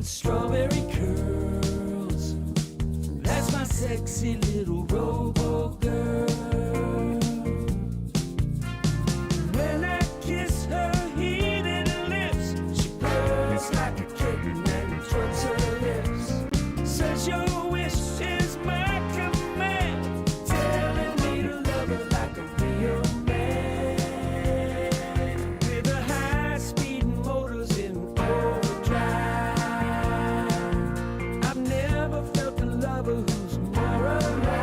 strawberry curls. That's my sexy little robo girl. When I kiss her heated lips, she purrs like a kitten and twists her lips. Says your wish is my command, telling me to love her like a real man. With the high-speed motors in overdrive, I've never felt a lover who's more alive.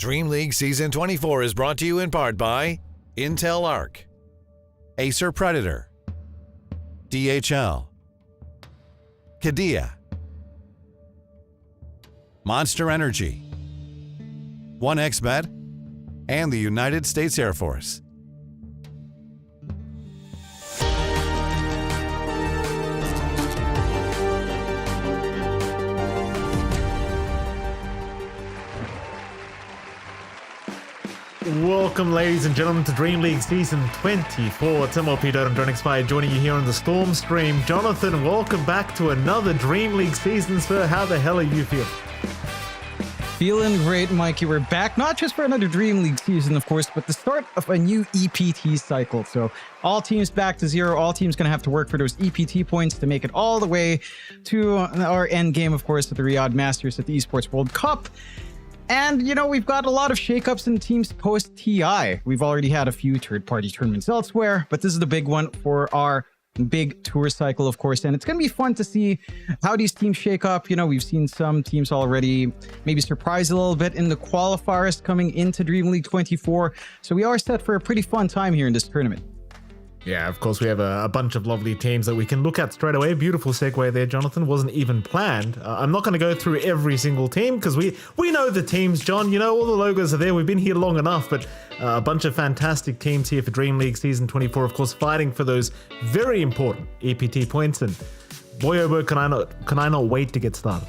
DreamLeague Season 24 is brought to you in part by Intel Arc, Acer Predator, DHL, Kadia, Monster Energy, 1xBet, and the United States Air Force. Welcome, ladies and gentlemen, to DreamLeague Season 24. Tim LP, Dota, and DreamLeague joining you here on the Storm Stream. Jonathan, welcome back to another DreamLeague season, sir. How the hell are you feeling? Feeling great, Mikey. We're back, not just for another DreamLeague season, of course, but the start of a new EPT cycle. So all teams back to zero. All teams going to have to work for those EPT points to make it all the way to our end game, of course, at the Riyadh Masters at the Esports World Cup. And, you know, we've got a lot of shakeups in teams post-TI. We've already had a few third-party tournaments elsewhere, but this is the big one for our big tour cycle, of course. And it's going to be fun to see how these teams shake up. You know, we've seen some teams already maybe surprise a little bit in the qualifiers coming into DreamLeague 24. So we are set for a pretty fun time here in this tournament. Yeah, of course, we have a bunch of lovely teams that we can look at straight away. Beautiful segue there, Jonathan. Wasn't even planned. I'm not going to go through every single team because we know the teams, John. You know, all the logos are there. We've been here long enough, but a bunch of fantastic teams here for DreamLeague Season 24, of course, fighting for those very important EPT points. And boy, oh boy, can I not wait to get started.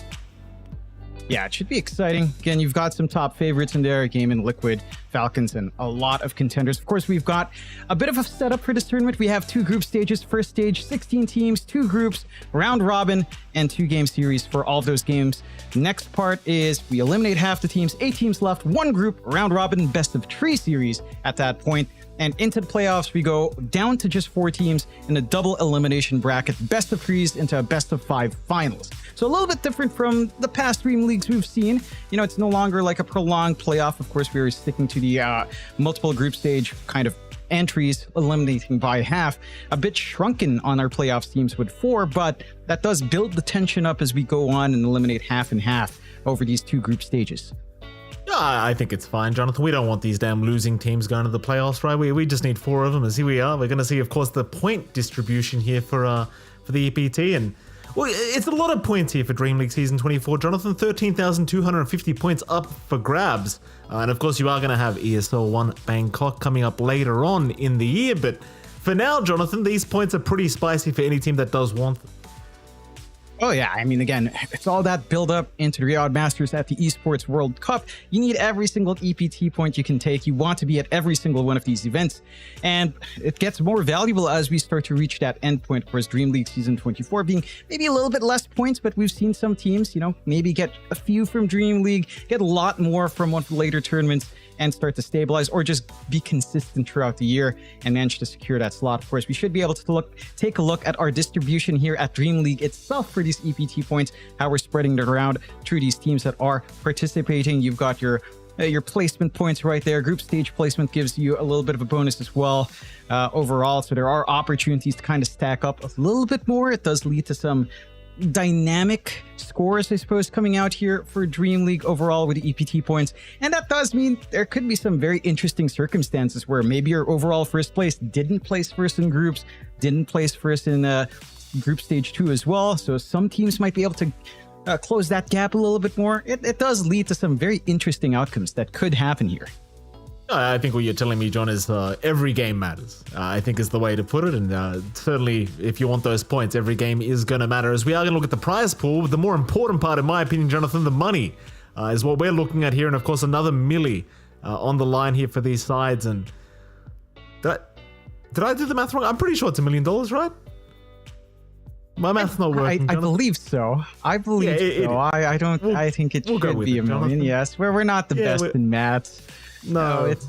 Yeah, it should be exciting. Again, you've got some top favorites in there, Game and Liquid, Falcons, and a lot of contenders. Of course, we've got a bit of a setup for this tournament. We have two group stages. First stage, 16 teams, two groups, round robin, and 2-game series for all of those games. Next part is we eliminate half the teams, 8 teams left, one group, round robin, best of 3 series at that point. And into the playoffs, we go down to just 4 teams in a double elimination bracket, best of 3s into a best of 5 finals. So a little bit different from the past Dream Leagues we've seen. You know, it's no longer like a prolonged playoff. Of course, we are sticking to the multiple group stage kind of entries, eliminating by half. A bit shrunken on our playoffs teams with 4, but that does build the tension up as we go on and eliminate half and half over these 2 group stages. I think it's fine, Jonathan. We don't want these damn losing teams going to the playoffs, right? We just need 4 of them, and here we are. We're going to see, of course, the point distribution here for the EPT, and well, it's a lot of points here for DreamLeague Season 24, Jonathan. 13,250 points up for grabs, and of course, you are going to have ESL 1 Bangkok coming up later on in the year, but for now, Jonathan, these points are pretty spicy for any team that does want them. Oh yeah, I mean, again, it's all that build up into the Riyadh Masters at the Esports World Cup. You need every single EPT point you can take. You want to be at every single one of these events. And it gets more valuable as we start to reach that end point. Of course, DreamLeague Season 24 being maybe a little bit less points, but we've seen some teams, you know, maybe get a few from DreamLeague, get a lot more from one of the later tournaments, and start to stabilize or just be consistent throughout the year and manage to secure that slot. Of course, we should be able to take a look at our distribution here at DreamLeague itself for these EPT points, how we're spreading it around through these teams that are participating. You've got your placement points right there. Group stage placement gives you a little bit of a bonus as well overall. So there are opportunities to kind of stack up a little bit more. It does lead to some dynamic scores, I suppose, coming out here for DreamLeague overall with the EPT points. And that does mean there could be some very interesting circumstances where maybe your overall first place didn't place first in groups, didn't place first in group stage 2 as well. So some teams might be able to close that gap a little bit more. It does lead to some very interesting outcomes that could happen here. I think what you're telling me, John, is every game matters, I think is the way to put it. And certainly, if you want those points, every game is going to matter. As we are going to look at the prize pool, the more important part, in my opinion, Jonathan, the money is what we're looking at here. And of course, another milli on the line here for these sides. And did I do the math wrong? I'm pretty sure it's $1 million, right? My math's not working. I believe so. I believe so. I don't. I think it should be $1 million. Jonathan. Yes, we're not the best in maths. No, it's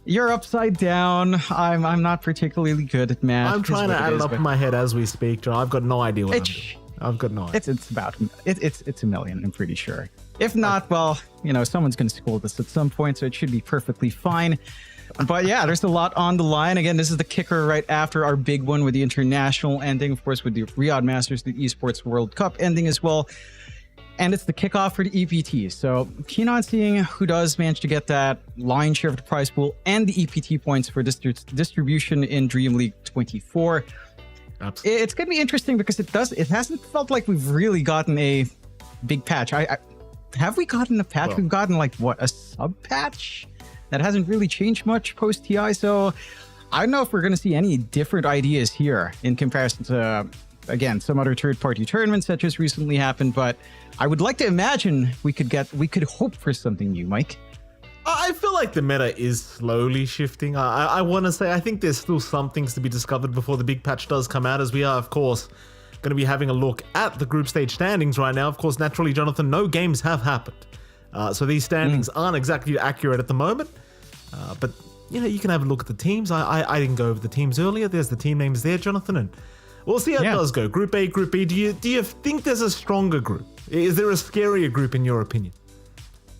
you're upside down. I'm not particularly good at math. I'm trying to add it up in my head as we speak, John. I've got no idea what I'm doing. I've got no idea. It's about it's $1 million. I'm pretty sure. If not, well, you know, someone's going to scold us at some point, so it should be perfectly fine. But yeah, there's a lot on the line. Again, this is the kicker right after our big one with the international ending, of course, with the Riyadh Masters, the Esports World Cup ending as well. and it's the kickoff for the EPT. So keen on seeing who does manage to get that lion's share of the prize pool and the EPT points for distribution in DreamLeague 24. Absolutely. It's going to be interesting because it hasn't felt like we've really gotten a big patch. Have we gotten a patch? Well, we've gotten like what, a sub patch that hasn't really changed much post TI. So I don't know if we're going to see any different ideas here in comparison to, again, some other third-party tournaments that just recently happened. But I would like to imagine we could hope for something new, Mike. I feel like the meta is slowly shifting. I want to say I think there's still some things to be discovered before the big patch does come out, as we are, of course, going to be having a look at the group stage standings right now. Of course, naturally, Jonathan, no games have happened. So these standings aren't exactly accurate at the moment. But, you know, you can have a look at the teams. I didn't go over the teams earlier. There's the team names there, Jonathan, and we'll see how it does go. Group A, Group B. Do you think there's a stronger group? Is there a scarier group in your opinion?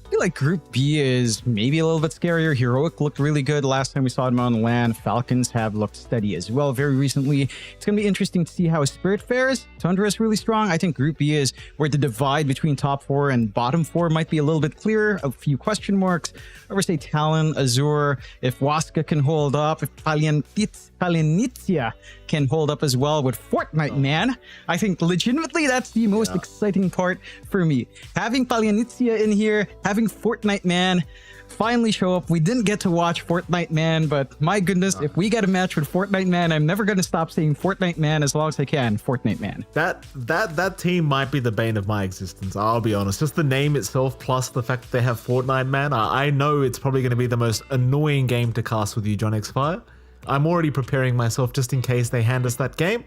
I feel like Group B is maybe a little bit scarier. Heroic looked really good last time we saw them on the LAN. Falcons have looked steady as well very recently. It's going to be interesting to see how Spirit fares. Tundra is really strong. I think Group B is where the divide between top 4 and bottom 4 might be a little bit clearer. A few question marks. I would say Talon, Azure, if Waska can hold up, if Palenitia can hold up as well with Fortnite Man. I think legitimately that's the most exciting part for me. Having Palenitia in here, having Fortnite Man finally show up. We didn't get to watch Fortnite Man, but my goodness, if we get a match with Fortnite Man, I'm never going to stop saying Fortnite Man as long as I can. Fortnite Man. That team might be the bane of my existence. I'll be honest. Just the name itself, plus the fact that they have Fortnite Man. I know it's probably going to be the most annoying game to cast with you, John Xfire. I'm already preparing myself just in case they hand us that game.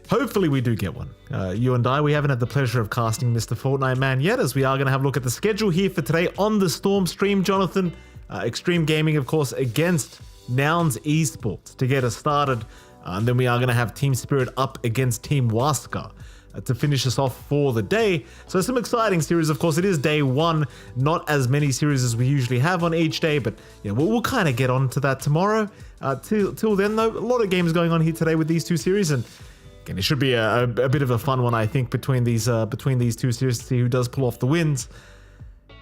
Hopefully we do get one. You and I, we haven't had the pleasure of casting Mr. Fortnite Man yet, as we are going to have a look at the schedule here for today on the Storm stream, Jonathan. Extreme Gaming, of course, against Nouns Esports to get us started. And then we are going to have Team Spirit up against Team Waska to finish us off for the day. So some exciting series. Of course, it is day one. Not as many series as we usually have on each day, but yeah, we'll kind of get on to that tomorrow. Till then, though, a lot of games going on here today with these two series, and again, it should be a bit of a fun one, I think, between these two series to see who does pull off the wins.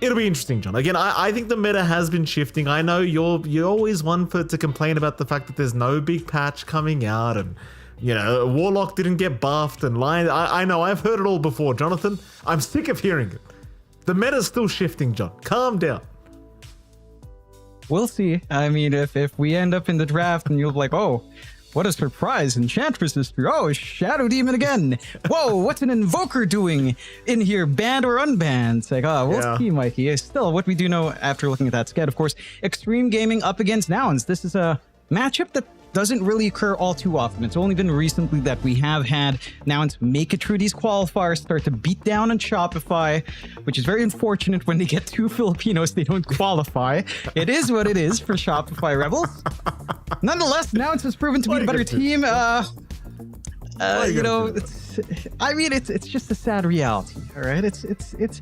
It'll be interesting, John. Again, I think the meta has been shifting. I know you're always one to complain about the fact that there's no big patch coming out, and you know, Warlock didn't get buffed, and Lion. I know, I've heard it all before, Jonathan. I'm sick of hearing it. The meta's still shifting, John. Calm down. We'll see. I mean, if we end up in the draft and you'll be like, oh, what a surprise, Enchantress is here. Oh, Shadow Demon again. Whoa, what's an Invoker doing in here, banned or unbanned? It's like, oh, we'll see, Mikey. Still, what we do know after looking at that sked, of course, Extreme Gaming up against Nouns. This is a matchup that doesn't really occur all too often. It's only been recently that we have had Nouns make it through these qualifiers, start to beat down on Shopify, which is very unfortunate when they get 2 Filipinos, they don't qualify. It is what it is for Shopify Rebels. Nonetheless, Nouns has proven to be a better team. You know, it's just a sad reality, all right? It's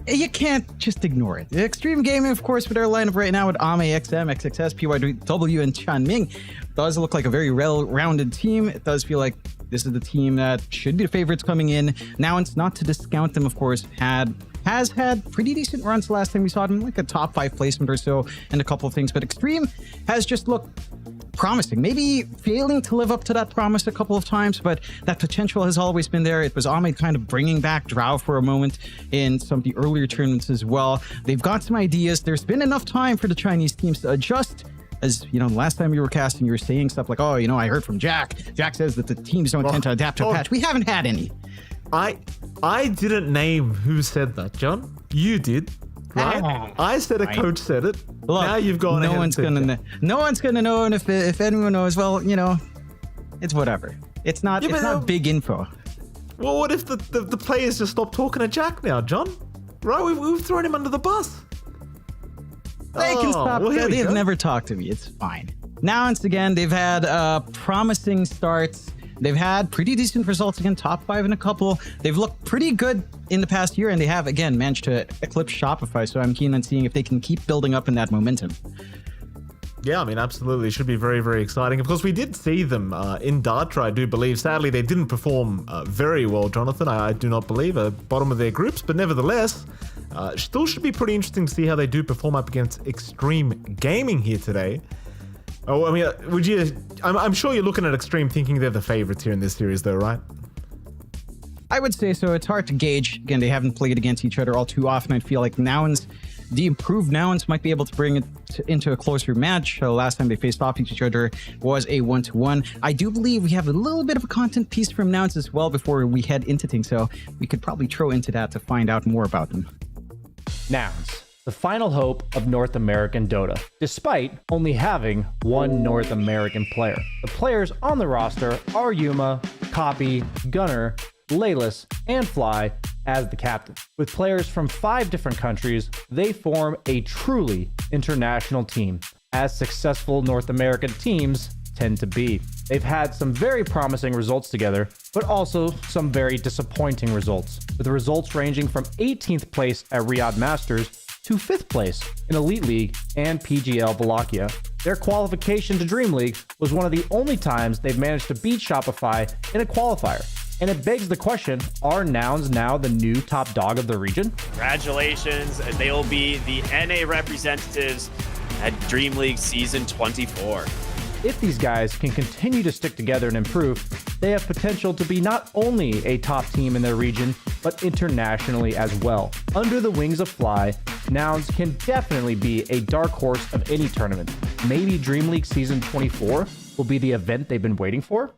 you can't just ignore it. Extreme Gaming, of course, with our lineup right now with Ame, XM, XXS, PYW, and Chanming does look like a very well-rounded team. It does feel like this is the team that should be the favorites coming in. Now, it's not to discount them, of course, has had pretty decent runs last time we saw them, like a top 5 placement or so, and a couple of things. But Extreme has just looked promising, maybe failing to live up to that promise a couple of times, but that potential has always been there. It was Ahmed kind of bringing back Drow for a moment in some of the earlier tournaments as well. They've got some ideas. There's been enough time for the Chinese teams to adjust. As you know, last time you were casting, you were saying stuff like, oh, you know, I heard from Jack. Jack says that the teams don't tend to adapt to a patch. We haven't had any. I didn't name who said that, John. You did. Right? I said a coach said it. Look, now you've gone ahead. No one's gonna know, and if anyone knows, well, you know, it's whatever. It's not big info. Well, what if the players just stop talking to Jack now, John? Right? We've thrown him under the bus. They can stop. Well, they've never talked to me. It's fine. Now, once again, they've had promising starts. They've had pretty decent results, again, top 5 in a couple. They've looked pretty good in the past year, and they have, again, managed to eclipse Shopify. So I'm keen on seeing if they can keep building up in that momentum. Yeah, I mean, absolutely. It should be very, very exciting. Of course, we did see them in Data, I do believe. Sadly, they didn't perform very well, Jonathan. I do not believe, bottom of their groups. But nevertheless, still should be pretty interesting to see how they do perform up against Extreme Gaming here today. Oh, I mean, would you... I'm sure you're looking at Extreme thinking they're the favorites here in this series, though, right? I would say so. It's hard to gauge. Again, they haven't played against each other all too often. I feel like Nouns, the improved Nouns, might be able to bring it into a closer match. Last time they faced off each other was a 1-1. I do believe we have a little bit of a content piece from Nouns as well before we head into things, so we could probably throw into that to find out more about them. Nouns, the final hope of North American Dota, despite only having one North American player. The players on the roster are Yuma, Copy, Gunner, Laylis, and Fly as the captain. With players from 5 different countries, they form a truly international team, as successful North American teams tend to be. They've had some very promising results together, but also some very disappointing results, with the results ranging from 18th place at Riyadh Masters to 5th place in Elite League and PGL Wallachia. Their qualification to DreamLeague was one of the only times they've managed to beat Shopify in a qualifier. And it begs the question, are Nouns now the new top dog of the region? Congratulations, they will be the NA representatives at DreamLeague Season 24. If these guys can continue to stick together and improve, they have potential to be not only a top team in their region, but internationally as well. Under the wings of Fly, Nouns can definitely be a dark horse of any tournament. Maybe DreamLeague Season 24 will be the event they've been waiting for?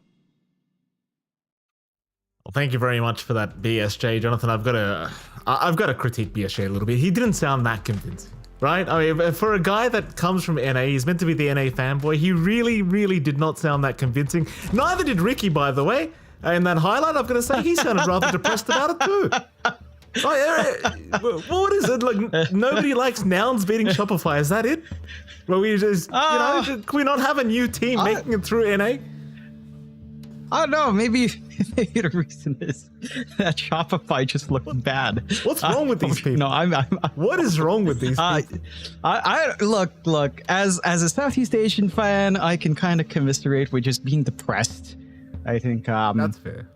Well, thank you very much for that, BSJ. Jonathan, I've got to critique BSJ a little bit. He didn't sound that convincing, right? I mean, for a guy that comes from NA, he's meant to be the NA fanboy. He really, really did not sound that convincing. Neither did Ricky, by the way. In that highlight, I've got to say, he sounded rather depressed about it too. What is it? Like, nobody likes Nouns beating Shopify. Is that it? Well, we just, can we not have a new team making it through NA? I don't know. Maybe the reason is that Shopify just looked bad. What's wrong with these people? No, what is wrong with these people? I look. As a Southeast Asian fan, I can kind of commiserate with just being depressed. I think that's fair.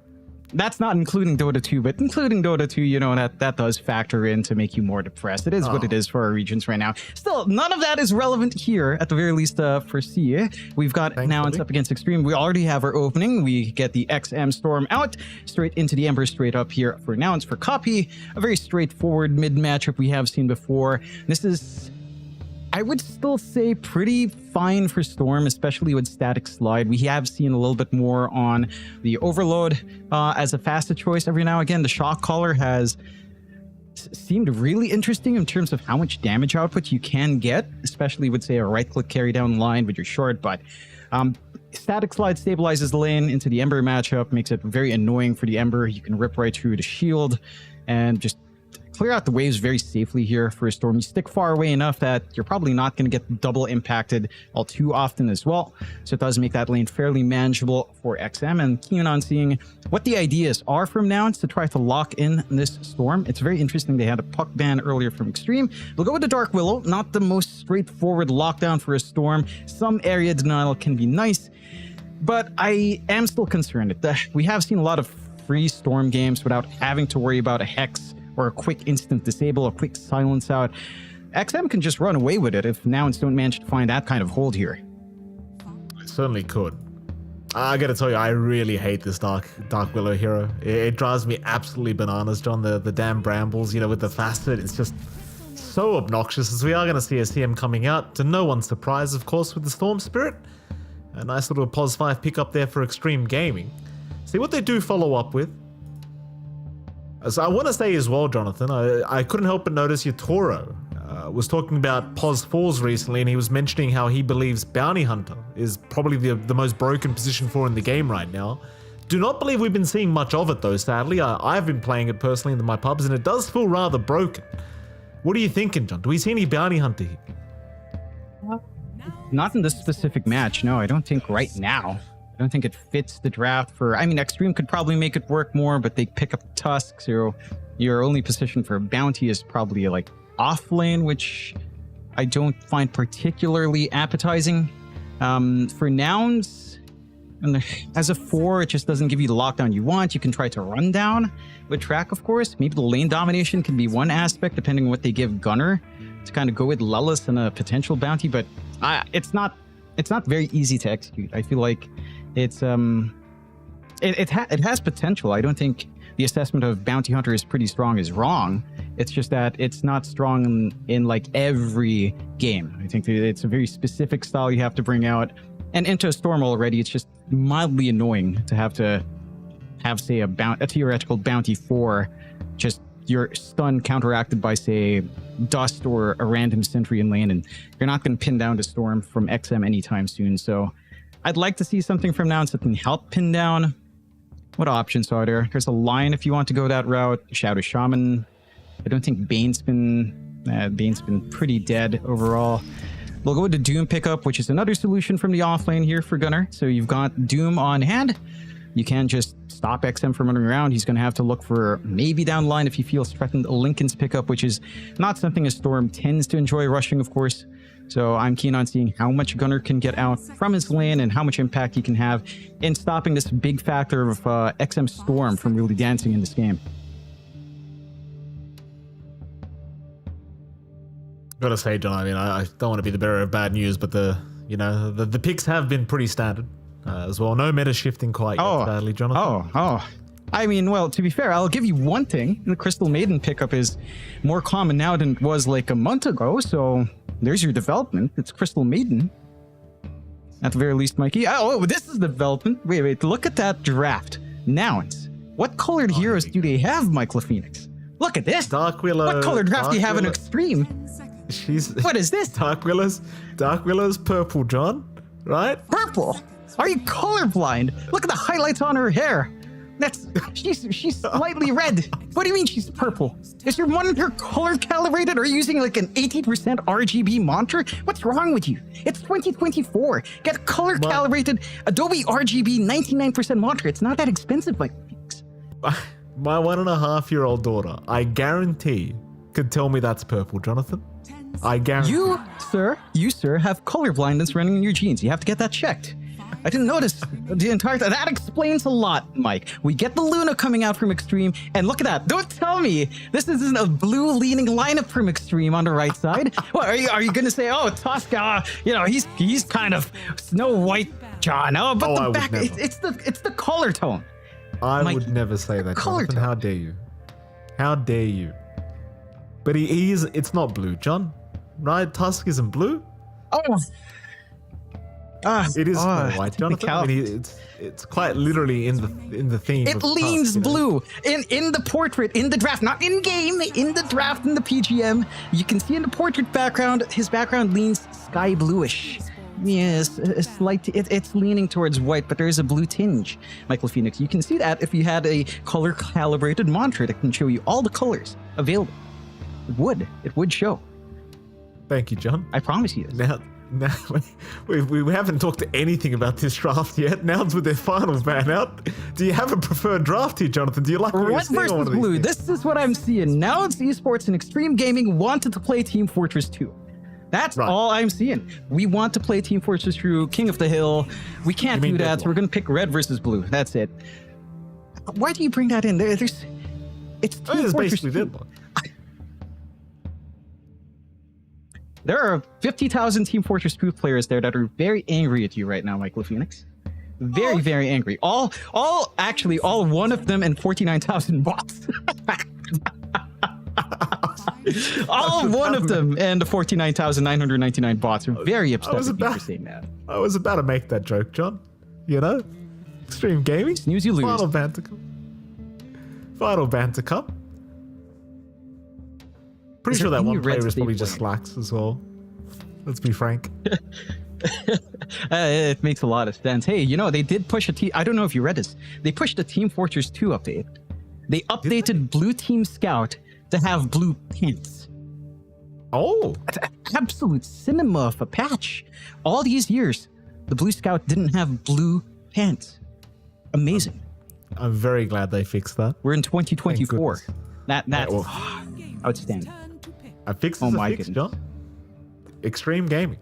That's not including Dota 2, but including Dota 2, that does factor in to make you more depressed. It is what it is for our regions right now. Still, none of that is relevant here, at the very least for C. We've got Nouns up against Extreme. We already have our opening. We get the XM Storm out, straight into the Ember, straight up here for Nouns. For Copy, a very straightforward mid matchup we have seen before. This is, I would still say, pretty fine for Storm, especially with Static Slide. We have seen a little bit more on the Overload as a faster choice every now and again. The Shock Collar has seemed really interesting in terms of how much damage output you can get, especially with, say, a right-click carry down line with your short, but Static Slide stabilizes the lane into the Ember matchup, makes it very annoying for the Ember. You can rip right through the shield and just clear out the waves very safely here for a Storm. You stick far away enough that you're probably not going to get double impacted all too often as well. So it does make that lane fairly manageable for XM, and keen on seeing what the ideas are from Nouns to try to lock in this Storm. It's very interesting. They had a puck ban earlier from Extreme. We'll go with the Dark Willow, not the most straightforward lockdown for a Storm. Some area denial can be nice, but I am still concerned. We have seen a lot of free Storm games without having to worry about a Hex or a quick instant disable, a quick silence out. XM can just run away with it if Nouns don't manage to find that kind of hold here. I certainly could. I gotta tell you, I really hate this Dark Willow hero. It drives me absolutely bananas, John. The damn brambles, with the facet, it's just so obnoxious, as we are gonna see a CM coming out, to no one's surprise, of course, with the Storm Spirit. A nice little pos 5 pick up there for Extreme Gaming. See what they do follow up with. So I want to say as well, Jonathan, I couldn't help but notice your Toro was talking about pos 4s recently, and he was mentioning how he believes Bounty Hunter is probably the most broken position 4 in the game right now. Do not believe we've been seeing much of it though, sadly. I've been playing it personally in my pubs, and it does feel rather broken. What are you thinking, John? Do we see any Bounty Hunter here? Not in this specific match, no. I don't think right now. I don't think it fits the draft for... I mean, Extreme could probably make it work more, but they pick up Tusk, so your only position for Bounty is probably like off lane, which I don't find particularly appetizing. For Nouns, and as a 4, it just doesn't give you the lockdown you want. You can try to run down with Track, of course. Maybe the lane domination can be one aspect, depending on what they give Gunner to kind of go with Lelis and a potential bounty. But it's not very easy to execute. I feel like it's it has potential. I don't think the assessment of Bounty Hunter is pretty strong is wrong. It's just that it's not strong in like every game. I think that it's a very specific style you have to bring out. And into a Storm already, it's just mildly annoying to have say a theoretical Bounty 4, just your stun counteracted by say Dust or a random Sentry in lane, and you're not going to pin down the Storm from XM anytime soon. So I'd like to see something from Nouns that can help pin down. What options are there? There's a Lion if you want to go that route. Shadow Shaman. I don't think Bane's been pretty dead overall. We'll go with the Doom pickup, which is another solution from the offlane here for Gunner. So you've got Doom on hand. You can't just stop XM from running around. He's going to have to look for maybe down the line if he feels threatened. Lincoln's pickup, which is not something a Storm tends to enjoy rushing, of course. So I'm keen on seeing how much Gunner can get out from his lane and how much impact he can have in stopping this big factor of XM Storm from really dancing in this game. Gotta say, John, I mean, I don't want to be the bearer of bad news, but the picks have been pretty standard as well. No meta shifting quite yet, sadly, Jonathan. I mean, well, to be fair, I'll give you one thing. The Crystal Maiden pickup is more common now than it was like a month ago, so there's your development. It's Crystal Maiden. At the very least, Mikey. Oh, this is the development. Wait, look at that draft. Nouns. What colored heroes do they have, Michael Phoenix? Look at this. Dark Willow. What colored draft do you have in Extreme? What is this? Dark Willow's purple, John. Right? Purple? Are you colorblind? Look at the highlights on her hair. She's slightly red. What do you mean she's purple? Is your monitor color calibrated or using like an 80% RGB monitor? What's wrong with you? It's 2024. Get color calibrated Adobe RGB 99% monitor. It's not that expensive, like my 1.5-year-old daughter, I guarantee, could tell me that's purple, Jonathan. I guarantee. You, sir, have color blindness running in your genes. You have to get that checked. I didn't notice the entire time. That explains a lot, Mike. We get the Luna coming out from Extreme, and look at that. Don't tell me this isn't a blue-leaning lineup from Extreme on the right side. What are you going to say? Oh, Tosca, he's kind of Snow White, John. Oh, but the back, it's the color tone. I would never say that, Jonathan. How dare you? How dare you? But he is. It's not blue, John. Right? Tusk isn't blue. Oh. It is Snow White, Jonathan. I mean, it's quite literally in the theme. It leans blue in the portrait, in the draft, not in game, in the draft, in the PGM. You can see in the portrait background, his background leans sky bluish. Yes, a slight. It's leaning towards white, but there is a blue tinge, Michael Phoenix. You can see that if you had a color calibrated monitor that can show you all the colors available. It would show. Thank you, John. I promise you this. Now, we haven't talked to anything about this draft yet. Nouns with their final ban out. Do you have a preferred draft here, Jonathan? Do you like Red versus Blue? This is what I'm seeing. Nouns Esports and Extreme Gaming wanted to play Team Fortress 2. That's all I'm seeing. We want to play Team Fortress 2, King of the Hill. We can't do that, so we're going to pick Red versus Blue. That's it. Why do you bring that in? It's Team Fortress 2. Deadlock. There are 50,000 Team Fortress 2 players there that are very angry at you right now, Michael Phoenix. Very, very angry. All one of them and 49,000 bots. All one of them and the 49,999 bots are very upset with you for saying that. I was about to make that joke, John. Extreme Gaming. Snooze, you lose. Final ban to come. Pretty sure that one player is probably just slacks as well. Let's be frank. It makes a lot of sense. Hey, they did push I don't know if you read this. They pushed a Team Fortress 2 update. They updated Blue Team Scout to have blue pants. Oh. That's absolute cinema of a patch. All these years, the Blue Scout didn't have blue pants. Amazing. I'm very glad they fixed that. We're in 2024. That's outstanding. A fix is a fix, John. Extreme Gaming.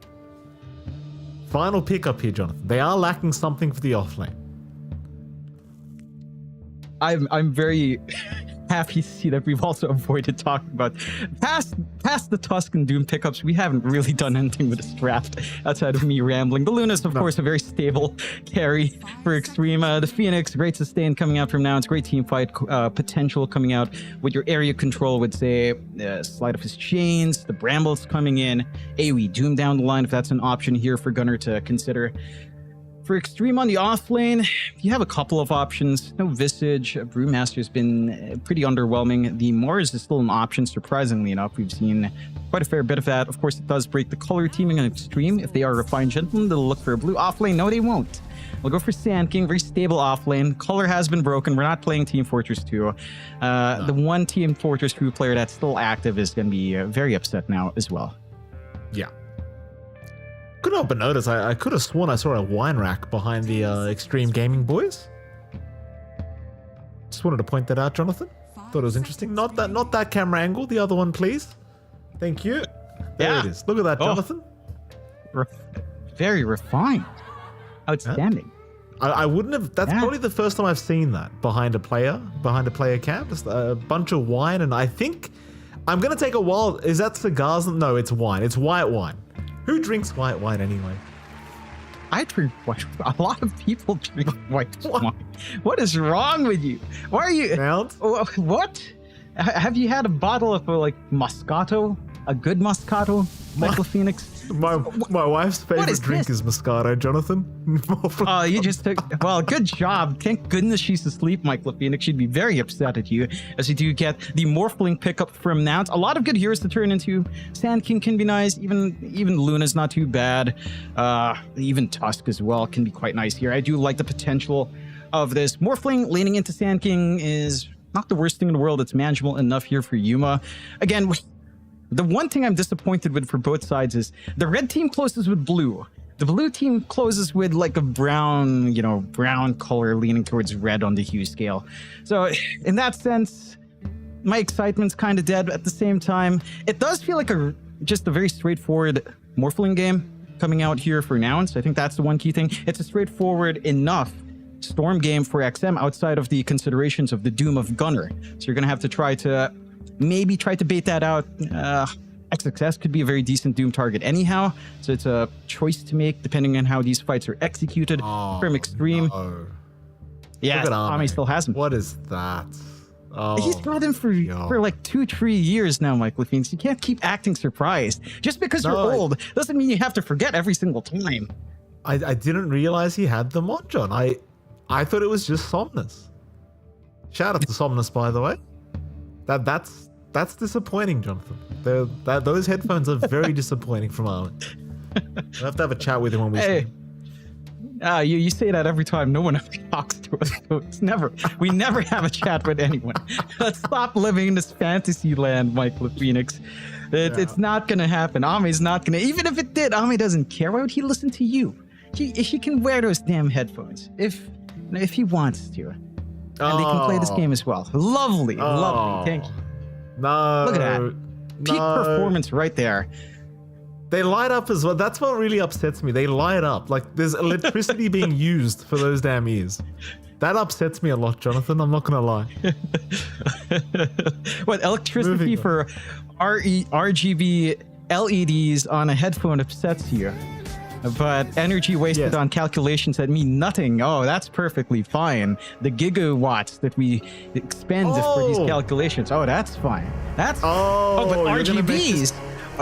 Final pickup here, Jonathan. They are lacking something for the offlane. I'm very happy to see that we've also avoided talking about past the Tusk and Doom pickups. We haven't really done anything with this draft outside of me rambling. The Luna's, of course, a very stable carry for Extreme. The Phoenix, great sustain coming out from now. It's great team fight potential coming out with your area control with, say, Slide of His Chains, the Brambles coming in, AoE Doom down the line if that's an option here for Gunner to consider. For Extreme on the off lane, you have a couple of options. No Visage. Brewmaster's been pretty underwhelming. The Mars is still an option, surprisingly enough. We've seen quite a fair bit of that. Of course, it does break the color teaming on Extreme. If they are refined gentlemen, they'll look for a blue off lane. No, they won't. We'll go for Sand King, very stable off lane. Color has been broken. We're not playing Team Fortress 2. The one Team Fortress 2 player that's still active is going to be very upset now as well. Yeah. Couldn't help but notice, I could have sworn I saw a wine rack behind the Extreme Gaming boys. Just wanted to point that out, Jonathan. Thought it was interesting. Not that camera angle. The other one, please. Thank you. There it is. Look at that, Jonathan. Very refined. Outstanding. I wouldn't have. That's probably the first time I've seen that behind a player cam. Just a bunch of wine, and I think I'm gonna take a wild. Is that cigars? No, it's wine. It's white wine. Who drinks white wine anyway? I drink white wine. A lot of people drink white wine. What is wrong with you? Why are you... Nouns? What? Have you had a bottle of, like, Moscato? A good Moscato, Michael Phoenix? My wife's favorite drink is Moscato, Jonathan. Oh, you just took... Well, good job. Thank goodness she's asleep, Michael Phoenix. She'd be very upset at you, as you do get the Morphling pickup from Nouns. A lot of good heroes to turn into. Sand King can be nice. Even Luna's not too bad. Even Tusk as well can be quite nice here. I do like the potential of this. Morphling leaning into Sand King is not the worst thing in the world. It's manageable enough here for Yuma. Again... The one thing I'm disappointed with for both sides is the red team closes with blue. The blue team closes with like a brown, brown color leaning towards red on the hue scale. So in that sense, my excitement's kind of dead. But at the same time, it does feel like just a very straightforward Morphling game coming out here for Nouns. I think that's the one key thing. It's a straightforward enough Storm game for XM outside of the considerations of the Doom of Gunner. So you're going to have to try to bait that out. XXS could be a very decent Doom target anyhow, so it's a choice to make depending on how these fights are executed from Extreme. No. Yeah, Tommy still has him. What is that? Oh, he's got him for like 2-3 years now, Michael Phoenix. You can't keep acting surprised. Just because you're old doesn't mean you have to forget every single time. I didn't realize he had them on, John. I thought it was just Somnus. Shout out to Somnus, by the way. That's disappointing, Jonathan. Those headphones are very disappointing from Armin. I'll have to have a chat with him when we see him. You say that every time. No one ever talks to us. So we never have a chat with anyone. Let's stop living in this fantasy land, Michael Phoenix. It's not gonna happen. Ami's not gonna. Even if it did, Ami doesn't care. Why would he listen to you? He can wear those damn headphones if he wants to. And they can play this game as well. Lovely. Thank you. No. Look at that. Peak performance right there. They light up as well. That's what really upsets me. They light up. Like, there's electricity being used for those damn ears. That upsets me a lot, Jonathan. I'm not going to lie. What, electricity for RGB LEDs on a headphone upsets you? But energy wasted on calculations that mean nothing. Oh, that's perfectly fine. The gigawatts that we expend for these calculations. Oh, that's fine. But RGBs,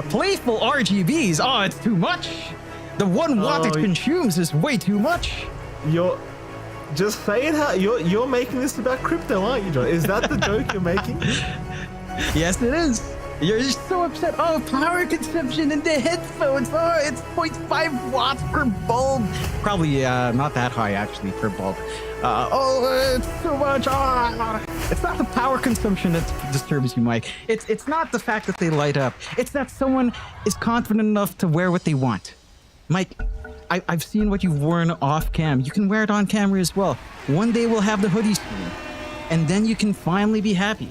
playful RGBs. Oh, it's too much. The 1 watt it consumes is way too much. You're just saying how you're making this about crypto, aren't you, John? Is that the joke you're making? Yes, it is. You're just so upset. Oh, power consumption in the headphones. Oh, it's 0.5 watts per bulb. Probably not that high, actually, per bulb. It's too much. It's not the power consumption that disturbs you, Mike. It's not the fact that they light up. It's that someone is confident enough to wear what they want. Mike, I've seen what you've worn off cam. You can wear it on camera as well. One day we'll have the hoodie screen, and then you can finally be happy.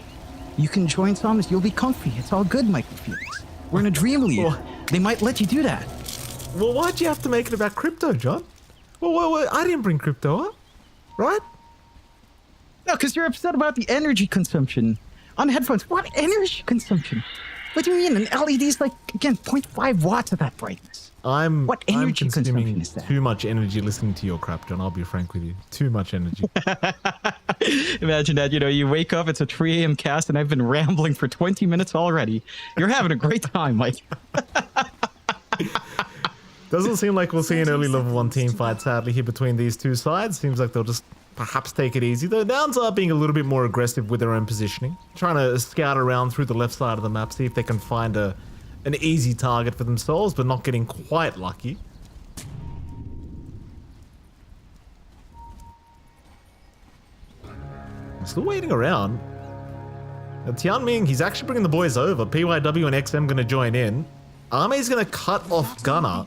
You can join Somnus. You'll be comfy. It's all good, Michael Phoenix. We're in a dream league. they might let you do that. Well, why'd you have to make it about crypto, John? Well, I didn't bring crypto up, right? No, because you're upset about the energy consumption on headphones. What energy consumption? What do you mean? An LED is like, again, 0.5 watts at that brightness. What energy I'm consumption consuming is that? too much energy listening to your crap, John. I'll be frank with you. Too much energy. Imagine that, you wake up, it's a 3 a.m. cast, and I've been rambling for 20 minutes already. You're having a great time, Mike. Doesn't seem like we'll see an early level 1 team fight, sadly, here between these two sides. Seems like they'll just perhaps take it easy. The Nouns are being a little bit more aggressive with their own positioning, trying to scout around through the left side of the map, see if they can find an easy target for themselves, but not getting quite lucky. Still waiting around. Tianming, he's actually bringing the boys over. PYW and XM going to join in. Arme's going to cut off Gunner,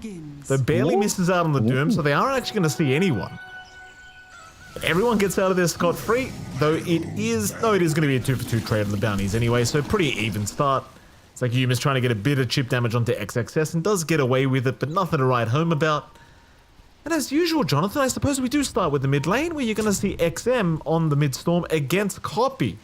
though barely misses out on the Doom, so they aren't actually going to see anyone. But everyone gets out of there scot-free, though it is going to be a 2-for-2 trade on the bounties anyway, so pretty even start. It's like Yuma's trying to get a bit of chip damage onto XXS and does get away with it, but nothing to write home about. And as usual, Jonathan, I suppose we do start with the mid lane, where you're going to see XM on the mid Storm against Copy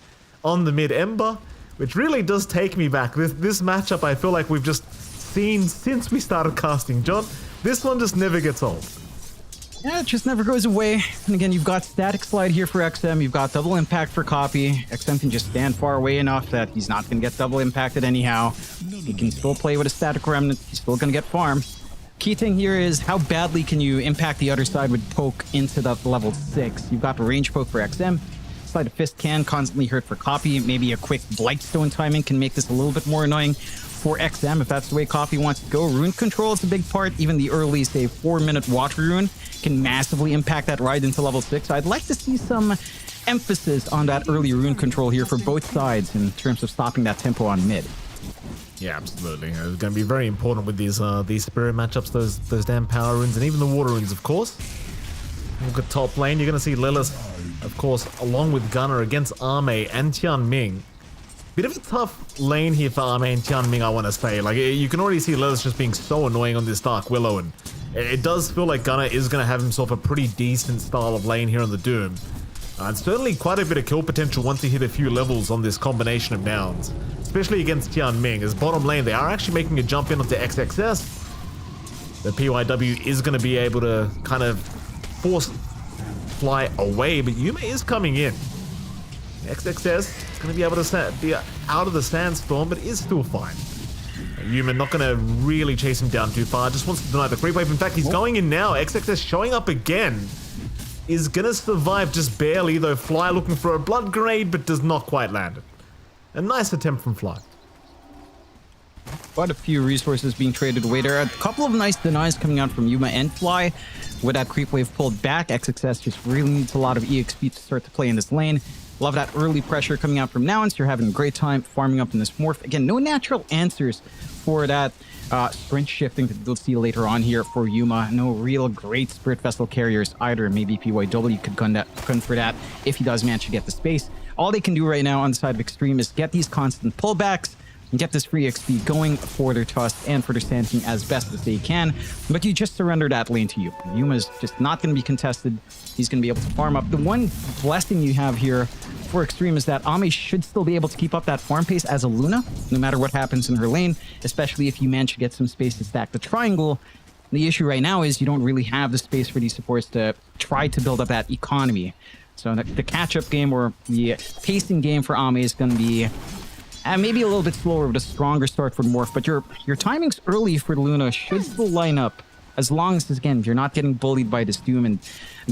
on the mid Ember, which really does take me back. This matchup I feel like we've just seen since we started casting, John. This one just never gets old. Yeah, it just never goes away. And again, you've got static slide here for XM. You've got double impact for Copy. XM can just stand far away enough that he's not going to get double impacted anyhow. He can still play with a static remnant. He's still going to get farm. Key thing here is how badly can you impact the other side with poke into that level 6. You've got range poke for XM. Slide of Fist can constantly hurt for Copy. Maybe a quick Blightstone timing can make this a little bit more annoying for XM if that's the way Copy wants to go. Rune control is a big part. Even the early, say, 4-minute water rune can massively impact that ride into level 6. So I'd like to see some emphasis on that early rune control here for both sides in terms of stopping that tempo on mid. Yeah, absolutely. It's going to be very important with these spirit matchups, those damn power runes, and even the water runes, of course. Look at top lane. You're going to see Lilith, of course, along with Gunner against Arme and Tianming. Bit of a tough lane here for Arme and Tianming, I want to say. Like, you can already see Lilith just being so annoying on this Dark Willow, and it does feel like Gunner is going to have himself a pretty decent style of lane here on the Doom. And certainly quite a bit of kill potential once he hit a few levels on this combination of Nouns, especially against Tianming. As bottom lane, they are actually making a jump in onto XXS. The PYW is going to be able to kind of force fly away, but Yuma is coming in. XXS is going to be able to be out of the sandstorm, but is still fine. Yuma not going to really chase him down too far, just wants to deny the creep wave. In fact, he's going in now. XXS showing up again. Is going to survive just barely, though Fly looking for a blood grenade, but does not quite land it. A nice attempt from Fly. Quite a few resources being traded away. There are a couple of nice denies coming out from Yuma and Fly. With that creep wave pulled back, XXS just really needs a lot of EXP to start to play in this lane. Love that early pressure coming out from Nouns. You're having a great time farming up in this morph. Again, no natural answers for that sprint shifting that we'll see later on here for Yuma. No real great Spirit Vessel carriers either. Maybe PYW could gun for that if he does manage to get the space. All they can do right now on the side of Extreme is get these constant pullbacks and get this free XP going for their Tusk and for their Sand King as best as they can. But you just surrender that lane to Yuma. Yuma's just not going to be contested. He's going to be able to farm up. The one blessing you have here for Extreme is that Ame should still be able to keep up that farm pace as a Luna, no matter what happens in her lane, especially if you manage to get some space to stack the triangle. The issue right now is you don't really have the space for these supports to try to build up that economy. So the catch-up game or the pacing game for Ame is going to be maybe a little bit slower with a stronger start for Morph, but your timings early for Luna should still line up as long as, again, you're not getting bullied by this Doom. And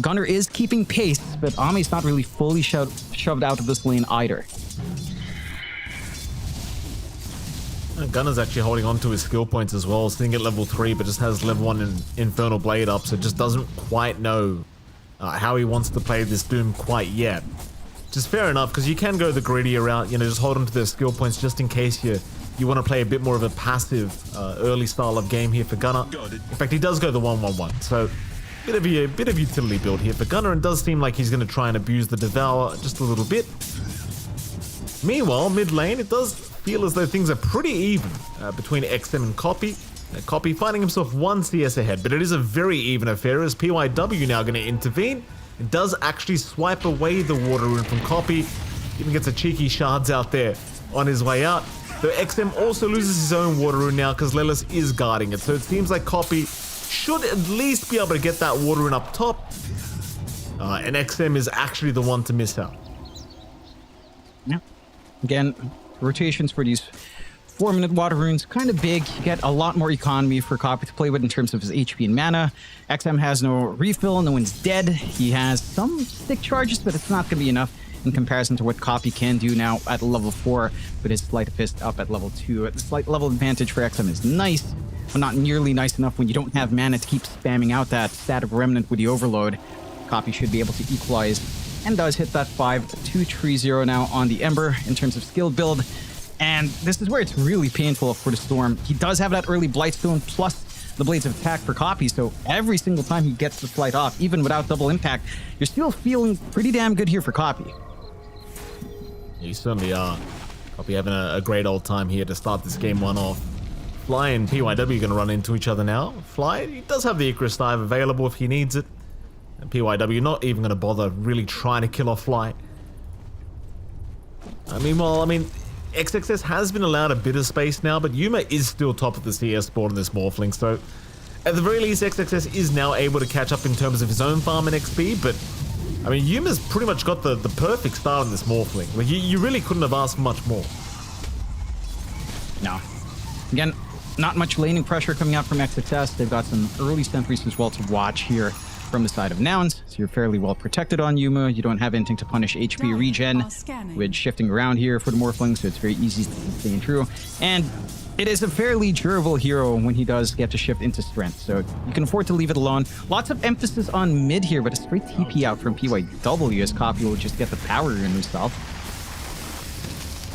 Gunner is keeping pace, but Ame's not really fully shoved out of this lane either. Gunner's actually holding on to his skill points as well, sitting at level 3, but just has level 1 in Infernal Blade up, so just doesn't quite know how he wants to play this Doom quite yet. Which is fair enough, because you can go the greedier route, just hold on to their skill points just in case you want to play a bit more of a passive early style of game here for Gunner. In fact, he does go the 1-1-1, so bit of utility build here for Gunner, and does seem like he's going to try and abuse the Devour just a little bit. Meanwhile, mid lane, it does feel as though things are pretty even between XM and Copy. Copy finding himself 1 CS ahead, but it is a very even affair as PYW now going to intervene. It does actually swipe away the water rune from Copy. Even gets a cheeky shards out there on his way out. Though XM also loses his own water rune now because Lelis is guarding it. So it seems like Copy should at least be able to get that water rune up top. And XM is actually the one to miss out. Yeah. Again, rotations for these 4-minute water runes kind of big. You get a lot more economy for Copy to play with in terms of his HP and mana. XM has no refill, no one's dead. He has some stick charges, but it's not going to be enough in comparison to what Copy can do now at level 4 with his Sleight of Fist up at level 2. The slight level advantage for XM is nice, but not nearly nice enough when you don't have mana to keep spamming out that Static Remnant with the Overload. Copy should be able to equalize and does hit that 5-2-3-0 now on the Ember in terms of skill build. And this is where it's really painful for the Storm. He does have that early Blightstone plus the Blades of Attack for Copy, so every single time he gets the flight off, even without double impact, you're still feeling pretty damn good here for Copy. You certainly are. Copy having a great old time here to start this game 1 off. Fly and PYW are going to run into each other now. Fly, he does have the Icarus Dive available if he needs it. And PYW not even going to bother really trying to kill off Fly. Meanwhile, XXS has been allowed a bit of space now, but Yuma is still top of the CS board in this Morphling, so at the very least, XXS is now able to catch up in terms of his own farm and XP, but Yuma's pretty much got the perfect start in this Morphling. Like, you really couldn't have asked much more. No. Again, not much laning pressure coming out from XXS. They've got some early sentries as well to watch here from the side of Nouns, so you're fairly well protected on Yuma. You don't have anything to punish HP regen with shifting around here for the Morphling, so it's very easy to stay true. And it is a fairly durable hero when he does get to shift into strength, so you can afford to leave it alone. Lots of emphasis on mid here, but a straight TP out from PYW as Copy will just get the power in himself.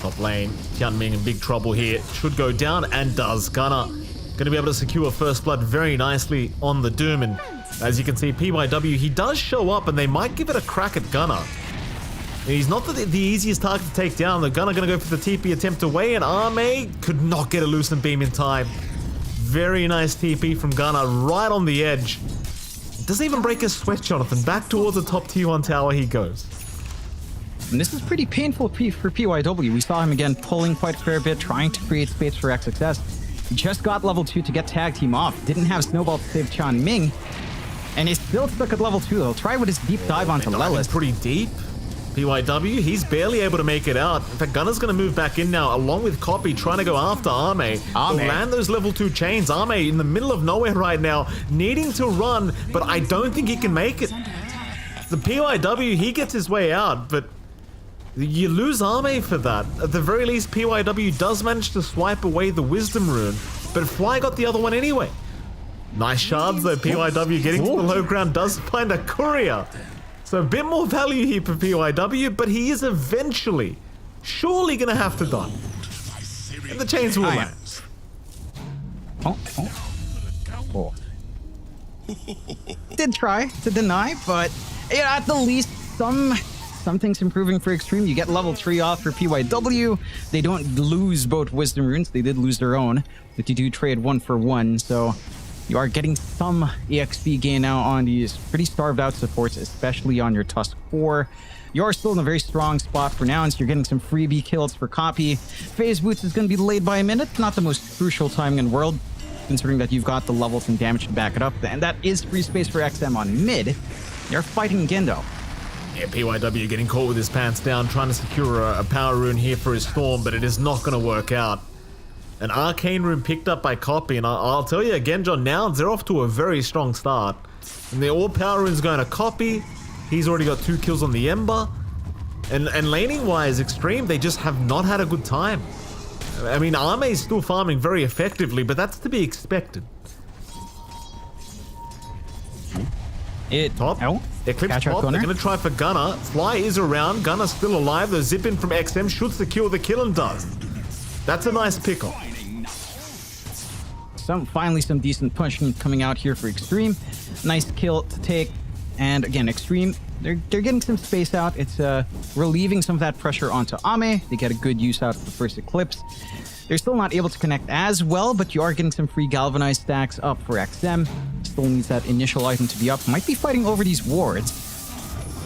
Top lane, Tianming in big trouble here. Should go down and does. Gunner going to be able to secure first blood very nicely on the Doom, and as you can see, PYW, he does show up and they might give it a crack at Gunner. He's not the easiest target to take down. The Gunner going to go for the TP attempt away, and Arme could not get a Lucent Beam in time. Very nice TP from Gunner right on the edge. Doesn't even break his sweat, Jonathan. Back towards the top T1 tower he goes. And this is pretty painful for PYW. We saw him again pulling quite a fair bit, trying to create space for XXS. He just got level 2 to get tag team off. Didn't have Snowball to save Chan Ming. And he's still stuck at level 2. He'll try with his deep dive onto Lelis. Pretty deep. PYW, he's barely able to make it out. In fact, Gunner's going to move back in now, along with Copy, trying to go after Arme. To land those level 2 chains. Arme in the middle of nowhere right now, needing to run, but I don't think he can make it. The PYW, he gets his way out, but you lose Arme for that. At the very least, PYW does manage to swipe away the Wisdom Rune, but Fly got the other one anyway. Nice shards though, PYW getting to the low ground does find a courier. So a bit more value here for PYW, but he is eventually, surely gonna have to die. And the chains will land. Oh. Did try to deny, but yeah, at the least something's improving for Extreme. You get level 3 off for PYW. They don't lose both Wisdom Runes. They did lose their own, but you do trade 1 for 1, so you are getting some EXP gain now on these pretty starved out supports, especially on your Tusk 4. You are still in a very strong spot for Nouns. You're getting some freebie kills for Copy. Phase Boots is going to be delayed by a minute. Not the most crucial timing in the world, considering that you've got the levels and damage to back it up. And that is free space for XM on mid. They're fighting again, though. Yeah, PYW getting caught with his pants down, trying to secure a power rune here for his Storm, but it is not going to work out. An Arcane Rune picked up by Copy, and I'll tell you again, John, now they're off to a very strong start. And the all power rune's going to Copy. He's already got 2 kills on the Ember. And laning-wise, Extreme, they just have not had a good time. I mean, Arme's still farming very effectively, but that's to be expected. Top. Eclipse top. They're going to try for Gunner. Fly is around. Gunner's still alive. The zip in from XM should secure the kill and does. That's a nice pickle. Finally some decent punching coming out here for Extreme. Nice kill to take. And again, Extreme, they're getting some space out. It's relieving some of that pressure onto Ame. They get a good use out of the first Eclipse. They're still not able to connect as well, but you are getting some free galvanized stacks up for XM. Still needs that initial item to be up. Might be fighting over these wards.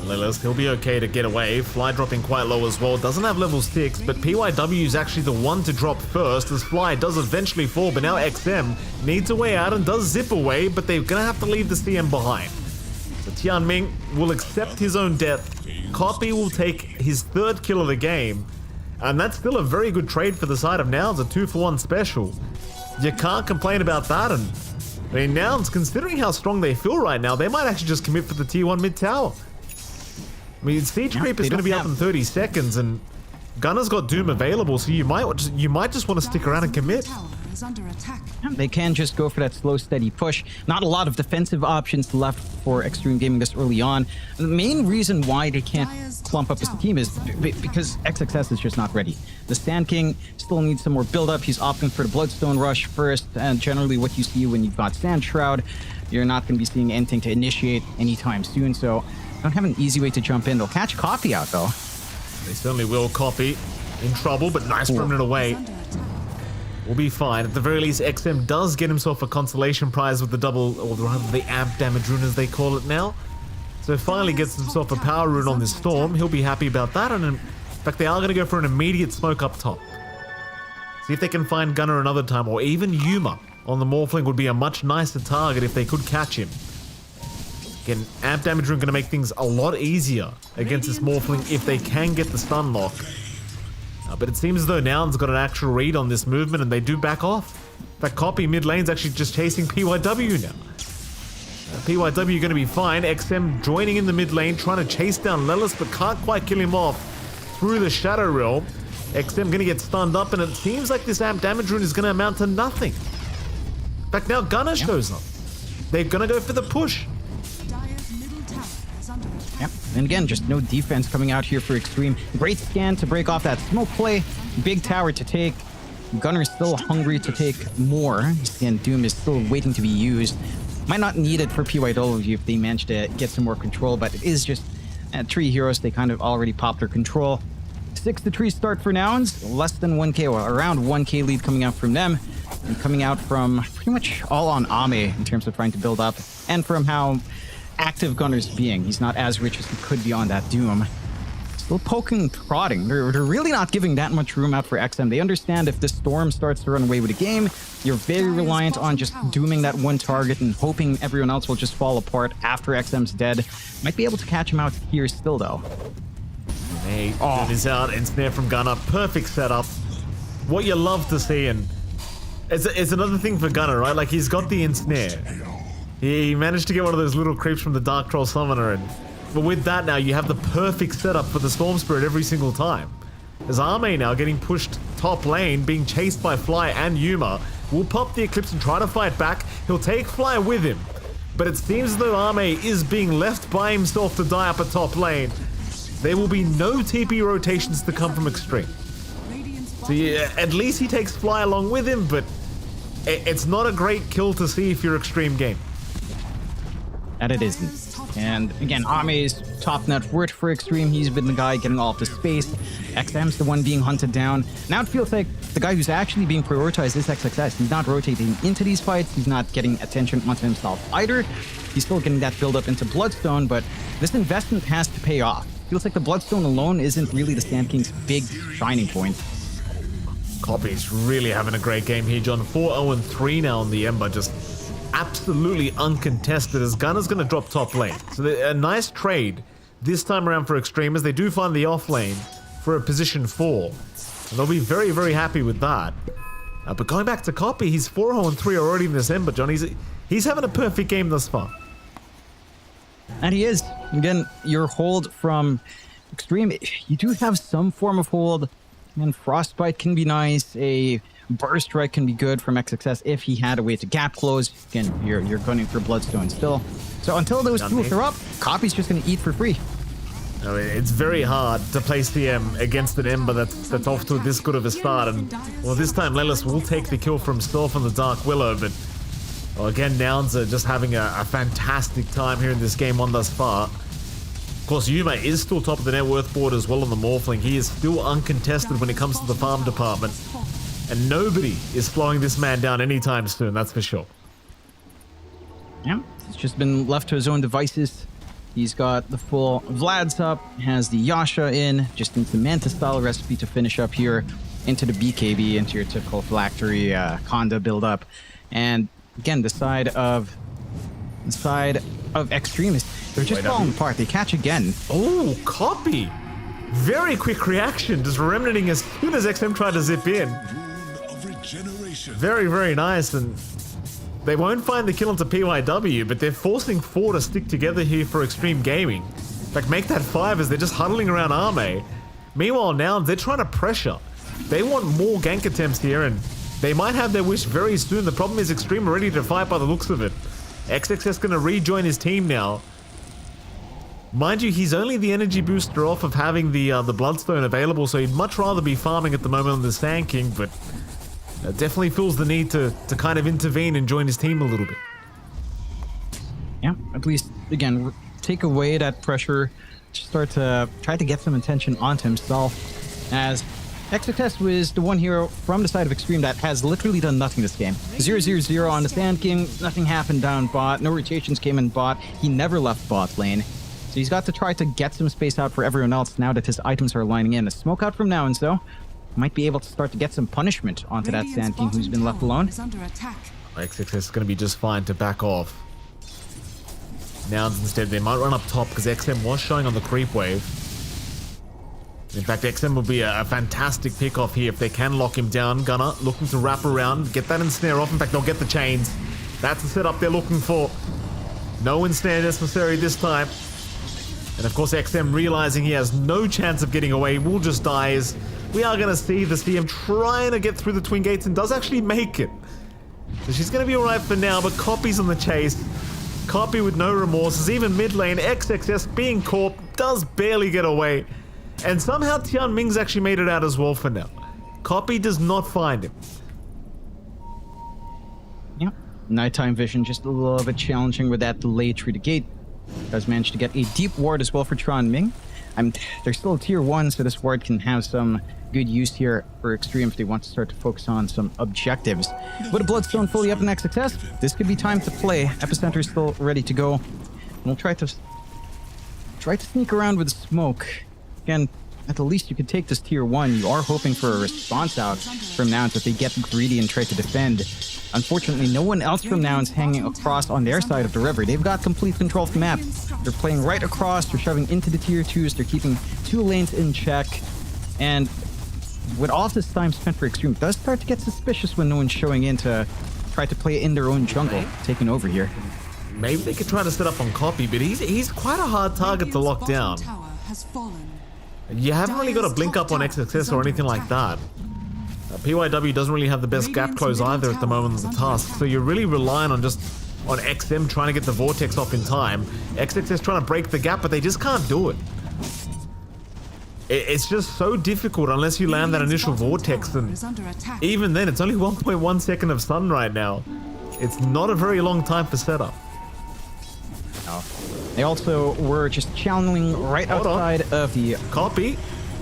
Lilith, he'll be okay to get away. Fly dropping quite low as well. Doesn't have level 6, but PYW is actually the one to drop first, as Fly does eventually fall, but now XM needs a way out and does zip away, but they're gonna have to leave the CM behind. So Tianming will accept his own death. Copy will take his 3rd kill of the game, and that's still a very good trade for the side of Nouns, a 2-for-1 special. You can't complain about that, and I mean, Nouns, considering how strong they feel right now, they might actually just commit for the tier 1 mid tower. I mean, Siege Creep is going to be up in 30 seconds, and Gunner's got Doom available, so you might just want to stick around and commit. They can just go for that slow, steady push. Not a lot of defensive options left for Extreme Gaming this early on. The main reason why they can't clump up as a team is because XXS is just not ready. The Sand King still needs some more build-up. He's opting for the Bloodstone Rush first, and generally what you see when you've got Sand Shroud, you're not going to be seeing anything to initiate anytime soon, so don't have an easy way to jump in. They'll catch Copy out, though. They certainly will. Copy in trouble, but nice permanent away. We'll be fine. At the very least, XM does get himself a consolation prize with the double, or rather the amp damage rune as they call it now. So finally gets himself a power rune on this storm. He'll be happy about that, and in fact they are going to go for an immediate smoke up top. See if they can find Gunner another time, or even Yuma on the Morphling would be a much nicer target if they could catch him. Again, amp damage rune going to make things a lot easier against this Morphling if they can get the stun lock. But it seems as though Nouns got an actual read on this movement and they do back off. That Copy mid lane's actually just chasing PYW now. PYW going to be fine. XM joining in the mid lane, trying to chase down Lelis, but can't quite kill him off through the Shadow Realm. XM going to get stunned up, and it seems like this amp damage rune is going to amount to nothing. In fact, now Gunner shows up. They're going to go for the push. Yep, and again, just no defense coming out here for Extreme. Great scan to break off that smoke play. Big tower to take. Gunner's still hungry to take more, and Doom is still waiting to be used. Might not need it for PYW if they manage to get some more control, but it is just 3 heroes. They kind of already popped their control. 6-3 start for Nouns. Less than 1k, or around 1k lead coming out from them. And coming out from pretty much all on Ame in terms of trying to build up, and from how active Gunner's being. He's not as rich as he could be on that Doom. Still poking and prodding. They're really not giving that much room out for XM. They understand if the Storm starts to run away with the game, you're very reliant on just dooming that one target and hoping everyone else will just fall apart after XM's dead. Might be able to catch him out here still, though. Hey, Doom is out. Ensnare from Gunner. Perfect setup. What you love to see, and it's another thing for Gunner, right? Like, he's got the Ensnare. He managed to get one of those little creeps from the Dark Troll Summoner, but with that now, you have the perfect setup for the Storm Spirit every single time. As Ame now getting pushed top lane, being chased by Fly and Yuma, will pop the Eclipse and try to fight back. He'll take Fly with him, but it seems as though Ame is being left by himself to die up a top lane. There will be no TP rotations to come from Extreme. So yeah, at least he takes Fly along with him, but it's not a great kill to see if you're Extreme Game. That it isn't. And again, Ame's top net worth for Extreme. He's been the guy getting all of the space. XM's the one being hunted down. Now it feels like the guy who's actually being prioritized is XXS. He's not rotating into these fights. He's not getting attention onto himself either. He's still getting that build up into Bloodstone, but this investment has to pay off. Feels like the Bloodstone alone isn't really the Sand King's big shining point. Copy's really having a great game here, John. 4-0-3 now on the Ember, just absolutely uncontested, as Gunner's going to drop top lane. So a nice trade this time around for Extreme, as they do find the off lane for a position 4. And they'll be very, very happy with that. But going back to Copy, he's 4-0-3 already in this Ember, John. He's having a perfect game thus far. And he is. Again, your hold from Extreme, you do have some form of hold, and Frostbite can be nice. A Burst Strike can be good from XXS if he had a way to gap close. Again, you're gunning for Bloodstone still. So until those tools are up, Copy's just going to eat for free. I mean, it's very hard to play CM against an Ember that's off to this good of a start. And well, this time Lelis will take the kill for himself on the Dark Willow, but well, again, Nouns are just having a fantastic time here in this game one thus far. Of course, Yuma is still top of the net worth board as well on the Morphling. He is still uncontested when it comes to the farm department. And nobody is slowing this man down anytime soon, that's for sure. Yeah, he's just been left to his own devices. He's got the full Vlad's up, has the Yasha in, just needs the Manta style recipe to finish up here into the BKB, into your typical Phylactery Conda build up. And again, the side of Extremists, they're just falling apart. They catch again. Oh, copy. Very quick reaction, just remnanting as soon as XM tried to zip in. Very, very nice. And they won't find the kill onto PYW, but they're forcing 4 to stick together here for Extreme Gaming. Like, make that 5 as they're just huddling around Arme. Meanwhile, Nouns, they're trying to pressure. They want more gank attempts here, and they might have their wish very soon. The problem is Extreme are ready to fight by the looks of it. XXS gonna rejoin his team now. Mind you, he's only the energy booster off of having the Bloodstone available, so he'd much rather be farming at the moment on the Sand King, but definitely feels the need to kind of intervene and join his team a little bit. Yeah, at least, again, take away that pressure, start to try to get some attention onto himself, as XXS was the one hero from the side of Extreme that has literally done nothing this game. 0-0-0 on the Sand King, nothing happened down bot, no rotations came in bot, he never left bot lane. So he's got to try to get some space out for everyone else now that his items are lining in. A smoke out from Nouns, though, might be able to start to get some punishment onto that Sand King who's been left alone. XXS is going to be just fine to back off. Nouns instead, they might run up top because XM was showing on the creep wave. In fact, XM will be a fantastic pick-off here if they can lock him down. Gunner looking to wrap around, get that ensnare off. In fact, they'll get the chains. That's the setup they're looking for. No ensnare necessary this time. And of course, XM realizing he has no chance of getting away will just die as we are going to see the CM trying to get through the Twin Gates and does actually make it. So she's going to be alright for now, but Copy's on the chase. Copy with no remorses, even mid lane, XXS being caught, does barely get away. And somehow Tian Ming's actually made it out as well for now. Copy does not find him. Yep. Nighttime vision just a little bit challenging with that delay through the gate. Does manage to get a deep ward as well for Tian Ming. They're still tier 1, so this ward can have some good use here for Extreme if they want to start to focus on some objectives. With a Bloodstone fully up in XXS, this could be time to play. Epicenter is still ready to go. And we'll try to sneak around with smoke. Again, at the least you could take this tier 1. You are hoping for a response out from Nouns if they get greedy and try to defend. Unfortunately, no one else from Nouns hanging across on their side of the river. They've got complete control of the map. They're playing right across, they're shoving into the tier 2s, they're keeping 2 lanes in check. And with all this time spent for Extreme, it does start to get suspicious when no one's showing in to try to play in their own jungle, taking over here. Maybe they could try to set up on Copy, but he's quite a hard target to lock down. You haven't really got a blink up on XXS or anything like that. PYW doesn't really have the best gap close either at the moment of the task, so you're really relying on XM trying to get the Vortex off in time. XXS trying to break the gap, but they just can't do it. It's just so difficult unless you land that initial Vortex, and even then, it's only 1.1 second of stun right now. It's not a very long time for setup. They also were just channeling right outside of the... Copy.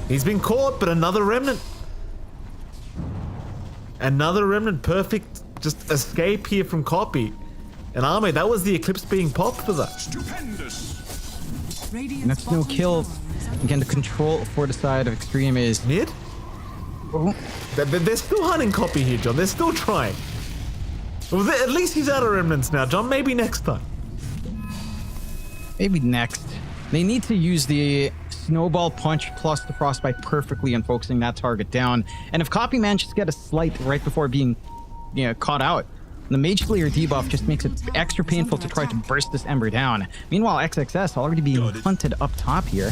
He's been caught, but another Remnant. Another Remnant, perfect just escape here from Copy. And Arme, that was the Eclipse being popped for that. And that's no kill. Again, the control for the side of Extreme is... Mid? Oh. They're still hunting Copy here, John. They're still trying. Well, at least he's out of Remnants now, John. Maybe next time. Maybe next. They need to use the Snowball Punch plus the Frostbite perfectly in focusing that target down. And if Copy manages to get a slight right before being caught out, the Mage Slayer debuff just makes it extra painful to try to burst this Ember down. Meanwhile, XXS already being hunted up top here.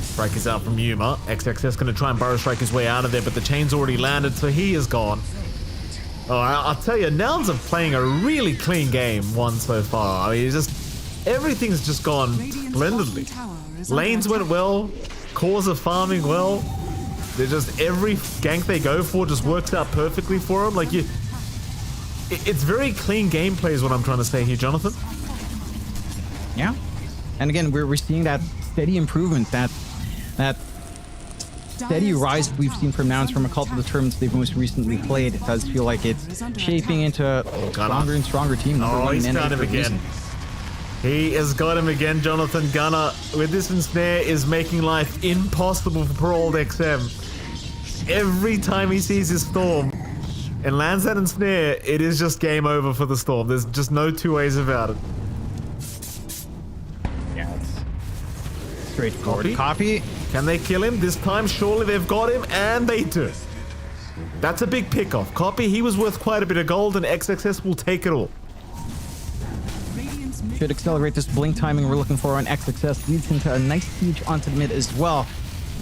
Strike is out from Yuma. XXS going to try and burrow strike his way out of there, but the chain's already landed, so he is gone. Oh, I'll tell you, Nouns are playing a really clean game one so far. I mean, everything's just gone splendidly. Lanes went well, cores are farming well. They're just, every gank they go for just works out perfectly for them. Like, it's very clean gameplay is what I'm trying to say here, Jonathan. Yeah. And again, we're seeing that steady improvement, that steady rise that we've seen from Nouns from a couple of the tournaments they've most recently played. It does feel like it's shaping into a stronger and stronger team. Oh, he's got him again. He has got him again. Jonathan Gunner with this ensnare is making life impossible for poor old XM. Every time he sees his Storm and lands that ensnare, it is just game over for the Storm. There's just no two ways about it. Yeah, it's straightforward. Copy. Can they kill him? This time, surely they've got him, and they do. That's a big pickoff. Copy, he was worth quite a bit of gold, and XXS will take it all. Should accelerate this blink timing we're looking for on XXS. Leads into a nice siege onto the mid as well.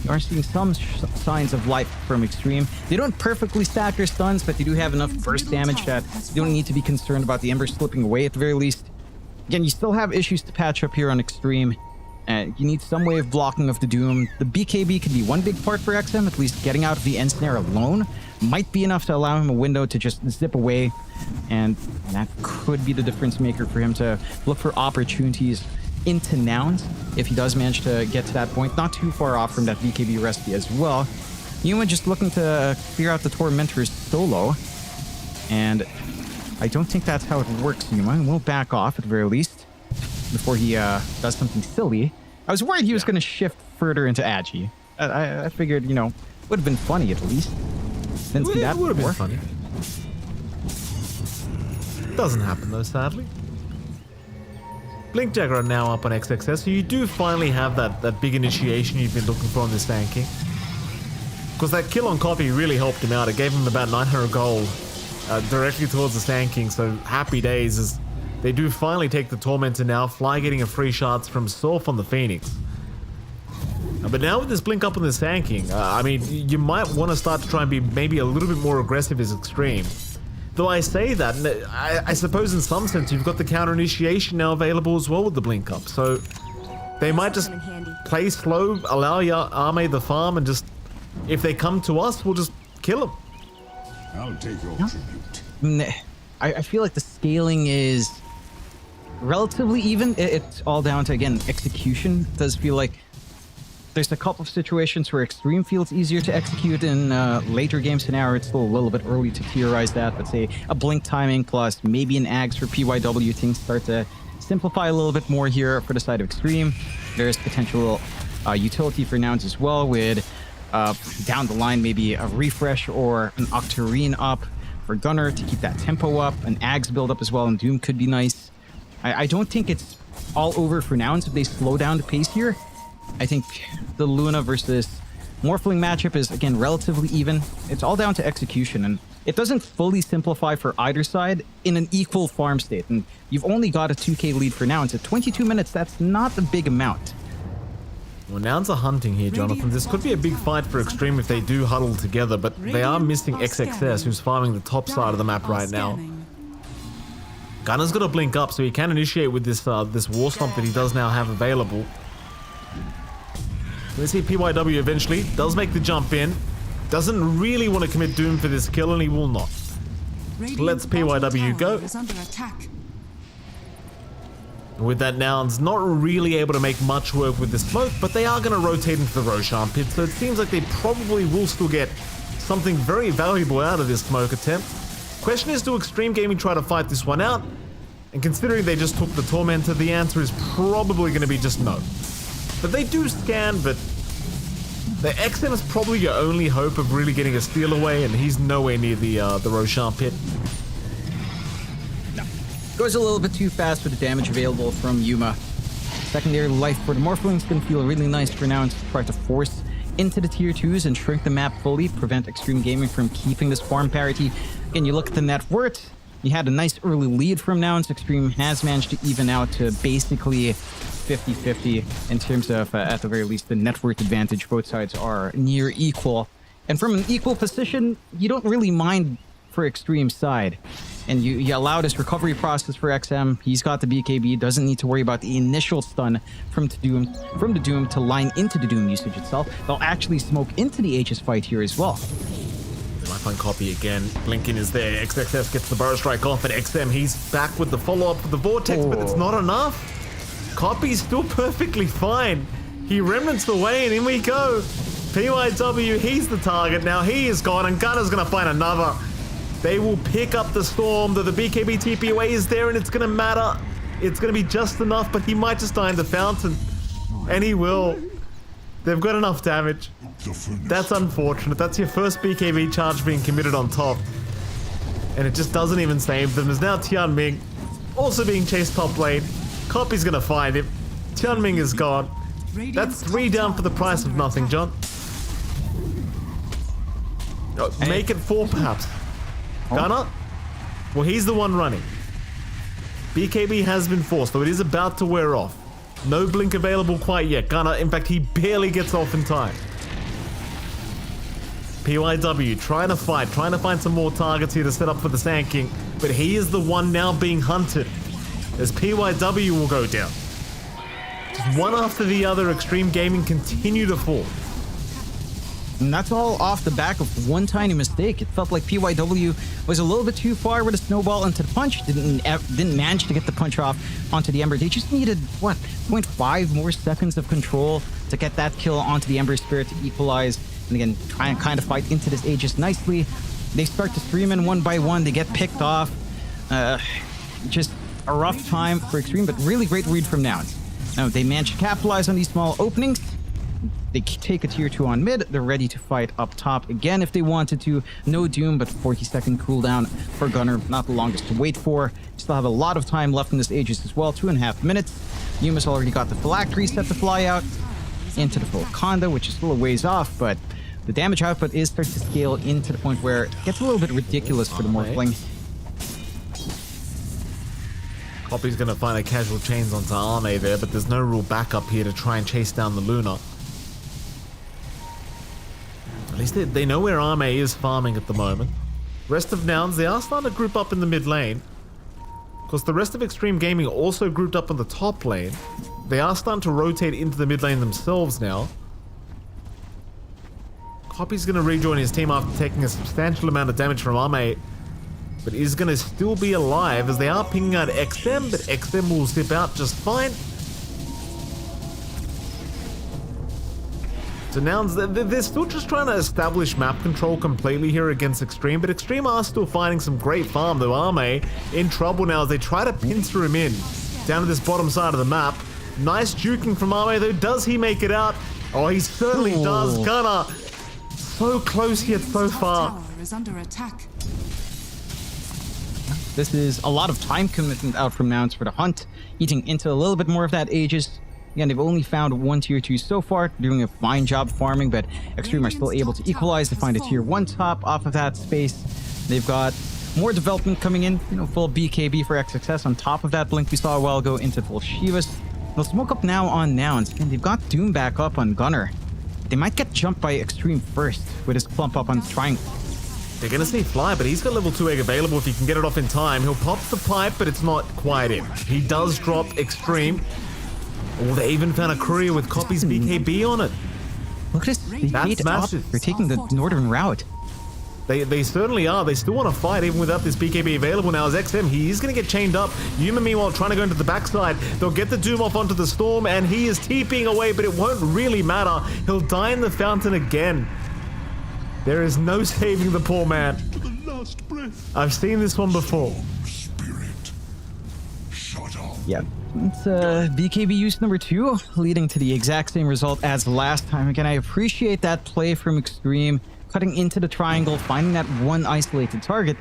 You are seeing some signs of life from Extreme. They don't perfectly stack their stuns, but they do have enough burst damage that you don't need to be concerned about the Ember slipping away at the very least. Again, you still have issues to patch up here on Extreme. You need some way of blocking of the Doom. The BKB could be one big part for XM, at least getting out of the ensnare alone might be enough to allow him a window to just zip away. And that could be the difference maker for him to look for opportunities into Nouns if he does manage to get to that point. Not too far off from that BKB recipe as well. Yuma just looking to clear out the Tormentors solo. And I don't think that's how it works, Yuma. We'll back off at the very least before he does something silly. I was worried he was going to shift further into Agi. I figured, you know, would have been funny at least. Didn't see that would have before. been funny. Doesn't happen though, sadly. Blink Jagger are now up on XXS, so you do finally have that big initiation you've been looking for on this tanking. Because that kill on Copy really helped him out. It gave him about 900 gold directly towards the tanking, so happy days as they do finally take the Tormentor now. Fly getting a free shots from Sorf on the Phoenix. But now with this blink up on the tanking, I mean, you might want to start to try and be maybe a little bit more aggressive as Extreme. Though I say that, and I suppose in some sense you've got the counter initiation now available as well with the blink up. So they might just play slow, allow Arme the farm, and just, if they come to us, we'll just kill them. I'll take your tribute. I feel like the scaling is relatively even. It's all down to, again, execution. It does feel like there's a couple of situations where Extreme feels easier to execute in later game scenario. It's still a little bit early to theorize that, but say a blink timing plus maybe an Ags for PYW, things start to simplify a little bit more here for the side of Extreme. There's potential utility for Nouns as well with down the line maybe a refresh or an Octarine up for Gunner to keep that tempo up. An Ags build up as well, and Doom could be nice. I don't think it's all over for Nouns if they slow down the pace here. I think the Luna versus Morphling matchup is, again, relatively even. It's all down to execution, and it doesn't fully simplify for either side in an equal farm state. And you've only got a 2k lead for Nouns. At 22 minutes, that's not a big amount. Well, Nouns are hunting here, Jonathan. This could be a big fight for Extreme if they do huddle together, but they are missing XXS, who's farming the top side of the map right now. Gunner's got to blink up, so he can initiate with this this War Stomp that he does now have available. Let's see, PYW eventually does make the jump in. Doesn't really want to commit Doom for this kill, and he will not. So let's PYW go. With that, Nouns not really able to make much work with the smoke, but they are going to rotate into the Roshan pit, so it seems like they probably will still get something very valuable out of this smoke attempt. Question is, do Extreme Gaming try to fight this one out? And considering they just took the Tormentor, the answer is probably going to be just no. But they do scan, but the XM is probably your only hope of really getting a steal away, and he's nowhere near the Roshan pit. No. Goes a little bit too fast with the damage available from Yuma. Secondary life for the Morphling's gonna feel really nice for now and try to force into the tier 2s and shrink the map fully, prevent Extreme Gaming from keeping this farm parity. Again, you look at the net worth, you had a nice early lead from Nouns. Extreme has managed to even out to basically 50-50 in terms of, at the very least, the net worth advantage. Both sides are near equal. And from an equal position, you don't really mind for Extreme's side. And you allow this recovery process for XM. He's got the BKB, doesn't need to worry about the initial stun from the Doom to line into the Doom usage itself. They'll actually smoke into the Aegis fight here as well. Lifeline copy again. Blinking is there. XXS gets the Burrow Strike off, and XM, he's back with the follow-up for the Vortex, but it's not enough. Copy's still perfectly fine. He remnants away, and in we go. PYW, he's the target now. He is gone, and Gunner's gonna find another. They will pick up the storm, though the BKB TP away is there, and it's gonna matter. It's gonna be just enough, but he might just die in the fountain. And he will. They've got enough damage. That's unfortunate. That's your first BKB charge being committed on top. And it just doesn't even save them. There's now Tianming also being chased top lane. Copy's gonna find him. Tianming is gone. That's 3 down for the price of nothing, John. Oh, make it 4 perhaps. Gunner? Well, he's the one running. BKB has been forced, though it is about to wear off. No blink available quite yet. Gunner, in fact, he barely gets off in time. PYW trying to fight, trying to find some more targets here to set up for the Sand King, but he is the one now being hunted as PYW will go down. Just one after the other, Extreme Gaming continue to fall. And that's all off the back of one tiny mistake. It felt like PYW was a little bit too far with a snowball into the punch. Didn't manage to get the punch off onto the Ember. They just needed, what, 0.5 more seconds of control to get that kill onto the Ember Spirit to equalize. And again, try and kind of fight into this Aegis nicely. They start to stream in one by one. They get picked off. Just a rough time for Extreme, but really great read from Nouns. Now, they manage to capitalize on these small openings. They take a tier 2 on mid. They're ready to fight up top again if they wanted to. No Doom, but 40-second cooldown for Gunner. Not the longest to wait for. Still have a lot of time left in this Aegis as well. 2.5 minutes. Yuma's already got the phylactery set to fly out into the full Conda, which is still a ways off, but the damage output is starting to scale into the point where it gets a little bit ridiculous for the Morphling. Copy's gonna find a casual chains onto Arme there, but there's no real backup here to try and chase down the Luna. At least they know where Arme is farming at the moment. Rest of Nouns, they are starting to group up in the mid lane. Of course, the rest of Extreme Gaming also grouped up in the top lane. They are starting to rotate into the mid lane themselves now. Copy's going to rejoin his team after taking a substantial amount of damage from Arme, but is going to still be alive as they are pinging out XM, but XM will zip out just fine. So Nouns, they're still just trying to establish map control completely here against Extreme, but Extreme are still finding some great farm, though Arme in trouble now as they try to pincer him in down to this bottom side of the map. Nice juking from Arme, though. Does he make it out? Oh, he certainly does. Gunner, so close yet so far. Tower is under attack. This is a lot of time commitment out from Nouns for the hunt, eating into a little bit more of that Aegis. Again, they've only found 1 tier 2 so far, doing a fine job farming, but Extreme are still able to equalize to find a tier 1 top off of that space. They've got more development coming in, full BKB for XXS on top of that blink we saw a while ago into full Shivas. They'll smoke up now on Nouns, and they've got Doom back up on Gunner. They might get jumped by Extreme first with his clump up on Triangle. They're going to see Fly, but he's got level 2 egg available if he can get it off in time. He'll pop the pipe, but it's not quite in. He does drop Extreme. Oh, they even found a courier with Copy's BKB on it. Look at this. They That's hate up. massive. They're taking the northern route. They certainly are. They still want to fight even without this BKB available now as XM. He is going to get chained up. Yuma, meanwhile, trying to go into the backside. They'll get the Doom off onto the Storm, and he is TPing away, but it won't really matter. He'll die in the fountain again. There is no saving the poor man. I've seen this one before. Yeah. It's BKB use number 2, leading to the exact same result as last time. Again, I appreciate that play from Extreme, cutting into the triangle, finding that one isolated target,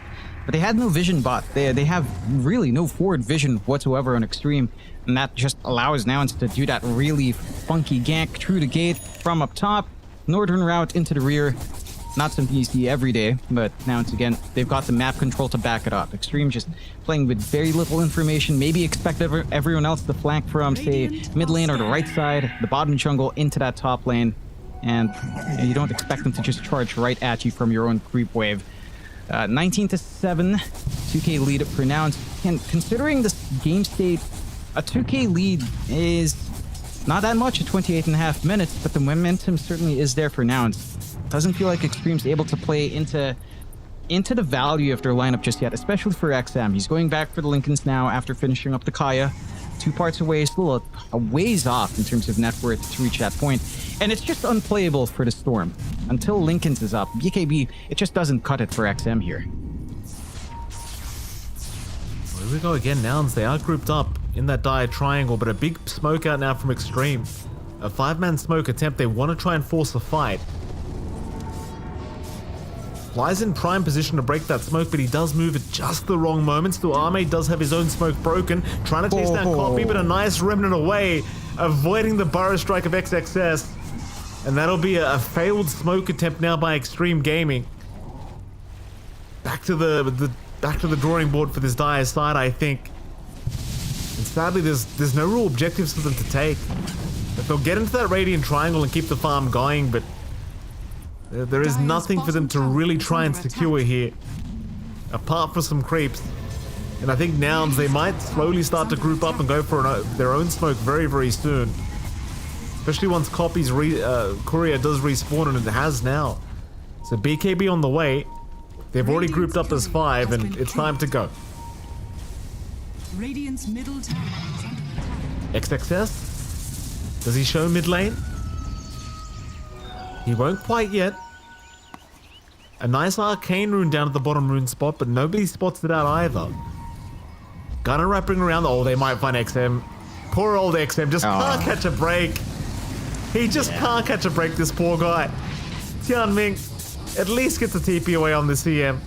but they had no vision bot. They have really no forward vision whatsoever on Extreme, and that just allows Nouns to do that really funky gank through the gate from up top, northern route into the rear. Not something you see every day, but Nouns, again, they've got the map control to back it up. Extreme just playing with very little information, maybe expect everyone else to flank from, say, mid lane or the right side, the bottom jungle into that top lane, and you don't expect them to just charge right at you from your own creep wave. 19-7, 2K lead for Nouns, and considering this game state, a 2K lead is not that much at 28.5 minutes, but the momentum certainly is there for Nouns. Doesn't feel like Extreme's able to play into the value of their lineup just yet, especially for XM. He's going back for the Lincolns now after finishing up the Kaya. 2 parts away, still a ways off in terms of net worth to reach that point. And it's just unplayable for the Storm. Until Lincoln's is up, BKB, it just doesn't cut it for XM here. Well, here we go again, Nouns. They are grouped up in that dire triangle, but a big smoke out now from Extreme. A 5-man smoke attempt. They want to try and force a fight. Fly's in prime position to break that smoke, but he does move at just the wrong moment. Still, Arme does have his own smoke broken, trying to chase down Copy, but a nice remnant away, avoiding the burrow strike of XXS. And that'll be a failed smoke attempt now by Extreme Gaming. Back to the drawing board for this dire side, I think. And sadly, there's no real objectives for them to take. If they'll get into that Radiant Triangle and keep the farm going, but there is nothing for them to really try and secure here, apart from some creeps. And I think Nouns, they might slowly start to group up and go for their own smoke very, very soon. Especially once Copy's courier does respawn, and it has now. So BKB on the way. They've already grouped up as 5, and it's time to go. Radiant's middle tower is under attack. XXS? Does he show mid lane? He won't quite yet. A nice arcane rune down at the bottom rune spot, but nobody spots it out either. Gunner wrapping around. Oh, they might find XM. Poor old XM just can't catch a break. He just can't catch a break, this poor guy. Tianming at least gets a TP away on the CM.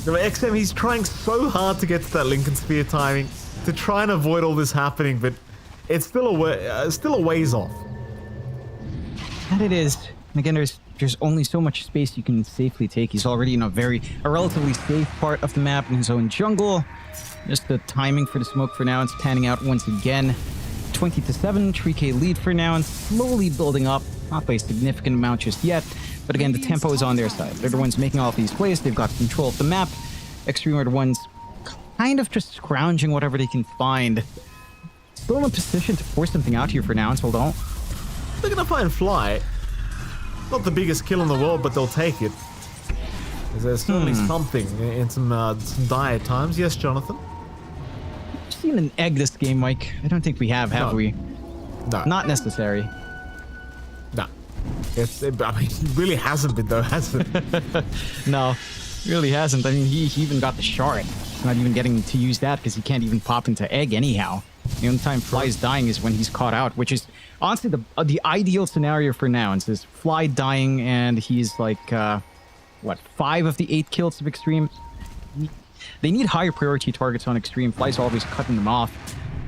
XM, he's trying so hard to get to that Lincoln Sphere timing to try and avoid all this happening, but it's still a ways off. And it is. And again, there's only so much space you can safely take. He's already in a relatively safe part of the map in his own jungle. Just the timing for the smoke for now, it's panning out once again. 20-7, 3k lead for now, and slowly building up. Not by a significant amount just yet, but again, the tempo is on their side. They're the ones making all of these plays. They've got control of the map. Extreme are the ones kind of just scrounging whatever they can find. Still in a position to force something out here for now, so don't. They're gonna find Fly. Not the biggest kill in the world, but they'll take it. There's certainly something in some dire times. Yes, Jonathan? We've seen an egg this game, Mike. I don't think we have we? No. Not necessary. No. I mean, it really hasn't been, though, has it? No, really hasn't. I mean, he even got the shard. He's not even getting to use that because he can't even pop into egg anyhow. The only time Fly is dying is when he's caught out, which is honestly the ideal scenario for Nouns is Fly dying and he's like, 5 of the 8 kills of Extreme. They need higher priority targets on Extreme. Fly's always cutting them off.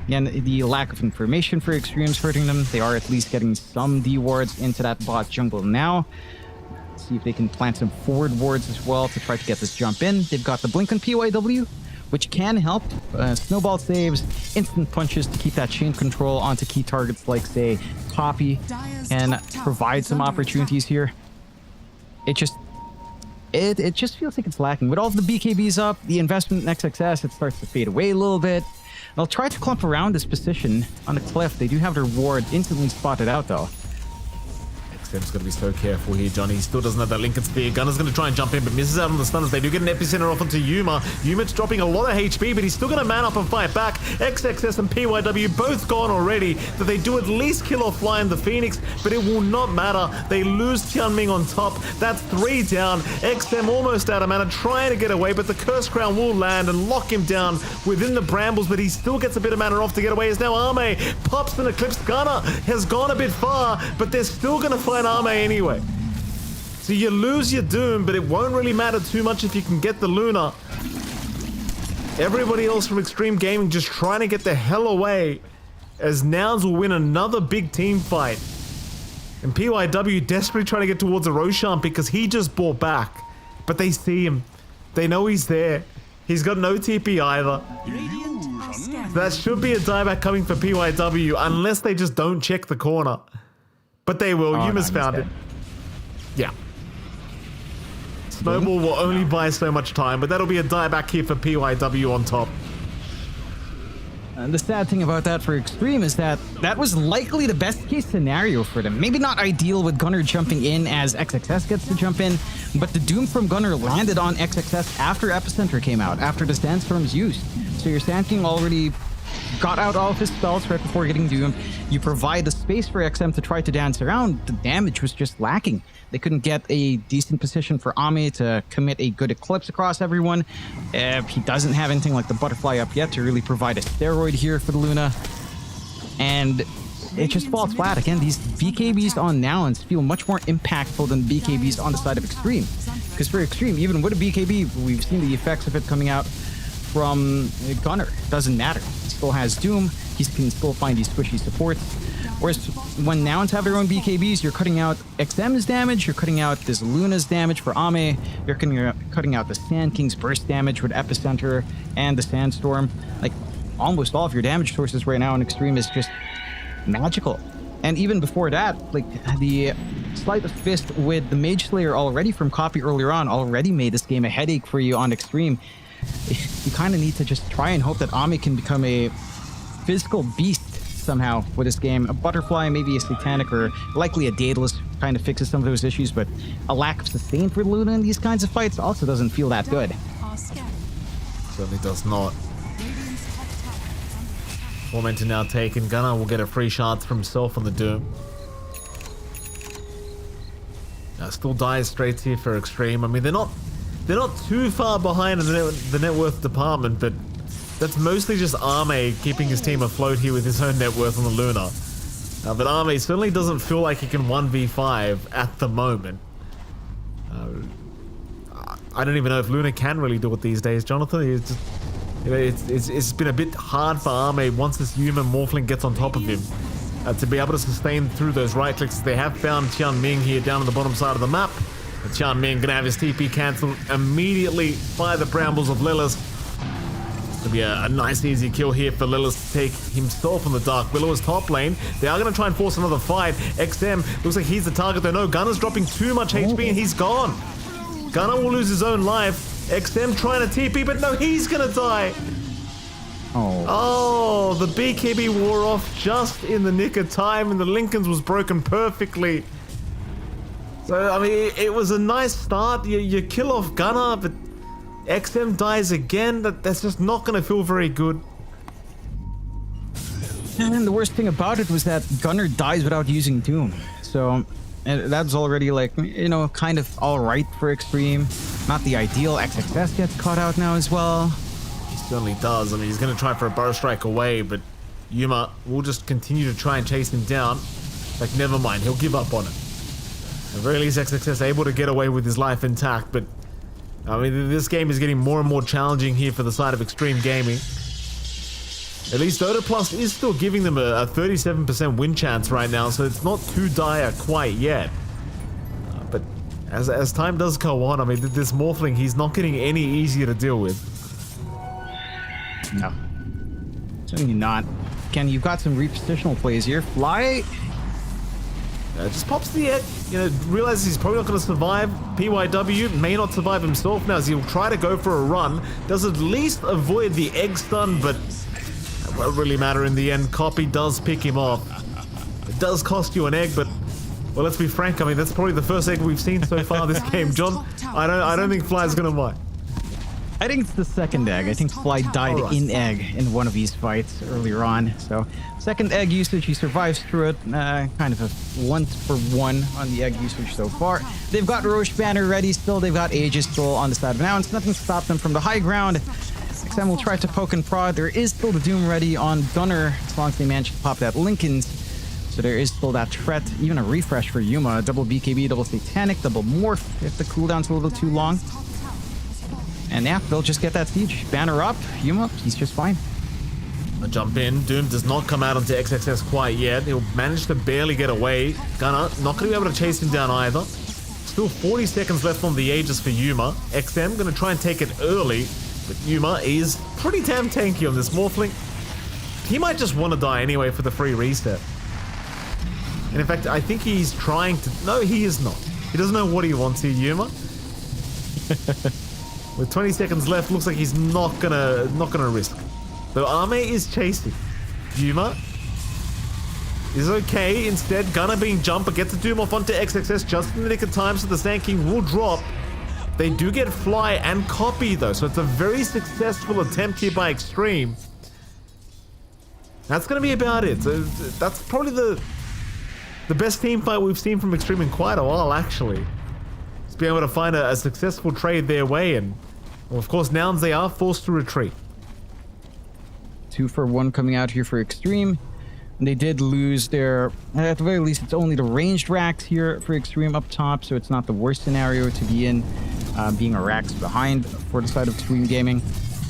Again, the lack of information for Extreme's hurting them. They are at least getting some D wards into that bot jungle now. Let's see if they can plant some forward wards as well to try to get this jump in. They've got the blink on PYW, which can help. Snowball saves, instant punches to keep that chain control onto key targets like, say, Poppy, and provide some opportunities here. It just feels like it's lacking. With all of the BKBs up, the investment in XXS, it starts to fade away a little bit. They'll try to clump around this position on the cliff. They do have their ward instantly spotted out, though. XM's going to be so careful here, Johnny. He still doesn't have that Lincoln Spear. Gunner's going to try and jump in, but misses out on the stunners. They do get an epicenter off onto Yuma. Yuma's dropping a lot of HP, but he's still going to man up and fight back. XXS and PYW both gone already. That they do at least kill off Fly and the Phoenix, but it will not matter. They lose Tianming on top. That's 3 down. XM almost out of mana, trying to get away, but the Curse Crown will land and lock him down within the brambles, but he still gets a bit of mana off to get away. As now Arme pops an Eclipse. Gunner has gone a bit far, but they're still going to find Arme anyway. So you lose your Doom, but it won't really matter too much if you can get the Luna. Everybody else from Extreme Gaming just trying to get the hell away, as Nouns will win another big team fight. And PYW desperately trying to get towards a Roshan because he just bought back. But they see him. They know he's there. He's got no TP either. That should be a dieback coming for PYW unless they just don't check the corner. But they will. Yuma's found it. Yeah. Snowball will only buy so much time, but that'll be a dieback here for PYW on top. And the sad thing about that for Extreme is that was likely the best case scenario for them. Maybe not ideal with Gunner jumping in as XXS gets to jump in, but the Doom from Gunner landed on XXS after Epicenter came out, after the Sandstorm's used. So your Sand King already got out all of his spells right before getting Doom. You provide the space for XM to try to dance around. The damage was just lacking. They couldn't get a decent position for Ame to commit a good Eclipse across everyone. He doesn't have anything like the Butterfly up yet to really provide a steroid here for the Luna. And it just falls flat. Again, these BKBs on Nouns feel much more impactful than BKBs on the side of Extreme. Because for Extreme, even with a BKB, we've seen the effects of it coming out from Gunner. Doesn't matter. He still has Doom. He can still find these squishy supports. Whereas when Nouns have their own BKBs, you're cutting out XM's damage, you're cutting out this Luna's damage for Ame, you're cutting out the Sand King's burst damage with Epicenter and the Sandstorm. Like, almost all of your damage sources right now in Extreme is just magical. And even before that, like, the Sleight of Fist with the Mage Slayer already from Copy earlier on already made this game a headache for you on Extreme. You kind of need to just try and hope that Ame can become a physical beast somehow with this game. A Butterfly, maybe a Satanic, or likely a Daedalus kind of fixes some of those issues, but a lack of sustain for Luna in these kinds of fights also doesn't feel that good. Certainly does not. Momentum now taken. Gunnar will get a free shot from himself on the Doom. Now still dies straight here for Extreme. I mean, they're not too far behind in the net worth department, but that's mostly just Ame keeping his team afloat here with his own net worth on the Luna. But Ame certainly doesn't feel like he can 1v5 at the moment. I don't even know if Luna can really do it these days, Jonathan. It's been a bit hard for Ame once this human Morphling gets on top of him to be able to sustain through those right clicks. They have found Tian Ming here down on the bottom side of the map. Tian Ming gonna have his TP cancelled immediately by the Brambles of Lilith. It's gonna be a nice easy kill here for Lilith to take himself on the Dark Willow's top lane. They are gonna try and force another fight. XM looks like he's the target though. No, Gunner's dropping too much HP and he's gone. Gunner will lose his own life. XM trying to TP, but no, he's gonna die. Oh, the BKB wore off just in the nick of time and the Lincoln's was broken perfectly. So, I mean, it was a nice start. You kill off Gunner, but XM dies again. That's just not going to feel very good. And the worst thing about it was that Gunner dies without using Doom. So, that's already, like, you know, kind of alright for Extreme. Not the ideal. XXS gets caught out now as well. He certainly does. I mean, he's going to try for a Burrow Strike away, but Yuma will just continue to try and chase him down. Like, never mind. He'll give up on it. At the very least, XXS able to get away with his life intact, but I mean, this game is getting more and more challenging here for the side of Extreme Gaming. At least Dota Plus is still giving them a 37% win chance right now, so it's not too dire quite yet. But as time does go on, I mean, this Morphling, he's not getting any easier to deal with. No. Certainly not. Ken, you've got some repositional plays here. Fly... just pops the egg, you know, realizes he's probably not going to survive. PYW may not survive himself now as he'll try to go for a run. Does at least avoid the egg stun, but it won't really matter in the end. Copy does pick him off. It does cost you an egg, but, well, let's be frank, I mean, that's probably the first egg we've seen so far this game. John, I don't think Fly's going to win. I think it's the second egg. I think Fly died in egg in one of these fights earlier on. So, second egg usage, he survives through it. Kind of a 1-for-1 on the egg usage so far. They've got Roche Banner ready still. They've got Aegis still on the side of Nouns. Nothing stopped them from the high ground. XM will try to poke and prod. There is still the Doom ready on Gunner as long as they manage to pop that Lincoln's. So there is still that threat. Even a refresh for Yuma. Double BKB, double Satanic, double Morph if the cooldown's a little too long. And yeah, they'll just get that siege. Banner up, Yuma, he's just fine. A jump in. Doom does not come out onto XXS quite yet. He'll manage to barely get away. Gunner not going to be able to chase him down either. Still 40 seconds left on the Aegis for Yuma. XM going to try and take it early, but Yuma is pretty damn tanky on this Morphling. He might just want to die anyway for the free reset. And in fact, I think he's trying to... No, he is not. He doesn't know what he wants here, Yuma. With 20 seconds left, looks like he's not gonna risk. So Ame is chasing. Yuma is okay. Instead, Gunner being jumper gets the Doom off onto XXS just in the nick of time, so the Sand King will drop. They do get Fly and Copy though, so it's a very successful attempt here by Extreme. That's going to be about it. So that's probably the best team fight we've seen from Extreme in quite a while, actually. Just being able to find a successful trade their way, and well, of course, Nouns, they are forced to retreat. 2 for 1 coming out here for Extreme. And they did lose their, at the very least, it's only the ranged racks here for Extreme up top, so it's not the worst scenario to be in, being a racks behind for the side of Extreme Gaming.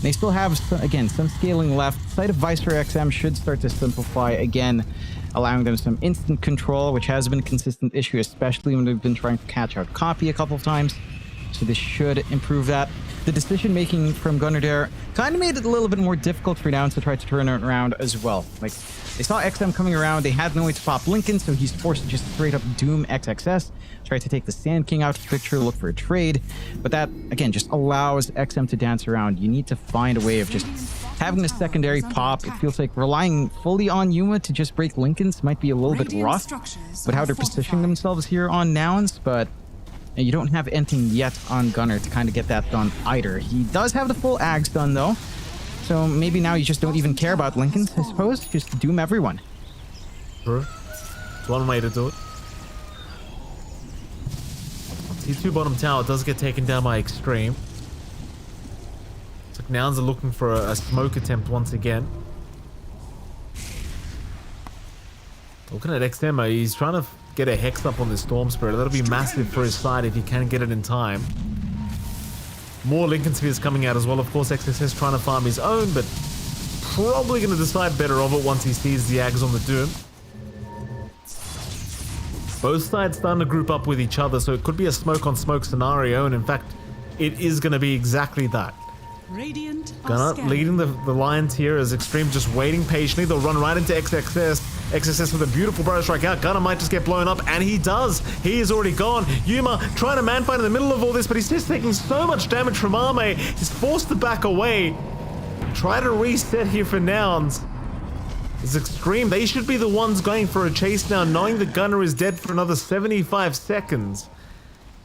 They still have, again, some scaling left. The side of Vicer XM should start to simplify again, allowing them some instant control, which has been a consistent issue, especially when they've been trying to catch out Copy a couple of times. So this should improve that. The decision-making from Gunnar there kind of made it a little bit more difficult for Nouns to try to turn it around as well. Like, they saw XM coming around, they had no way to pop Lincoln, so he's forced to just straight up doom XXS, try to take the Sand King out of the picture, look for a trade. But that, again, just allows XM to dance around. You need to find a way of just having a secondary pop. It feels like relying fully on Yuma to just break Lincolns might be a little bit rough with how they're positioning themselves here on Nouns, but you don't have anything yet on Gunnar to kind of get that done either. He does have the full Ags done, though. So maybe now you just don't even care about Lincolns, I suppose. Just doom everyone. Sure. It's one way to do it. T2 bottom tower does get taken down by Extreme. It's like Nouns are looking for a smoke attempt once again. Looking at XM, he's trying to get a Hex up on the Storm Spirit. That'll be massive for his side if he can get it in time. More Lincoln Spheres coming out as well. Of course, XSS trying to farm his own, but probably going to decide better of it once he sees the Ags on the Doom. Both sides starting to group up with each other, so it could be a smoke-on-smoke scenario, and in fact, it is going to be exactly that. Gunnar leading the Lions here as Extreme just waiting patiently. They'll run right into XXS. XSS with a beautiful barrow strike out. Gunnar might just get blown up, and he does. He is already gone. Yuma trying to man-fight in the middle of all this, but he's just taking so much damage from Arme. He's forced to back away. Try to reset here for Nouns. It's Extreme. They should be the ones going for a chase now, knowing that Gunnar is dead for another 75 seconds.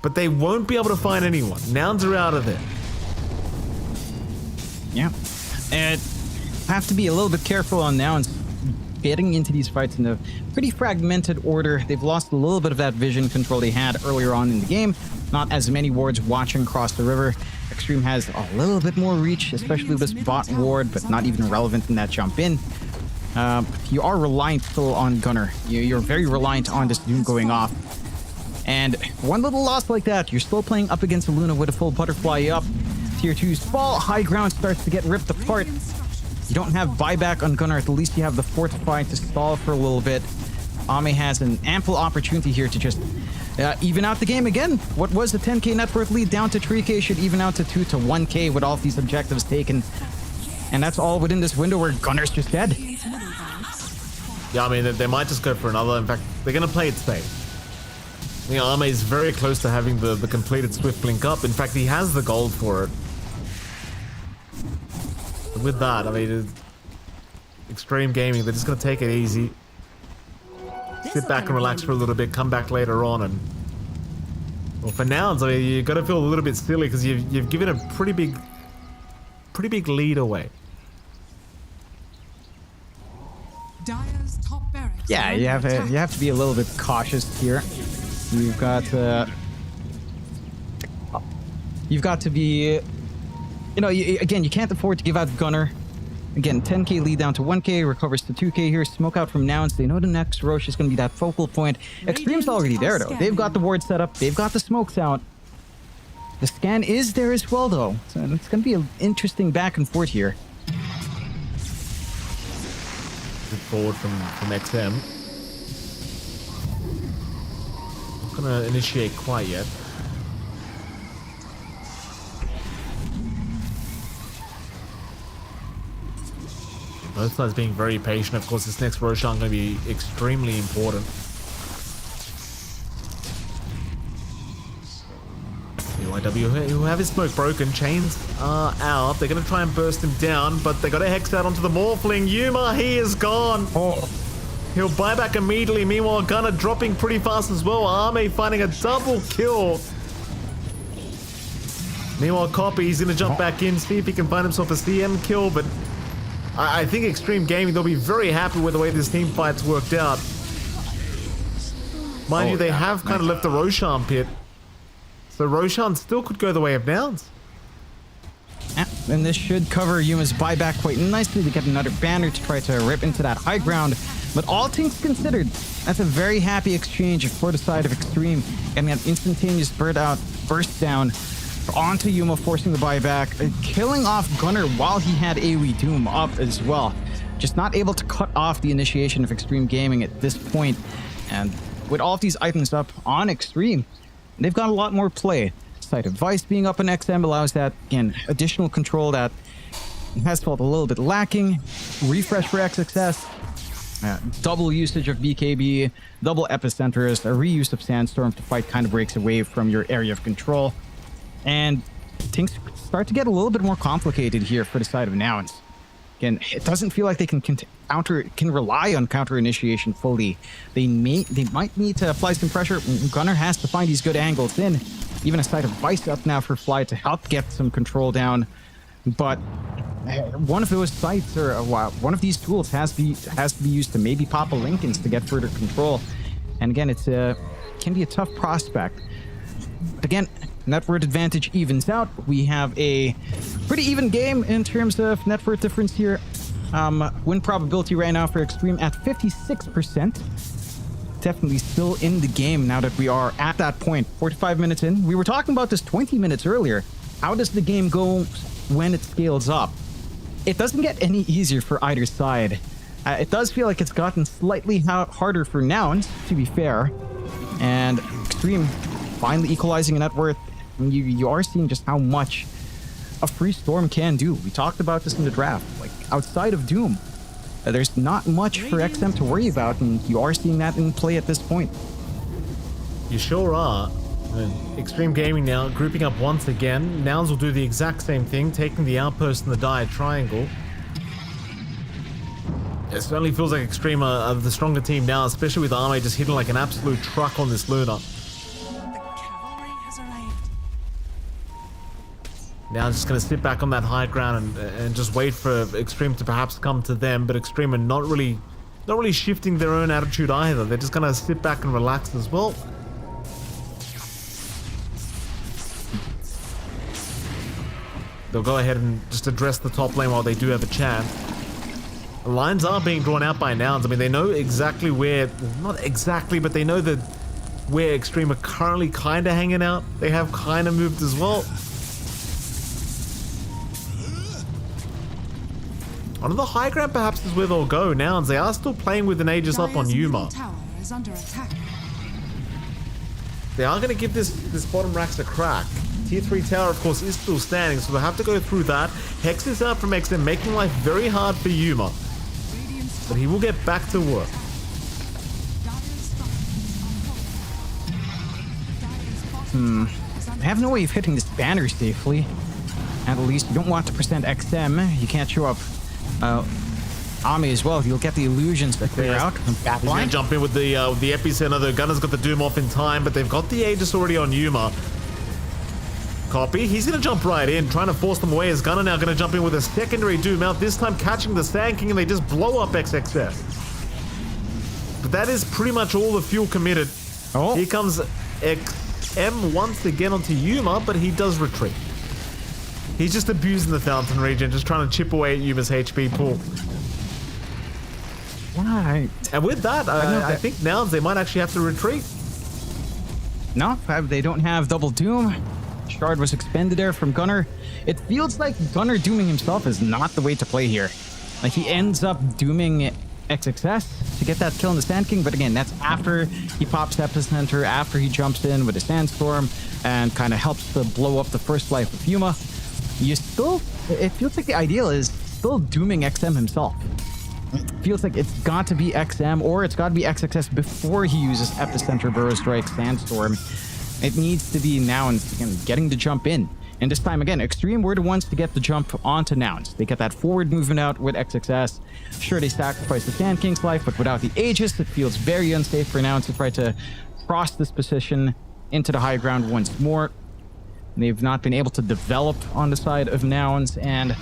But they won't be able to find anyone. Nouns are out of there. Yeah. And have to be a little bit careful on Nouns getting into these fights in a pretty fragmented order. They've lost a little bit of that vision control they had earlier on in the game. Not as many wards watching across the river. Extreme has a little bit more reach, especially with this bot ward, but not even relevant in that jump in. You are reliant still on Gunnar. You're very reliant on this Doom going off. And one little loss like that, you're still playing up against a Luna with a full butterfly up. Tier 2's fall, high ground starts to get ripped apart. You don't have buyback on Gunnar, at least you have the fortify to stall for a little bit. Ame has an ample opportunity here to just even out the game again. What was the 10k net worth lead down to 3k should even out to 2 to 1k with all of these objectives taken. And that's all within this window where Gunnar's just dead. Yeah, I mean, they might just go for another. In fact, they're going to play it safe. You know, Ame is very close to having the completed Swift Blink up. In fact, he has the gold for it. But with that, I mean, Extreme Gaming, they're just going to take it easy. Sit back and relax for a little bit, come back later on, and... Well, for Nouns, I mean, you got to feel a little bit silly because you've given a pretty big lead away. Yeah, you have to be a little bit cautious here. You've got to be, you know, again, you can't afford to give out Gunnar. Again, 10k lead down to 1k, recovers to 2k here. Smoke out from Nouns. They know the next Roche is going to be that focal point. Extreme's already there, though. They've got the ward set up. They've got the smokes out. The scan is there as well, though. So it's going to be an interesting back and forth here. Good forward from XM. Not going to initiate quite yet. Both sides being very patient. Of course, this next Roshan going to be extremely important. UIW who have his smoke broken. Chains are out. They're going to try and burst him down, but they got a Hex out onto the Morphling. Yuma, he is gone. Oh. He'll buy back immediately. Meanwhile, Gunnar dropping pretty fast as well. Arme finding a double kill. Meanwhile, Copy, he's going to jump back in, see if he can find himself a CM kill, but I think Extreme Gaming, they'll be very happy with the way this team fight's worked out. Mind you, they have kind of left the Roshan pit. So Roshan still could go the way of Nouns. Yeah, and this should cover Yuma's buyback quite nicely to get another banner to try to rip into that high ground. But all things considered, that's a very happy exchange for the side of Extreme. Getting that instantaneous burst down onto Yuma, forcing the buyback, killing off Gunnar while he had AoE Doom up as well. Just not able to cut off the initiation of Extreme Gaming at this point. And with all of these items up on Extreme, they've got a lot more play. Sight of Vice being up in XM allows that, again, additional control that has felt a little bit lacking. Refresh for XXS. Double usage of BKB, double Epicenters, a reuse of Sandstorm to fight kind of breaks away from your area of control. And things start to get a little bit more complicated here for the side of Nouns. Again, it doesn't feel like they can rely on counter initiation fully. They might need to apply some pressure. Gunnar has to find these good angles in. Even a Sight of Vice up now for Fly to help get some control down. But one of those sights or one of these tools has to be used to maybe pop a Lincolns to get further control. And again, can be a tough prospect. Again, net worth advantage evens out. We have a pretty even game in terms of net worth difference here. Win probability right now for Extreme at 56%. Definitely still in the game now that we are at that point. 45 minutes in. We were talking about this 20 minutes earlier. How does the game go when it scales up? It doesn't get any easier for either side. It does feel like it's gotten slightly harder for Nouns, to be fair. And Extreme finally equalizing in net worth. I mean, you are seeing just how much a free storm can do. We talked about this in the draft. Like, outside of Doom, there's not much for XM to worry about, and you are seeing that in play at this point. You sure are. Extreme Gaming now grouping up once again. Nouns will do the exact same thing, taking the outpost in the Dire Triangle. It certainly feels like Extreme are the stronger team now, especially with Arme just hitting like an absolute truck on this Luna. Now I'm just going to sit back on that high ground and just wait for Extreme to perhaps come to them, but Extreme are not really shifting their own attitude either. They're just going to sit back and relax as well. They'll go ahead and just address the top lane while they do have a chance. The lines are being drawn out by Nouns. I mean, they know exactly where, well, not exactly, but they know that where Extreme are currently kind of hanging out. They have kind of moved as well. On the high ground perhaps is where they'll go. Nouns, they are still playing with an Aegis up on Yuma. They are going to give this bottom racks a crack. Tier 3 tower, of course, is still standing, so they'll have to go through that. Hex is out from XM, making life very hard for Yuma. But he will get back to work. I have no way of hitting this banner safely. At least you don't want to present XM. You can't show up Ami as well. You'll get the illusions to clear out. He's going to jump in with the epicenter. The Gunner's got the Doom off in time, but they've got the Aegis already on Yuma. Copy. He's going to jump right in, trying to force them away. As Gunner now going to jump in with a secondary Doom out, this time catching the Sand King, and they just blow up XXS. But that is pretty much all the fuel committed. Oh. Here comes XM once again onto Yuma, but he does retreat. He's just abusing the Fountain Regen, just trying to chip away at Yuma's HP pool. Right. And with that, I think Nouns, they might actually have to retreat. No, they don't have double Doom. Shard was expended there from Gunner. It feels like Gunner dooming himself is not the way to play here. Like, he ends up dooming XXS to get that kill on the Sand King, but again, that's after he pops Epicenter, after he jumps in with a Sandstorm and kind of helps to blow up the first life of Yuma. It feels like the ideal is still dooming XM himself. It feels like it's got to be XM or it's got to be XXS before he uses Epicenter, Burrow Strike, Sandstorm. It needs to be Nouns again, getting the jump in. And this time again, Extreme were the ones to get the jump onto Nouns. They get that forward movement out with XXS. Sure, they sacrifice the Sand King's life, but without the Aegis, it feels very unsafe for Nouns to try to cross this position into the high ground once more. They've not been able to develop on the side of Nouns, and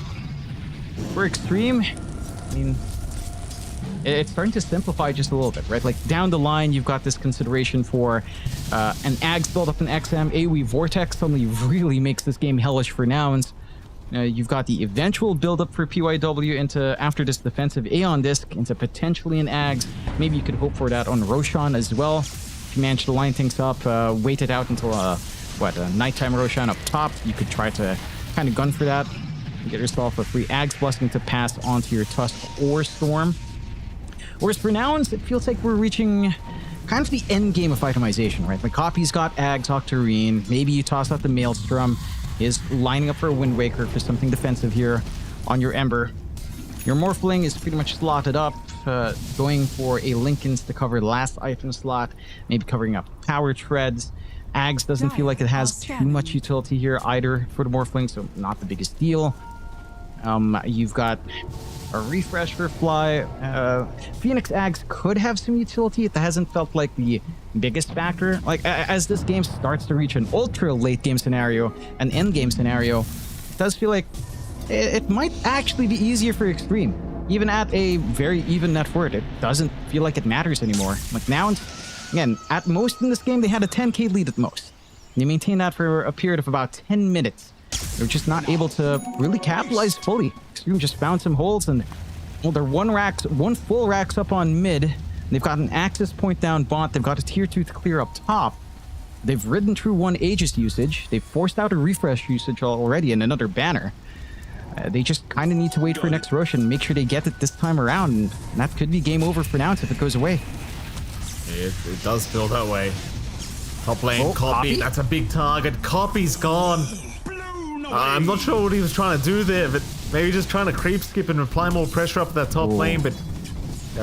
for Extreme, I mean, it's starting to simplify just a little bit, right? Like down the line, you've got this consideration for an Ags build up in XM. AoE Vortex suddenly really makes this game hellish for Nouns. You've got the eventual build up for PYW into after this defensive Aeon Disc into potentially an Ags. Maybe you could hope for that on Roshan as well. If you manage to line things up, wait it out until a nighttime Roshan up top. You could try to kind of gun for that. Get yourself a free Ags Blessing to pass onto your Tusk or Storm. Whereas for Nouns, it feels like we're reaching kind of the end game of itemization, right? Like Copy's got Ags, Octarine. Maybe you toss out the Maelstrom. Is lining up for a Wind Waker for something defensive here on your Ember. Your Morphling is pretty much slotted up, going for a Linken's to cover the last item slot, maybe covering up Power Treads. Ags doesn't feel like it has too much utility here either for the Morphling, so not the biggest deal. You've got a refresh for Fly. Phoenix Ags could have some utility. It hasn't felt like the biggest factor. Like, as this game starts to reach an ultra late game scenario, an end game scenario, it does feel like it might actually be easier for Extreme. Even at a very even net worth, it doesn't feel like it matters anymore. Like now, again, at most in this game, they had a 10k lead at most. They maintained that for a period of about 10 minutes. They're just not able to really capitalize fully. Extreme just found some holes, and well, they're one full racks up on mid. They've got an access point down bot. They've got a tier 2 to clear up top. They've ridden through one Aegis usage. They've forced out a refresh usage already and another banner. They just kind of need to wait for next Roshan, make sure they get it this time around, and that could be game over for Nouns if it goes away. It does feel that way. Top lane, Copy. That's a big target. Copy's gone. I'm not sure what he was trying to do there, but maybe just trying to creep skip and apply more pressure up that top lane, but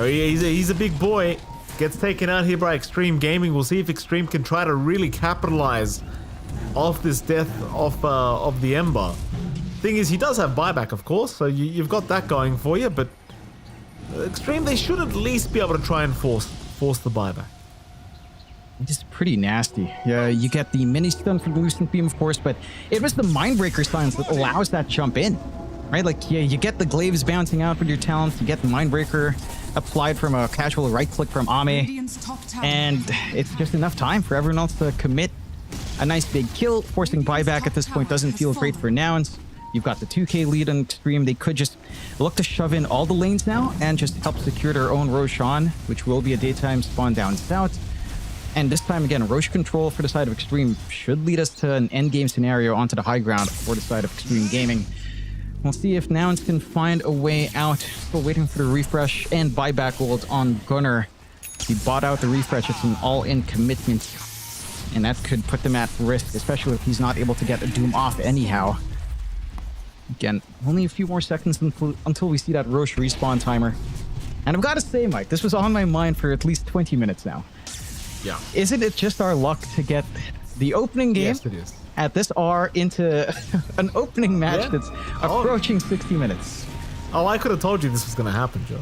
he's a big boy. Gets taken out here by Extreme Gaming. We'll see if Extreme can try to really capitalize off this death of the Ember. Thing is, he does have buyback, of course, so you've got that going for you, but Extreme, they should at least be able to try and force the buyback. It's pretty nasty. Yeah, you get the mini stun from the Lucent Beam, of course, but it was the Mindbreaker silence that allows that jump in, right? Like, yeah, you get the glaives bouncing out with your talents, you get the Mindbreaker applied from a casual right click from Ame, and it's just enough time for everyone else to commit a nice big kill. Forcing buyback at this point doesn't feel great for Nouns. You've got the 2k lead on Extreme. They could just look to shove in all the lanes now and just help secure their own Roshan, which will be a daytime spawn down south. And this time again, Roche control for the side of Extreme should lead us to an endgame scenario onto the high ground for the side of Extreme Gaming. We'll see if Nouns can find a way out. Still waiting for the refresh and buyback gold on Gunnar. He bought out the refresh. It's an all-in commitment. And that could put them at risk, especially if he's not able to get a Doom off anyhow. Again, only a few more seconds until we see that Roche respawn timer. And I've got to say, Mike, this was on my mind for at least 20 minutes now. Yeah. Isn't it just our luck to get the opening game Yes, it is. at this R into an opening match that's approaching 60 minutes? Oh, I could have told you this was going to happen, John.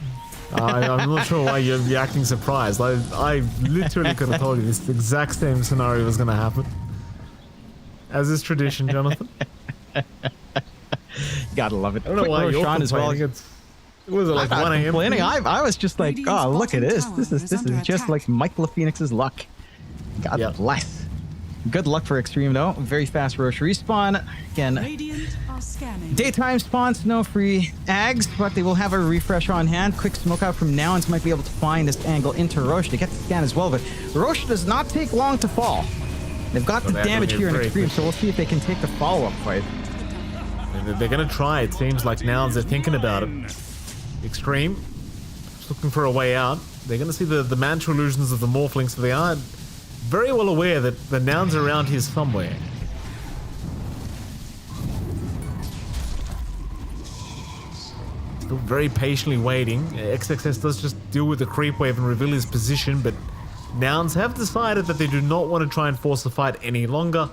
I'm not sure why you're acting surprised. I literally could have told you this exact same scenario was going to happen. As is tradition, Jonathan. Gotta love it. I don't know why you're Roshan as well. complaining. Was it like 1 a.m.? I was just like, oh, look at this. This is just like Michael Phoenix's luck. God bless. Good luck for Extreme, though. Very fast Roche respawn. Again, daytime spawns, no free Ags, but they will have a refresh on hand. Quick smoke out from Nouns might be able to find this angle into Roche. They get the scan as well, but Roche does not take long to fall. They've got the damage here in Extreme, so we'll see if they can take the follow-up fight. They're going to try. It seems like Nouns are thinking about it. Extreme, just looking for a way out. They're going to see the mantra illusions of the Morphlings, so they are very well aware that the Nouns are around here somewhere. Still very patiently waiting. XXS does just deal with the creep wave and reveal his position, but Nouns have decided that they do not want to try and force the fight any longer.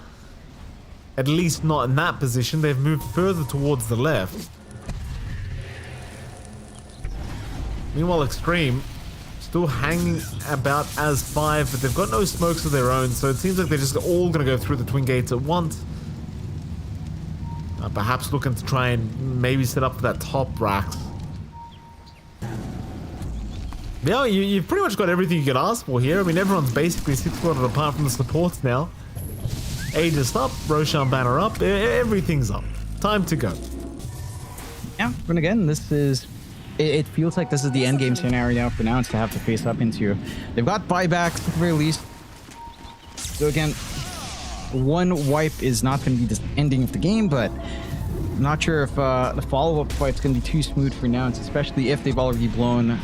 At least not in that position. They've moved further towards the left. Meanwhile, Extreme still hanging about as 5, but they've got no smokes of their own, so it seems like they're just all going to go through the twin gates at once. Perhaps looking to try and maybe set up for that top racks. Yeah, you've pretty much got everything you could ask for here. I mean, everyone's basically 6-4 apart from the supports now. Aegis up, Roshan banner up, everything's up. Time to go. Yeah, and again, this is... It feels like this is the endgame scenario for Nouns to have to face up into. They've got buybacks at the very least. So again, one wipe is not going to be the ending of the game, but I'm not sure if the follow-up fight's going to be too smooth for Nouns, especially if they've already blown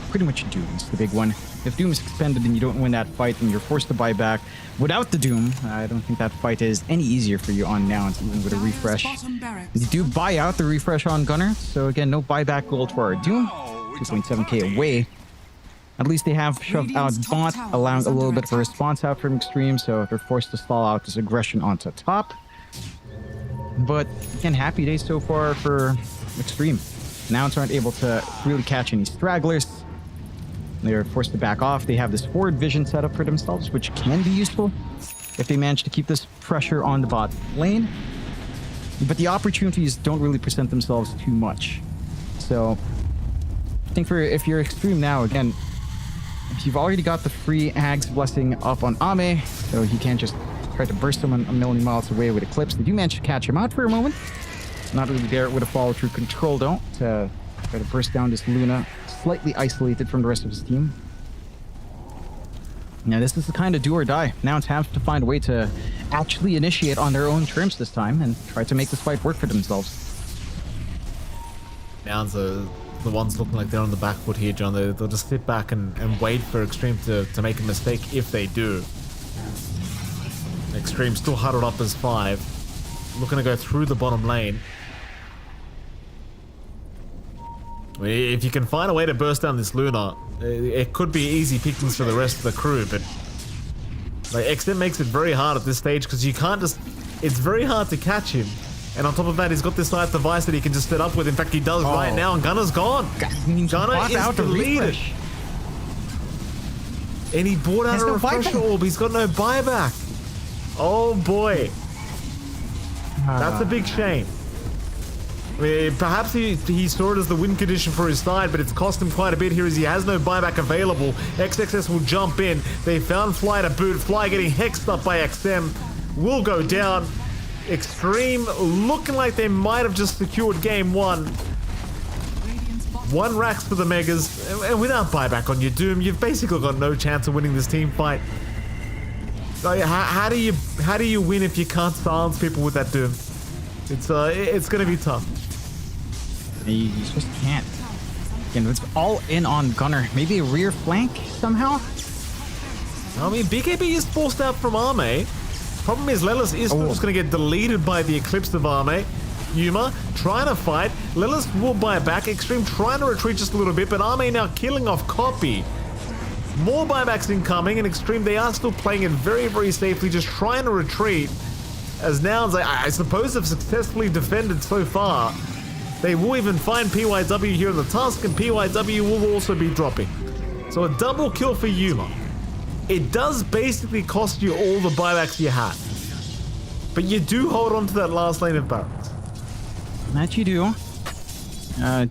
pretty much Doom's the big one. If Doom is suspended and you don't win that fight and you're forced to buy back without the Doom, I don't think that fight is any easier for you on Nouns, even with a refresh. You do buy out the refresh on Gunner, so again, no buyback gold for our Doom. 2.7k away. At least they have shoved out Bot, allowing a little bit of a response out from Extreme, so they're forced to stall out this aggression onto top. But again, happy day so far for Extreme. Nouns aren't able to really catch any stragglers. They're forced to back off. They have this forward vision set up for themselves, which can be useful if they manage to keep this pressure on the bot lane. But the opportunities don't really present themselves too much. So I think if you're Extreme now, again, if you've already got the free Hag's Blessing up on Ame, so he can't just try to burst someone a million miles away with Eclipse. They do manage to catch him out for a moment. Not really there with a follow-through control, though, to try to burst down this Luna, slightly isolated from the rest of his team. Now, this is the kind of do or die. Nouns have to find a way to actually initiate on their own terms this time and try to make this fight work for themselves. Nouns are the ones looking like they're on the back foot here, John. They'll just sit back and wait for Extreme to make a mistake if they do. Extreme still huddled up as 5. Looking to go through the bottom lane. I mean, if you can find a way to burst down this Luna, it could be easy pickings for the rest of the crew, but like XM makes it very hard at this stage because you can't just... It's very hard to catch him. And on top of that, he's got this light device that he can just set up with. In fact, he does right now, and Gunner's gone. Gunner is deleted. And he bought out a refresher orb. He's got no buyback. Oh boy. That's a big shame. I mean, perhaps he saw it as the win condition for his side, but it's cost him quite a bit here as he has no buyback available. XXS will jump in. They found Fly to boot. Fly getting hexed up by XM. Will go down. Extreme looking like they might have just secured game 1. 1 racks for the Megas, and without buyback on your Doom, you've basically got no chance of winning this team fight. Like, how do you win if you can't silence people with that Doom? It's gonna be tough. You just can't. Again, it's all in on Gunner. Maybe a rear flank somehow? I mean, BKB is forced out from Ame. Problem is, Lelis is still just going to get deleted by the Eclipse of Ame. Yuma trying to fight. Lelis will buy back. Extreme trying to retreat just a little bit, but Ame now killing off Copy. More buybacks incoming, and Extreme, they are still playing it very, very safely, just trying to retreat. As Nouns, I suppose, have successfully defended so far. They will even find PYW here in the Tusk, and PYW will also be dropping. So a double kill for Yuma. It does basically cost you all the buybacks you had. But you do hold on to that last lane of barracks. That you do.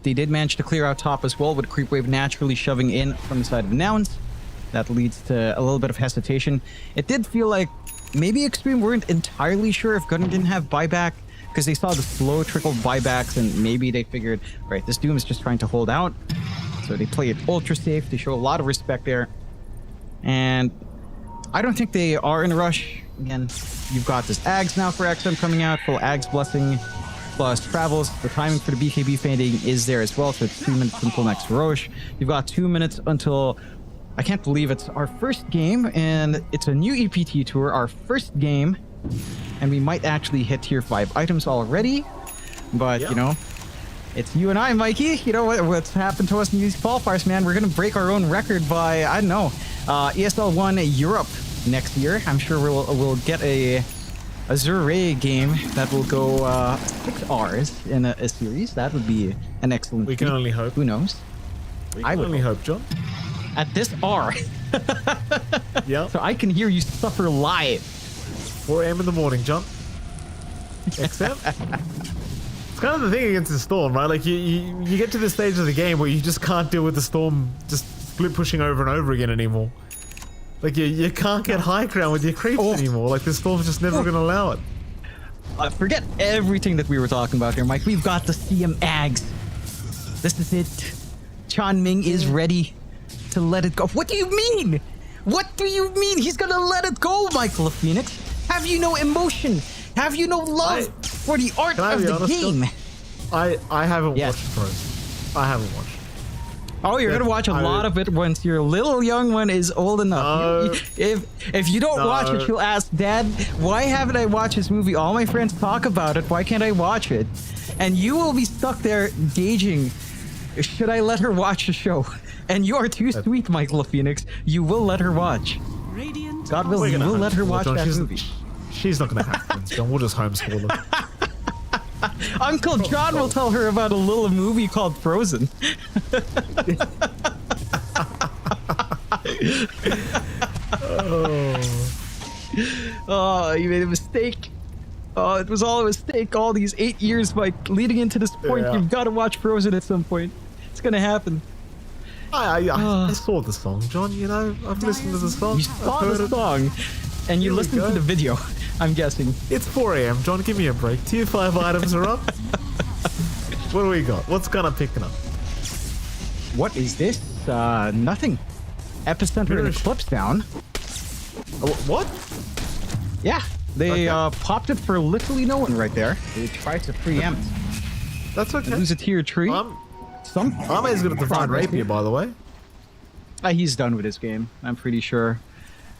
They did manage to clear out top as well, with Creep Wave naturally shoving in from the side of Nouns. That leads to a little bit of hesitation. It did feel like maybe Extreme weren't entirely sure if Gunner didn't have buyback, because they saw the slow trickle of buybacks, and maybe they figured, right, this Doom is just trying to hold out. So they play it ultra safe. They show a lot of respect there. And I don't think they are in a rush. Again, you've got this Ags now for XM coming out, full Ags Blessing plus Travels. The timing for the BKB fading is there as well, so it's 2 minutes until next Roche. You've got 2 minutes until... I can't believe it's our first game, and it's a new EPT tour, our first game, and we might actually hit tier 5 items already, but you know, it's you and I, Mikey. You know what's happened to us in these qualifiers, man. We're gonna break our own record by, I don't know, ESL 1 Europe next year. I'm sure we'll get a Azure game that will go 6 Rs in a series. That would be an excellent We can only hope. Who knows? I would only hope, John. At this R. Yeah. So I can hear you suffer live. 4 a.m. in the morning, John. XM? It's kind of the thing against the Storm, right? Like, you get to this stage of the game where you just can't deal with the Storm just split pushing over and over again anymore. Like, you can't get high ground with your creeps anymore. Like, this storm's just never gonna allow it. Forget everything that we were talking about here, Mike. We've got the CM Ags. This is it. Chan Ming is ready to let it go. What do you mean? What do you mean he's gonna let it go, Michael Phoenix? Have you no emotion? Have you no love for the art of the game? I haven't watched Frozen. I haven't watched. Oh, you're gonna watch a lot of it once your little young one is old enough. If you don't watch it, you'll ask, Dad, why haven't I watched this movie? All my friends talk about it. Why can't I watch it? And you will be stuck there gauging, should I let her watch the show? And you are too sweet, Michael Phoenix. You will let her watch. God willing, you will let her watch that movie. She's not gonna have friends, John. We'll just homeschool her. Uncle John will tell her about a little movie called Frozen. Oh, you made a mistake. Oh, it was all a mistake. All these 8 years, Mike, leading into this point. You've got to watch Frozen at some point. It's gonna happen. I saw the song, John. You know, I've listened to the song. You saw the song, and you listened to the video. I'm guessing. It's 4 a.m. John, give me a break. Tier 5 items are up. What do we got? What's gonna picking up? What is this? Nothing. Epicenter and Eclipse down. What? Yeah, they popped it for literally no one right there. They tried to preempt. That's okay. Lose a tier 3. Ame's gonna define Rapier, by the way. He's done with his game, I'm pretty sure.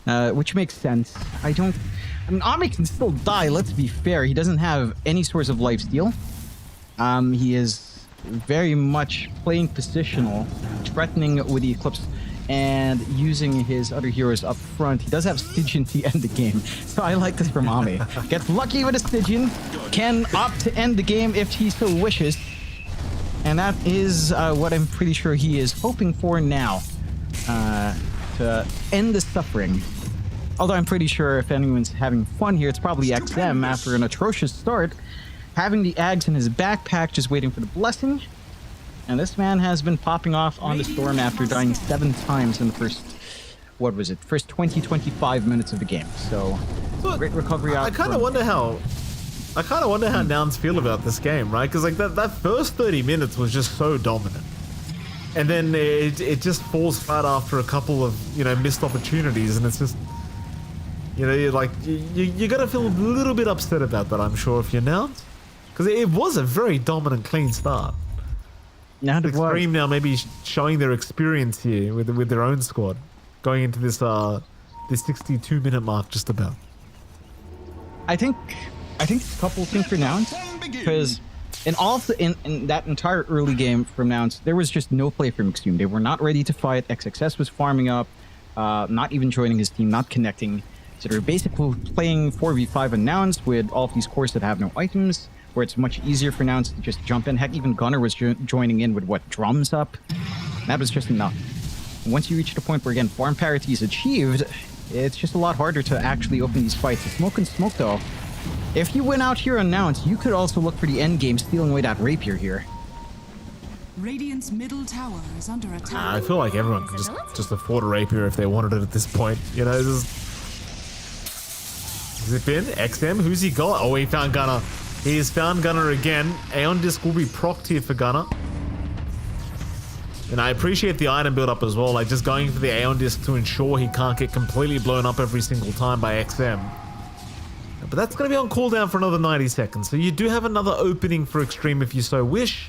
Which makes sense. I mean, Ame can still die, let's be fair. He doesn't have any source of lifesteal. He is very much playing positional, threatening with the Eclipse, and using his other heroes up front. He does have Stygian to end the game, so I like this from Ame. Gets lucky with a Stygian, can opt to end the game if he so wishes. And that is what I'm pretty sure he is hoping for now, to end the suffering. Although I'm pretty sure if anyone's having fun here, it's probably XM after an atrocious start, having the Ags in his backpack, just waiting for the blessing. And this man has been popping off on the storm after dying 7 times in the first, what was it, first 20-25 minutes of the game. So great recovery out. I kind of wonder how Nouns feel about this game, right? Because like that first 30 minutes was just so dominant, and then it just falls flat after a couple of missed opportunities, and it's just you're gonna feel a little bit upset about that, I'm sure, if you're Nouns, because it was a very dominant, clean start. Now Extreme now maybe showing their experience here with their own squad, going into this 62-minute mark just about. I think it's a couple of things for Nouns, because in that entire early game from Nouns, there was just no play from Extreme. They were not ready to fight. XXS was farming up, not even joining his team, not connecting. So they're basically playing 4v5 on Nouns with all of these cores that have no items, where it's much easier for Nouns to just jump in. Heck, even Gunner was joining in with drums up. That was just enough. Once you reach the point where, again, farm parity is achieved, it's just a lot harder to actually open these fights. The smoke and smoke, though. If you went out here on Nouns, you could also look for the end game, stealing away that Rapier here. Radiant's middle tower is under attack. I feel like everyone could just afford a Rapier if they wanted it at this point. Zip in, XM, who's he got? Oh, he found Gunner. He has found Gunner again. Aeon Disc will be procced here for Gunner. And I appreciate the item build up as well, like just going for the Aeon Disc to ensure he can't get completely blown up every single time by XM. But that's going to be on cooldown for another 90 seconds, so you do have another opening for Extreme if you so wish.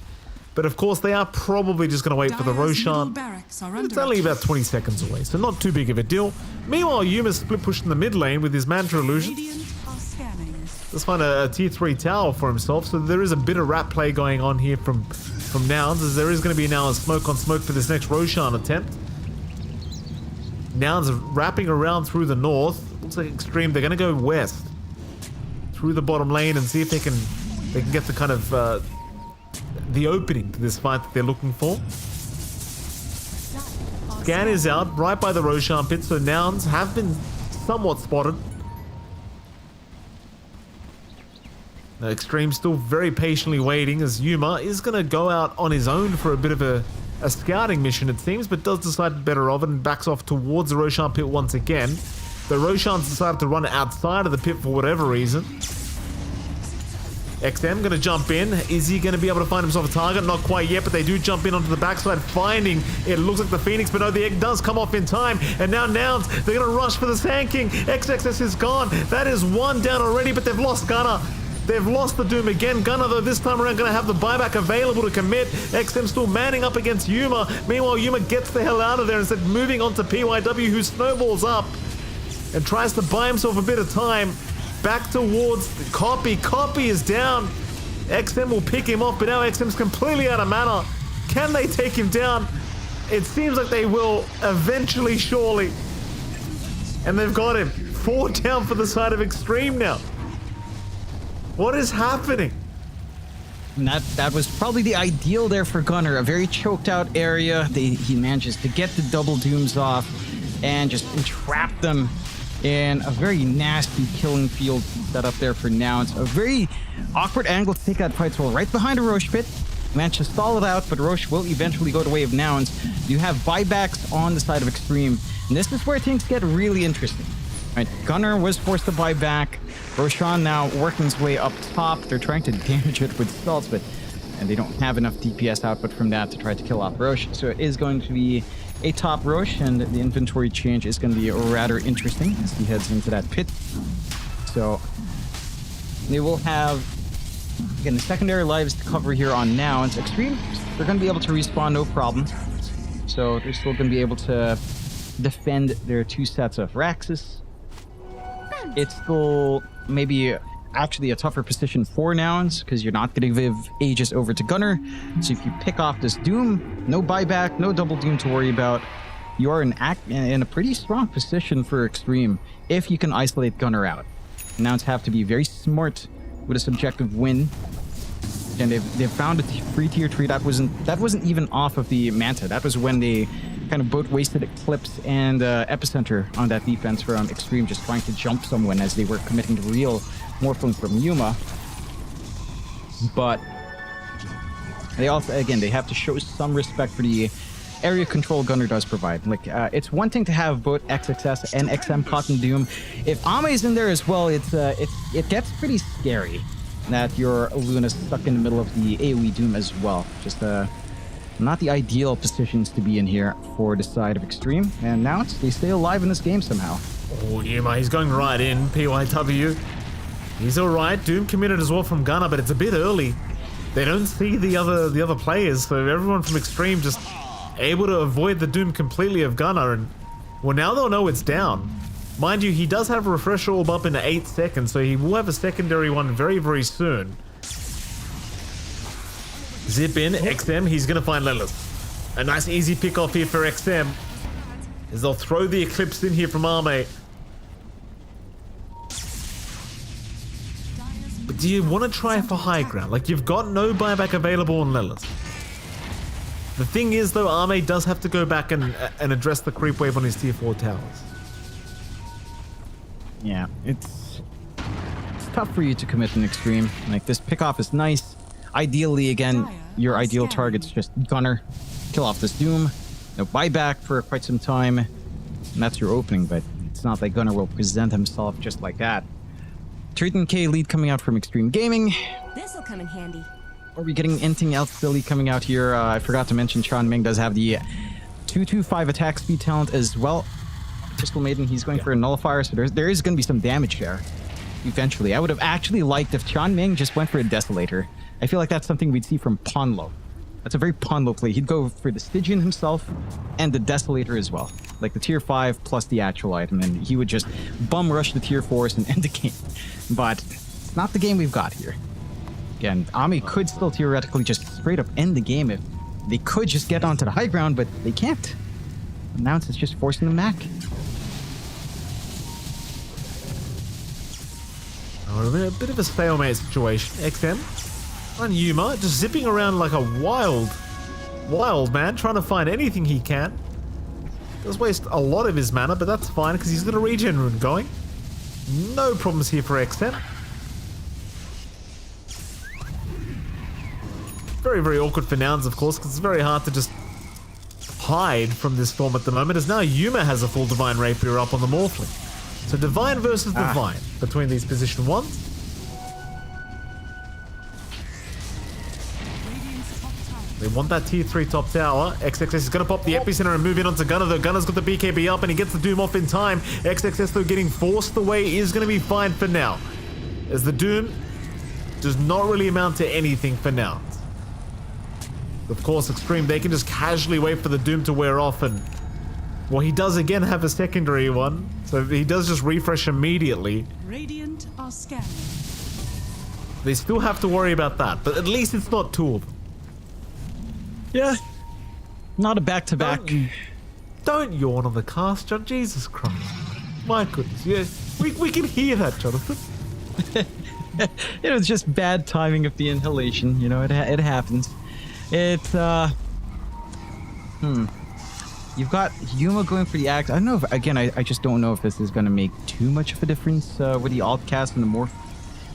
But of course, they are probably just going to wait for the Roshan. It's only about 20 seconds away, so not too big of a deal. Meanwhile, Yuma's split pushing the mid lane with his Mantra Illusion. Let's find a tier 3 tower for himself, so there is a bit of rat play going on here from Nouns, as there is going to be now a smoke on smoke for this next Roshan attempt. Nouns wrapping around through the north. Looks like Extreme, they're going to go west through the bottom lane and see if they can get the kind of the opening to this fight that they're looking for. Scan is out right by the Roshan pit, so Nouns have been somewhat spotted. Extreme still very patiently waiting, as Yuma is going to go out on his own for a bit of a a scouting mission, it seems, but does decide better of it and backs off towards the Roshan pit once again. The Roshan's decided to run outside of the pit for whatever reason. XM gonna jump in. Is he gonna be able to find himself a target? Not quite yet, but they do jump in onto the backside, finding it looks like the Phoenix, but no, the egg does come off in time. And now Nouns, they're gonna rush for the Sand King. XXS is gone. That is one down already, but they've lost Gunner. They've lost the Doom again. Gunner, though, this time around going to have the buyback available to commit. XM still manning up against Yuma. Meanwhile, Yuma gets the hell out of there instead moving on to PYW, who snowballs up and tries to buy himself a bit of time. Back towards Copy. Copy is down. XM will pick him off, but now XM's completely out of mana. Can they take him down? It seems like they will eventually, surely. And they've got him. 4 down for the side of Extreme now. What is happening? And that was probably the ideal there for Gunner. A very choked out area. He manages to get the double dooms off and just entrap them in a very nasty killing field set up there for Nouns. A very awkward angle to take that fight soul right behind a Roche pit. Managed to stall it out, but Roche will eventually go the way of Nouns. You have buybacks on the side of Extreme, and this is where things get really interesting. Right, Gunner was forced to buy back. Roshan now working his way up top. They're trying to damage it with salts, and they don't have enough DPS output from that to try to kill off Roche. So it is going to be a top Roche, and the inventory change is going to be rather interesting as he heads into that pit. So they will have, again, the secondary lives to cover here on Nouns. Extreme, they're going to be able to respawn no problem. So they're still going to be able to defend their 2 sets of Raxus. It's still maybe actually a tougher position for Nouns because you're not going to give Aegis over to Gunner. So if you pick off this Doom, no buyback, no double Doom to worry about, you are in a pretty strong position for Extreme if you can isolate Gunner out. Nouns have to be very smart with a subjective win. And they've found a free tier tree that wasn't even off of the Manta. That was when they kind of both wasted Eclipse and Epicenter on that defense from Extreme, just trying to jump someone as they were committing to real Morphling from Yuma. But they also, again, they have to show some respect for the area control Gunner does provide. Like, it's one thing to have both XXS and XM Cotton Doom. If Ame's in there as well, it gets pretty scary that your Luna's stuck in the middle of the AoE Doom as well. Just not the ideal positions to be in here for the side of Extreme. And now they stay alive in this game somehow. Oh, Yuma, he's going right in. PYW. He's alright. Doom committed as well from Gunner, but it's a bit early. They don't see the other players, so everyone from Extreme just able to avoid the Doom completely of Gunner. And well, now they'll know it's down. Mind you, he does have a refresher orb up in 8 seconds, so he will have a secondary one very, very soon. Zip in, XM, he's going to find Lilith. A nice easy pick off here for XM, as they'll throw the Eclipse in here from Arme. But do you want to try for high ground? Like, you've got no buyback available on Lilith. The thing is, though, Arme does have to go back and address the creep wave on his tier 4 towers. Yeah, it's tough for you to commit an Extreme. Like, this pick-off is nice. Ideally, again, your ideal target's just Gunner. Kill off this Doom. No buyback for quite some time. And that's your opening, but it's not like Gunner will present himself just like that. Triton K lead coming out from Extreme Gaming. This'll come in handy. Are we getting anything else silly coming out here? I forgot to mention Sean Ming does have the 225 attack speed talent as well. Crystal Maiden, he's going for a nullifier, so there is going to be some damage there eventually. I would have actually liked if Sean Ming just went for a Desolator. I feel like that's something we'd see from Ponlo. That's a very Ponlo play. He'd go for the Stygian himself and the Desolator as well. Like the tier 5 plus the actual item, and he would just bum rush the tier 4s and end the game. But it's not the game we've got here. Again, Ami could still theoretically just straight up end the game if they could just get onto the high ground, but they can't. Now it's just forcing them back. Oh, a bit of a stalemate situation. XM on Yuma, just zipping around like a wild man, trying to find anything he can. Does waste a lot of his mana, but that's fine because he's got a regen rune going. No problems here for XM. Very, very awkward for Nouns, of course, because it's very hard to just hide from this storm at the moment, as now Yuma has a full Divine Rapier up on the Morphling. So Divine versus Divine between these position ones. They want that tier 3 top tower. XXS is going to pop the epicenter and move in onto Gunner, though. Gunner's got the BKB up and he gets the Doom off in time. XXS, though, getting forced away is going to be fine for now, as the Doom does not really amount to anything for now. Of course, Extreme, they can just casually wait for the Doom to wear off, and well, he does again have a secondary one, so he does just refresh immediately. Radiant are scanning. They still have to worry about that, but at least it's not two of them. Yeah. Not a back-to-back. Don't yawn on the cast, John. Jesus Christ. My goodness. Yeah, we can hear that, Jonathan. It was just bad timing of the inhalation. You know, it happens. It's, You've got Yuma going for the axe. I don't know if, again, I just don't know if this is going to make too much of a difference with the alt cast and the morph.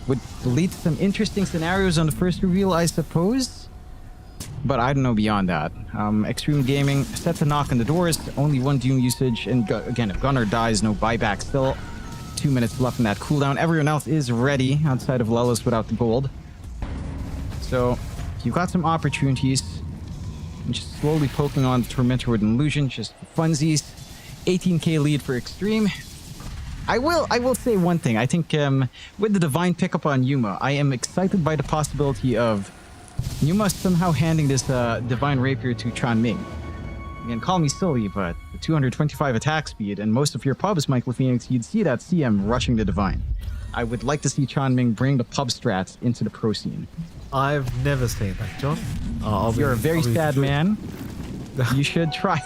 Would lead to some interesting scenarios on the first reveal, I suppose. But I don't know beyond that. Extreme Gaming set to knock on the doors. Only one Doom usage. And again, if Gunner dies, no buyback. Still 2 minutes left in that cooldown. Everyone else is ready outside of Lelos without the gold. So you've got some opportunities. I'm just slowly poking on Tormentor with an illusion, just for funsies. 18k lead for Extreme. I will say one thing. I think with the Divine pickup on Yuma, I am excited by the possibility of Yuma somehow handing this Divine Rapier to Chan Ming. Again, call me silly, but the 225 attack speed and most of your pubs, Michael Phoenix, you'd see that CM rushing the Divine. I would like to see Chan Ming bring the pub strats into the pro scene. I've never seen that, John. You're a very sad man. You should try.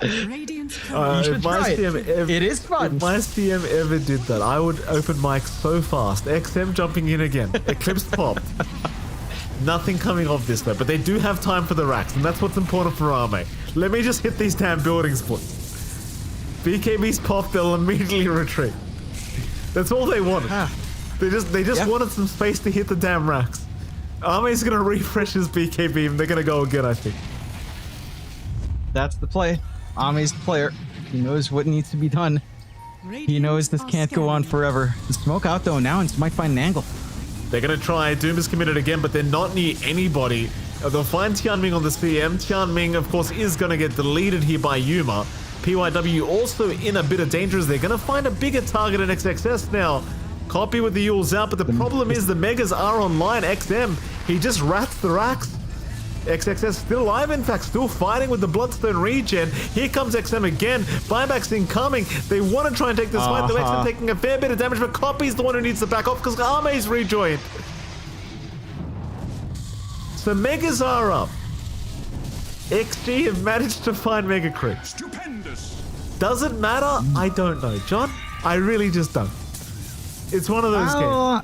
Radiant's If my CM It is fun. If my CM ever did that, I would open mic so fast. XM jumping in again. Eclipse popped. Nothing coming off this though, but they do have time for the racks, and that's what's important for Arme. Let me just hit these damn buildings, please. BKB's popped, they'll immediately retreat. That's all they wanted. They just wanted some space to hit the damn racks. Arme's gonna refresh his BKB and they're gonna go again, I think. That's the play. Ame's the player. He knows what needs to be done. He knows this can't go on forever. The smoke out though now, and might find an angle. They're gonna try. Doom is committed again, but they're not near anybody. They'll find Tianming on the CM. Tianming, of course, is gonna get deleted here by Yuma. PYW also in a bit of danger as they're gonna find a bigger target in XXS now. Copy with the Yules out, but the problem is the Megas are online. XM, he just rats the racks. XXS still alive, in fact, still fighting with the Bloodstone regen. Here comes XM again. Buyback's incoming. They want to try and take this fight, though XM taking a fair bit of damage, but Copy's the one who needs to back off because Arme's rejoined. So Megas are up. XG have managed to find Mega Crit. Stupendous. Does it matter? I don't know, John. I really just don't. It's one of those games.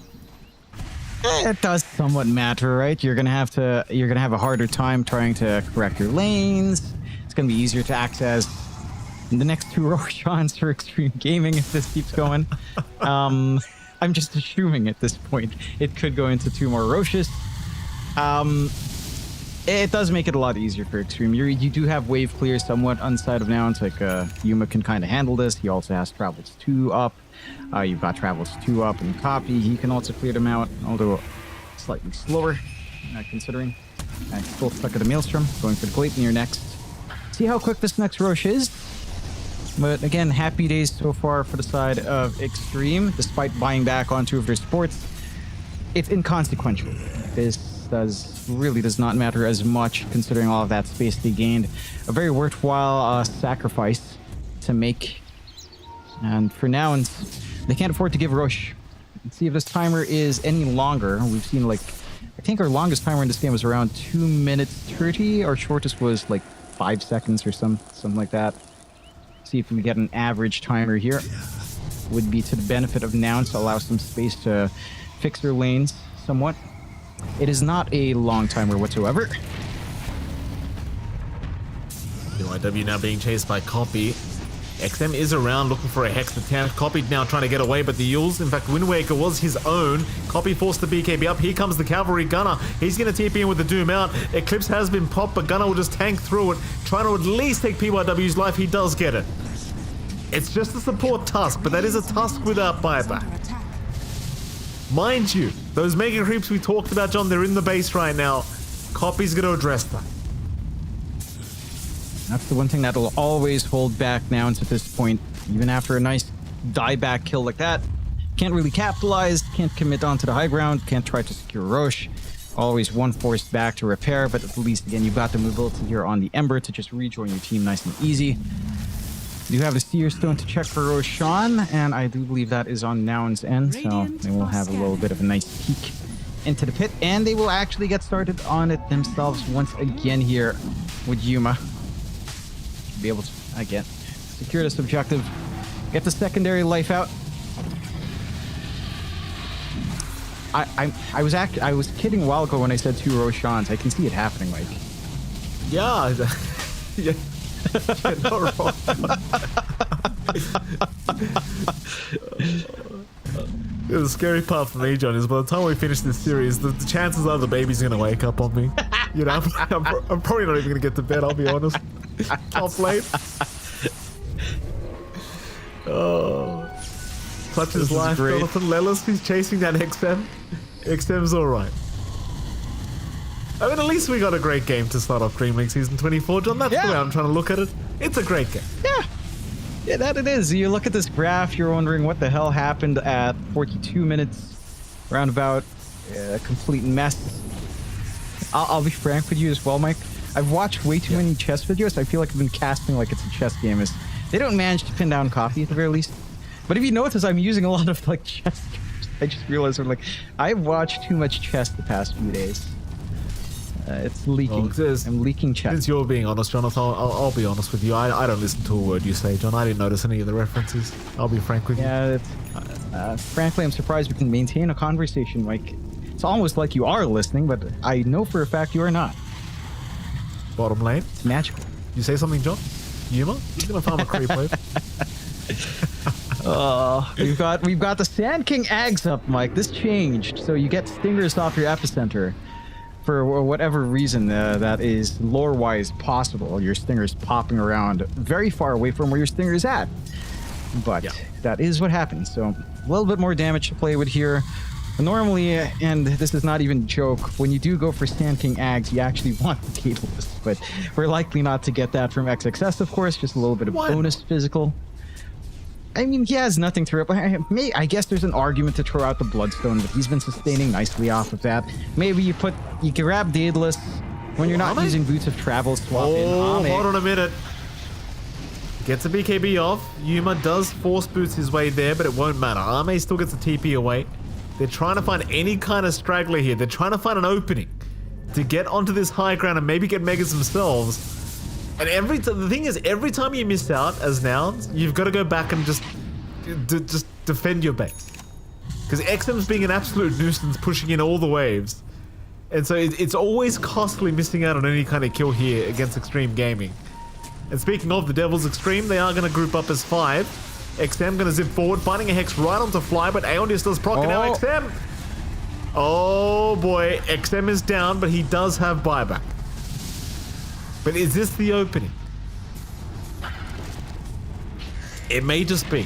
It does somewhat matter, right? You're gonna have a harder time trying to correct your lanes. It's gonna be easier to access the next two Roshans for Extreme Gaming if this keeps going. I'm just assuming at this point it could go into two more Roshes. It does make it a lot easier for Extreme. You do have wave clear somewhat on side of Nouns. Like Yuma can kind of handle this. He also has Travels 2 up. You've got Travels 2 up and Copy. He can also clear them out, although slightly slower, considering. Still stuck at the Maelstrom, going for the Gleipnir next. See how quick this next Roche is. But again, happy days so far for the side of Extreme, despite buying back on two of their supports. It's inconsequential. This really does not matter as much, considering all of that space they gained. A very worthwhile sacrifice to make. And for now, they can't afford to give Roche. Let's see if this timer is any longer. We've seen, like, I think our longest timer in this game was around 2 minutes 30. Our shortest was like 5 seconds or something like that. See if we get an average timer here. Would be to the benefit of Nouns to allow some space to fix their lanes somewhat. It is not a long timer whatsoever. UIW now being chased by Copy. XM is around looking for a Hex attempt. Copy now trying to get away, but the Yules, in fact, Wind Waker was his own. Copy forced the BKB up. Here comes the Cavalry Gunner. He's going to TP in with the Doom out. Eclipse has been popped, but Gunner will just tank through it, trying to at least take PYW's life. He does get it. It's just a support Tusk, but that is a Tusk without buyback. Attack. Mind you, those Mega Creeps we talked about, John, they're in the base right now. Copy's going to address that. That's the one thing that'll always hold back Nouns at this point. Even after a nice dieback kill like that, can't really capitalize, can't commit onto the high ground, can't try to secure Roche. Always one forced back to repair, but at least, again, you've got the mobility here on the Ember to just rejoin your team nice and easy. You do have the Seer Stone to check for Roshan, and I do believe that is on Nouns' end, so they will have a little bit of a nice peek into the pit, and they will actually get started on it themselves once again here with Yuma. Be able to, again, secure this objective, get the secondary life out. I was kidding a while ago when I said 2 Roshans. I can see it happening, Mike. Yeah. Yeah. You're not wrong. The scary part for me, John, is by the time we finish this series, the chances are the baby's gonna wake up on me. You know, I'm probably not even gonna get to bed, I'll be honest. Top late. Oh. Clutch his life, Jonathan Lellis. He's chasing that XM. XM's alright. I mean, at least we got a great game to start off Dream League Season 24, John. That's the way I'm trying to look at it. It's a great game. Yeah, that it is. You look at this graph, you're wondering what the hell happened at 42 minutes. Roundabout, a complete mess. I'll be frank with you as well, Mike. I've watched way too many chess videos. I feel like I've been casting like it's a chess game. They don't manage to pin down copy at the very least. But if you notice, I'm using a lot of like chess terms. I just realized I've watched too much chess the past few days. It's leaking. I'm leaking chess. Since you're being honest, Jonathan, I'll be honest with you. I don't listen to a word you say, John. I didn't notice any of the references. I'll be frank with you. Yeah, frankly, I'm surprised we can maintain a conversation, Mike. It's almost like you are listening, but I know for a fact you are not. Bottom lane. It's magical. You say something, John? Yuma? He's gonna farm a creep wave. We've got the Sand King Ags up, Mike. This changed, so you get stingers off your epicenter. For whatever reason that is lore-wise possible, your stinger's popping around very far away from where your stinger's at. But that is what happens. So a little bit more damage to play with here. Normally, and this is not even a joke, when you do go for Sand King Ags, you actually want the Daedalus. But we're likely not to get that from XXS, of course. Just a little bit of bonus physical. I mean, he has nothing to rip. I guess there's an argument to throw out the Bloodstone, but he's been sustaining nicely off of that. Maybe you grab Daedalus when you're not using Boots of Travel, swap in Ame. Hold on a minute. Gets a BKB off. Yuma does force Boots his way there, but it won't matter. Ame still gets a TP away. They're trying to find any kind of straggler here. They're trying to find an opening to get onto this high ground and maybe get Megas themselves. And the thing is, every time you miss out as Nouns, you've got to go back and just defend your base. Because XM's being an absolute nuisance, pushing in all the waves. And so it's always costly missing out on any kind of kill here against Extreme Gaming. And speaking of the Devil's Extreme, they are going to group up as 5. XM going to zip forward, finding a Hex right onto Fly, but Aeon does proc, and now XM. Oh boy, XM is down, but he does have buyback. But is this the opening? It may just be.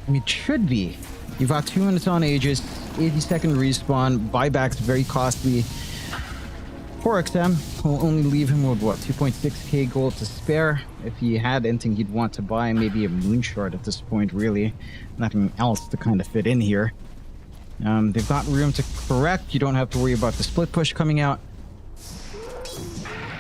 I mean, it should be. You've got 2 minutes on Aegis, 80-second respawn, buyback's very costly. Poor XM will only leave him with, what, 2.6k gold to spare. If he had anything he'd want to buy, maybe a Moonshard at this point, really. Nothing else to kind of fit in here. They've got room to correct. You don't have to worry about the split push coming out.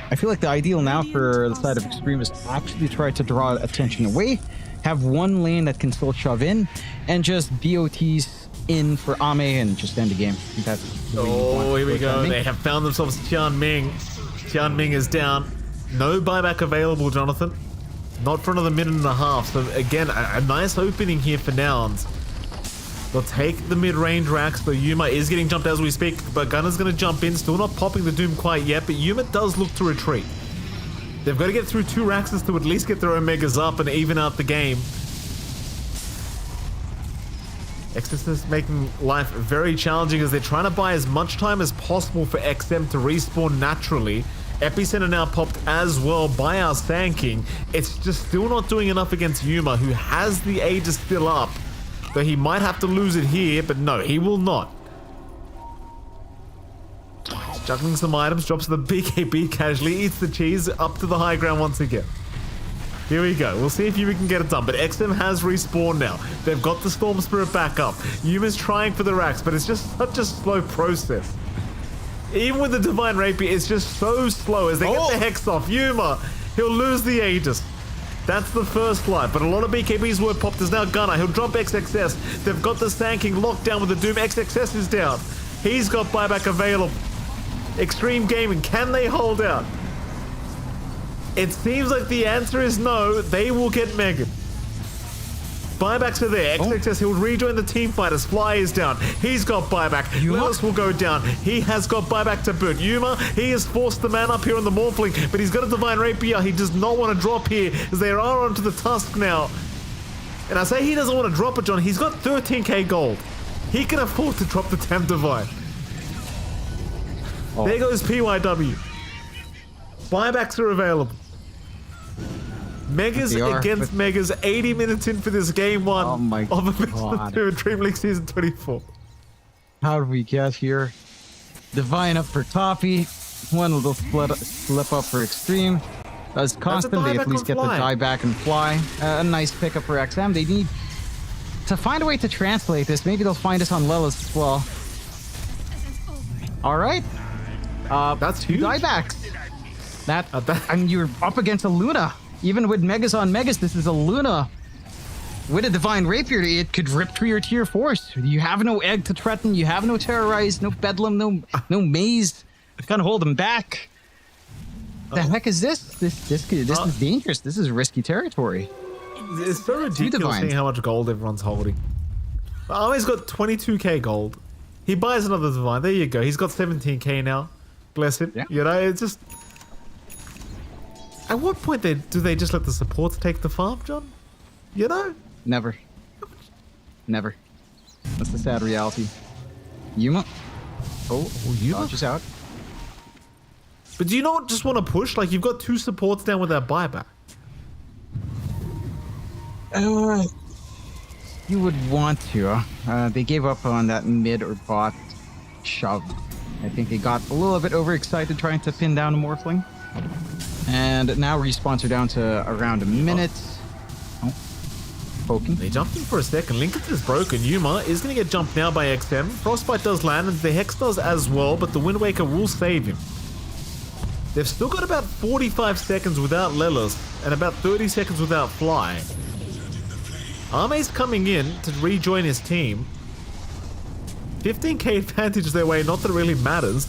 I feel like the ideal now for the side of Extreme is to actually try to draw attention away, have one lane that can still shove in, and just BOTs in for Ame and just end the game. That's here we go. They have found themselves Tian Ming. Tian Ming is down. No buyback available, Jonathan. Not for another minute and a half. So again, a nice opening here for Nouns. They'll take the mid-range racks, though Yuma is getting jumped as we speak, but Gunner's going to jump in, still not popping the Doom quite yet, but Yuma does look to retreat. They've got to get through 2 Raxes to at least get their Omegas up and even out the game. Exorcist making life very challenging as they're trying to buy as much time as possible for XM to respawn naturally. Epicenter now popped as well by our Sand It's just still not doing enough against Yuma, who has the Aegis still up. Though he might have to lose it here, but no, he will not. He's juggling some items, drops the BKB casually, eats the cheese, up to the high ground once again. Here we go. We'll see if Yuma can get it done. But XM has respawned now. They've got the Storm Spirit back up. Yuma's trying for the racks, but it's just such a slow process. Even with the Divine Rapier, it's just so slow as they get the Hex off. Yuma, he'll lose the Aegis. That's the first life, but a lot of BKBs were popped. There's now Gunner. He'll drop XXS. They've got the Sand King locked down with the Doom. XXS is down. He's got buyback available. Extreme Gaming, can they hold out? It seems like the answer is no. They will get Megan. Buybacks are there. XXS, he'll rejoin the team fight as Fly is down. He's got buyback. Lewis will go down. He has got buyback to boot. Yuma, he has forced the man up here on the Morphling, but he's got a Divine Rapier. He does not want to drop here as they are onto the Tusk now. And I say he doesn't want to drop it, John. He's got 13k gold. He can afford to drop the Temp Divine. There goes PYW. Buybacks are available. Megas against Megas, 80 minutes in for this game 1 of a DreamLeague Season 24. How did we get here? Divine up for Toffee. One little slip up for Extreme. Does constant, they at least get the die back and Fly. A nice pickup for XM. They need to find a way to translate this. Maybe they'll find us on Lilith as well. Alright. That's 2 diebacks. And you're up against a Luna. Even with Megas on Megas, this is a Luna. With a Divine Rapier, it could rip through your tier 4s. You have no Egg to threaten. You have no Terrorize, no Bedlam, no Maze. It's gonna hold them back. The heck is this? This is dangerous. This is risky territory. It's so ridiculous seeing how much gold everyone's holding. Army's got 22k gold. He buys another Divine. There you go. He's got 17k now. Bless him. Yeah. You know, it's just... At what point do they just let the supports take the farm, John? You know? Never. Never. That's the sad reality. Yuma. Yuma? Just out. But do you not just want to push? Like, you've got 2 supports down with that buyback. You would want to. They gave up on that mid or bot shove. I think they got a little bit overexcited trying to pin down a Morphling. And now respawns are down to around a minute. Poking. They jumped in for a second. Lincoln is broken. Yuma is going to get jumped now by XM. Frostbite does land, and the Hex does as well, but the Wind Waker will save him. They've still got about 45 seconds without Lelis, and about 30 seconds without Fly. Arme's coming in to rejoin his team. 15k advantage their way, not that it really matters.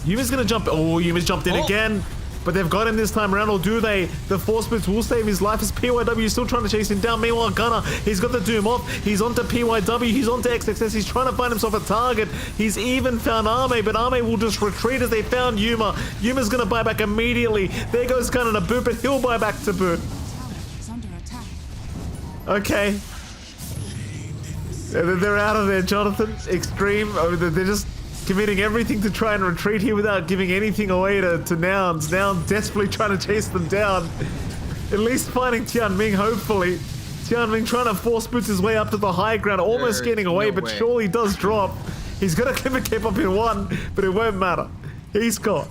Yuma's going to jump. Oh, Yuma's jumped in again. But they've got him this time around, or do they? The Force Blitz will save his life as PYW is still trying to chase him down. Meanwhile, Gunner, he's got the Doom off. He's onto PYW, he's onto XXS. He's trying to find himself a target. He's even found Arme, but Arme will just retreat as they found Yuma. Yuma's going to buy back immediately. There goes Gunner to boot, but he'll buy back to boot. Okay. They're out of there, Jonathan. Extreme. They're just committing everything to try and retreat here without giving anything away to Nouns. Nouns desperately trying to chase them down. At least finding Tianming, hopefully. Tianming trying to force boots his way up to the high ground, almost getting away, but surely does drop. He's got to keep up in 1, but it won't matter. He's got.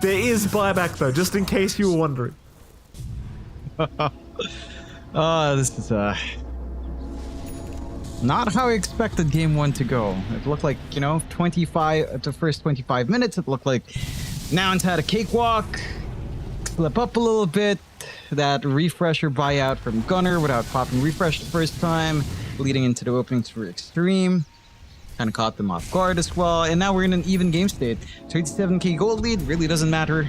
There is buyback though, just in case you were wondering. This is not how I expected game 1 to go. It looked like, you know, the first 25 minutes, it looked like Nouns had a cakewalk, slip up a little bit, that refresher buyout from Gunner without popping refresh the first time, leading into the openings for Extreme. Kind of caught them off guard as well, and now we're in an even game state. 37k gold lead really doesn't matter.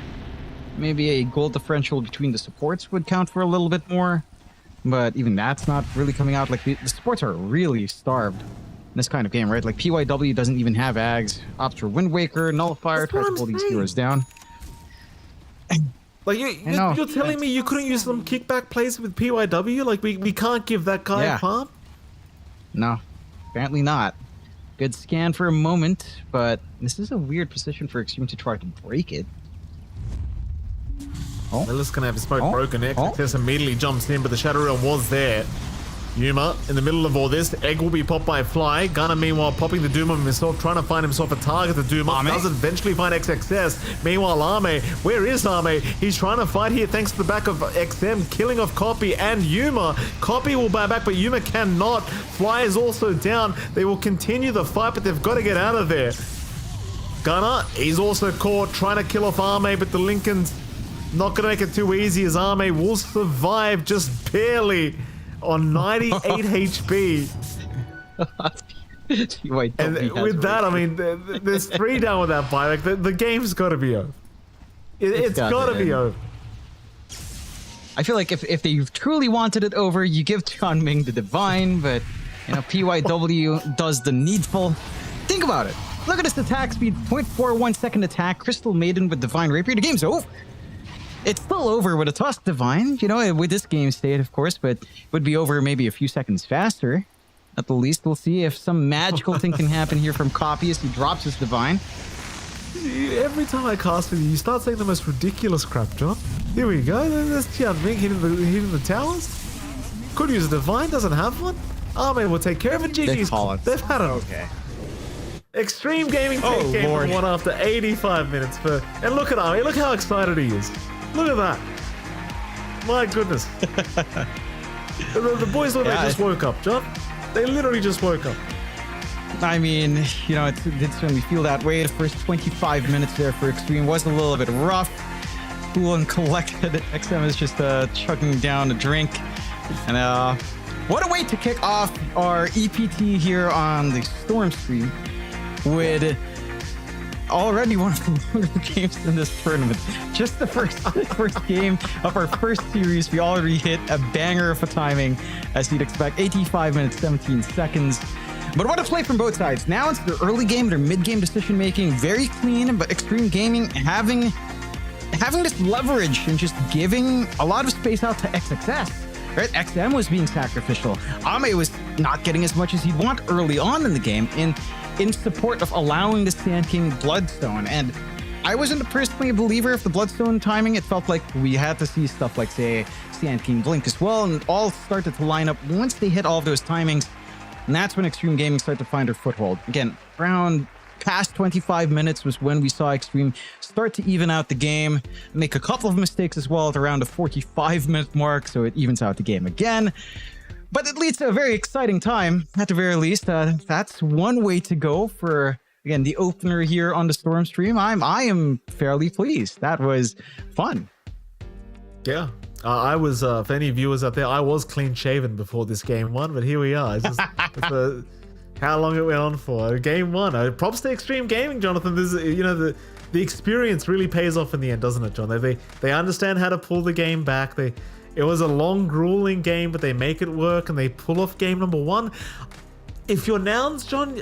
Maybe a gold differential between the supports would count for a little bit more. But even that's not really coming out. Like, the supports are really starved in this kind of game, right? Like, PYW doesn't even have Ags. Opts for Wind Waker, Nullifier, tries to hold these heroes down. Like know. you're telling me you couldn't use some kickback plays with PYW? Like we can't give that guy a palm? No, apparently not. Good scan for a moment, but this is a weird position for Extreme to try to break it. Lilla's gonna have his smoke Oh. broken. Oh. XXS immediately jumps in, but the Shadow Realm was there. Yuma in the middle of all this. Egg will be popped by Fly. Gunner meanwhile popping the Doom on himself, trying to find himself a target to Doom up. Does eventually find XXS. Meanwhile, Ame, where is Ame? He's trying to fight here thanks to the back of XM, killing off Copy and Yuma. Copy will buy back, but Yuma cannot. Fly is also down. They will continue the fight, but they've got to get out of there. Gunner, he's also caught trying to kill off Ame, but the Lincoln's not going to make it too easy as Ame will survive just barely on 98 HP. And with that, I mean, there's 3 down with that buyback. The game's got to be over. It's got to be over. I feel like if they truly wanted it over, you give John Ming the Divine, but you know, PYW does the needful. Think about it. Look at this attack speed, 0.41 second attack, Crystal Maiden with Divine Rapier. The game's over. It's still over with a Tusk Divine, you know, with this game state, of course, but it would be over maybe a few seconds faster. At the least, we'll see if some magical thing can happen here from Copy as he drops his Divine. Every time I cast with you start saying the most ridiculous crap, John. Here we go. There's Tian Ming hitting the towers. Could use a Divine, doesn't have one. Ame will take care of it. GG's. They've had it. Okay. Extreme Gaming take game Lord. one after 85 minutes. And look at Ame. Look how excited he is. Look at that. My goodness. the boys look like they just woke up, John. They literally just woke up. I mean, you know, it did certainly feel that way. The first 25 minutes there for Extreme was a little bit rough. Cool and collected. XM is just chugging down a drink. And what a way to kick off our EPT here on the Storm stream with already one of the longer games in this tournament. Just the first game of our first series, we already hit a banger of a timing, as you'd expect. 85 minutes, 17 seconds. But what a play from both sides. Now it's their early game, their mid-game decision-making, very clean, but Extreme Gaming having this leverage and just giving a lot of space out to XXS. Right? XM was being sacrificial. Ame was not getting as much as he'd want early on in the game in support of allowing the Sand King Bloodstone. And I wasn't personally a believer of the Bloodstone timing. It felt like we had to see stuff like, say, Sand King Blink as well, and it all started to line up once they hit all of those timings. And that's when Extreme Gaming started to find their foothold. Again, around past 25 minutes was when we saw Extreme start to even out the game, make a couple of mistakes as well at around the 45-minute mark, so it evens out the game again. But it leads to a very exciting time, at the very least. That's one way to go for, again, the opener here on the Storm stream. I am fairly pleased. That was fun. Yeah. I was, for any viewers out there, I was clean shaven before this game one, but here we are. It's just how long it went on for. Game one. Props to Extreme Gaming, Jonathan. This is, you know, the experience really pays off in the end, doesn't it, John? They understand how to pull the game back. It was a long, grueling game, but they make it work and they pull off game number one. If you're Nouns, John,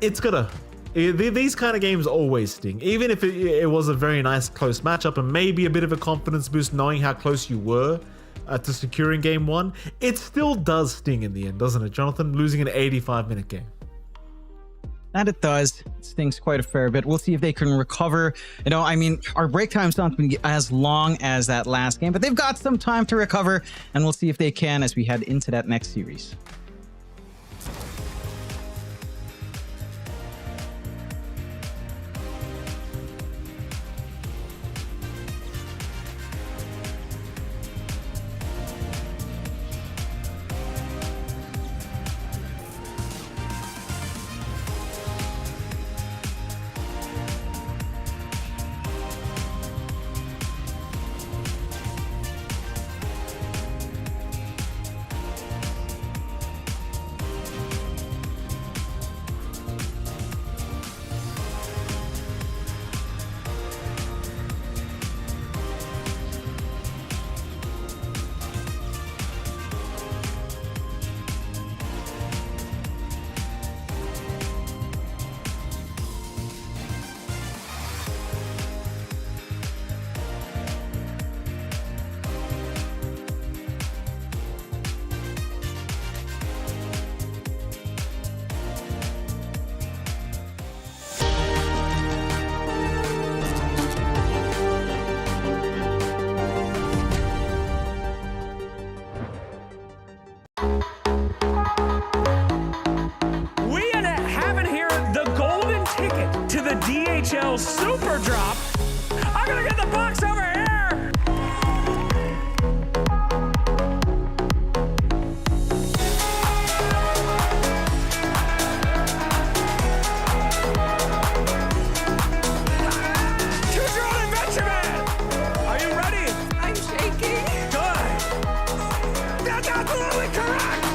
it's gonna. These kind of games always sting. Even if it was a very nice close matchup and maybe a bit of a confidence boost knowing how close you were to securing game one, it still does sting in the end, doesn't it, Jonathan? Losing an 85-minute game. And it does. It stings quite a fair bit. We'll see if they can recover. You know, I mean, our break time's not going to be as long as that last game, but they've got some time to recover, and we'll see if they can as we head into that next series. DHL Super Drop. I'm gonna get the box over here. Choose your own adventure, man. Are you ready? I'm shaking. Good. That's absolutely correct.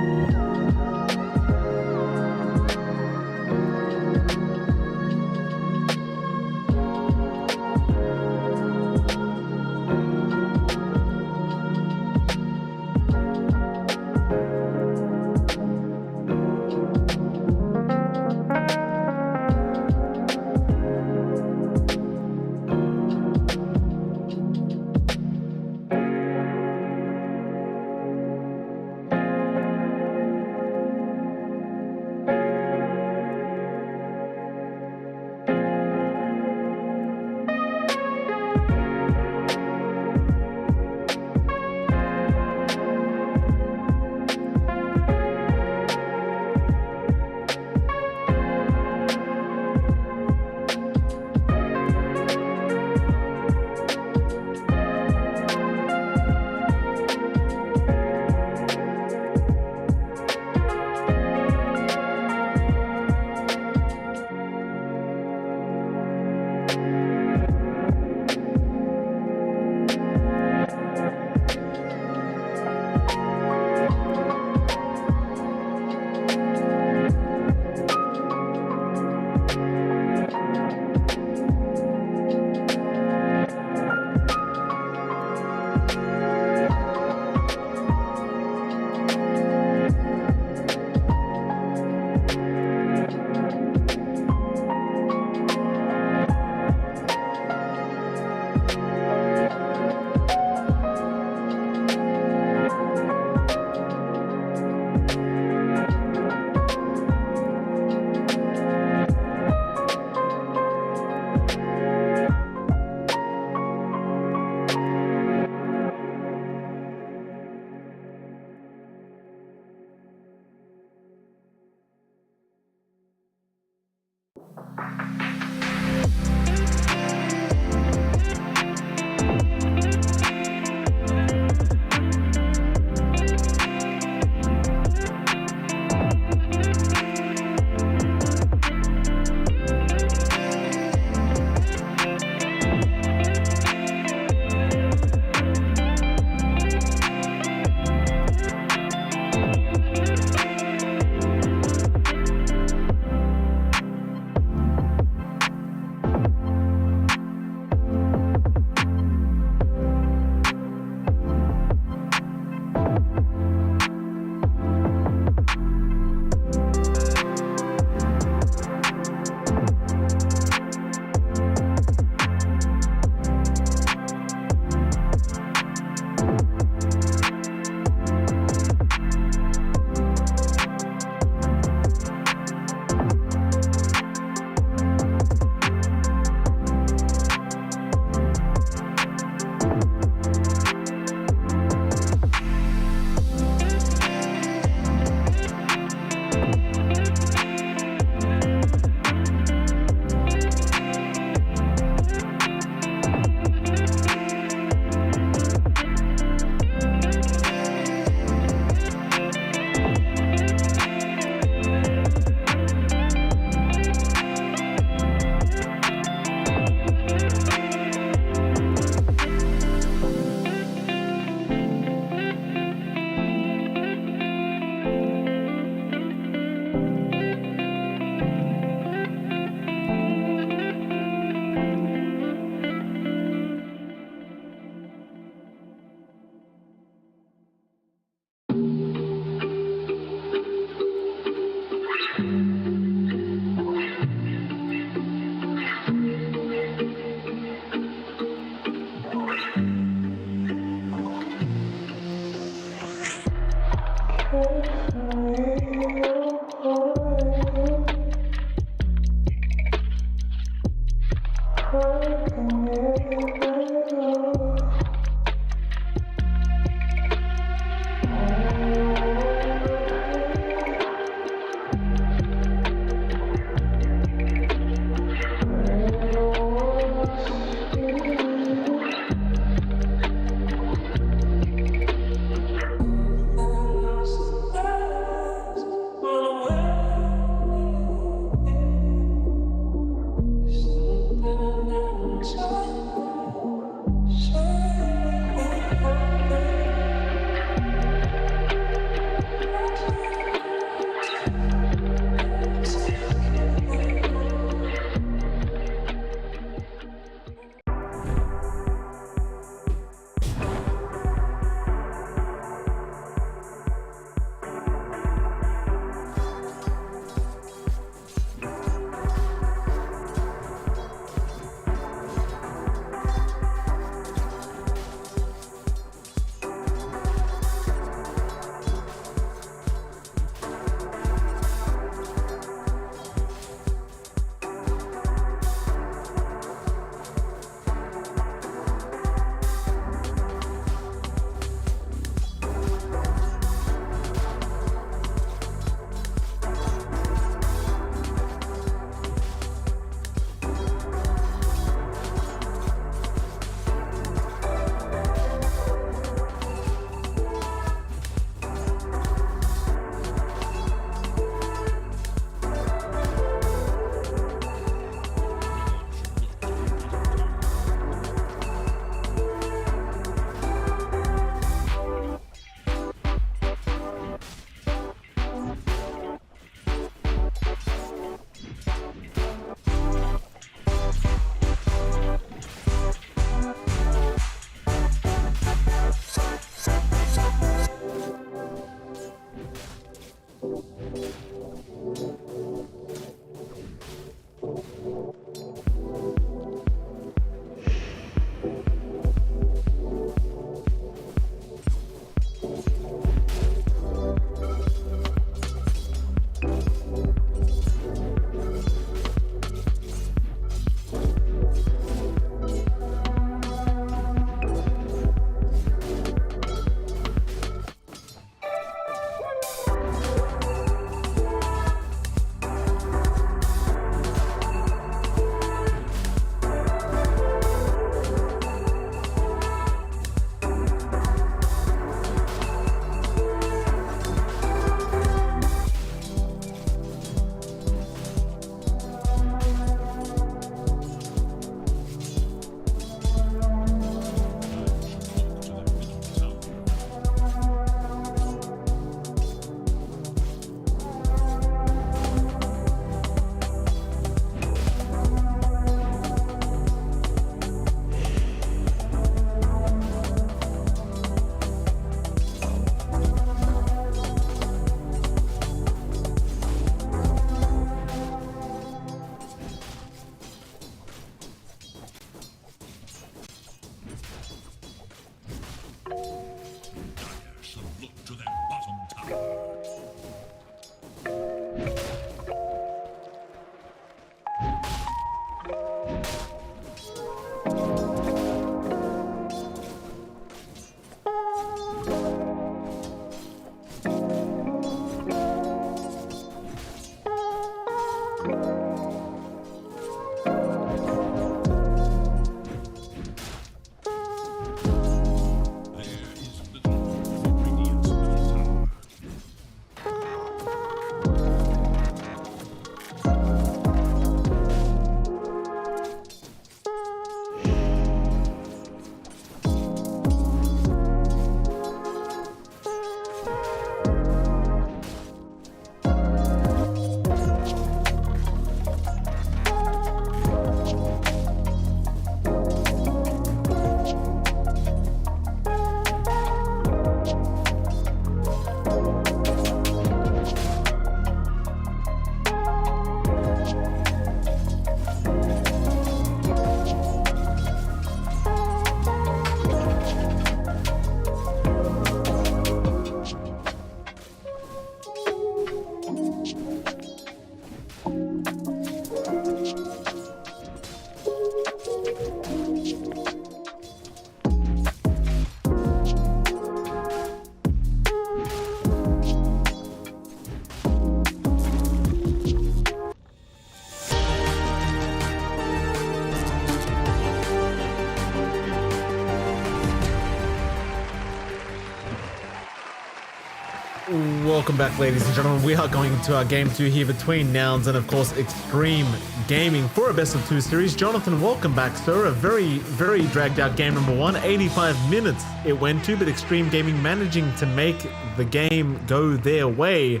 welcome back, ladies and gentlemen. We are going into our game 2 here between Nouns and, of course, Extreme Gaming for a best of 2 series. Jonathan, welcome back, sir. A very, very dragged out game number 1. 85 minutes it went to, but Extreme Gaming managing to make the game go their way.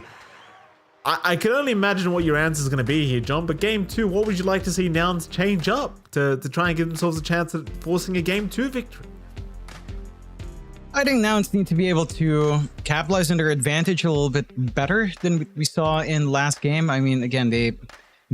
I can only imagine what your answer is going to be here, John, but game 2, what would you like to see Nouns change up to try and give themselves a chance at forcing a game 2 victory? I think Nouns need to be able to capitalize on their advantage a little bit better than we saw in last game. I mean, again, they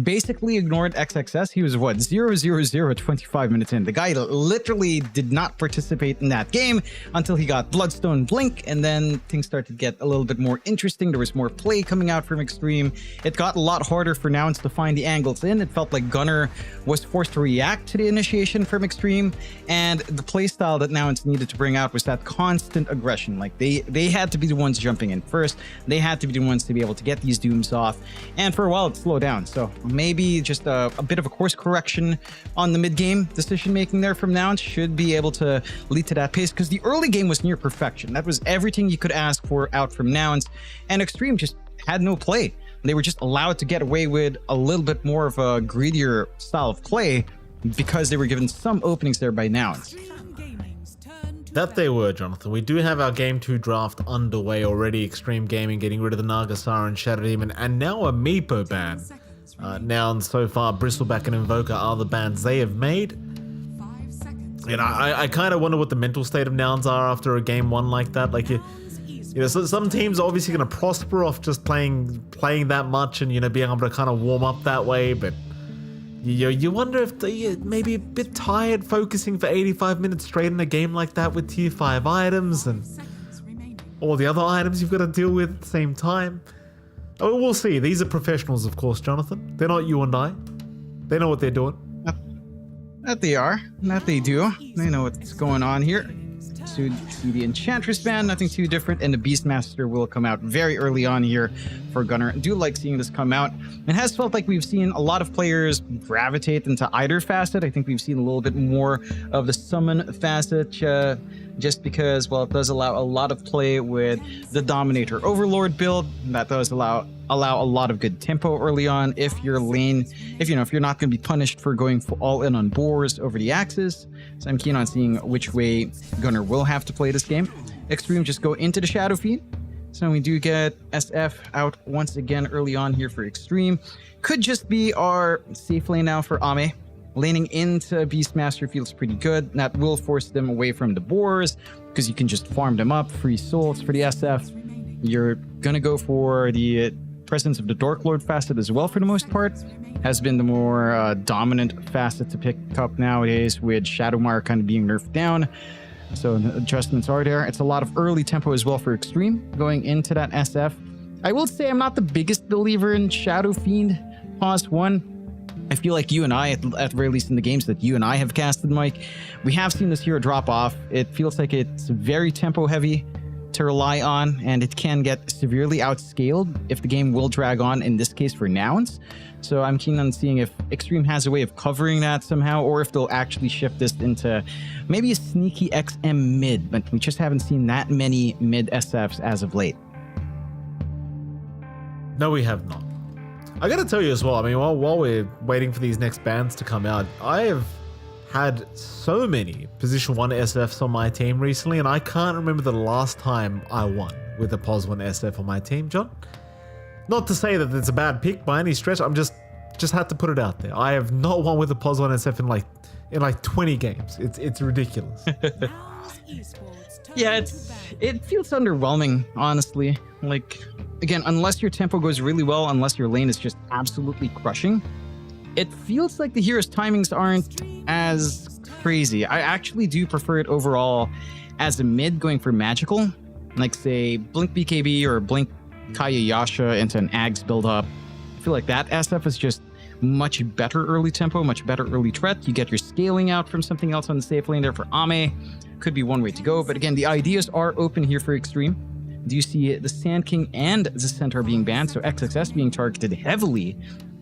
basically ignored XXS. He was what, 0-0-0 25 minutes in. The guy literally did not participate in that game until he got Bloodstone Blink, and then things started to get a little bit more interesting. There was more play coming out from Extreme. It got a lot harder for Nouns to find the angles in. It felt like Gunner was forced to react to the initiation from Extreme, and the playstyle that Nouns needed to bring out was that constant aggression. Like they had to be the ones jumping in first. They had to be the ones to be able to get these dooms off, and for a while it slowed down. So maybe just a bit of a course correction on the mid-game decision-making there from Nouns should be able to lead to that pace, because the early game was near perfection. That was everything you could ask for out from Nouns, and Extreme just had no play. They were just allowed to get away with a little bit more of a greedier style of play because they were given some openings there by Nouns. That they were, Jonathan. We do have our Game 2 draft underway already. Extreme Gaming getting rid of the Nagasar and Shadow Demon, and now a Meepo ban. Nouns so far, Bristleback and Invoker are the bans they have made. And I kind of wonder what the mental state of Nouns are after a game 1 like that. Like, you know, so some teams are obviously going to prosper off just playing that much and, you know, being able to kind of warm up that way. But you wonder if they maybe a bit tired focusing for 85 minutes straight in a game like that with tier 5 items and all the other items you've got to deal with at the same time. Oh, we'll see. These are professionals, of course, Jonathan. They're not you and I. They know what they're doing. That they are. That they do. They know what's going on here. So the Enchantress ban, nothing too different, and the Beastmaster will come out very early on here for Gunner. I do like seeing this come out. It has felt like we've seen a lot of players gravitate into either facet. I think we've seen a little bit more of the summon facet, just because, well, it does allow a lot of play with the Dominator Overlord build. That does allow a lot of good tempo early on if your lane, if you're not going to be punished for going all in on boars over the axes. So I'm keen on seeing which way Gunner will have to play this game. Extreme just go into the Shadow Feed. So we do get SF out once again early on here for Extreme. Could just be our safe lane now for Ame. Laning into Beastmaster feels pretty good. That will force them away from the boars because you can just farm them up. Free souls for the SF. You're going to go for the presence of the Dark Lord facet as well for the most part. Has been the more dominant facet to pick up nowadays, with Shadowmire kind of being nerfed down. So the adjustments are there. It's a lot of early tempo as well for Extreme going into that SF. I will say I'm not the biggest believer in Shadow Fiend past 1. I feel like you and I, at the very least in the games that you and I have casted, Mike, we have seen this hero drop off. It feels like it's very tempo heavy to rely on, and it can get severely outscaled if the game will drag on, in this case for Nouns. So I'm keen on seeing if Extreme has a way of covering that somehow, or if they'll actually shift this into maybe a sneaky XM mid, but we just haven't seen that many mid SFs as of late. No, we have not. I gotta tell you as well, I mean, while we're waiting for these next bans to come out, I have had so many position 1 SFs on my team recently, and I can't remember the last time I won with a pos 1 SF on my team, John. Not to say that it's a bad pick by any stretch, I'm just had to put it out there. I have not won with a pos 1 SF in like 20 games. It's ridiculous. Yeah, it feels underwhelming, honestly. Like, again, unless your tempo goes really well, unless your lane is just absolutely crushing, it feels like the hero's timings aren't as crazy. I actually do prefer it overall as a mid going for magical, like say Blink BKB or Blink Kaya Yasha into an Ags build up. I feel like that SF is just much better early tempo, much better early threat. You get your scaling out from something else on the safe lane there for Ame. Could be one way to go, but again, the ideas are open here for Extreme. Do you see the Sand King and the Centaur being banned? So XXS being targeted heavily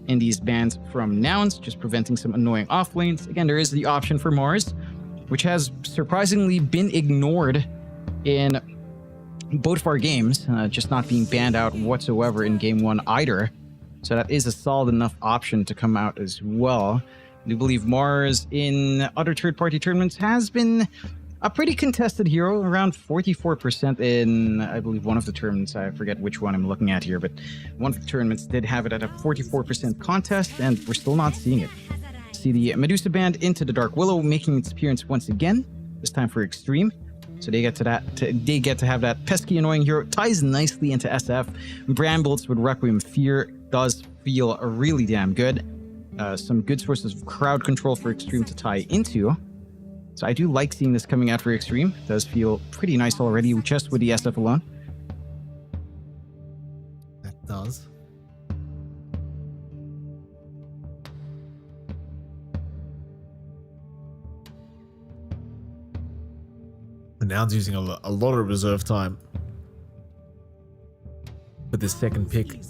in these bans from Nouns, just preventing some annoying off lanes. Again, there is the option for Mars, which has surprisingly been ignored in both of our games, just not being banned out whatsoever in game one either. So that is a solid enough option to come out as well. I do believe Mars in other third-party tournaments has been a pretty contested hero, around 44% in, I believe, one of the tournaments. I forget which one I'm looking at here, but one of the tournaments did have it at a 44% contest, and we're still not seeing it. See the Medusa band into the Dark Willow making its appearance once again, this time for Extreme. So they get to have that pesky, annoying hero. Ties nicely into SF. Brambles with Requiem Fear does feel really damn good. Some good sources of crowd control for Extreme to tie into. So I do like seeing this coming out for Extreme. It does feel pretty nice already just with the SF alone. That does. The Nouns using a lot of reserve time with this second pick.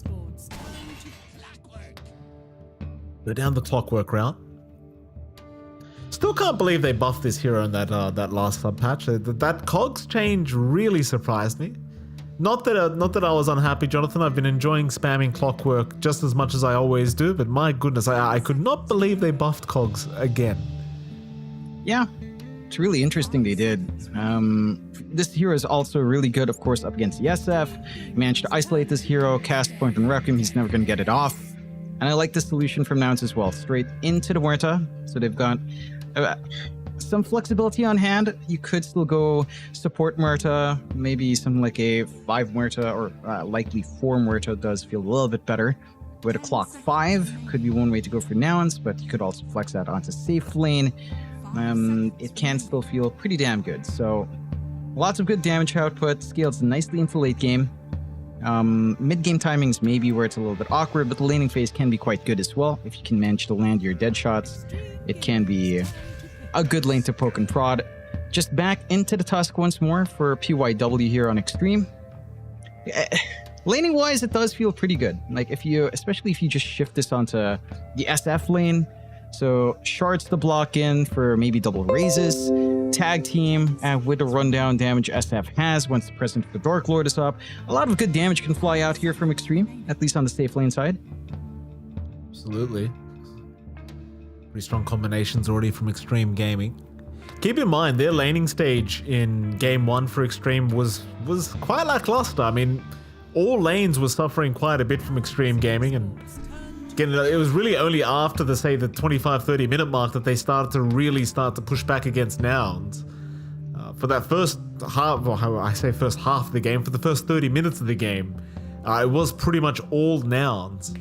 Go down the clockwork route. Still can't believe they buffed this hero in that last sub patch. That cogs change really surprised me. Not that I was unhappy, Jonathan. I've been enjoying spamming clockwork just as much as I always do, but my goodness, I could not believe they buffed cogs again. Yeah, it's really interesting they did. This hero is also really good, of course, up against the SF. You managed to isolate this hero, cast point on Requiem. He's never going to get it off. And I like the solution from Nouns as well. Straight into the Muerta. So they've got some flexibility on hand. You could still go support Muerta. Maybe something like a 5 Muerta or likely 4 Muerta does feel a little bit better. With a clock 5 could be one way to go for Nouns, but you could also flex that onto safe lane. It can still feel pretty damn good. So lots of good damage output. Scales nicely into late game. Mid-game timings may be where it's a little bit awkward, but the laning phase can be quite good as well. If you can manage to land your dead shots, it can be a good lane to poke and prod. Just back into the Tusk once more for PYW here on Extreme. Laning wise, it does feel pretty good. Like especially if you just shift this onto the SF lane. So shards to block in for maybe double raises, tag team, and with the rundown damage SF has once the Presence of the Dark Lord is up. A lot of good damage can fly out here from Extreme, at least on the safe lane side. Absolutely. Pretty strong combinations already from Extreme Gaming. Keep in mind, their laning stage in Game 1 for Extreme was quite lackluster. I mean, all lanes were suffering quite a bit from Extreme Gaming, and again, it was really only after the 25-30 minute mark that they started to push back against Nouns. For that first half, or I say first half of the game, for the first 30 minutes of the game, it was pretty much all Nouns.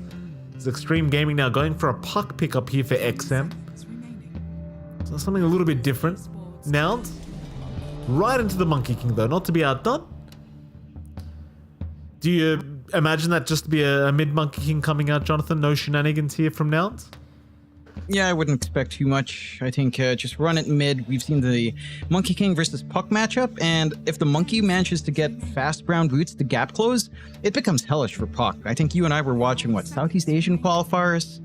It's Extreme Gaming now going for a puck pickup here for XM. So something a little bit different. Nouns, right into the Monkey King though, not to be outdone. Do you imagine that just to be a mid Monkey King coming out, Jonathan? No shenanigans here from Nouns? Yeah, I wouldn't expect too much. I think just run it mid. We've seen the Monkey King versus Puck matchup, and if the Monkey manages to get fast brown boots to gap close, it becomes hellish for Puck. I think you and I were watching, Southeast Asian qualifiers,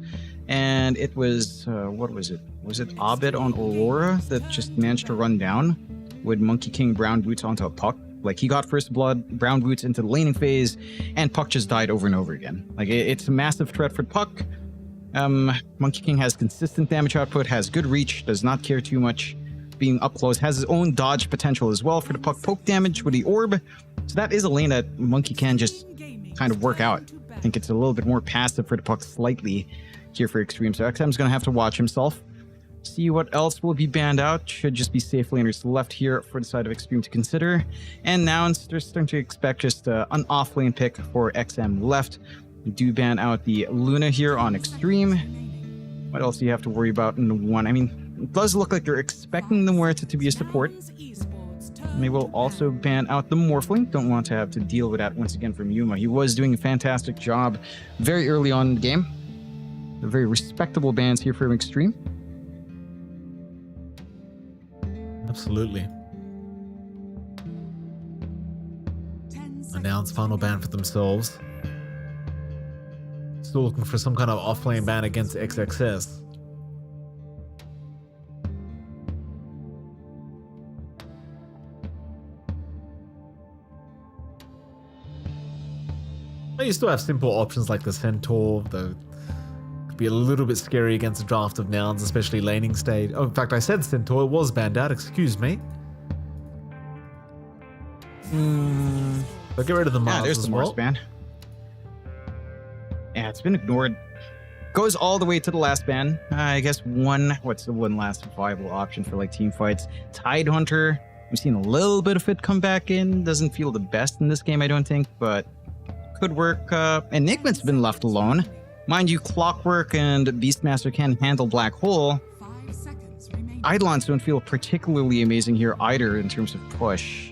and it was, what was it? Was it Abed on Aurora that just managed to run down with Monkey King brown boots onto a Puck? Like, he got first blood, brown boots into the laning phase, and Puck just died over and over again. Like, it's a massive threat for Puck. Monkey King has consistent damage output, has good reach, does not care too much being up close, has his own dodge potential as well for the Puck poke damage with the orb. So that is a lane that Monkey can just kind of work out. I think it's a little bit more passive for the Puck slightly here for Extreme. So XM's going to have to watch himself. See what else will be banned out. Should just be safe laners left here for the side of Extreme to consider. And now they're starting to expect just an off lane pick for XM left. We do ban out the Luna here on Extreme. What else do you have to worry about in the one? I mean, it does look like they're expecting the Muerta to be a support. And they will also ban out the Morphling. Don't want to have to deal with that once again from Yuma. He was doing a fantastic job very early on in the game. They're very respectable bans here from Extreme. Absolutely. Announce final ban for themselves. Still looking for some kind of off-lane ban against XXS. You still have simple options like the Centaur, though could be a little bit scary against a draft of Nouns, especially laning stage. Oh, in fact, I said Centaur, it was banned out, excuse me. But get rid of the Mars there's as the Mars well. ban. Yeah, it's been ignored. Goes all the way to the last ban. I guess what's the one last viable option for like team fights? Tide Hunter. We've seen a little bit of it come back in. Doesn't feel the best in this game, I don't think, but could work. Enigma's been left alone. Mind you, Clockwork and Beastmaster can handle Black Hole. 5 seconds remaining. Eidolons don't feel particularly amazing here either in terms of push.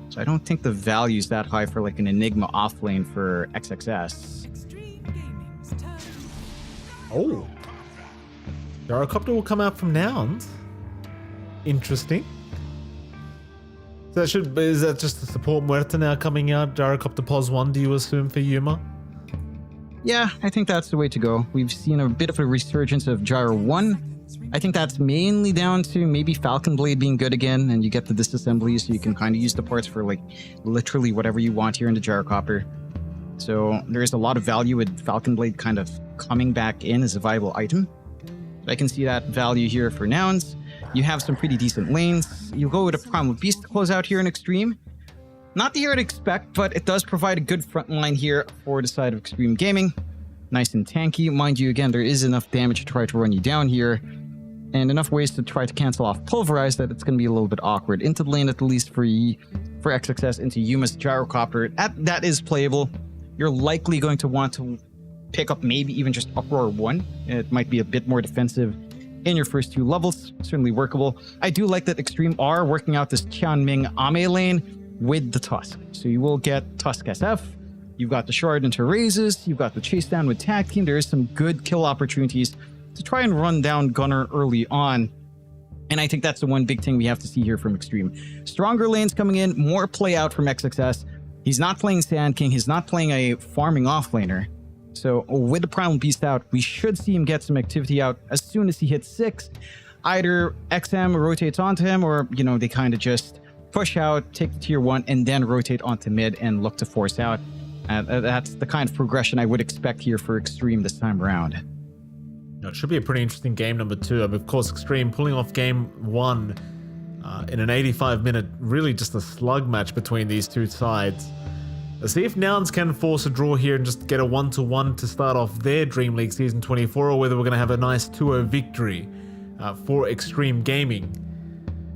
So I don't think the value is that high for like an Enigma offlane for XXS. Extreme Gaming's turn. Oh. Gyrocopter will come out from Nouns. Interesting. So is that just the support Muerta now coming out? Gyrocopter Pos 1, do you assume, for Yuma? Yeah, I think that's the way to go. We've seen a bit of a resurgence of Gyro 1. I think that's mainly down to maybe Falcon Blade being good again, and you get the disassembly, so you can kind of use the parts for like literally whatever you want here in the Gyrocopter. So there's a lot of value with Falcon Blade kind of coming back in as a viable item. I can see that value here for Nouns. You have some pretty decent lanes. You go with a Primal Beast to close out here in Extreme. Not the hero to expect, but it does provide a good front line here for the side of Extreme Gaming. Nice and tanky. Mind you, again, there is enough damage to try to run you down here, and enough ways to try to cancel off Pulverize that it's going to be a little bit awkward. Into the lane, at least for XXS, into Yuma's Gyrocopter. That is playable. You're likely going to want to pick up maybe even just Uproar 1. It might be a bit more defensive in your first 2 levels. Certainly workable. I do like that Extreme are working out this Qianming Ame lane with the Tusk. So you will get Tusk SF. You've got the Shard into Raises. You've got the Chase Down with Tag Team. There is some good kill opportunities to try and run down Gunner early on. And I think that's the one big thing we have to see here from Extreme. Stronger lanes coming in, more play out from XXS. He's not playing Sand King. He's not playing a farming offlaner. So with the Primal Beast out, we should see him get some activity out as soon as he hits 6. Either XM rotates onto him, or, you know, they kind of just push out, take the tier 1, and then rotate onto mid and look to force out. That's the kind of progression I would expect here for Extreme this time around. It should be a pretty interesting game number 2. Of course, Extreme pulling off game 1 in an 85-minute, really just a slug match between these two sides. Let's see if Nouns can force a draw here and just get a 1-1 to start off their Dream League Season 24, or whether we're going to have a nice 2-0 victory for Extreme Gaming.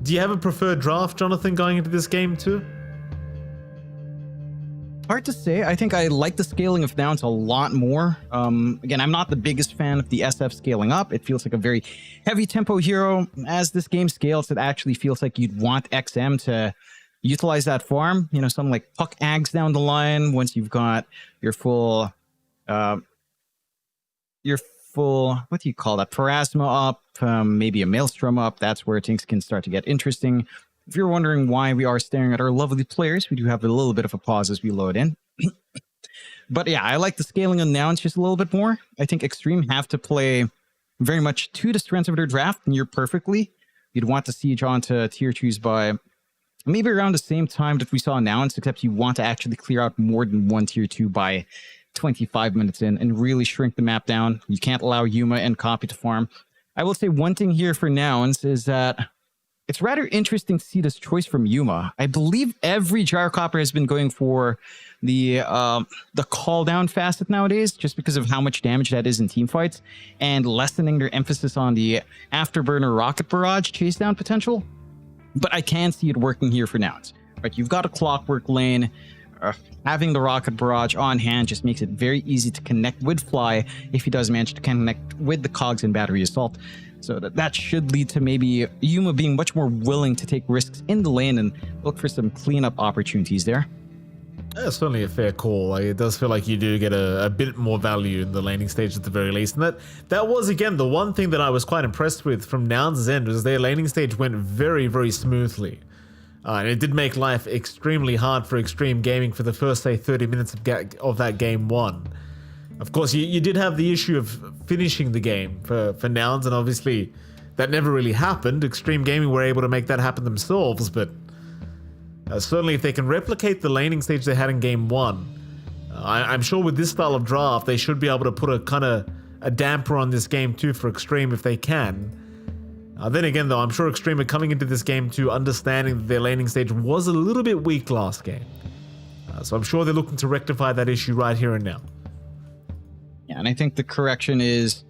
Do you have a preferred draft, Jonathan, going into this game too? Hard to say. I think I like the scaling of Nouns a lot more. Again, I'm not the biggest fan of the SF scaling up. It feels like a very heavy tempo hero. As this game scales, it actually feels like you'd want XM to utilize that farm. You know, something like Puck Ags down the line once you've got your full, what do you call that? Parasma up, maybe a Maelstrom up. That's where things can start to get interesting. If you're wondering why we are staring at our lovely players, we do have a little bit of a pause as we load in. But yeah, I like the scaling on Nouns just a little bit more. I think Extreme have to play very much to the strengths of their draft near perfectly. You'd want to siege onto tier 2s by maybe around the same time that we saw Nouns, except you want to actually clear out more than one tier 2 by 25 minutes in and really shrink the map down. You can't allow Yuma and Copy to farm. I will say one thing here for Nouns is that it's rather interesting to see this choice from Yuma. I believe every Gyrocopter has been going for the call down facet nowadays, just because of how much damage that is in team fights, and lessening their emphasis on the afterburner rocket barrage chase down potential. But I can see it working here for Nouns. Right, you've got a Clockwork lane. Having the rocket barrage on hand just makes it very easy to connect with Fly if he does manage to connect with the Cogs and Battery Assault. So that should lead to maybe Yuma being much more willing to take risks in the lane and look for some cleanup opportunities there. That's certainly a fair call. It does feel like you do get a bit more value in the laning stage at the very least. And that was, again, the one thing that I was quite impressed with from Nouns' end, was their laning stage went very, very smoothly. And it did make life extremely hard for Extreme Gaming for the first, say, 30 minutes of that game 1. Of course, you did have the issue of finishing the game for Nouns, and obviously that never really happened. Extreme Gaming were able to make that happen themselves, but certainly if they can replicate the laning stage they had in game 1, I'm sure with this style of draft, they should be able to put a kind of a damper on this game too for Extreme if they can. Then again, though, I'm sure Extreme are coming into this game too, understanding that their laning stage was a little bit weak last game. So I'm sure they're looking to rectify that issue right here and now. Yeah, and I think the correction is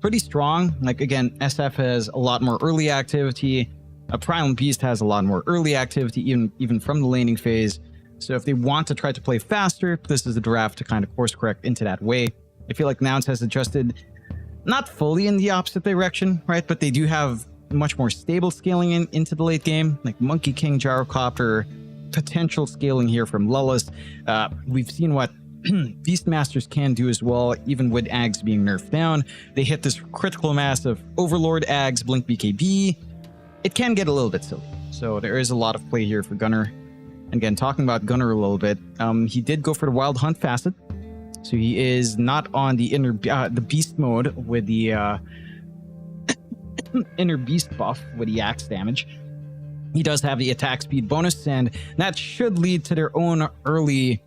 pretty strong. Like, again, SF has a lot more early activity. Primal Beast has a lot more early activity, even from the laning phase. So if they want to try to play faster, this is the draft to kind of course correct into that way. I feel like Nouns has adjusted not fully in the opposite direction, right? But they do have much more stable scaling into the late game, like Monkey King, Gyrocopter, potential scaling here from Lullas. We've seen what Beastmasters can do as well, even with Ags being nerfed down. They hit this critical mass of Overlord, Ags, Blink BKB. It can get a little bit silly. So there is a lot of play here for Gunnar. And again, talking about Gunnar a little bit, he did go for the Wild Hunt facet. So he is not on the the Beast mode with the inner Beast buff with the axe damage. He does have the attack speed bonus, and that should lead to their own early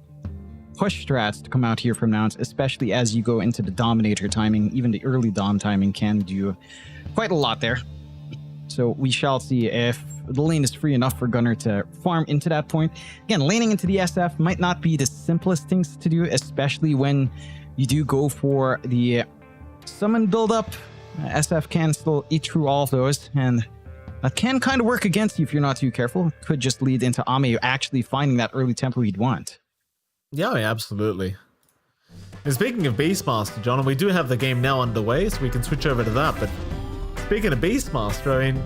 push strats to come out here from Nouns, especially as you go into the Dominator timing. Even the early Dom timing can do quite a lot there. So we shall see if the lane is free enough for Gunnar to farm into that point. Again, laning into the SF might not be the simplest things to do, especially when you do go for the summon build-up. SF can still eat through all of those, and that can kind of work against you if you're not too careful. It could just lead into Ame actually finding that early tempo he'd want. Yeah, absolutely. And speaking of Beastmaster, John, we do have the game now underway, so we can switch over to that. But speaking of Beastmaster, I mean,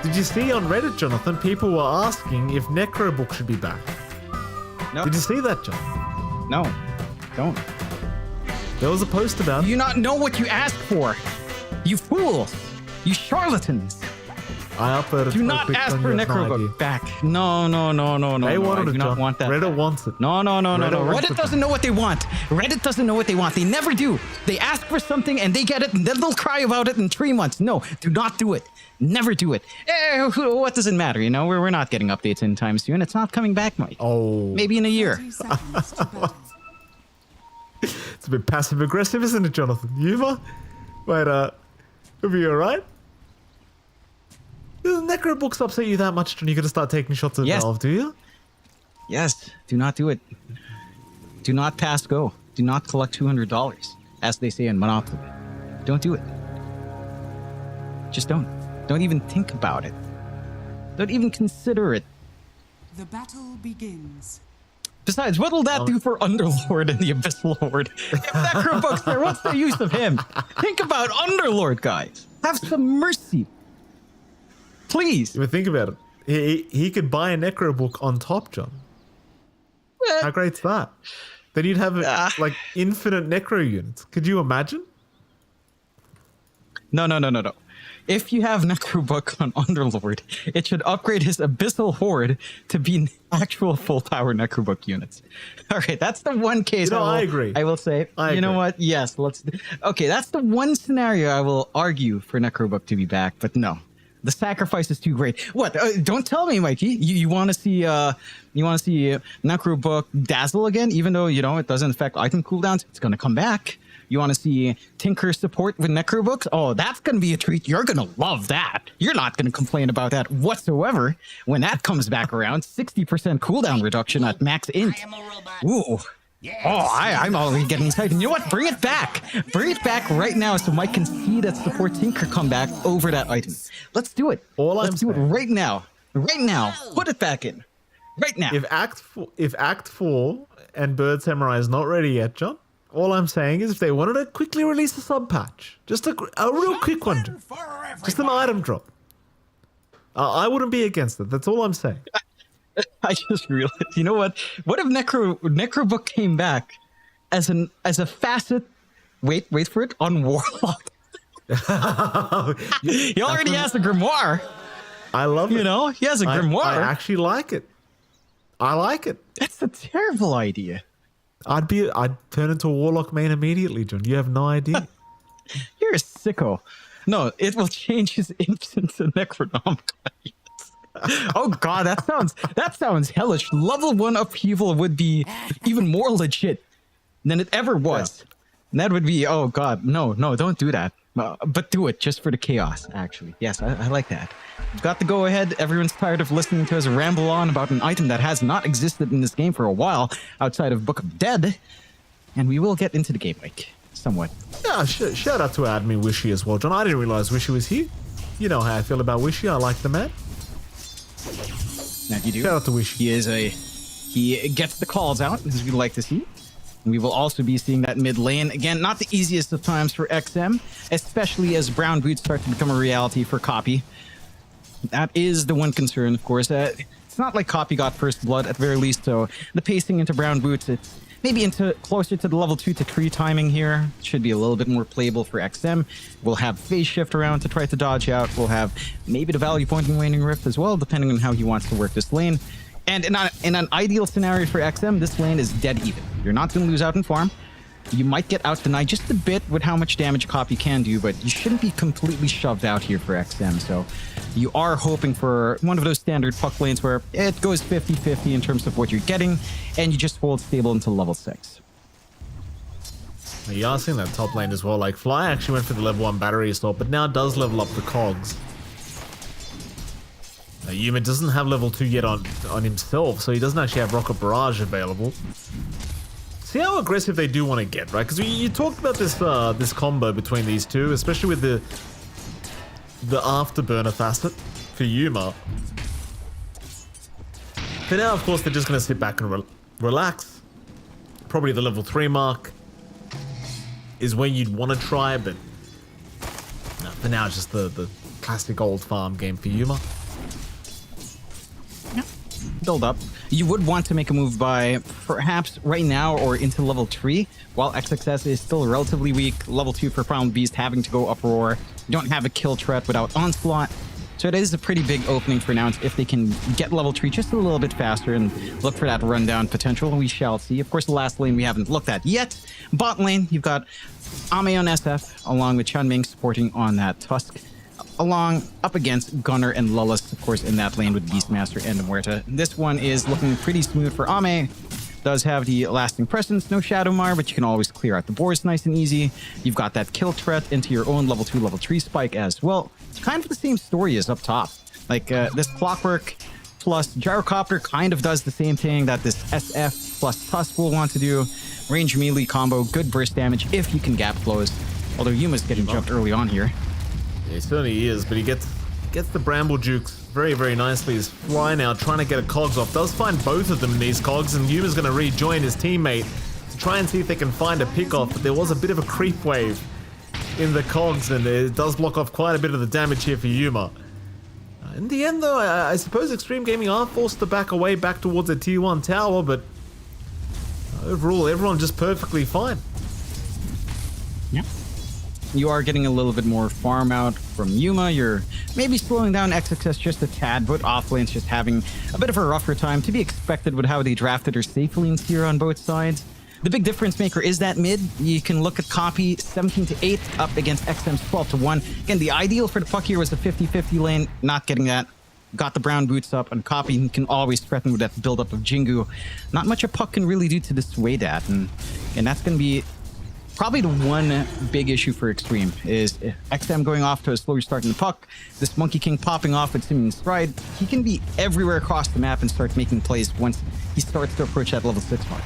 did you see on Reddit, Jonathan, people were asking if Necrobook should be back? No. Did you see that, John? No, don't. There was a post about Do it. you not know what you asked for? You fools! You charlatans! I uploaded Do so not quick ask on for your idea. Necrobook back. No. They wanted I it, do not John. want that. Reddit wants it. No. Reddit wants Reddit it. doesn't know what they want. Reddit doesn't know what they want. They never do. They ask for something and they get it, and then they'll cry about it in 3 months. No, do not do it. Never do it. What does it matter? You know, we're not getting updates anytime soon. It's not coming back, Mike. Oh. Maybe in a year. 30 seconds to battle. It's a bit passive aggressive, isn't it, Jonathan? Yuma? Wait, it'll be alright? Does Necrobooks upset you that much, John? You're gonna start taking shots at Yes. Valve, do you? Yes, do not do it. Do not pass go. Do not collect $200, as they say in Monopoly. Don't do it. Just don't. Don't even think about it. Don't even consider it. The battle begins. Besides, what will that do for Underlord and the Abyssal Horde? If Necrobook's there, what's the use of him? Think about Underlord, guys. Have some mercy. Please. But think about it. He could buy a Necrobook on top, John. How great's that? Then you'd have like infinite Necro units. Could you imagine? No. If you have Necrobook on Underlord, it should upgrade his Abyssal Horde to be actual full power Necrobook units. All right, that's the one case. You know, I agree. I will say. I you know agree. what? Yes, let's. Okay, that's the one scenario I will argue for Necrobook to be back, but no. The sacrifice is too great. What? Don't tell me, Mikey. You want to see Necrobook dazzle again, even though you know it doesn't affect item cooldowns. It's gonna come back. You want to see Tinker support with Necrobooks? Oh, that's gonna be a treat. You're gonna love that. You're not gonna complain about that whatsoever when that comes back around. 60% cooldown reduction at max int. Ooh. Oh, I'm already getting excited. You know what? Bring it back. Bring it back right now so Mike can see that support Tinker come back over that item. Let's do it. Let's do it right now. Right now. Put it back in. Right now. If Act 4 and Bird Samurai is not ready yet, John, all I'm saying is if they wanted to quickly release a sub patch, just a real quick one, John. Just an item drop. I wouldn't be against it. That's all I'm saying. I just realized, you know what? What if Necrobook came back as a facet? Wait for it, on Warlock. He already has a grimoire. I love it. You know, he has a grimoire. I actually like it. I like it. That's a terrible idea. I'd turn into a Warlock main immediately, John. You have no idea. You're a sicko. No, it will change his instance to Necronomicon. Oh god, that sounds hellish. Level 1 upheaval would be even more legit than it ever was. And that would be, oh god, no, don't do that. But do it just for the chaos, actually. Yes, I like that. We've got the go ahead. Everyone's tired of listening to us ramble on about an item that has not existed in this game for a while outside of Book of Dead. And we will get into the game, like, somewhat. Yeah, shout out to admin Wishy as well, John. I didn't realize Wishy was here. You know how I feel about Wishy. I like the man. Now you do. Shout out to Wishy. He gets the calls out, as we like to see. We will also be seeing that mid lane. Again, not the easiest of times for XM, especially as brown boots start to become a reality for Copy. That is the one concern, of course. It's not like Copy got first blood, at the very least, so the pacing into brown boots, it's maybe into closer to the level 2 to 3 timing here. Should be a little bit more playable for XM. We'll have phase shift around to try to dodge out. We'll have maybe the value point and waning rift as well, depending on how he wants to work this lane. And in an ideal scenario for XM, this lane is dead even. You're not going to lose out in farm. You might get out denied just a bit with how much damage Copy can do, but you shouldn't be completely shoved out here for XM. So you are hoping for one of those standard puck lanes where it goes 50-50 in terms of what you're getting, and you just hold stable until level 6. You are seeing that top lane as well. Like, Fly actually went for the level 1 battery assault, but now does level up the cogs. Yuma doesn't have level 2 yet on himself, so he doesn't actually have Rocket Barrage available. See how aggressive they do want to get, right? Because you talked about this combo between these two, especially with the afterburner facet for Yuma. But now, of course, they're just going to sit back and relax. Probably the level 3 mark is when you'd want to try, but no, for now, it's just the classic old farm game for Yuma. Build up. You would want to make a move by perhaps right now or into level 3, while XXS is still relatively weak. Level 2 for Primal Beast having to go Uproar. You don't have a kill threat without Onslaught. So it is a pretty big opening for Nouns if they can get level 3 just a little bit faster and look for that rundown potential. We shall see. Of course, the last lane we haven't looked at yet. Bot lane, you've got Ame on SF along with Chanming supporting on that Tusk. Up against Gunnar and Lullis, of course, in that lane with Beastmaster and Muerta. This one is looking pretty smooth for Ame. Does have the lasting presence, no Shadow Mar, but you can always clear out the boards nice and easy. You've got that kill threat into your own level 2, level 3 spike as well. It's kind of the same story as up top. Like, this Clockwork plus Gyrocopter kind of does the same thing that this SF plus Tusk will want to do. Range melee combo, good burst damage if you can gap close. Although Yuma's getting jumped early on here. Yeah, he certainly is, but he gets the Bramble Jukes very, very nicely. He's Fly now trying to get a cogs off. Does find both of them in these cogs, and Yuma's going to rejoin his teammate to try and see if they can find a pick off, but there was a bit of a creep wave in the cogs, and it does block off quite a bit of the damage here for Yuma. In the end, though, I suppose Extreme Gaming are forced to back away back towards a tier 1 tower, but overall, everyone just perfectly fine. Yep. You are getting a little bit more farm out from Yuma. You're maybe slowing down XXS just a tad, but offlane's just having a bit of a rougher time, to be expected with how they drafted their safe lanes here on both sides. The big difference maker is that mid. You can look at Copy 17-8 up against XM's 12-1. Again, the ideal for the puck here was a 50-50 lane. Not getting that. Got the brown boots up, and Copy can always threaten with that buildup of Jingu. Not much a puck can really do to dissuade that, and that's going to be probably the one big issue for Extreme is XM going off to a slower start in the puck. This Monkey King popping off with Simeon Stride. He can be everywhere across the map and start making plays once he starts to approach that level 6 mark.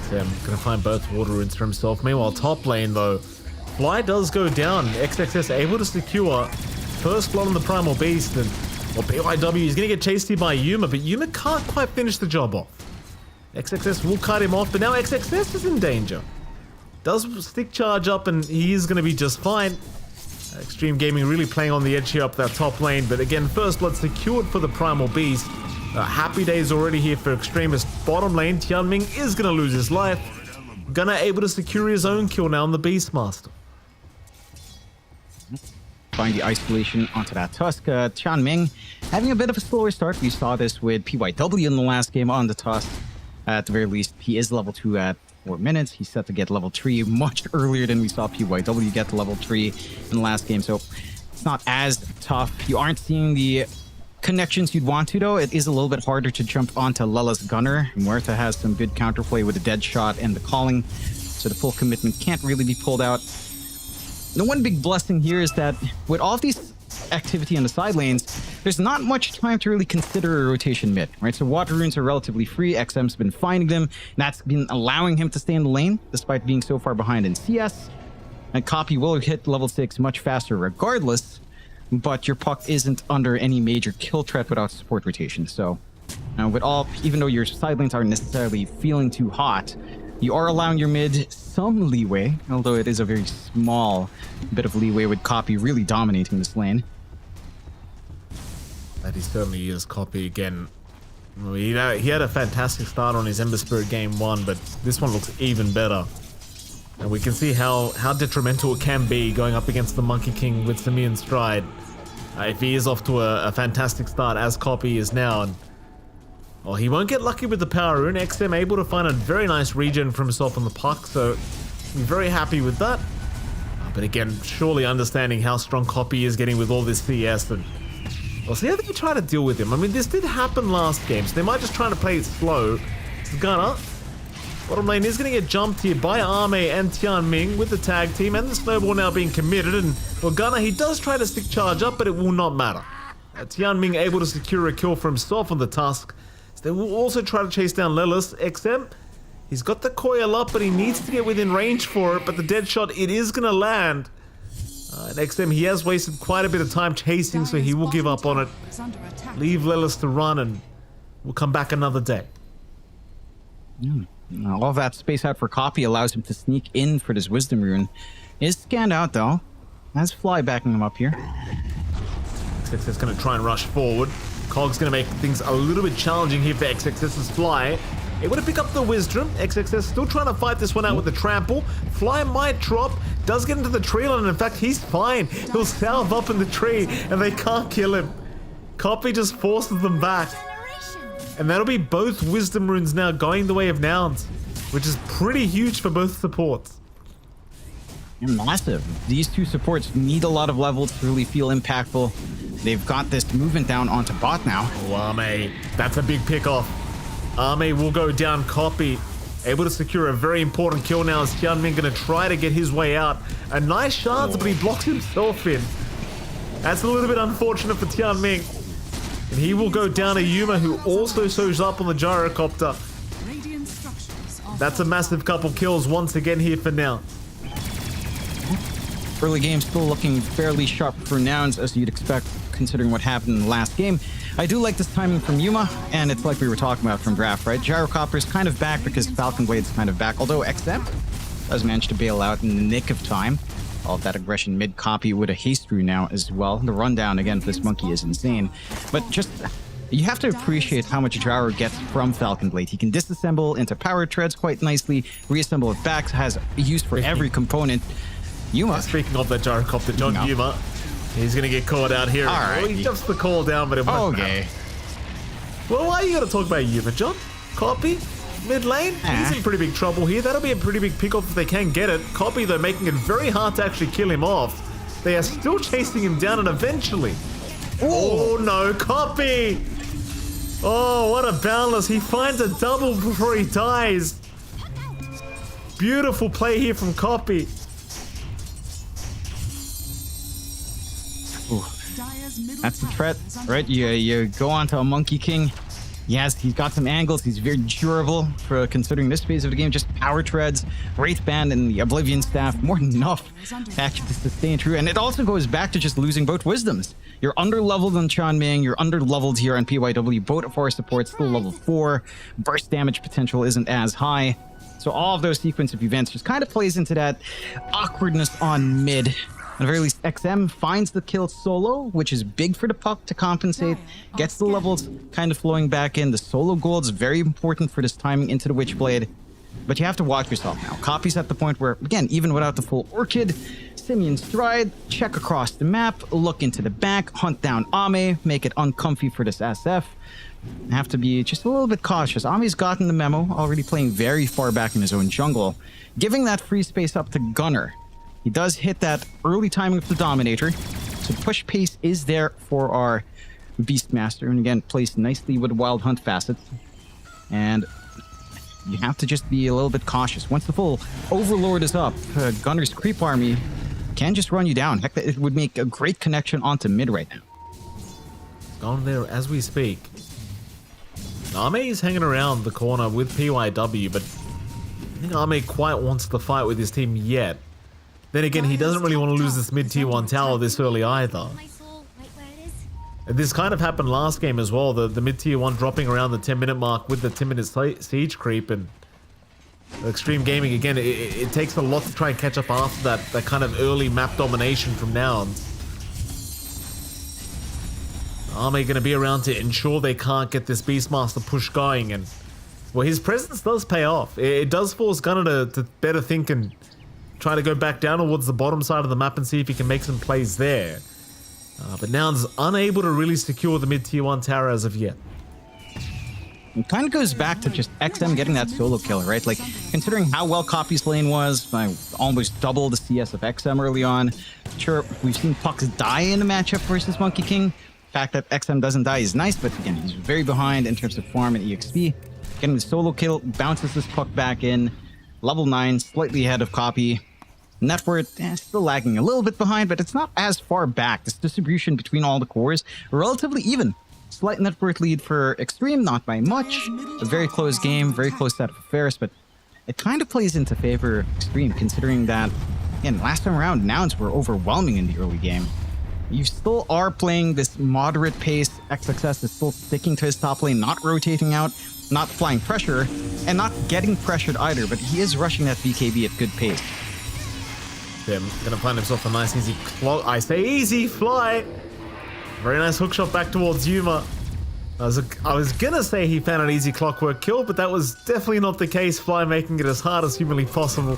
XM gonna find both water runes for himself. Meanwhile, top lane though, Fly does go down. XXS able to secure first blood on the Primal Beast, and BYW is gonna get chased here by Yuma, but Yuma can't quite finish the job off. XXS will cut him off, but now XXS is in danger. Does stick charge up, and he is going to be just fine. Extreme Gaming really playing on the edge here up that top lane, but again, first blood secured for the Primal Beast. Happy days already here for Extremist. Bottom lane, Tianming is going to lose his life. Gunnar able to secure his own kill now on the Beastmaster. Find the isolation onto that Tusk. Tianming having a bit of a slower start. We saw this with PYW in the last game on the Tusk. At the very least, he is level 2 at 4 minutes. He's set to get level 3 much earlier than we saw PYW get to level 3 in the last game. So It's not as tough. You aren't seeing the connections you'd want to, though. It is a little bit harder to jump onto Lela's Gunner. Muerta has some good counterplay with the dead shot and the calling, so the full commitment can't really be pulled out. The one big blessing here is that with all of these activity on the side lanes, there's not much time to really consider a rotation mid, right? So water runes are relatively free. XM's been finding them, and that's been allowing him to stay in the lane despite being so far behind in CS. And Copy will hit level 6 much faster regardless, but your puck isn't under any major kill threat without support rotation. So with all, even though your side lanes aren't necessarily feeling too hot, you are allowing your mid some leeway, although it is a very small bit of leeway with Copy really dominating this lane. That he certainly is. Copy again. He had a fantastic start on his Ember Spirit game 1, but this one looks even better. And we can see how detrimental it can be going up against the Monkey King with Simeon Stride. If he is off to a fantastic start as Copy is now. And, well, he won't get lucky with the Power Rune. XM able to find a very nice regen for himself on the puck, so I'm very happy with that. But again, surely understanding how strong Copy is getting with all this CS, and we'll see how they try to deal with him. I mean, this did happen last game, so they might just try to play it slow. It's Gunner. Bottom lane is going to get jumped here by Arme and Tianming with the tag team, and the snowball now being committed. And well, Gunner, he does try to stick charge up, but it will not matter. Tianming able to secure a kill for himself on the Tusk. So they will also try to chase down Lelis. XM, he's got the coil up, but he needs to get within range for it. But the dead shot, it is going to land. And XM, he has wasted quite a bit of time chasing, so he will give up on it. Leave Lelis to run, and we'll come back another day. All of that space out for Copy allows him to sneak in for this Wisdom Rune. Is scanned out, though. Has Fly backing him up here. XXS going to try and rush forward. Cog's going to make things a little bit challenging here for XXS's Fly. Able to pick up the Wisdom. XXS still trying to fight this one out with the Trample. Fly might drop. Does get into the tree line, and in fact, he's fine. He'll salve up in the tree, and they can't kill him. Copy just forces them back. And that'll be both Wisdom Runes now going the way of Nouns, which is pretty huge for both supports. Massive. These two supports need a lot of levels to really feel impactful. They've got this movement down onto bot now. Oh, Arme, that's a big pickoff. Arme will go down. Copy able to secure a very important kill now as Tianming going to try to get his way out. A nice chance, but he blocks himself in. That's a little bit unfortunate for Tianming. And he will go down to Yuma, who also shows up on the gyrocopter. That's a massive couple kills once again here for now. Early game still looking fairly sharp for Nouns, as you'd expect, considering what happened in the last game. I do like this timing from Yuma, and it's like we were talking about from draft, right? Gyrocopter's kind of back because Falcon Blade's kind of back, although XM does manage to bail out in the nick of time. All of that aggression mid. Copy with a haste through now as well. The rundown again for this monkey is insane. But just, you have to appreciate how much Gyro gets from Falcon Blade. He can disassemble into power treads quite nicely, reassemble it back, has use for every component. Yuma. Speaking of that gyrocopter, John Yuma, he's going to get caught out here. All right. Well, he jumps the call down, but it won't matter. Well, why are you going to talk about Yuma, John? Copy? Mid lane? He's in pretty big trouble here. That'll be a pretty big pickoff if they can get it. Copy, though, making it very hard to actually kill him off. They are still chasing him down, and eventually... Oh, no. Copy! Oh, what a boundless. He finds a double before he dies. Beautiful play here from Copy. Ooh. That's the threat, right? You go onto a Monkey King. Yes, he's got some angles. He's very durable for considering this phase of the game. Just power treads, Wraith Band, and the Oblivion Staff. More than enough to actually sustain through. And it also goes back to just losing both Wisdoms. You're under-leveled on Tianming. You're under-leveled here on PYW. Both of our supports still level 4. Burst damage potential isn't as high. So all of those sequence of events just kind of plays into that awkwardness on mid. At the very least, XM finds the kill solo, which is big for the puck to compensate, gets the levels kind of flowing back in. The solo gold is very important for this timing into the Witchblade, but you have to watch yourself now. Copy's at the point where, again, even without the full Orchid, Simeon Stride, check across the map, look into the back, hunt down Ame, make it uncomfy for this SF. Have to be just a little bit cautious. Ame's gotten the memo, already playing very far back in his own jungle, giving that free space up to Gunner. He does hit that early timing of the Dominator. So push pace is there for our Beastmaster, and again, placed nicely with Wild Hunt facets. And you have to just be a little bit cautious. Once the full Overlord is up, Gunner's creep army can just run you down. Heck, it would make a great connection onto mid right now. Gone there as we speak. Ame is hanging around the corner with PYW, but I think Ame quite wants to fight with his team yet. Then again, he doesn't really want to lose this mid tier 1 tower this early either. This kind of happened last game as well, the mid tier 1 dropping around the 10-minute mark with the 10-minute siege creep, and Extreme Gaming, again, it takes a lot to try and catch up after that kind of early map domination from Nouns. Ame going to be around to ensure they can't get this Beastmaster push going, and well, his presence does pay off. It does force Gunner to better think and try to go back down towards the bottom side of the map and see if he can make some plays there. But Nouns unable to really secure the mid tier 1 tower as of yet. It kind of goes back to just XM getting that solo kill, right? Like, considering how well Copy's lane was, by almost double the CS of XM early on. Sure, we've seen Pucks die in a matchup versus Monkey King. The fact that XM doesn't die is nice, but again, he's very behind in terms of farm and EXP. Getting the solo kill, bounces this Puck back in. Level 9, slightly ahead of Copy. Net worth, still lagging a little bit behind, but it's not as far back. This distribution between all the cores, relatively even. Slight net worth lead for Extreme, not by much. A very close game, very close set of affairs, but it kind of plays into favor of Extreme, considering that, again, last time around, Nouns were overwhelming in the early game. You still are playing this moderate pace. XXS is still sticking to his top lane, not rotating out, not applying pressure, and not getting pressured either, but he is rushing that BKB at good pace. Yeah, gonna find himself a nice easy I say easy fly. Very nice hookshot back towards Yuma. I was gonna say he found an easy clockwork kill, but that was definitely not the case. Fly making it as hard as humanly possible.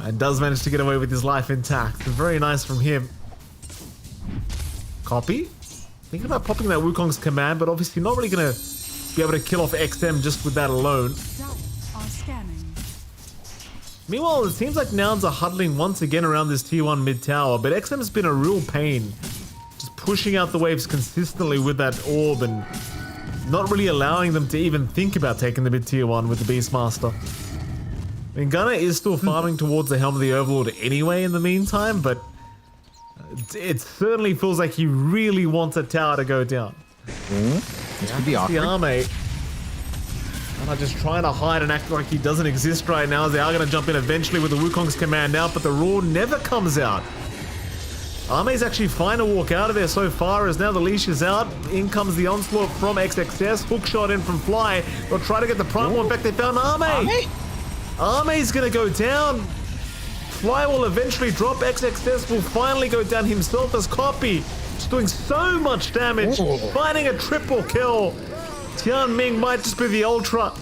And does manage to get away with his life intact. Very nice from him. Copy. Thinking about popping that Wukong's command, but obviously not really gonna be able to kill off XM just with that alone. Doubts are scanning. Meanwhile, it seems like Nouns are huddling once again around this tier 1 mid tower, but XM's been a real pain. Just pushing out the waves consistently with that orb and not really allowing them to even think about taking the mid tier 1 with the Beastmaster. I mean, Gunner is still farming towards the Helm of the Overlord anyway in the meantime, but it certainly feels like he really wants a tower to go down. This could be awkward. The Ame. And I'm just trying to hide and act like he doesn't exist right now, as they are going to jump in eventually with the Wukong's command out, but the Roar never comes out. Ame's actually fine to walk out of there so far, as now the leash is out. In comes the onslaught from XXS. Hookshot in from Fly. They'll try to get the Primal. In fact, they found Ame. Ame's going to go down. Fly will eventually drop. XXS will finally go down himself as Copy. Just doing so much damage. Finding a triple kill. Tian Ming might just be the Ultra,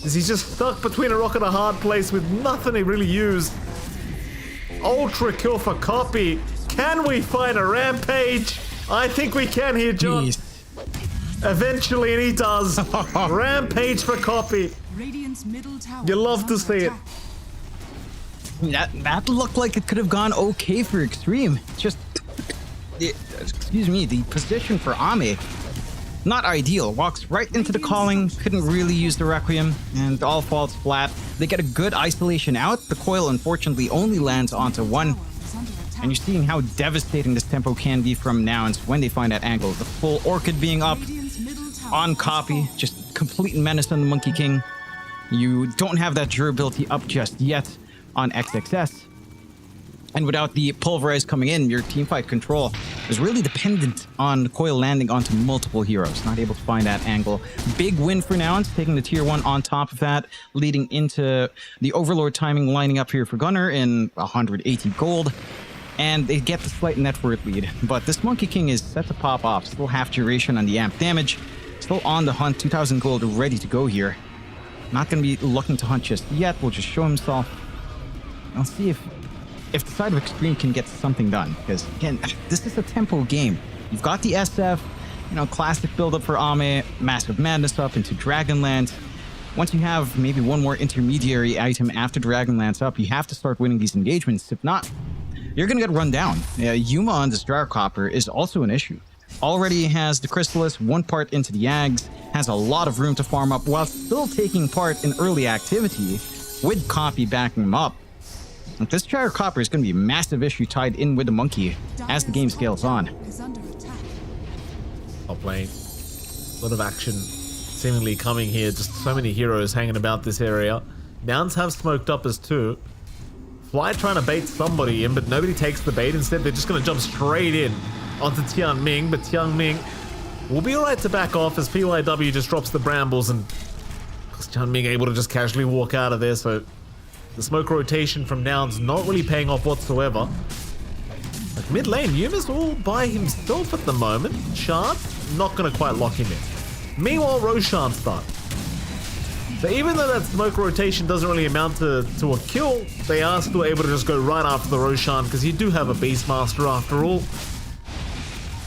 as he's just stuck between a rock and a hard place with nothing to really use. Ultra kill for Copy. Can we find a Rampage? I think we can here, John. Jeez. Eventually, and he does. Rampage for Copy. Radiant's middle tower You love is to under see it. attack. That looked like it could have gone okay for Extreme. Just, excuse me, the position for Ame, not ideal. Walks right into the calling, couldn't really use the Requiem, and all falls flat. They get a good isolation out. The coil, unfortunately, only lands onto one. Is under attack. And you're seeing how devastating this tempo can be from Nouns when they find that angle. The full Orchid being up Radiant's middle tower on has Copy, fallen. just complete menace on the Monkey King. You don't have that durability up just yet on XXS. And without the Pulverize coming in, your teamfight control is really dependent on the coil landing onto multiple heroes. Not able to find that angle. Big win for Nouns, taking the tier 1 on top of that, leading into the Overlord timing lining up here for Gunner in 180 gold. And they get the slight net worth lead. But this Monkey King is set to pop off. Still half duration on the amp damage. Still on the hunt, 2,000 gold ready to go here. Not going to be looking to hunt just yet. Will just show himself. I'll see if the side of Extreme can get something done. Because, again, this is a tempo game. You've got the SF, classic build-up for Ame, Massive Madness up into Dragonlance. Once you have maybe one more intermediary item after Dragonlance up, you have to start winning these engagements. If not, you're going to get run down. Yuma on this Gyrocopter is also an issue. Already has the Chrysalis, one part into the Ags, has a lot of room to farm up while still taking part in early activity with Copy backing him up. But this Gyrocopter is going to be a massive issue tied in with the Monkey as the game scales on. Is under attack. Top lane. A lot of action seemingly coming here. Just so many heroes hanging about this area. Nouns have smoked up as two. Fly trying to bait somebody in, but nobody takes the bait. Instead, they're just going to jump straight in onto Tianming, but Tianming will be alright to back off as PYW just drops the brambles and Tianming able to just casually walk out of there. So the smoke rotation from Nouns not really paying off whatsoever. Like mid lane, Yuma's all by himself at the moment. Shard, not going to quite lock him in. Meanwhile, Roshan start. So even though that smoke rotation doesn't really amount to a kill, they are still able to just go right after the Roshan because you do have a Beastmaster after all.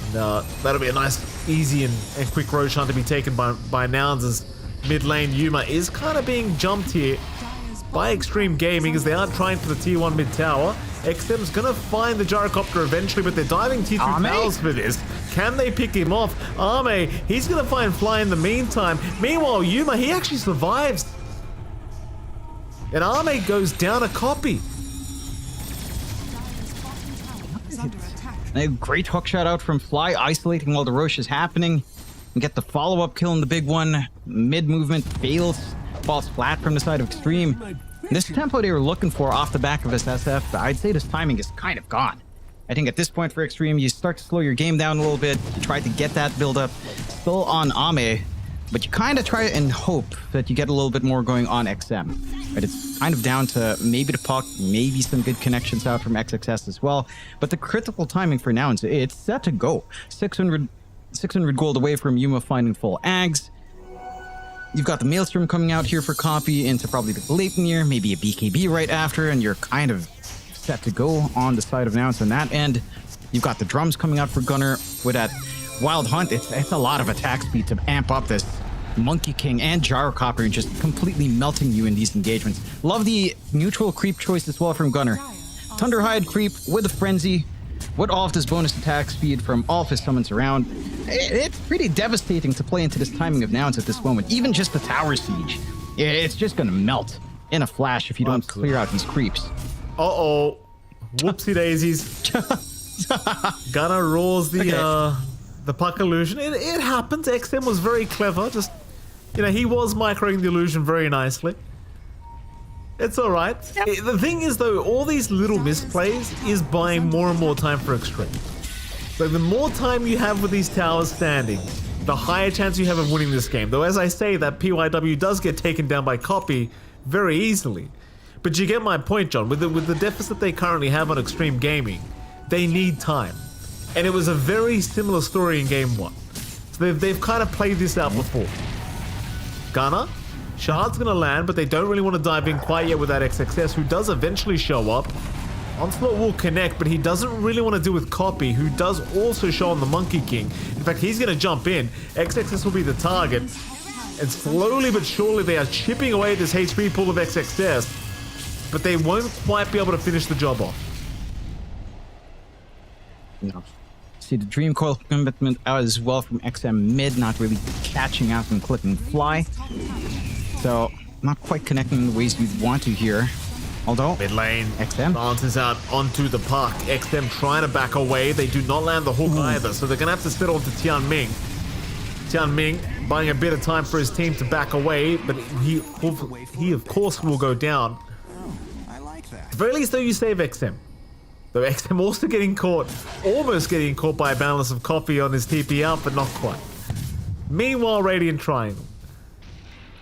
And that'll be a nice, easy and quick Roshan to be taken by Nouns as mid lane Yuma is kind of being jumped here by Extreme Gaming as they are trying for the tier 1 mid tower. XM's gonna find the Gyrocopter eventually, but they're diving tier 2 towers for this. Can they pick him off? Ame, he's gonna find Fly in the meantime. Meanwhile, Yuma, he actually survives. And Ame goes down a Copy. Is under attack. A great hook shot out from Fly, isolating while the Roche is happening. And get the follow-up kill in the big one. Mid movement fails, falls flat from the side of Extreme. This tempo they were looking for off the back of this SF, I'd say this timing is kind of gone. I think at this point for Extreme, you start to slow your game down a little bit. You try to get that build up still on Ame, but you kind of try and hope that you get a little bit more going on XM. Right, it's kind of down to maybe the puck, maybe some good connections out from XXS as well. But the critical timing for now, it's set to go. 600 gold away from Yuma finding full Ags. You've got the Maelstrom coming out here for Copy into probably the Gleipnir, maybe a BKB right after, and you're kind of set to go on the side of Nouns on that end. You've got the drums coming out for Gunner with that Wild Hunt. It's a lot of attack speed to amp up this Monkey King and Gyrocopter and just completely melting you in these engagements. Love the neutral creep choice as well from Gunner. Thunderhide creep with a Frenzy, with all of this bonus attack speed from all of his summons around. It's pretty devastating to play into this timing of Nouns at this moment. Even just the tower siege, it's just gonna melt in a flash if you don't clear out these creeps. Uh-oh. Whoopsie daisies. Gunner rolls the puck illusion. It happens. XM was very clever. Just, he was microing the illusion very nicely. It's all right. Yep. The thing is, though, all these little misplays is buying more and more time for Extreme. So the more time you have with these towers standing, the higher chance you have of winning this game. Though, as I say, that PYW does get taken down by Copy very easily. But you get my point, John. With the deficit they currently have on Extreme Gaming, they need time. And it was a very similar story in Game 1. So they've kind of played this out before. Gunner? Shard's gonna land, but they don't really want to dive in quite yet with that XXS, who does eventually show up. Onslaught will connect, but he doesn't really want to deal with Copy, who does also show on the Monkey King. In fact, he's gonna jump in. XXS will be the target. And slowly but surely they are chipping away at this HP pool of XXS, but they won't quite be able to finish the job off. No. See the Dream Coil commitment out as well from XM mid, not really catching out and clicking Fly. So, not quite connecting in the ways you'd want to here. Although, Mid lane, XM bounces out onto the puck. XM trying to back away. They do not land the hook either, so they're going to have to settle to Tianming. Tianming buying a bit of time for his team to back away, but he of course will go down. I like that. At the very least, though, you save XM. Though XM also getting caught, almost getting caught by a balance of coffee on his TP out, but not quite. Meanwhile, Radiant Triangle.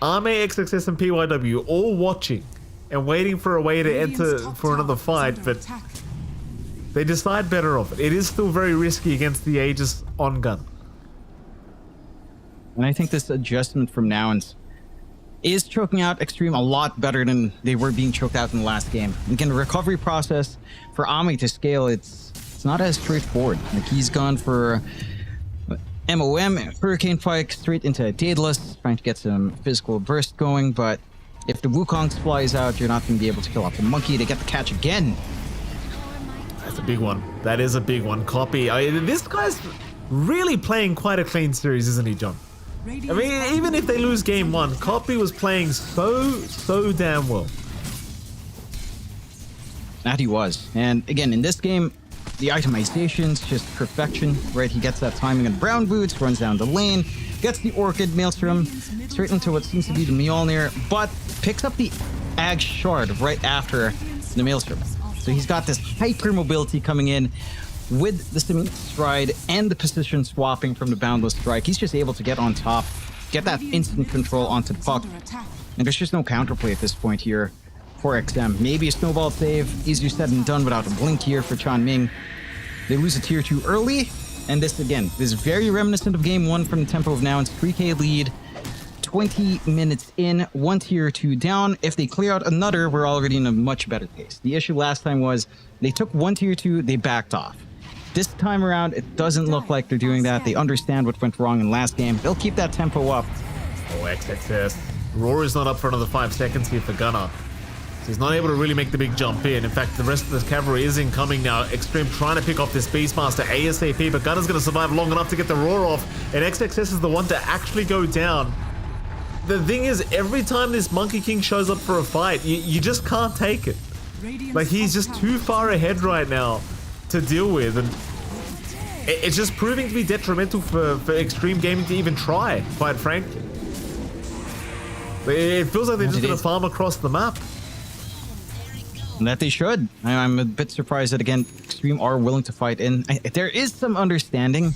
Ame, XXS, and PYW all watching and waiting for a way to enter for another fight, but they decide better of it. It is still very risky against the Aegis on gun. And I think this adjustment from Nouns is choking out Extreme a lot better than they were being choked out in the last game. Again, the recovery process for Ami to scale, it's not as straightforward. Like, he's gone for MOM, Hurricane Pike, straight into Daedalus, trying to get some physical burst going, but if the Wukong flies out, you're not going to be able to kill off the monkey. They get the catch again. a big one. That is a big one. Copy. This guy's really playing quite a clean series, isn't he, John? I mean, even if they lose game one, Copy was playing so damn well. That he was. And again, in this game, the itemization's just perfection, right? He gets that timing on brown boots, runs down the lane, gets the Orchid Maelstrom, straight into what seems to be the Mjolnir, but picks up the Ag Shard right after the Maelstrom. So he's got this hyper mobility coming in with the Simian Stride and the position swapping from the Boundless Strike. He's just able to get on top, get that instant control onto the puck. And there's just no counterplay at this point here for XM. Maybe a snowball save, easier said than done without a blink here for Chan Ming. They lose a tier 2 early, and this again is very reminiscent of game 1 from the tempo of Nouns. 3k lead, 20 minutes in, 1 tier 2 down. If they clear out another, we're already in a much better pace. The issue last time was they took 1 tier 2, they backed off. This time around, it doesn't look like they're doing that. They understand what went wrong in last game. They'll keep that tempo up. Oh, XXS. Rory's not up for another 5 seconds here for Gunnar. So he's not able to really make the big jump in. In fact, the rest of the cavalry is incoming now. Extreme trying to pick off this Beastmaster ASAP, but Gunnar's going to survive long enough to get the roar off, and XXS is the one to actually go down. The thing is, every time this Monkey King shows up for a fight, you just can't take it. Like, he's just too far ahead right now to deal with, and it's just proving to be detrimental for Extreme Gaming to even try, quite frankly. It feels like they're just going to farm across the map. That they should. I'm a bit surprised that, again, Extreme are willing to fight in. There is some understanding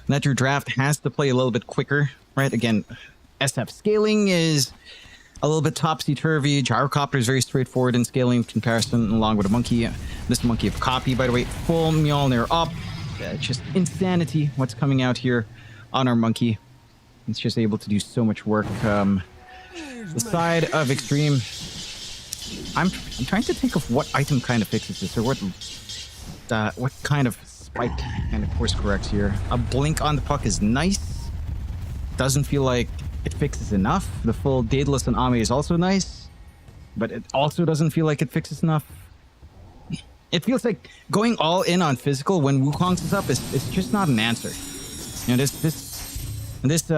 that your draft has to play a little bit quicker, right? Again, SF scaling is a little bit topsy-turvy. Gyrocopter is very straightforward in scaling in comparison, along with a monkey. This monkey of Copy, by the way, full Mjolnir up. Just insanity what's coming out here on our monkey. It's just able to do so much work. The side of Extreme, I'm trying to think of what item kind of fixes this, or what kind of spike kind of course corrects here. A blink on the puck is nice. Doesn't feel like it fixes enough. The full Daedalus and Ame is also nice, but it also doesn't feel like it fixes enough. It feels like going all in on physical when Wukong's is up is just not an answer. You know, this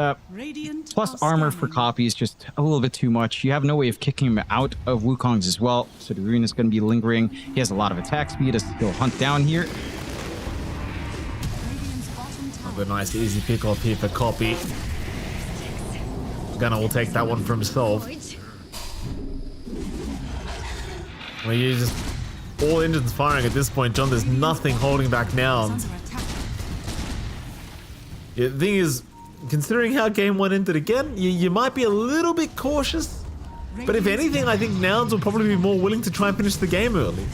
plus armor for Copy is just a little bit too much. You have no way of kicking him out of Wukong's as well, so the rune is going to be lingering. He has a lot of attack speed as he'll hunt down here. A nice easy pick off here for Copy. Gunnar will take that one for himself. Well, you just all engines firing at this point, John. There's nothing holding back Nouns. Yeah, the thing is, considering how game 1 ended again, you might be a little bit cautious. But if anything, I think Nouns will probably be more willing to try and finish the game early.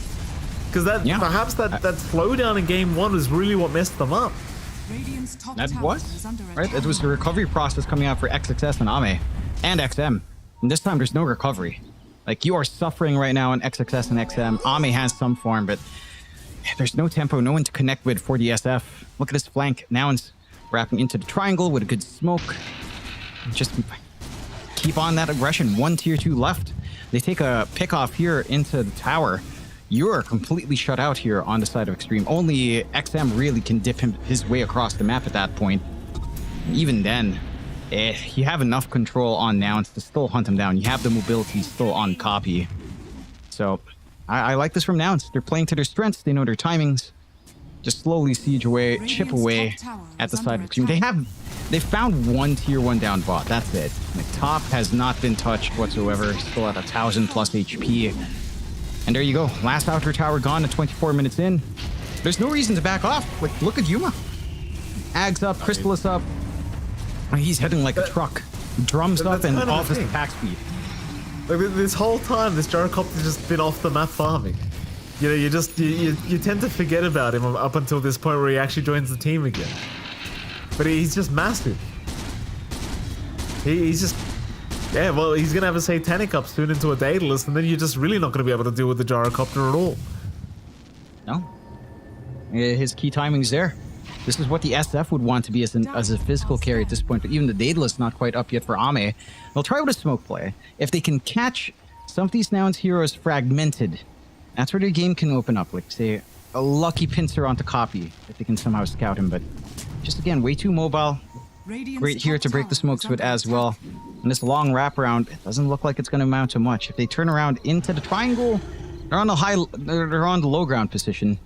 Because perhaps that slowdown in game 1 was really what messed them up. That was, right? It was the recovery process coming out for XXS and Ame and XM. And this time there's no recovery. Like, you are suffering right now in XXS and XM. Ame has some form, but there's no tempo, no one to connect with for the SF. Look at this flank. Nouns wrapping into the triangle with a good smoke. Just keep on that aggression. 1 tier 2 left. They take a pick off here into the tower. You're completely shut out here on the side of Extreme. Only XM really can dip his way across the map at that point. Even then, you have enough control on Nouns to still hunt him down. You have the mobility still on Copy. So I like this from Nouns. They're playing to their strengths. They know their timings. Just slowly siege away, chip away at the side of Extreme. They found 1 tier 1 down bot. That's it. The top has not been touched whatsoever. Still at 1,000 plus HP. And there you go. Last outer tower gone at 24 minutes in. There's no reason to back off. Like, look at Yuma. Ag's up, Crystallis up. He's heading like a truck. Drums up and off his attack speed. Like, this whole time, this gyrocopter's just been off the map farming. You know, you tend to forget about him up until this point where he actually joins the team again. But he's just massive. He's just... Yeah, well, he's going to have a Satanic up soon into a Daedalus, and then you're just really not going to be able to deal with the gyrocopter at all. No. His key timing's there. This is what the SF would want to be as a physical carry at this point, but even the Daedalus not quite up yet for Ame. They'll try with a smoke play. If they can catch some of these Nouns heroes fragmented, that's where their game can open up. Like, say, a lucky pincer onto Copy if they can somehow scout him, but just again, way too mobile. Radiant's Great here top to break the tower smokes is with under as attack. well. And this long wraparound, it doesn't look like it's going to amount to much. If they turn around into the triangle, they're on the low ground position.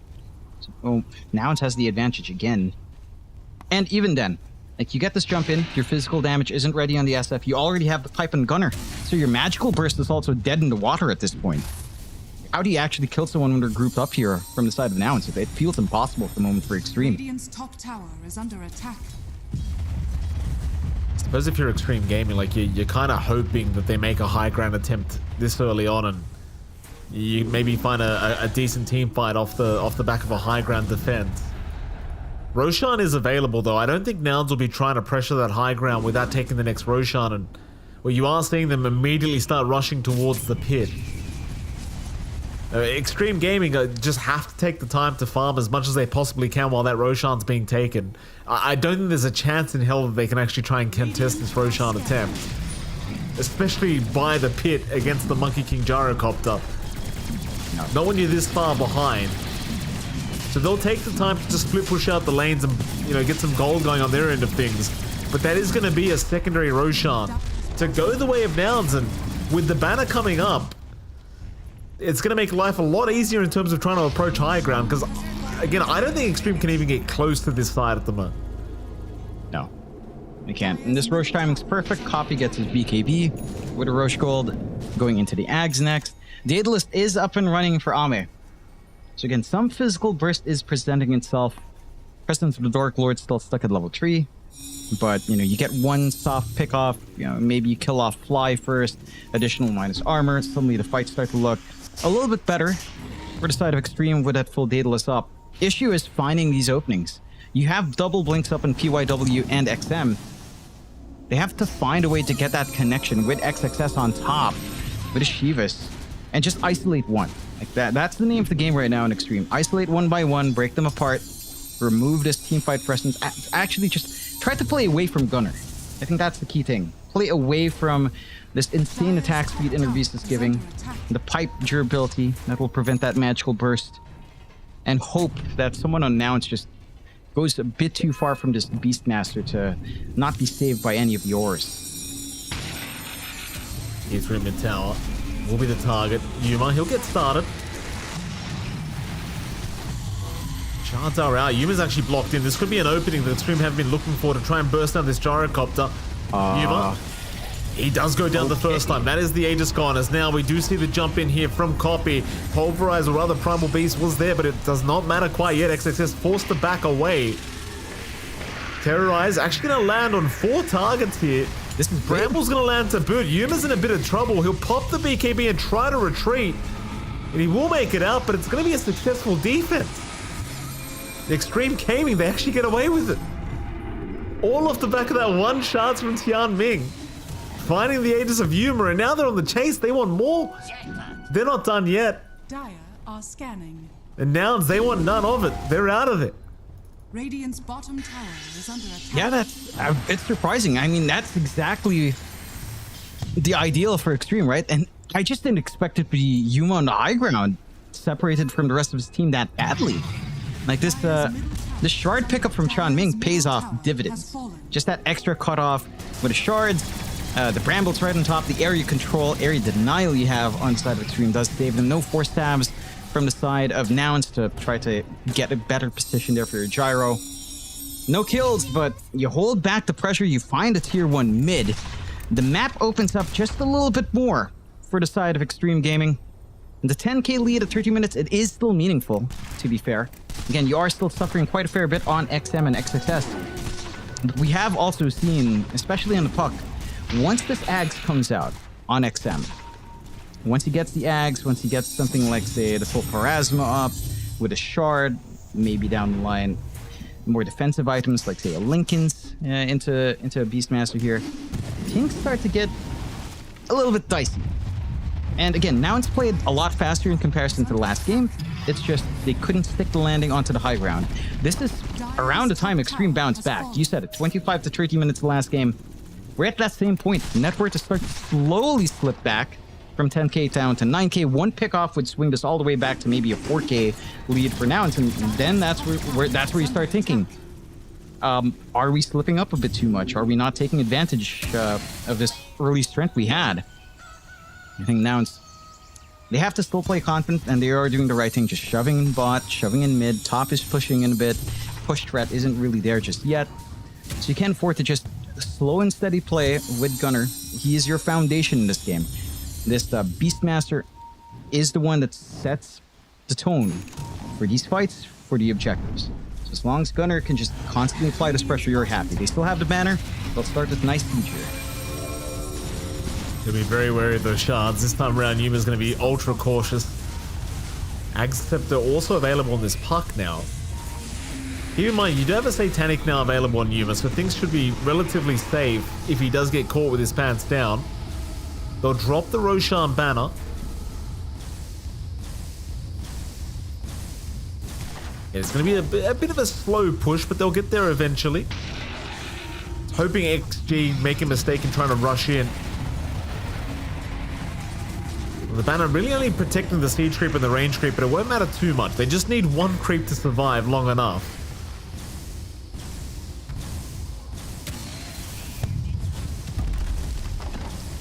So Nouns has the advantage again. And even then, like, you get this jump in, your physical damage isn't ready on the SF, you already have the pipe and gunner. So your magical burst is also dead in the water at this point. How do you actually kill someone when they're grouped up here from the side of Nouns? It feels impossible at the moment for Extreme. Radiant's top tower is under attack. I suppose if you're Extreme Gaming, like you're kind of hoping that they make a high ground attempt this early on, and you maybe find a decent team fight off the back of a high ground defense. Roshan is available though. I don't think Nouns will be trying to pressure that high ground without taking the next Roshan, and well, you are seeing them immediately start rushing towards the pit. Extreme Gaming just have to take the time to farm as much as they possibly can while that Roshan's being taken. I don't think there's a chance in hell that they can actually try and contest this Roshan attempt. Especially by the pit against the Monkey King Gyrocopter. Not when you're this far behind. So they'll take the time to just split push out the lanes and, you know, get some gold going on their end of things. But that is going to be a secondary Roshan. To go the way of Nouns, and with the banner coming up, it's going to make life a lot easier in terms of trying to approach high ground, because, again, I don't think Extreme can even get close to this side at the moment. No, they can't. And this Roche timing's perfect. Copy gets his BKB with a Roche Gold. Going into the Ags next. Daedalus is up and running for Ame. So again, some physical burst is presenting itself. Presence of the Dark Lord still stuck at level 3. But, you know, you get one soft pick off. You know, maybe you kill off Fly first. Additional minus armor. Suddenly the fights start to look a little bit better for the side of Extreme with that full Daedalus up. Issue is finding these openings. You have double blinks up in PYW and XM. They have to find a way to get that connection with XXS on top with a Shivas and just isolate one. Like that's the name of the game right now in Extreme. Isolate one by one, break them apart, remove this teamfight presence. Actually just try to play away from Gunner. I think that's the key thing. Play away from this insane attack speed Inner Beast is giving, the pipe durability that will prevent that magical burst, and hope that someone on Nouns just goes a bit too far from this Beastmaster to not be saved by any of yours. He's through mid tower. Will be the target. Yuma, he'll get started. Shards are out. Yuma's actually blocked in. This could be an opening that Extreme have been looking for to try and burst down this Gyrocopter. Yuma. He does go down the first time. That is the Aegis gone. As now we do see the jump in here from Copy. Pulverize, or rather Primal Beast was there, but it does not matter quite yet. XXS forced to back away. Terrorize actually going to land on 4 targets here. This is Bramble's going to land to boot. Yuma's in a bit of trouble. He'll pop the BKB and try to retreat. And he will make it out, but it's going to be a successful defense. The Extreme Gaming, they actually get away with it. All off the back of that one shot from Tian Ming. Finding the Aegis of Yuma, and now they're on the chase. They want more. They're not done yet. Dire are scanning. And Nouns, they want none of it. They're out of it. Radiant's bottom tower is under attack. Yeah, that's it's surprising. I mean, that's exactly the ideal for Extreme, right? And I just didn't expect it to be Yuma on the high ground, separated from the rest of his team that badly. Like this, the shard pickup from Chan Ming pays off dividends. Just that extra cutoff with the shards, the brambles right on top, the area control, area denial you have on the side of Extreme does save them. No force stabs from the side of Nouns to try to get a better position there for your gyro. No kills, but you hold back the pressure. You find a tier 1 mid. The map opens up just a little bit more for the side of Extreme Gaming. The 10k lead at 30 minutes, it is still meaningful, to be fair. Again, you are still suffering quite a fair bit on XM and XXS. But we have also seen, especially on the puck, once this Ags comes out on XM, once he gets the Ags, once he gets something like, say, the full Parasma up with a shard, maybe down the line, more defensive items like, say, a Lincoln's into a Beastmaster here, things start to get a little bit dicey. And again, now it's played a lot faster in comparison to the last game. It's just they couldn't stick the landing onto the high ground. This is around the time Extreme bounced back. You said it, 25 to 30 minutes the last game. We're at that same point. Net worth is starting to slowly slip back. from 10k down to 9k. One pickoff would swing this all the way back to maybe a 4k lead for Nouns, and then that's where you start thinking, are we slipping up a bit too much? Are we not taking advantage of this early strength we had? I think Nouns, they have to still play confident, and they are doing the right thing, just shoving in bot, shoving in mid. Top is pushing in a bit. Push threat isn't really there just yet, so you can't afford to just slow and steady play with Gunnar. He is your foundation in this game. This Beastmaster is the one that sets the tone for these fights, for the objectives. So as long as Gunnar can just constantly apply this pressure, you're happy. They still have the banner. They'll start with nice siege here. They'll be very wary of those shards. This time around, Yuma's going to be ultra cautious. Ag Scepter also available on this puck now. Keep in mind, you do have a Satanic now available on Yuma, so things should be relatively safe if he does get caught with his pants down. They'll drop the Roshan banner. Yeah, it's going to be a bit of a slow push, but they'll get there eventually. Hoping XG make a mistake in trying to rush in. The banner really only protecting the siege creep and the range creep, but it won't matter too much. They just need one creep to survive long enough.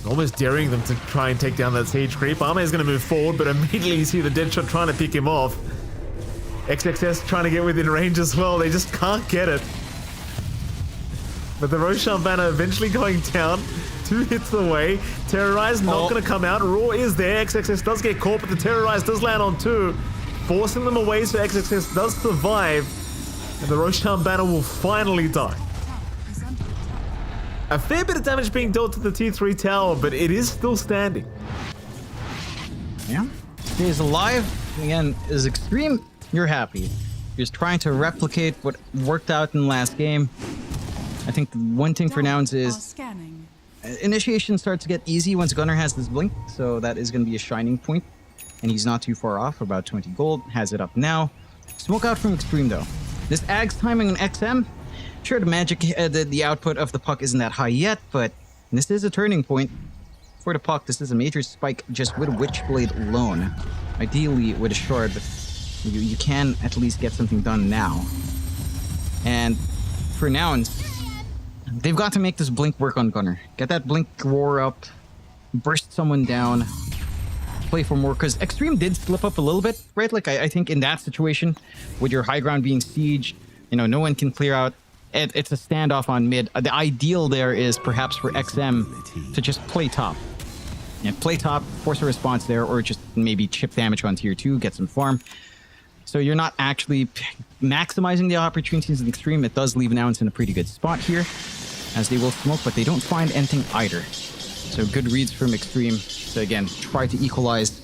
Almost daring them to try and take down that siege creep. Ame is going to move forward, but immediately you see the Deadshot trying to pick him off. XXS trying to get within range as well. They just can't get it. But the Roshan banner eventually going down. 2 hits away. Terrorize not going to come out. Raw is there. XXS does get caught, but the Terrorize does land on 2. Forcing them away so XXS does survive. And the Roshan banner will finally die. A fair bit of damage being dealt to the T3 tower, but it is still standing. Yeah. He is alive. Again, is Extreme. You're happy. You're just trying to replicate what worked out in the last game. I think the one thing for Nouns is initiation starts to get easy once Gunnar has this blink, so that is going to be a shining point. And he's not too far off, about 20 gold. Has it up now. Smoke out from Extreme though. This Ag's timing on XM. Sure, the magic, the output of the puck isn't that high yet, but this is a turning point for the puck. This is a major spike just with a Witchblade alone. Ideally with a shard, but you can at least get something done now. And for Nouns, they've got to make this blink work on Gunnar. Get that blink roar up, burst someone down, play for more, because Extreme did slip up a little bit, right? Like I think in that situation, with your high ground being sieged, you know, no one can clear out. It's a standoff on mid. The ideal there is perhaps for XM to just play top. Yeah, play top, force a response there, or just maybe chip damage on tier 2, get some farm. So you're not actually maximizing the opportunities in Extreme. It does leave Nouns in a pretty good spot here, as they will smoke, but they don't find anything either. So good reads from Extreme to, again, try to equalize.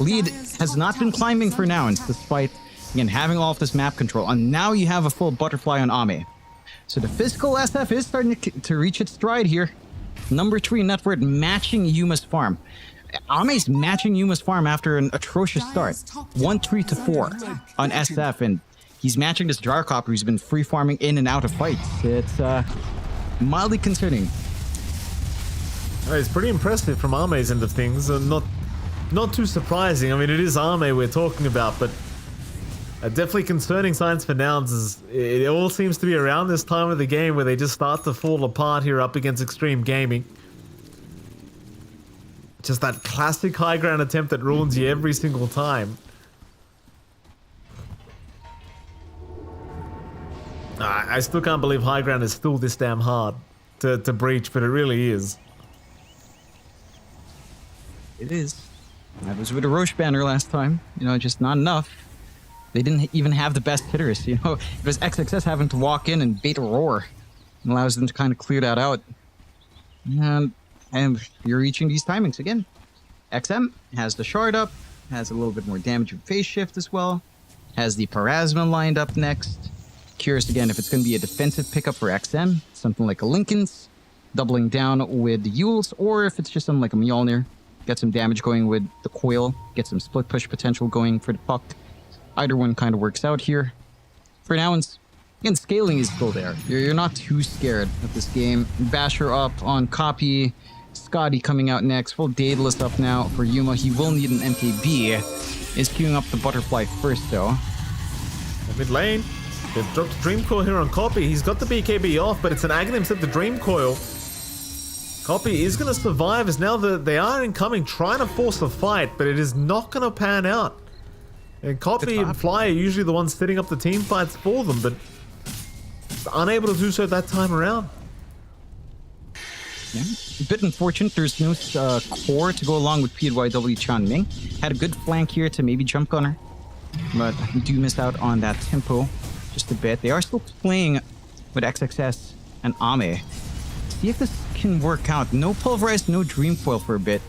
Lead has not been climbing for Nouns, despite, again, having all of this map control. And now you have a full butterfly on Ame. So the physical SF is starting to reach its stride here. Number 3 net worth matching Yuma's farm. Ame's matching Yuma's farm after an atrocious start. 1-3 to 4 on SF, and he's matching this Jarcopper who's been free farming in and out of fights. It's mildly concerning. It's pretty impressive from Ame's end of things, and not too surprising. I mean, it is Ame we're talking about, but definitely concerning signs for Nouns. Is it all seems to be around this time of the game where they just start to fall apart here up against Extreme Gaming. Just that classic high ground attempt that ruins you every single time. I still can't believe high ground is still this damn hard to breach, but it really is. It is. That was with a Roche banner last time. You know, just not enough. They didn't even have the best hitters, you know. It was XXS having to walk in and bait a roar. It allows them to kind of clear that out. And you're reaching these timings again. XM has the shard up, has a little bit more damage with phase shift as well. Has the Parasma lined up next. Curious again if it's going to be a defensive pickup for XM, something like a Lincoln's, doubling down with the Yules, or if it's just something like a Mjolnir. Get some damage going with the Coil, get some split push potential going for the puck. Either one kind of works out here. For Nouns, again, scaling is still there. You're not too scared of this game. Basher up on copy, Scotty coming out next. Full Daedalus up now for Yuma. He will need an MKB. Is queuing up the butterfly first though. Mid lane. They've dropped a Dream Coil here on Copy. He's got the BKB off, but it's an Aghanim set the Dream Coil. Copy is going to survive as now they are incoming, trying to force a fight, but it is not going to pan out. And Copy and Fly are usually the ones setting up the team fights for them, but unable to do so that time around. Yeah. A bit unfortunate. There's no core to go along with PYW Chanming. Had a good flank here to maybe jump Gunner, but we do miss out on that tempo just a bit. They are still playing with XXS and Ame. See if this can work out. No Pulverized, no Dream Coil for a bit.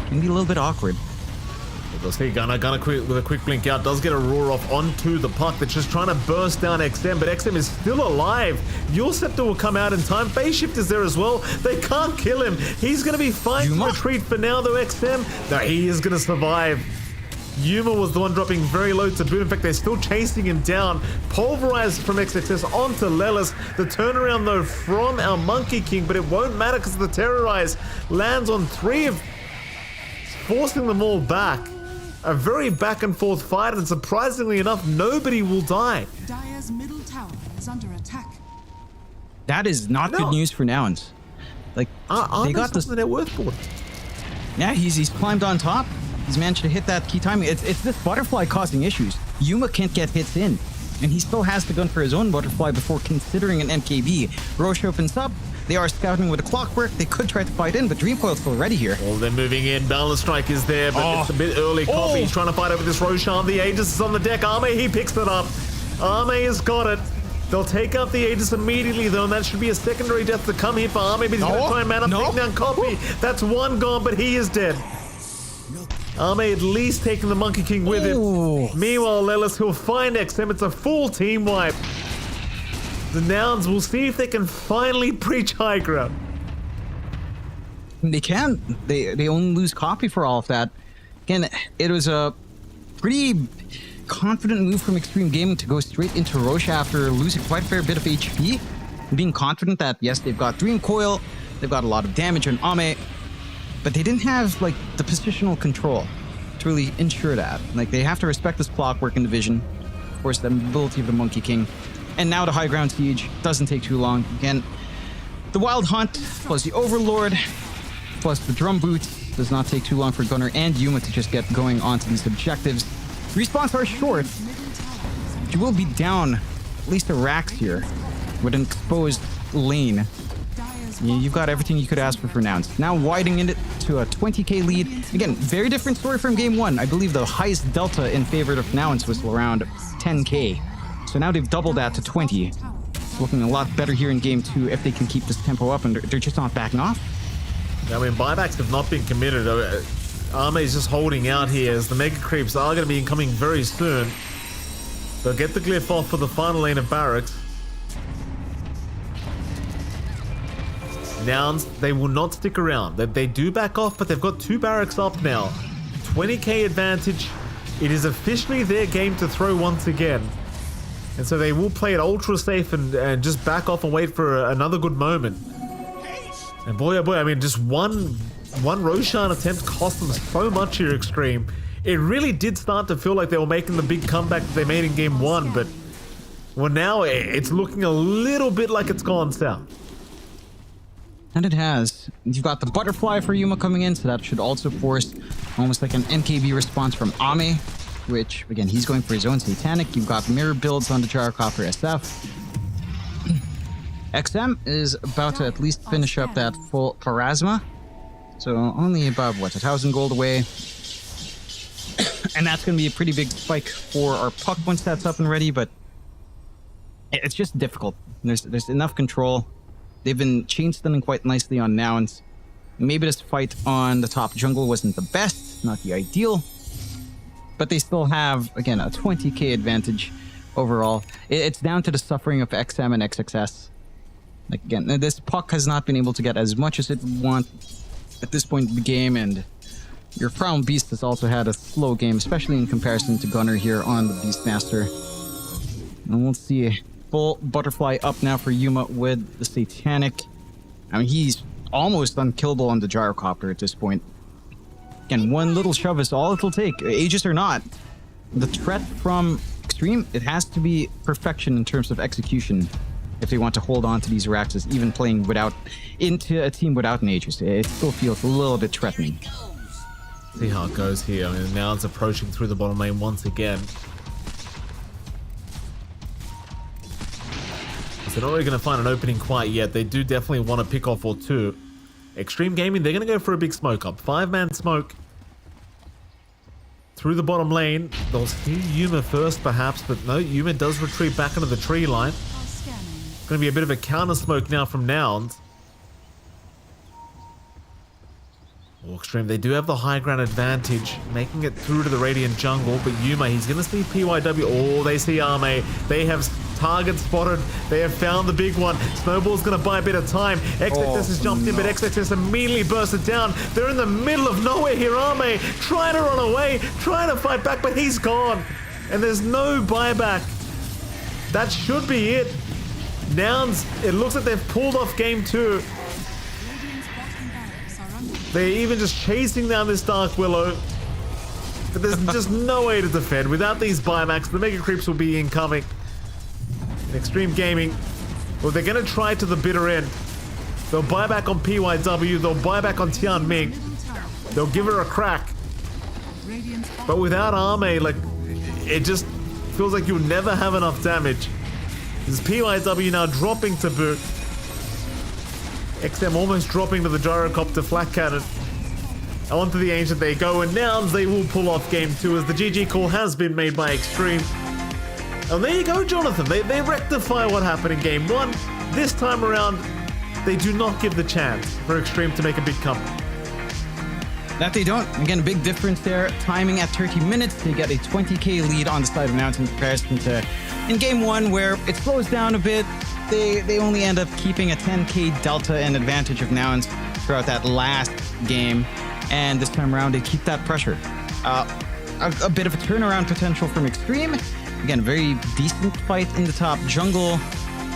Can be a little bit awkward. We'll see Gunner with a quick blink out, does get a roar off onto the puck that's just trying to burst down XM, but XM is still alive. Your Scepter will come out in time. Phase Shift is there as well. They can't kill him. He's going to be fine to retreat for now though, XM. No, he is going to survive. Yuma was the one dropping very low to boot. In fact, they're still chasing him down. Pulverized from XXS onto Lelis. The turnaround though from our Monkey King, but it won't matter because the Terrorize lands on 3 of forcing them all back. A very back and forth fight, and surprisingly enough, nobody will die. Dire's middle tower is under attack. That is not good news for Nouns. Like, they got this. The net worth board. Yeah, he's climbed on top. He's managed to hit that key timing. It's this butterfly causing issues. Yuma can't get hits in, and he still has to gun for his own butterfly before considering an MKB. Roche opens up. They are scouting with a clockwork. They could try to fight in, but Dream Coil's still ready here. Oh, they're moving in. Balance Strike is there, but it's a bit early. Copy. He's trying to fight over this Roshan. The Aegis is on the deck. Ame, he picks it up. Ame has got it. They'll take out the Aegis immediately, though, and that should be a secondary death to come here for Ame, but he's going to try and man up, take down Copy. That's one gone, but he is dead. Ame at least taking the Monkey King with him. Meanwhile, Lelis will find XM. It's a full team wipe. The Nouns will see if they can finally breach high ground. They can. They only lose Copy for all of that. Again, it was a pretty confident move from Extreme Gaming to go straight into Roche after losing quite a fair bit of HP. Being confident that, yes, they've got Dream Coil, they've got a lot of damage on Ame, but they didn't have, like, the positional control to really ensure that. Like, they have to respect this clockwork in the vision. Of course, the ability of the Monkey King. And now the high ground siege doesn't take too long. Again, the Wild Hunt plus the Overlord plus the Drum Boot does not take too long for Gunner and Yuma to just get going onto these objectives. Respawns are short. You will be down at least a Rax here with an exposed lane. You've got everything you could ask for Nouns. Now widening it to a 20k lead. Again, very different story from game 1. I believe the highest delta in favor of Nouns was around 10k. So now they've doubled that to 20. It's looking a lot better here in game 2 if they can keep this tempo up, and they're just not backing off. I mean, buybacks have not been committed. Ame is just holding out here as the Mega Creeps are going to be incoming very soon. They'll get the glyph off for the final lane of barracks. Nouns, they will not stick around. They do back off, but they've got 2 barracks up now. 20k advantage. It is officially their game to throw once again. And so they will play it ultra safe and just back off and wait for another good moment. And boy, oh boy, I mean, just one Roshan attempt cost them so much here, Extreme. It really did start to feel like they were making the big comeback that they made in game 1, but well, now it's looking a little bit like it's gone south. And it has. You've got the Butterfly for Yuma coming in, so that should also force almost like an MKB response from Ame, which, again, he's going for his own Satanic. You've got mirror builds on the Gyrocopter SF. XM is about to at least finish up that full Parasma. So only about, what, 1,000 gold away. And that's going to be a pretty big spike for our puck once that's up and ready, but it's just difficult. There's enough control. They've been chain stunning quite nicely on Nouns. Maybe this fight on the top jungle wasn't the best, not the ideal, but they still have, again, a 20k advantage overall. It's down to the suffering of XM and XXS. Like, again, this puck has not been able to get as much as it would want at this point in the game, and your Crown Beast has also had a slow game, especially in comparison to Gunner here on the Beastmaster. And we'll see a full Butterfly up now for Yuma with the Satanic. I mean, he's almost unkillable on the gyrocopter at this point. Again, one little shove is all it'll take, Aegis or not. The threat from Extreme, it has to be perfection in terms of execution if they want to hold on to these Raxes, even playing into a team without an Aegis. It still feels a little bit threatening. See how it goes here. I mean, now it's approaching through the bottom lane once again. They're not really going to find an opening quite yet. They do definitely want to pick off or two. Extreme Gaming, they're going to go for a big smoke up. 5-man smoke through the bottom lane. They'll see Yuma first perhaps, but no, Yuma does retreat back into the tree line. Going to be a bit of a counter smoke now from Nouns. Extreme, they do have the high ground advantage, making it through to the Radiant jungle, but Yuma, he's going to see PYW. Oh, they see Arme. They have target spotted. They have found the big one. Snowball's going to buy a bit of time. XXS has jumped in, but XXS immediately bursted down. They're in the middle of nowhere here. Arme trying to run away, trying to fight back, but he's gone. And there's no buyback. That should be it. Nouns, it looks like they've pulled off game 2. They're even just chasing down this Dark Willow. But there's just no way to defend. Without these buybacks, the Mega Creeps will be incoming. Extreme Gaming, well, they're going to try to the bitter end. They'll buy back on PYW. They'll buy back on Tian Ming. They'll give her a crack. But without Arme, like, it just feels like you'll never have enough damage. This PYW now dropping to boot. XM almost dropping to the gyrocopter flat cannon. Onto the Ancient they go, and Nouns, they will pull off game 2 as the GG call has been made by Extreme. And there you go, Jonathan. They rectify what happened in game 1. This time around, they do not give the chance for Extreme to make a big comeback. That they don't. Again, big difference there. Timing at 30 minutes, they get a 20k lead on the side of Nouns in comparison to in game 1, where it slows down a bit. They only end up keeping a 10k delta and advantage of Nouns throughout that last game. And this time around, they keep that pressure. A bit of a turnaround potential from Extreme. Again, very decent fight in the top jungle,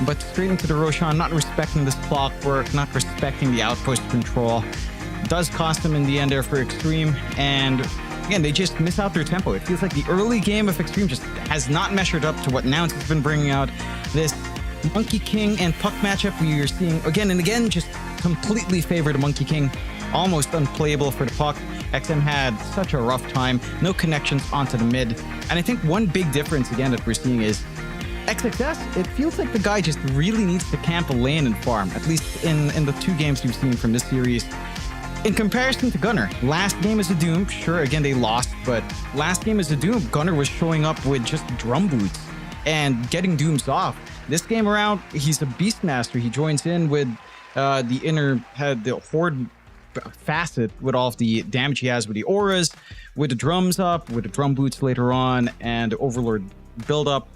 but straight into the Roshan, not respecting this clockwork, not respecting the outpost control. Does cost them in the end there for Extreme, and again, they just miss out their tempo. It feels like the early game of Extreme just has not measured up to what Nouns has been bringing out. This Monkey King and Puck matchup we are seeing again and again just completely favored Monkey King. Almost unplayable for the Puck. XM had such a rough time. No connections onto the mid. And I think one big difference again that we're seeing is XXS, it feels like the guy just really needs to camp a lane and farm, at least in the 2 games we've seen from this series. In comparison to Gunnar, last game as a Doom, sure, again, they lost, but last game as a Doom, Gunnar was showing up with just drum boots and getting Dooms off. This game around, he's a Beastmaster. He joins in with the Horde facet with all of the damage he has with the auras, with the drums up, with the drum boots later on, and Overlord build up.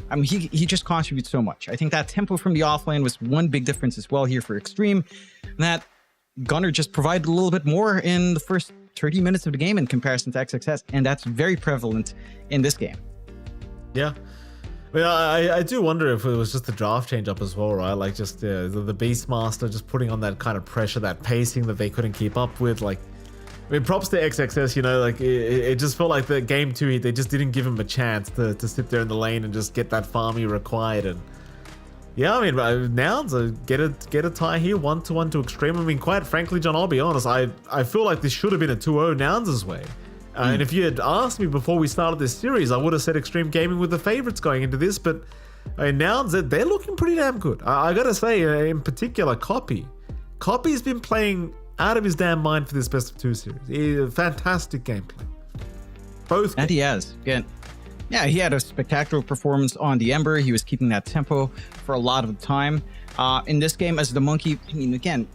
I mean, he just contributes so much. I think that tempo from the offlane was one big difference as well here for Extreme. And that Gunnar just provided a little bit more in the first 30 minutes of the game in comparison to XXS, and that's very prevalent in this game. Yeah. I mean, I do wonder if it was just the draft change up as well, right? Like just the Beastmaster just putting on that kind of pressure, that pacing that they couldn't keep up with. Like, I mean, props to XXS, you know, like it just felt like the game 2, they just didn't give him a chance to sit there in the lane and just get that farm he required. And yeah, I mean, Nouns get a tie here, 1-1 to Extreme. I mean, quite frankly, John, I'll be honest, I feel like this should have been a 2-0 Nouns' way. And if you had asked me before we started this series, I would have said Extreme Gaming with the favorites going into this, but I mean, Nouns, they're looking pretty damn good. I gotta say, in particular, Copy's been playing out of his damn mind for this best of 2 series. Fantastic gameplay. Both. And he has. Again, yeah, he had a spectacular performance on the Ember. He was keeping that tempo for a lot of the time. In this game, as the Monkey, I mean, again,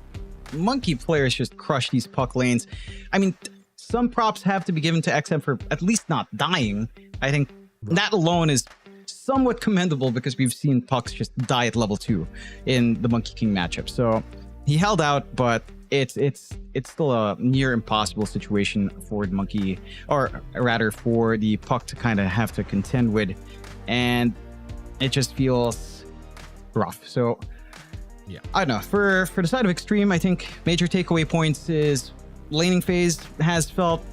Monkey players just crush these Puck lanes. I mean, some props have to be given to XM for at least not dying. I think that alone is somewhat commendable because we've seen Pucks just die at level 2 in the Monkey King matchup. So he held out, but it's still a near impossible situation for the Monkey, or rather for the Puck to kind of have to contend with, and it just feels rough. So I don't know. For the side of Extreme, I think major takeaway points is laning phase has felt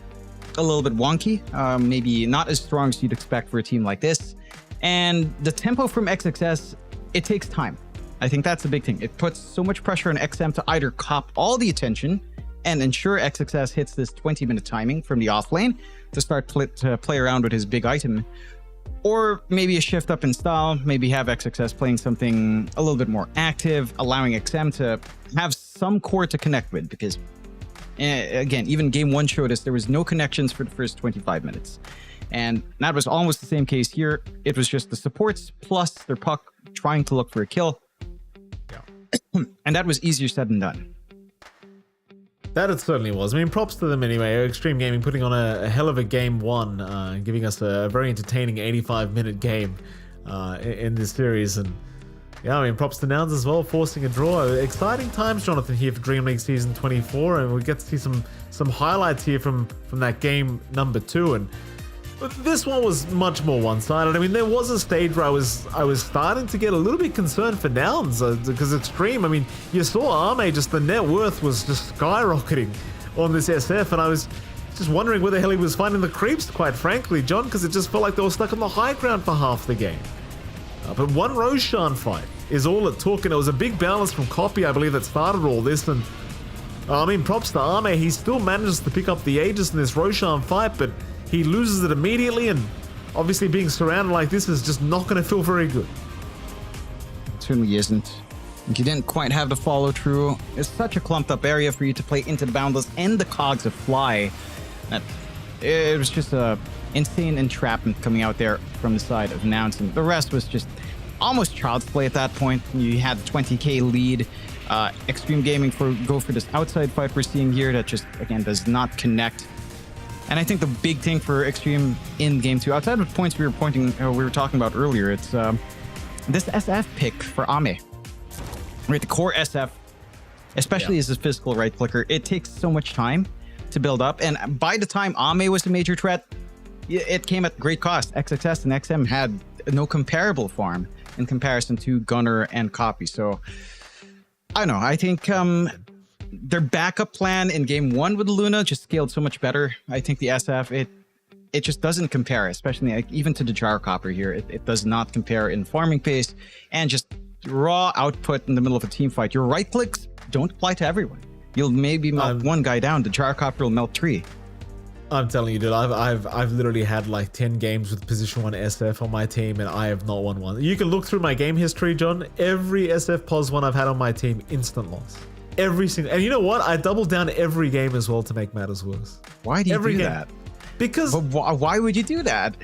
a little bit wonky. Maybe not as strong as you'd expect for a team like this. And the tempo from XXS, it takes time. I think that's the big thing. It puts so much pressure on XM to either cop all the attention and ensure XXS hits this 20-minute timing from the off lane to start to play around with his big item, or maybe a shift up in style, maybe have XXS playing something a little bit more active, allowing XM to have some core to connect with, because again, even game 1 showed us there was no connections for the first 25 minutes. And that was almost the same case here. It was just the supports plus their puck trying to look for a kill. And that was easier said than done. That it certainly was. I mean, props to them anyway. Extreme Gaming putting on a hell of a game 1, giving us a very entertaining 85-minute game in this series. And yeah, I mean, props to Nouns as well, forcing a draw. Exciting times, Jonathan, here for DreamLeague Season 24, and we get to see some highlights here from that game number 2. And this one was much more one-sided. I mean, there was a stage where I was starting to get a little bit concerned for Nouns because Extreme. I mean, you saw Arme, just the net worth was just skyrocketing on this SF, and I was just wondering where the hell he was finding the creeps, quite frankly, John, because it just felt like they were stuck on the high ground for half the game. But one Roshan fight is all it took, and it was a big balance from Copy, I believe, that started all this. And I mean, props to Arme, he still manages to pick up the Aegis in this Roshan fight, but he loses it immediately, and obviously being surrounded like this is just not going to feel very good. It certainly isn't. You didn't quite have the follow through. It's such a clumped up area for you to play into the Boundless and the Cogs of Fly. It was just a insane entrapment coming out there from the side of Nouns, and the rest was just almost child's play at that point. You had the 20k lead. Extreme Gaming go for this outside fight we're seeing here that just, again, does not connect. And I think the big thing for Extreme in Game 2, outside of the points we were talking about earlier, it's this SF pick for Ame. Right, the core SF, especially as a physical right clicker, it takes so much time to build up. And by the time Ame was a major threat, it came at great cost. XXS and XM had no comparable farm in comparison to Gunner and Copy. So I don't know. I think their backup plan in game 1 with Luna just scaled so much better. I think the SF, it just doesn't compare, especially like, even to the Gyrocopter here. It does not compare in farming pace and just raw output in the middle of a team fight. Your right clicks don't apply to everyone. You'll maybe melt one guy down. The Gyrocopter will melt 3. I'm telling you, dude, I've literally had like 10 games with position 1 SF on my team, and I have not won one. You can look through my game history, John. Every SF pos 1 I've had on my team, instant loss. Every single, and you know what? I doubled down every game as well to make matters worse. Why do you do that? Because why would you do that?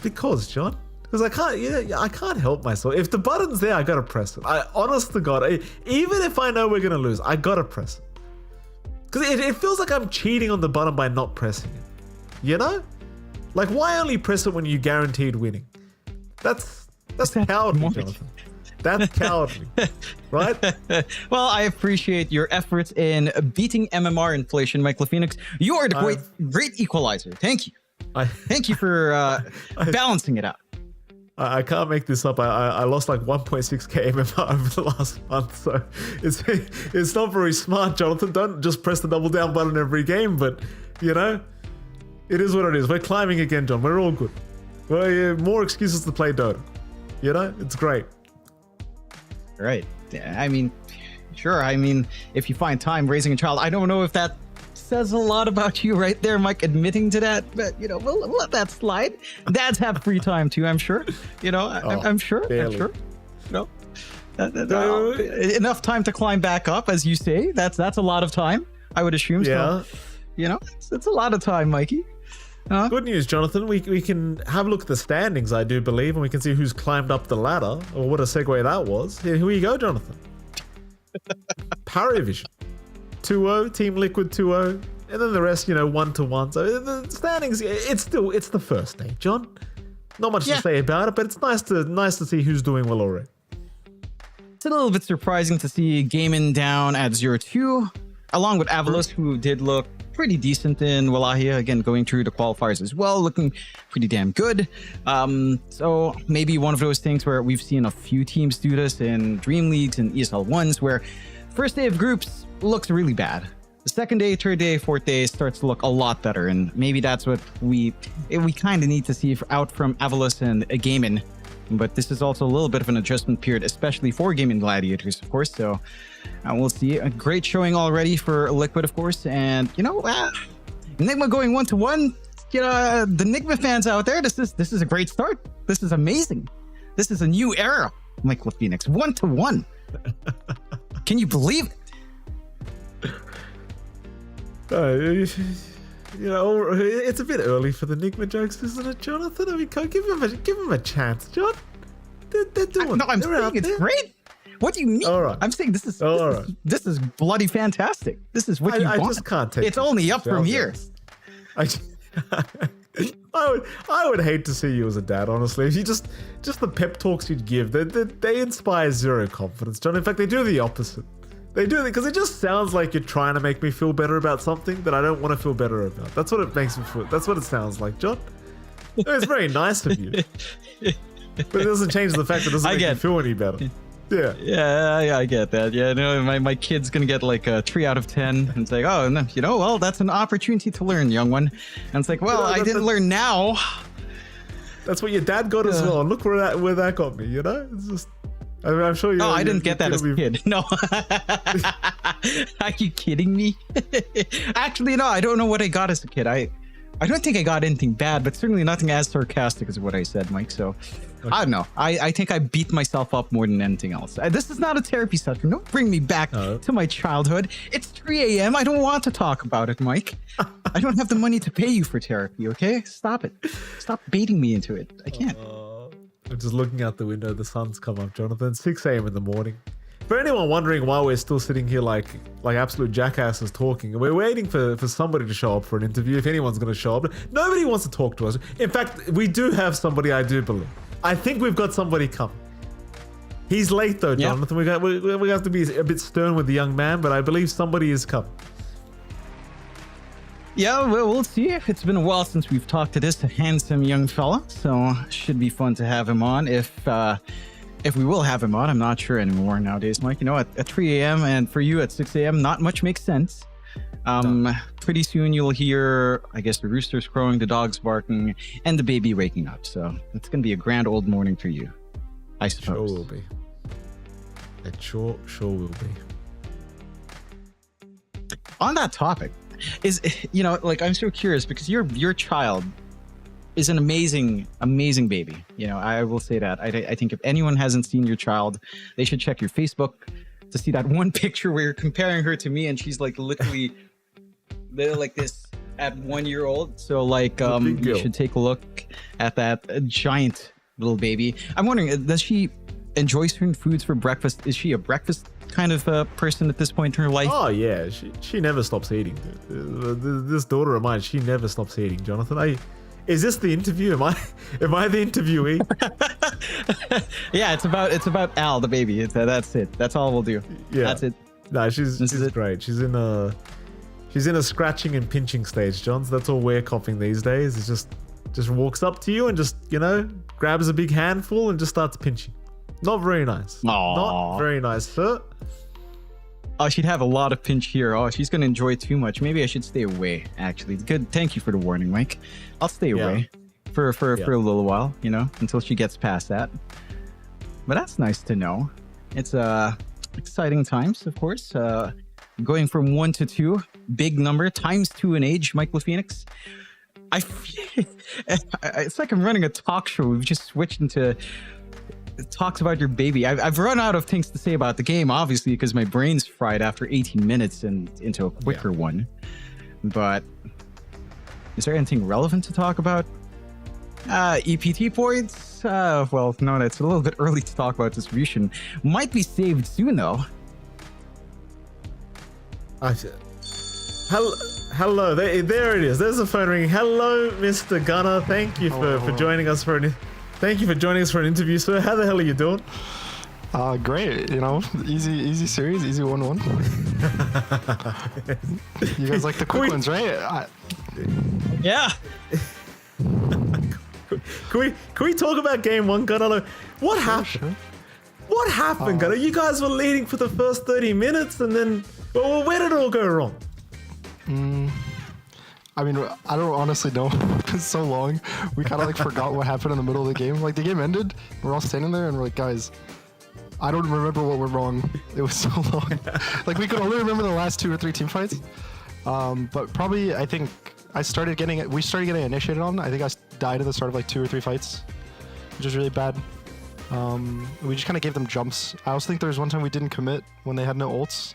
Because John, because I can't help myself. If the button's there, I gotta press it. Honest to God, even if I know we're gonna lose, I gotta press it. Because it feels like I'm cheating on the button by not pressing it. You know? Like, why only press it when you guaranteed winning? That's cowardly, Jonathan. That's cowardly, right? Well, I appreciate your efforts in beating MMR inflation, Michael Phoenix. You are the great equalizer. Thank you. Thank you for balancing it out. I can't make this up. I lost like 1.6k MMR over the last month, so it's not very smart, Jonathan. Don't just press the double down button every game, but you know, it is what it is. We're climbing again, John. We're all good. Well, yeah, more excuses to play Dota. You know, it's great. Right. I mean, sure. I mean, if you find time raising a child, I don't know if that says a lot about you right there, Mike, admitting to that, but you know, we'll let that slide. Dads have free time too, I'm sure. You know, I'm sure. Barely. I'm sure. You know, enough time to climb back up, as you say. That's a lot of time, I would assume. Yeah. So, you know, it's a lot of time, Mikey. Good news, Jonathan. We can have a look at the standings, I do believe, and we can see who's climbed up the ladder. Or what a segue that was. Here you go, Jonathan. Paravision 2-0, Team Liquid 2-0, and then the rest, you know, 1-1. So the standings, it's the first day, John. Not much to say about it, but it's nice to see who's doing well already. It's a little bit surprising to see Gaimin down at 0-2, along with Avalos, who did look pretty decent in Wallachia. Again, going through the qualifiers as well, looking pretty damn good. So maybe one of those things where we've seen a few teams do this in Dream Leagues and ESL 1s, where first day of groups looks really bad. The second day, third day, fourth day starts to look a lot better, and maybe that's what we kind of need to see out from Avalos and Gaimin. But this is also a little bit of an adjustment period, especially for Gaming Gladiators, of course. So we'll see. A great showing already for Liquid, of course, and Enigma going 1-1. The Enigma fans out there, this is a great start. This is amazing. This is a new era. Michael Phoenix 1-1. Can you believe it? It's a bit early for the Enigma jokes, isn't it, Jonathan? I mean, give him a chance, John. They're doing. I'm saying it's great. What do you mean? All right. I'm saying this is bloody fantastic. This is what you want. I just can't take. It's only up from here. I would hate to see you as a dad, honestly. If you just the pep talks you'd give, they inspire zero confidence, John. In fact, they do the opposite. They do it because it just sounds like you're trying to make me feel better about something that I don't want to feel better about. That's what it makes me feel. That's what it sounds like, John. It's very nice of you, but it doesn't change the fact that it doesn't make me feel any better. Yeah, I get that. Yeah, my kid's gonna get like a 3 out of 10, and it's like, oh, no, well, that's an opportunity to learn, young one. And it's like, well, I didn't learn now. That's what your dad got as well. Look where that got me. It's just. I mean, I'm sure you. Oh, I didn't get that as a kid. No. Are you kidding me? Actually, no, I don't know what I got as a kid. I don't think I got anything bad, but certainly nothing as sarcastic as what I said, Mike. So, okay. I don't know. I think I beat myself up more than anything else. This is not a therapy session. Don't bring me back to my childhood. It's 3 a.m. I don't want to talk about it, Mike. I don't have the money to pay you for therapy, okay? Stop it. Stop baiting me into it. I can't. I'm just looking out the window. The sun's come up, Jonathan. 6 a.m. in the morning. For anyone wondering why we're still sitting here like absolute jackasses talking, we're waiting for somebody to show up for an interview. If anyone's going to show up, nobody wants to talk to us. In fact, we do have somebody. I do believe. I think we've got somebody coming. He's late though, Jonathan. We have to be a bit stern with the young man, but I believe somebody is coming. Yeah, well, we'll see. It's been a while since we've talked to this handsome young fella, so should be fun to have him on. If we will have him on, I'm not sure anymore nowadays, Mike. At 3 a.m. and for you at 6 a.m., not much makes sense. Pretty soon you'll hear, I guess, the roosters crowing, the dogs barking, and the baby waking up. So it's going to be a grand old morning for you, I suppose. Sure will be. It sure will be. On that topic, I'm so curious because your child is an amazing baby. I will say that. I think if anyone hasn't seen your child, they should check your Facebook to see that one picture where you're comparing her to me, and she's like literally they're like this at 1 year old. So you should take a look at that giant little baby. I'm wondering, does she enjoy certain foods for breakfast? Is she a breakfast kind of person at this point in her life? Oh yeah, she never stops eating. This daughter of mine, she never stops eating, Jonathan. Is this the interview? Am I the interviewee? Yeah, it's about Al, the baby. That's it. That's all we'll do. Yeah, that's it. No, she's great. She's in a scratching and pinching stage, John. So that's all we're copying these days. It's just walks up to you and just grabs a big handful and just starts pinching. Not very nice. Aww. Not very nice, sir. Oh, she'd have a lot of pinch here. Oh, she's gonna enjoy too much. Maybe I should stay away. Actually, good. Thank you for the warning, Mike. I'll stay away for a little while, until she gets past that. But that's nice to know. It's exciting times, of course. Going from 1 to 2, big number times 2 in age. Michael Phoenix. It's like I'm running a talk show. We've just switched into. It talks about your baby. I've run out of things to say about the game, obviously, because my brain's fried after 18 minutes and into a quicker one. But is there anything relevant to talk about? EPT points? Well, no, it's a little bit early to talk about distribution. Might be saved soon, though. Hello, there it is. There's the phone ringing. Hello, Mr. Gunner. Thank you for joining us for an interview, sir. How the hell are you doing? Great. You know, easy series, easy 1-1. You guys like the quick ones, right? Yeah. Can we talk about game one, Gunnar? What happened? Sure. What happened, Gunnar? You guys were leading for the first 30 minutes, and then well, where did it all go wrong? I mean, I don't honestly know. It's so long. We kind of like forgot what happened in the middle of the game. Like the game ended, we're all standing there and we're like, guys, I don't remember what went wrong. It was so long. Like we could only remember the last 2 or 3 team fights. But probably I think we started getting initiated on. I think I died at the start of like 2 or 3 fights, which is really bad. We just kind of gave them jumps. I also think there was one time we didn't commit when they had no ults.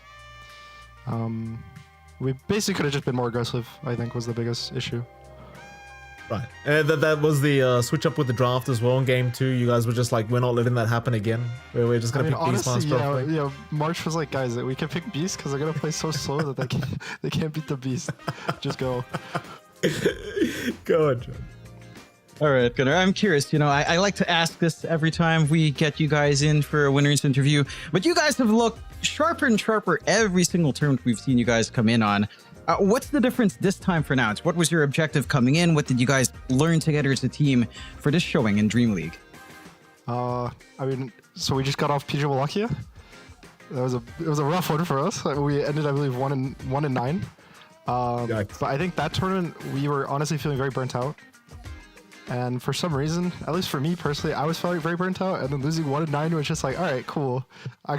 We basically could have just been more aggressive, I think, was the biggest issue. Right. That was the switch up with the draft as well in game 2. You guys were just like, we're not letting that happen again. We're just going to pick Beast honestly, Monster. yeah, March was like, guys, we can pick Beast because they're going to play so slow that they can't beat the Beast. Just go. Go on, John. All right, Gunnar. I'm curious. You know, I like to ask this every time we get you guys in for a winners interview, but you guys have looked sharper and sharper every single tournament we've seen you guys come in on. What's the difference this time for Nouns? What was your objective coming in? What did you guys learn together as a team for this showing in Dream League? I mean, so we just got off PG Wallachia. It was a rough one for us. We ended, I believe, 1-9. But I think that tournament we were honestly feeling very burnt out. And for some reason, at least for me personally, I was feeling very burnt out. And then losing 1-9 was just like, all right, cool. I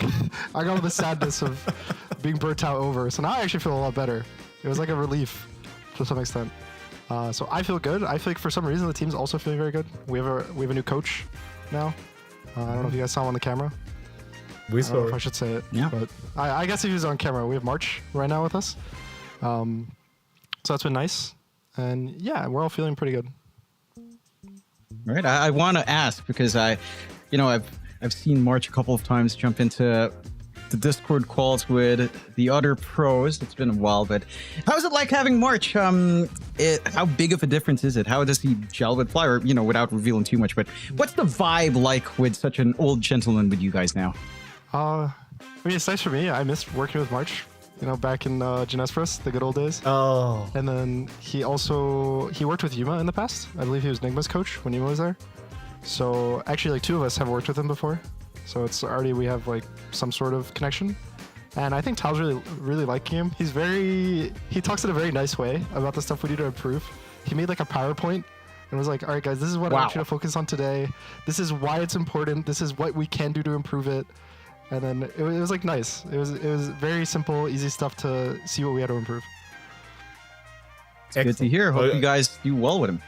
got the sadness of being burnt out over. So now I actually feel a lot better. It was like a relief to some extent. So I feel good. I feel like for some reason the team's also feeling very good. We have a new coach now. I don't know if you guys saw him on the camera. We saw. I don't know if I should say it. Yeah. But I guess if he was on camera, we have March right now with us. So that's been nice. And yeah, we're all feeling pretty good. All right. I want to ask because I've seen March a couple of times jump into the Discord calls with the other pros. It's been a while, but how is it like having March? How big of a difference is it? How does he gel with Fly? Or, without revealing too much, but what's the vibe like with such an old gentleman with you guys now? I mean, it's nice for me. I missed working with March, back in Genespris, the good old days. Oh. And then he worked with Yuma in the past. I believe he was Nigma's coach when Yuma was there. So actually, like 2 of us have worked with him before. So it's already, we have like some sort of connection. And I think Tal's really liking him. He talks in a very nice way about the stuff we need to improve. He made like a PowerPoint and was like, all right, guys, this is what I want you to focus on today. This is why it's important. This is what we can do to improve it. And then it was like nice. It was very simple, easy stuff to see what we had to improve. It's good to hear. Hope you guys do well with him.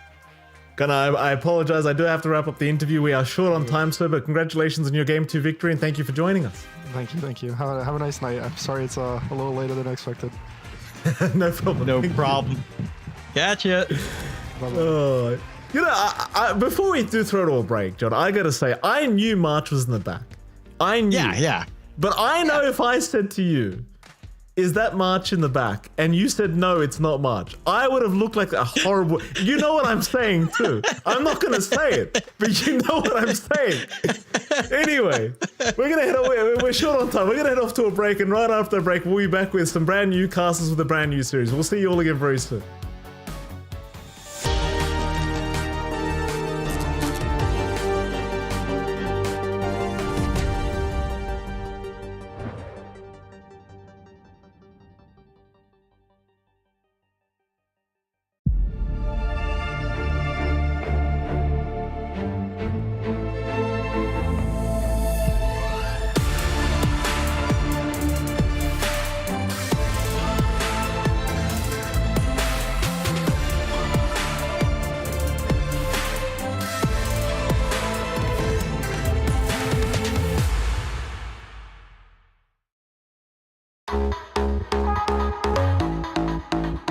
Gunnar, I apologize. I do have to wrap up the interview. We are short on time, sir, but congratulations on your Game 2 victory, and thank you for joining us. Thank you. Have a nice night. I'm sorry it's a little later than expected. No problem. No problem. Gotcha. Before we do throw to a break, John, I gotta say, I knew March was in the back. I knew. Yeah. But I know if I said to you, is that March in the back? And you said, no, it's not March. I would have looked like a horrible... You know what I'm saying, too. I'm not going to say it, but you know what I'm saying. Anyway, we're short on time. We're going to head off to a break, and right after the break, we'll be back with some brand new castles with a brand new series. We'll see you all again very soon.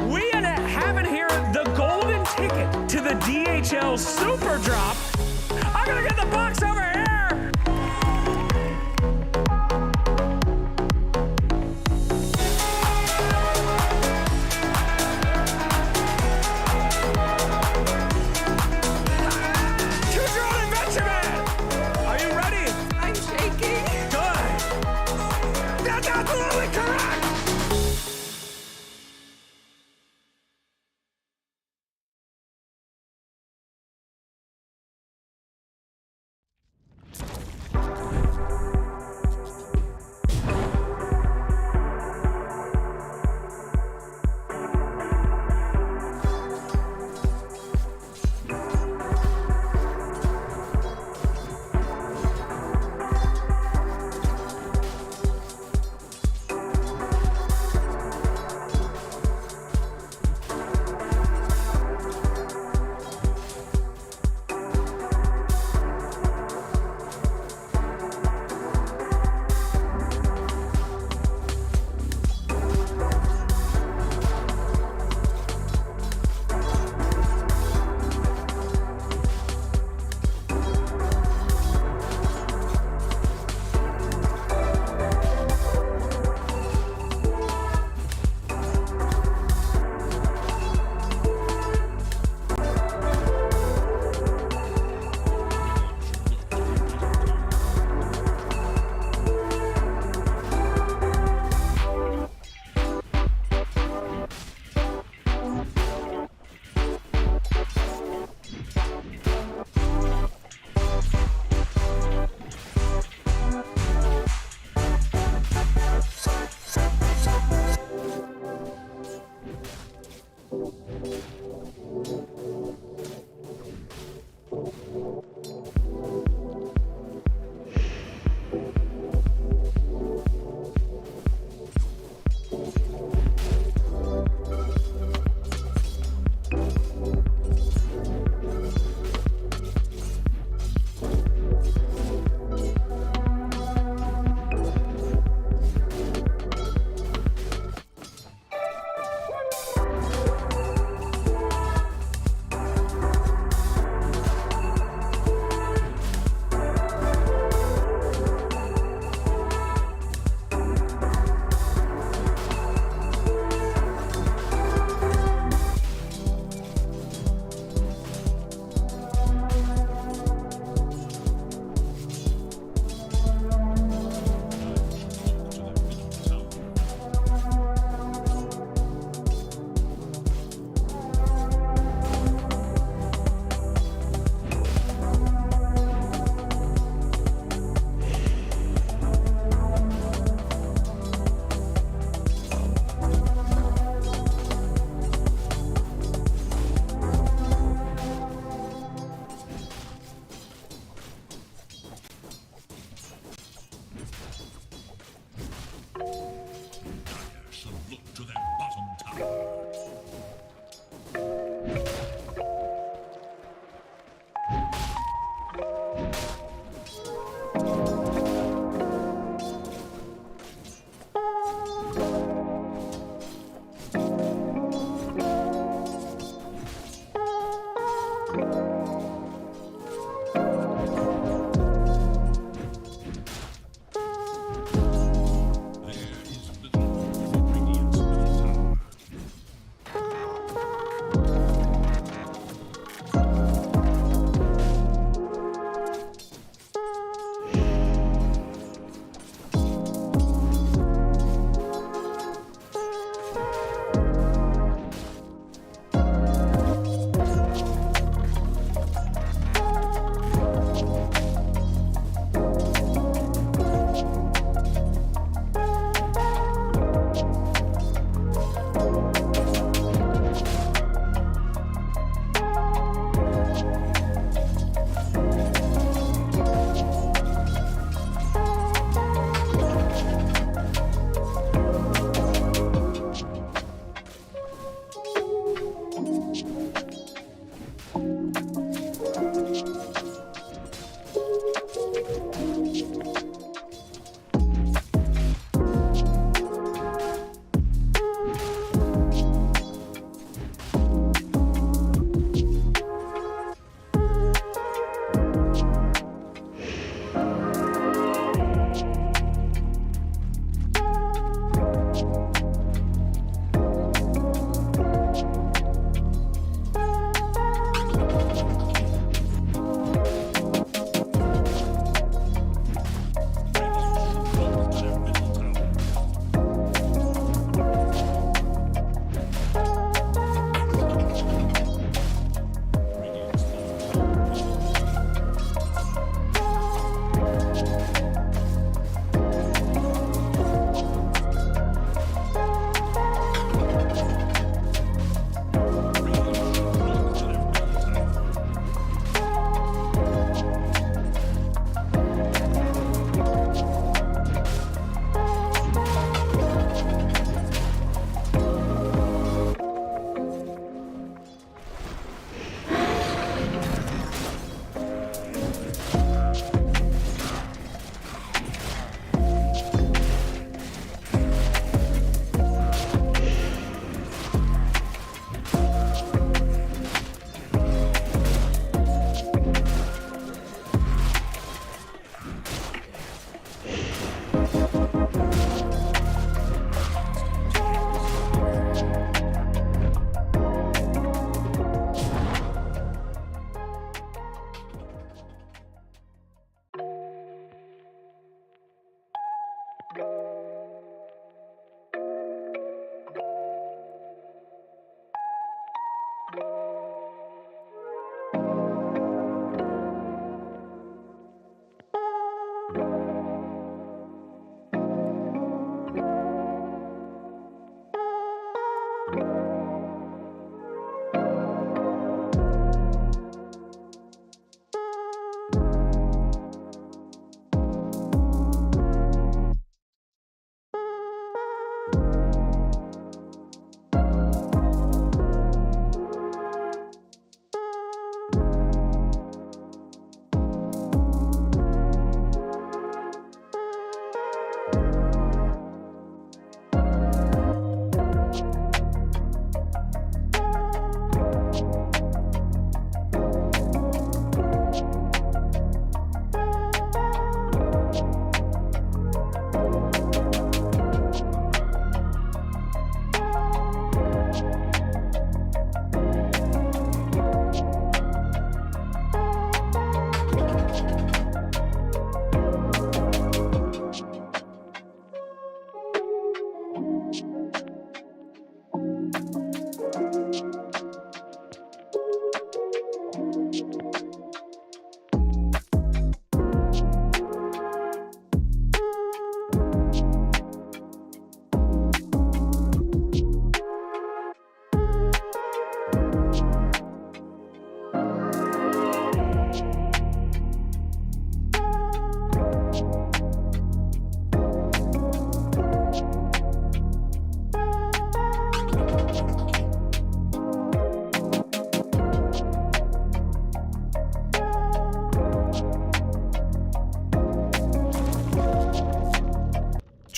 We have here the golden ticket to the DHL Super Drop. I'm gonna get the box over here. Choose your own adventure, man. Are you ready? I'm shaking. Go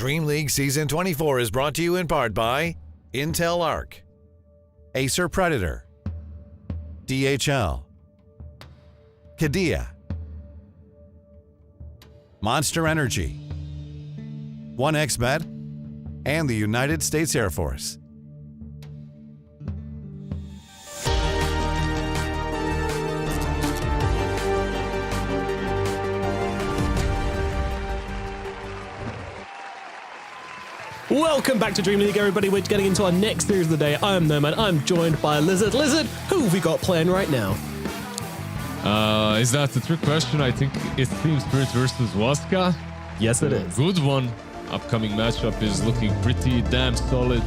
DreamLeague Season 24 is brought to you in part by Intel Arc, Acer Predator, DHL, Arcadia, Monster Energy, 1xBet, and the United States Air Force. Welcome back to Dream League, everybody. We're getting into our next series of the day. I'm Nomad. I'm joined by Lizard. Lizard, who have we got playing right now? Is that a trick question? I think it's Team Spirit versus Waska. Yes, it is. Good one. Upcoming matchup is looking pretty damn solid.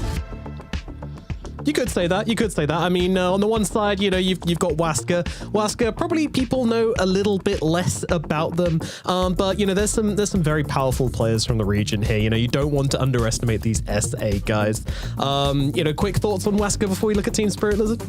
You could say that. You could say that. I mean, on the one side, you know, you've got Waska. Waska, probably people know a little bit less about them, but you know, there's some very powerful players from the region here. You know, you don't want to underestimate these SA guys. You know, quick thoughts on Waska before we look at Team Spirit, Lizard?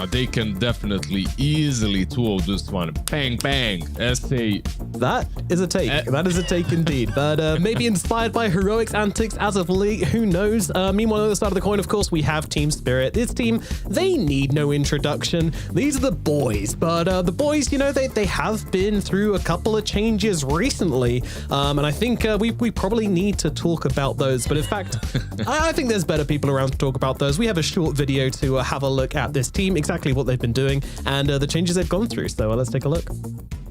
They can definitely easily 2-0 this one. Bang, bang. SA. That is a take. That is a take indeed. But maybe inspired by heroics antics as of late, who knows? Meanwhile, on the other side of the coin, of course, we have Team Spirit. This team, they need no introduction. These are the boys. But the boys, you know, they have been through a couple of changes recently. And I think we probably need to talk about those. But in fact, I think there's better people around to talk about those. We have a short video to have a look at this team, exactly what they've been doing, and the changes they've gone through. So let's take a look.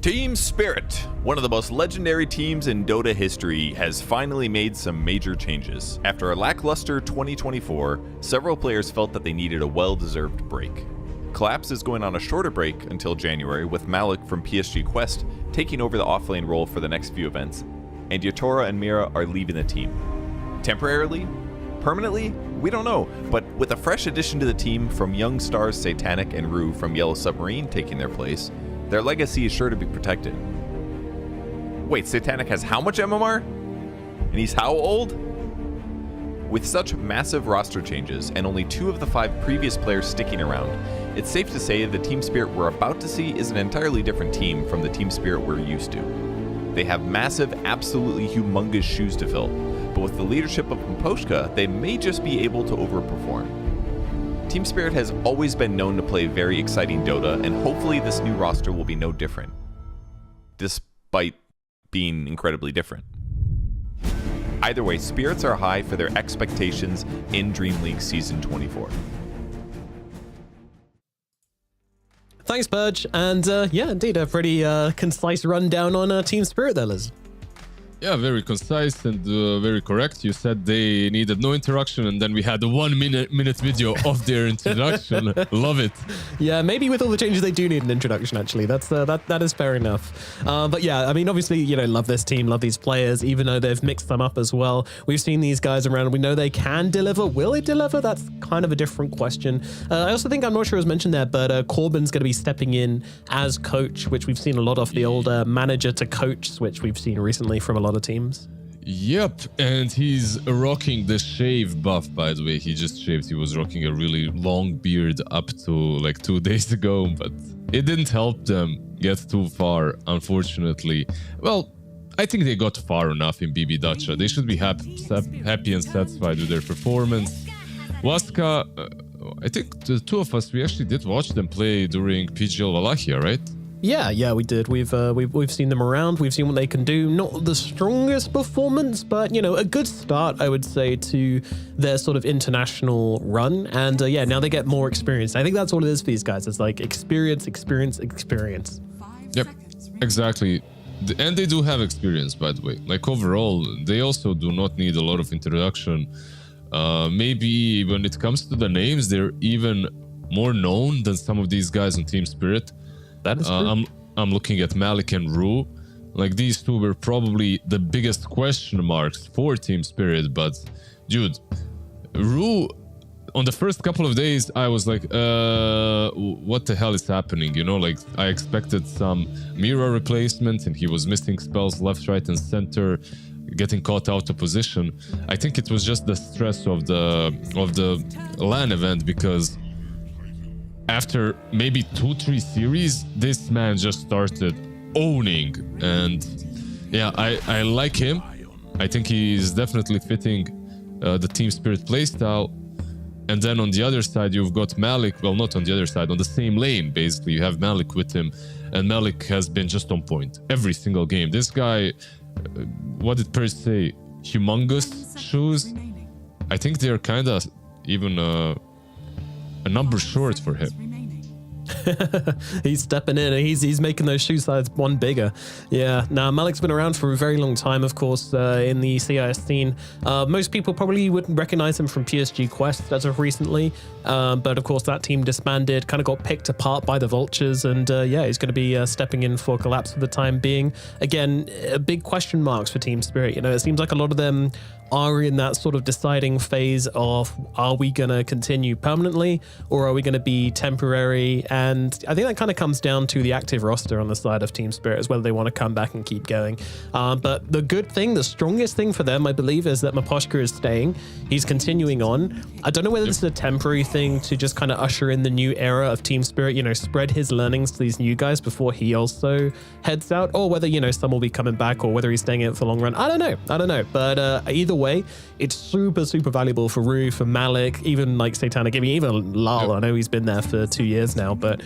Team Spirit, one of the most legendary teams in Dota history, has finally made some major changes. After a lackluster 2024, several players felt that they needed a well-deserved break. Collapse is going on a shorter break until January, with Malik from PSG Quest taking over the offlane role for the next few events, and Yatora and Mira are leaving the team. Temporarily? Permanently? We don't know, but with a fresh addition to the team from young stars Satanic and Rue from Yellow Submarine taking their place, their legacy is sure to be protected. Wait, Satanic has how much MMR? And he's how old? With such massive roster changes and only 2 of the 5 previous players sticking around, it's safe to say the Team Spirit we're about to see is an entirely different team from the Team Spirit we're used to. They have massive, absolutely humongous shoes to fill, but with the leadership of Mposhka, they may just be able to overperform. Team Spirit has always been known to play very exciting Dota, and hopefully this new roster will be no different, despite being incredibly different. Either way, spirits are high for their expectations in Dream League Season 24. Thanks, Purge. And yeah, indeed, a pretty concise rundown on Team Spirit there, Liz. Yeah, very concise and very correct. You said they needed no introduction, and then we had a 1 minute video of their introduction. Love it. Yeah, maybe with all the changes, they do need an introduction. Actually, that is fair enough. But yeah, I mean, obviously, you know, love this team, love these players, even though they've mixed them up as well. We've seen these guys around. We know they can deliver. Will they deliver? That's kind of a different question. I also think, I'm not sure it was mentioned there, but Corbin's going to be stepping in as coach, which we've seen a lot of, the old manager to coach switch we've seen recently from a lot of teams. Yep, and he's rocking the shave buff, by the way. He just shaved. He was rocking a really long beard up to like 2 days ago, but it didn't help them get too far, unfortunately. Well, I think they got far enough in BB Dacha. They should be happy and satisfied with their performance. Waska, I think the 2 of us, we actually did watch them play during PGL Wallachia, right? Yeah, we did. We've seen them around. We've seen what they can do. Not the strongest performance, but you know, a good start, I would say, to their sort of international run. And yeah, now they get more experience. I think that's all it is for these guys. It's like experience. Yep, exactly. And they do have experience, by the way. Like overall, they also do not need a lot of introduction. Maybe when it comes to the names, they're even more known than some of these guys on Team Spirit. That is true. I'm looking at Malik and Rue. Like, these 2 were probably the biggest question marks for Team Spirit. But dude, Rue, on the first couple of days, I was like, what the hell is happening? You know, like, I expected some Mira replacement, and he was missing spells left, right, and center, getting caught out of position. I think it was just the stress of the LAN event, because after maybe 2-3 series, this man just started owning. And yeah, I like him. I think he's definitely fitting the Team Spirit playstyle. And then on the other side, you've got Malik. Well, not on the other side, on the same lane, basically. You have Malik with him. And Malik has been just on point every single game. This guy, what did Perz say? Humongous shoes. I think they're kind of even a number short for him. He's stepping in and he's making those shoe size one bigger. Yeah. Now Malik's been around for a very long time, of course, in the CIS scene. Most people probably wouldn't recognize him from PSG Quest as of recently, but of course that team disbanded, kind of got picked apart by the Vultures, and yeah, he's going to be stepping in for Collapse for the time being. Again, big question marks for Team Spirit. You know, it seems like a lot of them are in that sort of deciding phase of, are we going to continue permanently or are we going to be temporary? And I think that kind of comes down to the active roster on the side of Team Spirit, as whether they want to come back and keep going. But the good thing, the strongest thing for them, I believe, is that Maposhka is staying. He's continuing on. I don't know whether this is a temporary thing to just kind of usher in the new era of Team Spirit, you know, spread his learnings to these new guys before he also heads out, or whether, you know, some will be coming back, or whether he's staying in it for the long run. I don't know. But either way, it's super valuable for Rue, for Malik, even like Satanic, even Lal. I know he's been there for 2 years now, but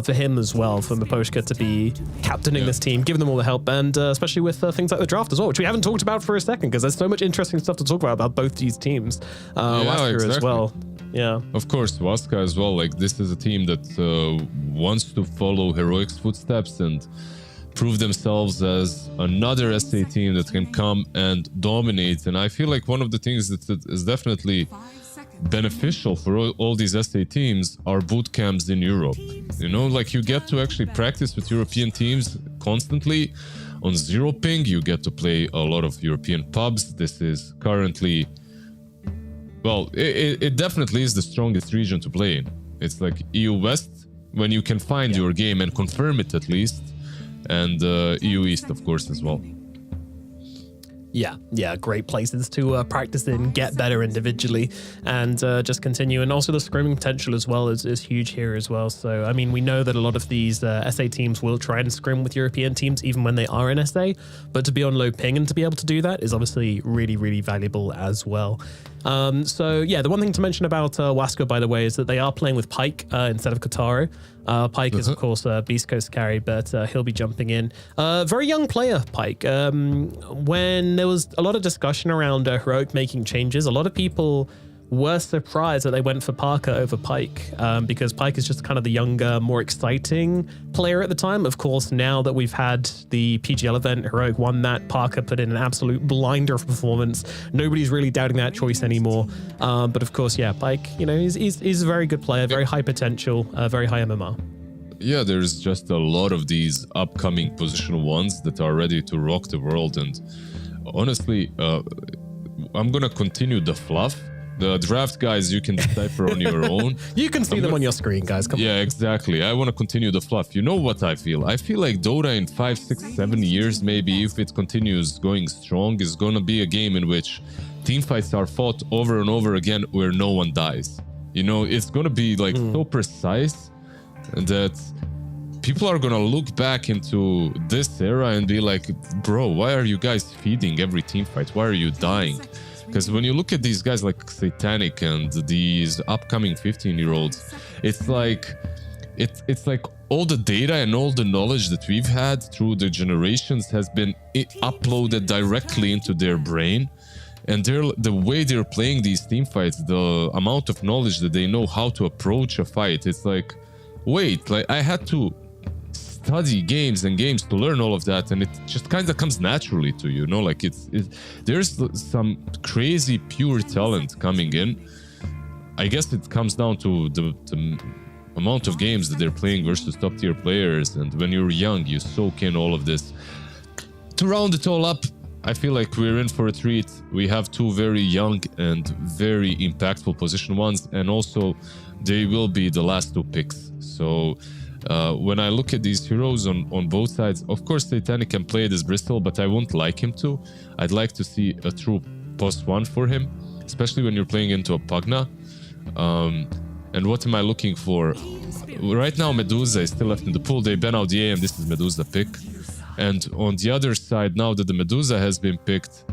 for him as well, for Maposhka to be captaining this team, giving them all the help, and especially with things like the draft as well, which we haven't talked about for a second, because there's so much interesting stuff to talk about both these teams. Waska as well. Yeah. Of course, Waska as well. Like, this is a team that wants to follow Heroic's footsteps and prove themselves as another SA team that can come and dominate. And I feel like one of the things that is definitely beneficial for all these SA teams are boot camps in Europe. You know, like, you get to actually practice with European teams constantly on zero ping. You get to play a lot of European pubs. This is currently, well, it definitely is the strongest region to play in. It's like EU West, when you can find your game and confirm it at least, and EU East, of course, as well. Yeah, great places to practice in, get better individually, and just continue. And also the scrimming potential as well is huge here as well. So, I mean, we know that a lot of these SA teams will try and scrim with European teams, even when they are in SA, but to be on low ping and to be able to do that is obviously really valuable as well. So yeah, the one thing to mention about Waska, by the way, is that they are playing with Pyke instead of Kotaro. Pyke is, of course, Beast Coast carry, but he'll be jumping in. Very young player, Pyke. When there was a lot of discussion around Heroic making changes, a lot of people were surprised that they went for Parker over Pyke, because Pyke is just kind of the younger, more exciting player at the time. Of course, now that we've had the PGL event, Heroic won that, Parker put in an absolute blinder of performance. Nobody's really doubting that choice anymore. But of course, yeah, Pyke, you know, he's a very good player, very high potential, very high MMR. Yeah, there's just a lot of these upcoming position ones that are ready to rock the world. And honestly, I'm gonna continue the fluff. The draft guys, you can decipher on your own. You can see them on your screen, guys. Come on. Yeah, exactly. I want to continue the fluff. You know what I feel? I feel like Dota in 5, 6, 7 years, maybe, if it continues going strong, is going to be a game in which teamfights are fought over and over again where no one dies. You know, it's going to be like so precise that people are going to look back into this era and be like, bro, why are you guys feeding every teamfight? Why are you dying? Because when you look at these guys like Satanic and these upcoming 15-year-olds, it's like all the data and all the knowledge that we've had through the generations has been uploaded directly into their brain. And the way they're playing these team fights, the amount of knowledge that they know how to approach a fight, it's like, wait, like I had to study games and games to learn all of that, and it just kind of comes naturally to you, know, like there's some crazy pure talent coming in. I guess it comes down to the amount of games that they're playing versus top tier players, and when you're young you soak in all of this. To round it all up, I feel like we're in for a treat. We have two very young and very impactful position ones, and also they will be the last two picks. So when I look at these heroes on both sides, of course Satanic can play this Bristol, but I won't like him to. I'd like to see a true post one for him, especially when you're playing into a Pugna. And what am I looking for? Right now Medusa is still left in the pool. They ban out the AM, this is Medusa pick. And on the other side, now that the Medusa has been picked,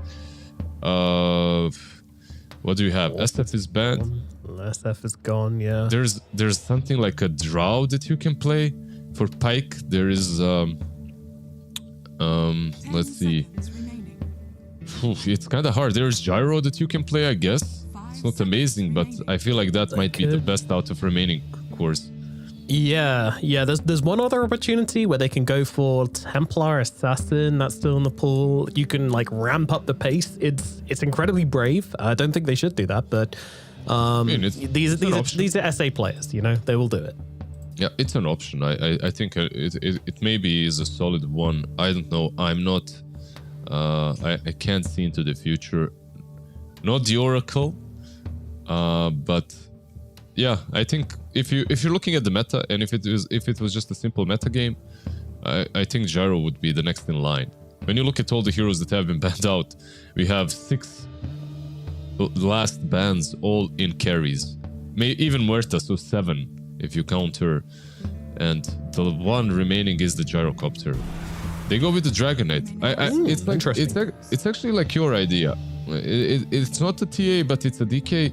what do you have? SF is banned. SF is gone, yeah. There's something like a Drow that you can play for Pike. There is let's see. It's kind of hard. There's Gyro that you can play, I guess. It's not amazing, but I feel like that might be the best out of remaining cores. Yeah. There's one other opportunity where they can go for Templar Assassin. That's still in the pool. You can like ramp up the pace. It's incredibly brave. I don't think they should do that, but these are SA players. You know, they will do it. Yeah, it's an option. I think it maybe is a solid one. I don't know. I'm not. I can't see into the future. Not the Oracle, but yeah, I think if you're looking at the meta, and if it was just a simple meta game, I think Gyro would be the next in line. When you look at all the heroes that have been banned out, we have 6 last bans all in carries. Even Muerta, so 7 if you count her, and the one remaining is the Gyrocopter. They go with the Dragonite. It's like it's actually like your idea. It's not a TA, but it's a DK.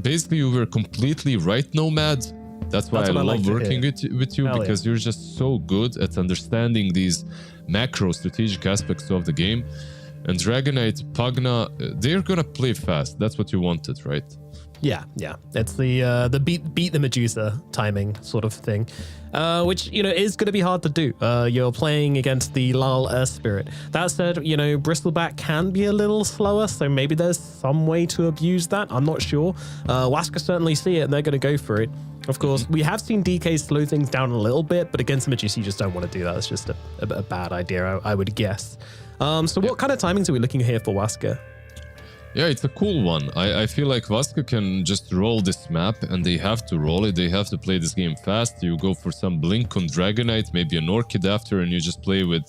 Basically, you were completely right, Nomad. That's why I love working with you, because you're just so good at understanding these macro strategic aspects of the game. And Dragonite, Pugna, they're gonna play fast. That's what you wanted, right? Yeah. It's the beat the Medusa timing sort of thing, which, you know, is going to be hard to do. You're playing against the Lal Earth Spirit. That said, you know, Bristleback can be a little slower, so maybe there's some way to abuse that. I'm not sure. Waska certainly see it, and they're going to go for it. Of course, we have seen DK slow things down a little bit, but against the Medusa, you just don't want to do that. It's just a bad idea, I would guess. So what kind of timings are we looking here for Waska? Yeah, it's a cool one. I feel like Waska can just roll this map, and they have to roll it. They have to play this game fast. You go for some Blink on Dragonite, maybe an Orchid after, and you just play with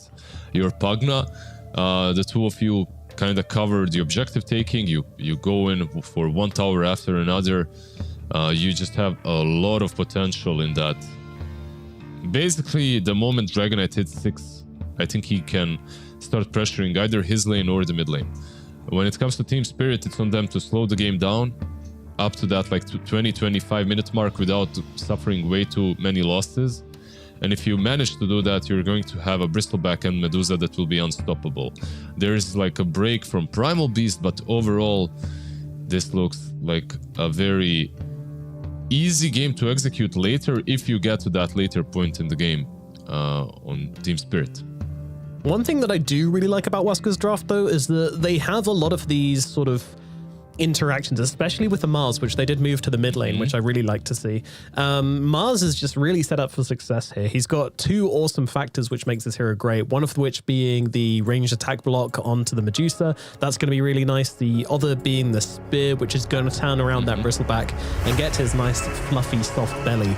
your Pugna. The two of you kind of cover the objective taking. You go in for one tower after another. You just have a lot of potential in that. Basically, the moment Dragonite hits 6, I think he can start pressuring either his lane or the mid lane. When it comes to Team Spirit, it's on them to slow the game down up to that like 20-25 minute mark without suffering way too many losses. And if you manage to do that, you're going to have a Bristleback and Medusa that will be unstoppable. There's like a break from Primal Beast, but overall, this looks like a very easy game to execute later if you get to that later point in the game on Team Spirit. One thing that I do really like about Waska's draft, though, is that they have a lot of these sort of interactions, especially with the Mars, which they did move to the mid lane, which I really like to see. Mars is just really set up for success here. He's got 2 awesome factors which makes this hero great, one of which being the ranged attack block onto the Medusa. That's going to be really nice. The other being the spear, which is going to turn around that Bristleback and get his nice fluffy soft belly,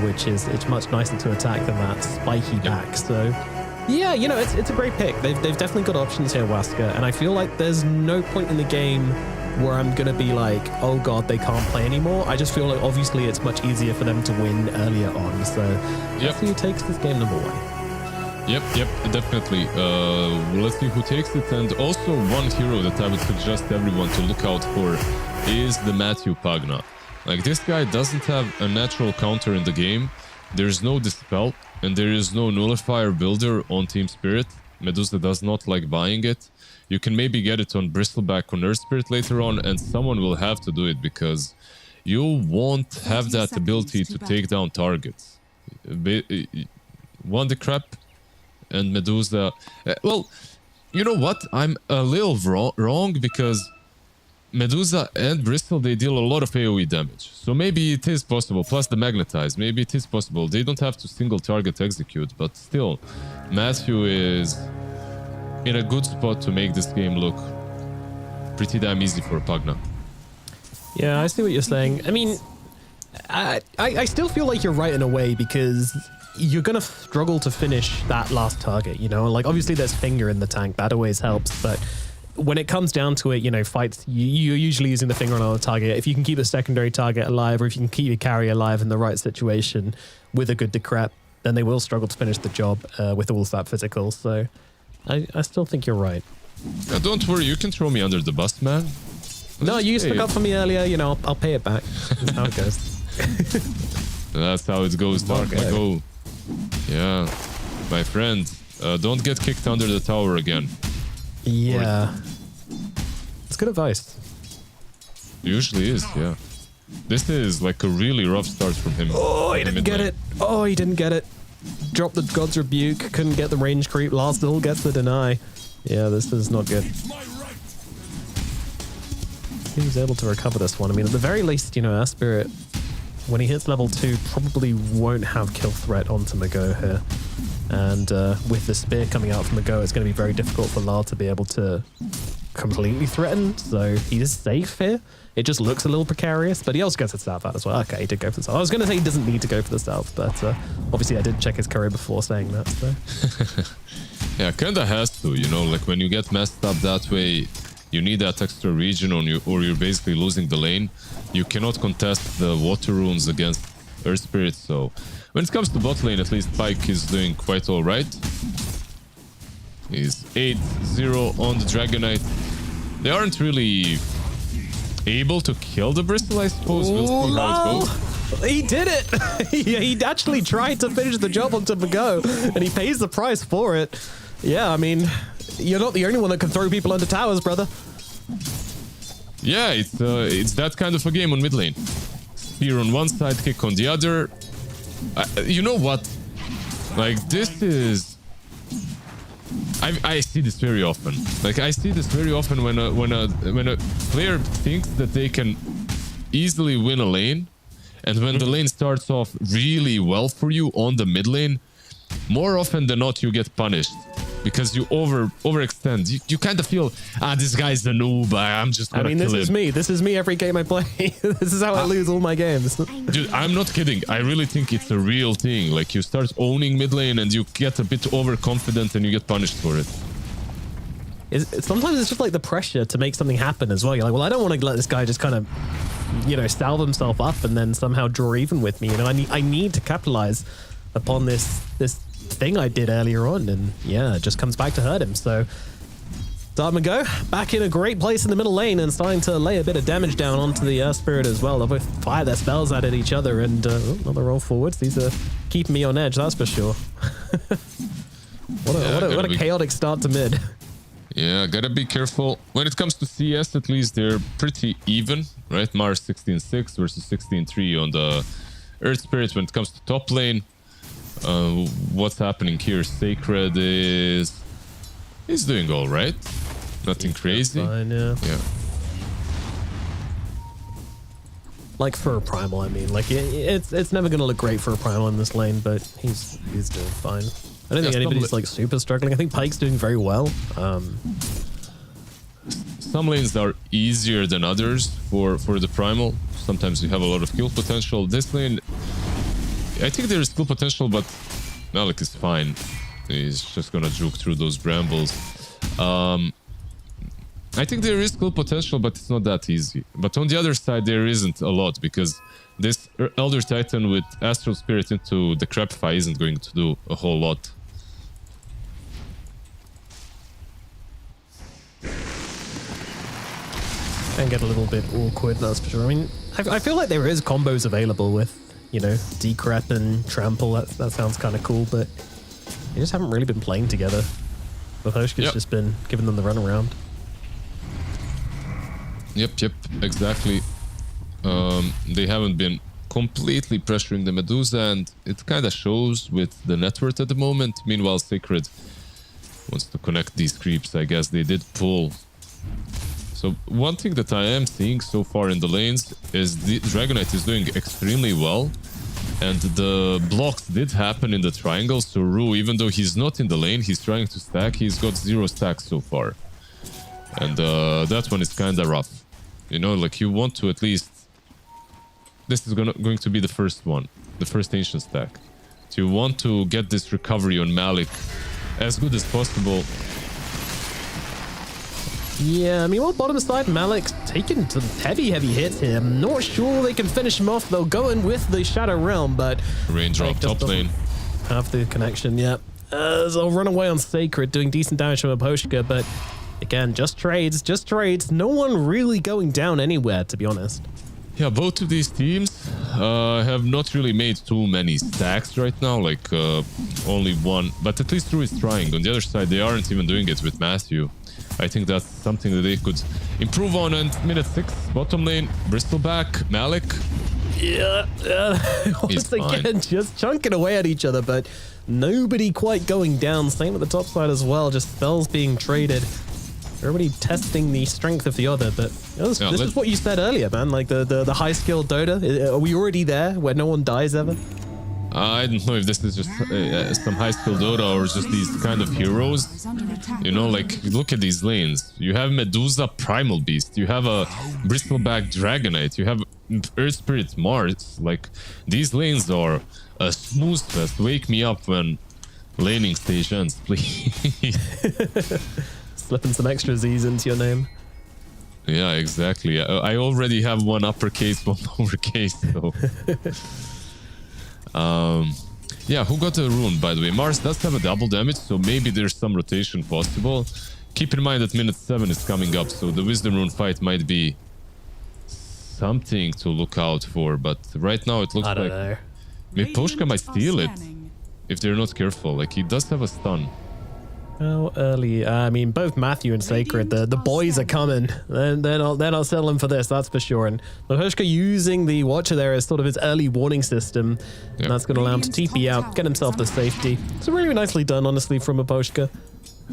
which is much nicer to attack than that spiky back. So yeah, you know, it's a great pick. They've definitely got options here, Waska, and I feel like there's no point in the game where I'm going to be like, oh god, they can't play anymore. I just feel like obviously it's much easier for them to win earlier on. So let's see who takes this game number 1. Yep, definitely. Let's see who takes it. And also one hero that I would suggest everyone to look out for is the Matthew Pugna. Like, this guy doesn't have a natural counter in the game. There's no Dispel, and there is no Nullifier builder on Team Spirit. Medusa does not like buying it. You can maybe get it on Bristleback on Earth Spirit later on, and someone will have to do it because you won't have that ability to take down targets. One Decrep and Medusa... well, you know what? I'm a little wrong because Medusa and Bristol, they deal a lot of AoE damage. So maybe it is possible, plus the Magnetize, maybe it is possible. They don't have to single target execute, but still, Matthew is in a good spot to make this game look pretty damn easy for Pugna. Yeah, I see what you're saying. I mean, I still feel like you're right in a way because you're going to struggle to finish that last target, you know? Like, obviously there's Finger in the tank, that always helps, but when it comes down to it, you know, fights, you're usually using the Finger on a target. If you can keep a secondary target alive, or if you can keep your carry alive in the right situation with a good Decrep, then they will struggle to finish the job with all of that physical. So I still think you're right. Don't worry, you can throw me under the bus, man. No, you stuck up for me earlier. You know, I'll pay it back. That's how it goes. That's how it goes, Dark Mago. Yeah, my friend, don't get kicked under the tower again. Yeah, it's good advice. Usually is, yeah. This is like a really rough start from him. Oh, he didn't get it. Oh, he didn't get it. Dropped the God's Rebuke. Couldn't get the range creep. Last still gets the deny. Yeah, this is not good. He was able to recover this one. I mean, at the very least, you know, our Spirit, when he hits level 2, probably won't have kill threat onto Mago here. And with the spear coming out from Mago, it's going to be very difficult for Lal to be able to completely threaten. So he is safe here. It just looks a little precarious, but he also gets the south out as well. Okay, he did go for the south. I was going to say he doesn't need to go for the south, but obviously I did check his career before saying that. So. Yeah, kinda has to, you know, like when you get messed up that way, you need that extra region on you, or you're basically losing the lane. You cannot contest the water runes against Earth Spirit, so when it comes to bot lane, at least Pyke is doing quite alright. He's 8-0 on the Dragonite. They aren't really able to kill the Bristle, I suppose. We'll see how it goes. He did it! He actually tried to finish the job onto Mago, and he pays the price for it. Yeah, I mean, you're not the only one that can throw people under towers, brother. Yeah, it's that kind of a game on mid lane. Spear on one side, kick on the other. You know what? Like, this is... I see this very often. Like, I see this very often when a player thinks that they can easily win a lane, and when the lane starts off really well for you on the mid lane, more often than not you get punished because you overextend. You kind of feel, this guy's the noob. I'm just gonna kill him. I mean, this is me. This is me every game I play. This is how I lose all my games. Dude, I'm not kidding. I really think it's a real thing. Like, you start owning mid lane and you get a bit overconfident and you get punished for it. Sometimes it's just like the pressure to make something happen as well. You're like, well, I don't want to let this guy just kind of, you know, salve himself up and then somehow draw even with me. You know, I need to capitalize upon this thing I did earlier on, and yeah, it just comes back to hurt him. So Mago back in a great place in the middle lane and starting to lay a bit of damage down onto the Spirit as well. They both fire their spells at each other, and another roll forwards. These are keeping me on edge, that's for sure. What a chaotic start to mid. Yeah, gotta be careful. When it comes to CS, at least they're pretty even, right? Mars 16-6 versus 16-3 on the Earth Spirit. When it comes to top lane, what's happening here? Sacred is doing all right. Nothing crazy. Fine, yeah. Like for a primal, I mean, like it's never gonna look great for a primal in this lane, but he's doing fine. I don't think anybody's like super struggling. I think Pyke's doing very well. Some lanes are easier than others for the primal. Sometimes you have a lot of kill potential. This lane, I think there is skill potential, but Malik is fine. He's just gonna juke through those brambles. I think there is skill potential, but it's not that easy. But on the other side, there isn't a lot, because this Elder Titan with Astral Spirit into the Crapify isn't going to do a whole lot. And get a little bit awkward, that's for sure. I mean, I feel like there is combos available with, you know, Decrep and Trample. That sounds kind of cool, but they just haven't really been playing together. Vahoshka's just been giving them the runaround. Yep, exactly. They haven't been completely pressuring the Medusa, and it kind of shows with the net worth at the moment. Meanwhile, Sacred wants to connect these creeps. I guess they did pull. So one thing that I am seeing so far in the lanes is the Dragonite is doing extremely well, and the blocks did happen in the triangle. So Ru, even though he's not in the lane, he's trying to stack. He's got 0 stacks so far, and that one is kind of rough. You know, like, you want to at least... This is going to be the first one, the first ancient stack. So you want to get this recovery on Malik as good as possible. Yeah, I mean, well, bottom side, Malik's taking some heavy hits here. I'm not sure they can finish him off. They'll go in with the Shadow Realm, but... Raindrop top lane. Have the connection, yeah. They'll run away on Sacred, doing decent damage from Vahoshka, but Again, just trades, just trades. No one really going down anywhere, to be honest. Yeah, both of these teams have not really made too many stacks right now, like only one, but at least Drew is trying. On the other side, they aren't even doing it with Matthew. I think that's something that they could improve on. And minute 6, bottom lane, Bristol back, Malik. Yeah, once again, just chunking away at each other, but nobody quite going down. Same at the top side as well, just spells being traded. Everybody testing the strength of the other, but this is what you said earlier, man. Like the high skill Dota. Are we already there where no one dies ever? I don't know if this is just some high skill Dota or just these kind of heroes. You know, like look at these lanes. You have Medusa Primal Beast. You have a Bristleback Dragonite. You have Earth Spirit Mars. Like these lanes are a smooth fest. Wake me up when laning stage ends, please. Slipping some extra Z's into your name. Yeah, exactly. I already have one uppercase, one lowercase, so... yeah, who got a rune, by the way? Mars does have a double damage, so maybe there's some rotation possible. Keep in mind that minute 7 is coming up, so the Wisdom Rune fight might be something to look out for, but right now it looks like... I don't know. Maybe Poshka might steal it, if they're not careful. Like, he does have a stun. How early? I mean, both Matthew and Sacred, the boys are coming. They're not settling for this, that's for sure. And Mahushka using the Watcher there as sort of his early warning system. Yep. And that's going to allow him to TP out, get himself the safety. So really nicely done, honestly, from Mahushka.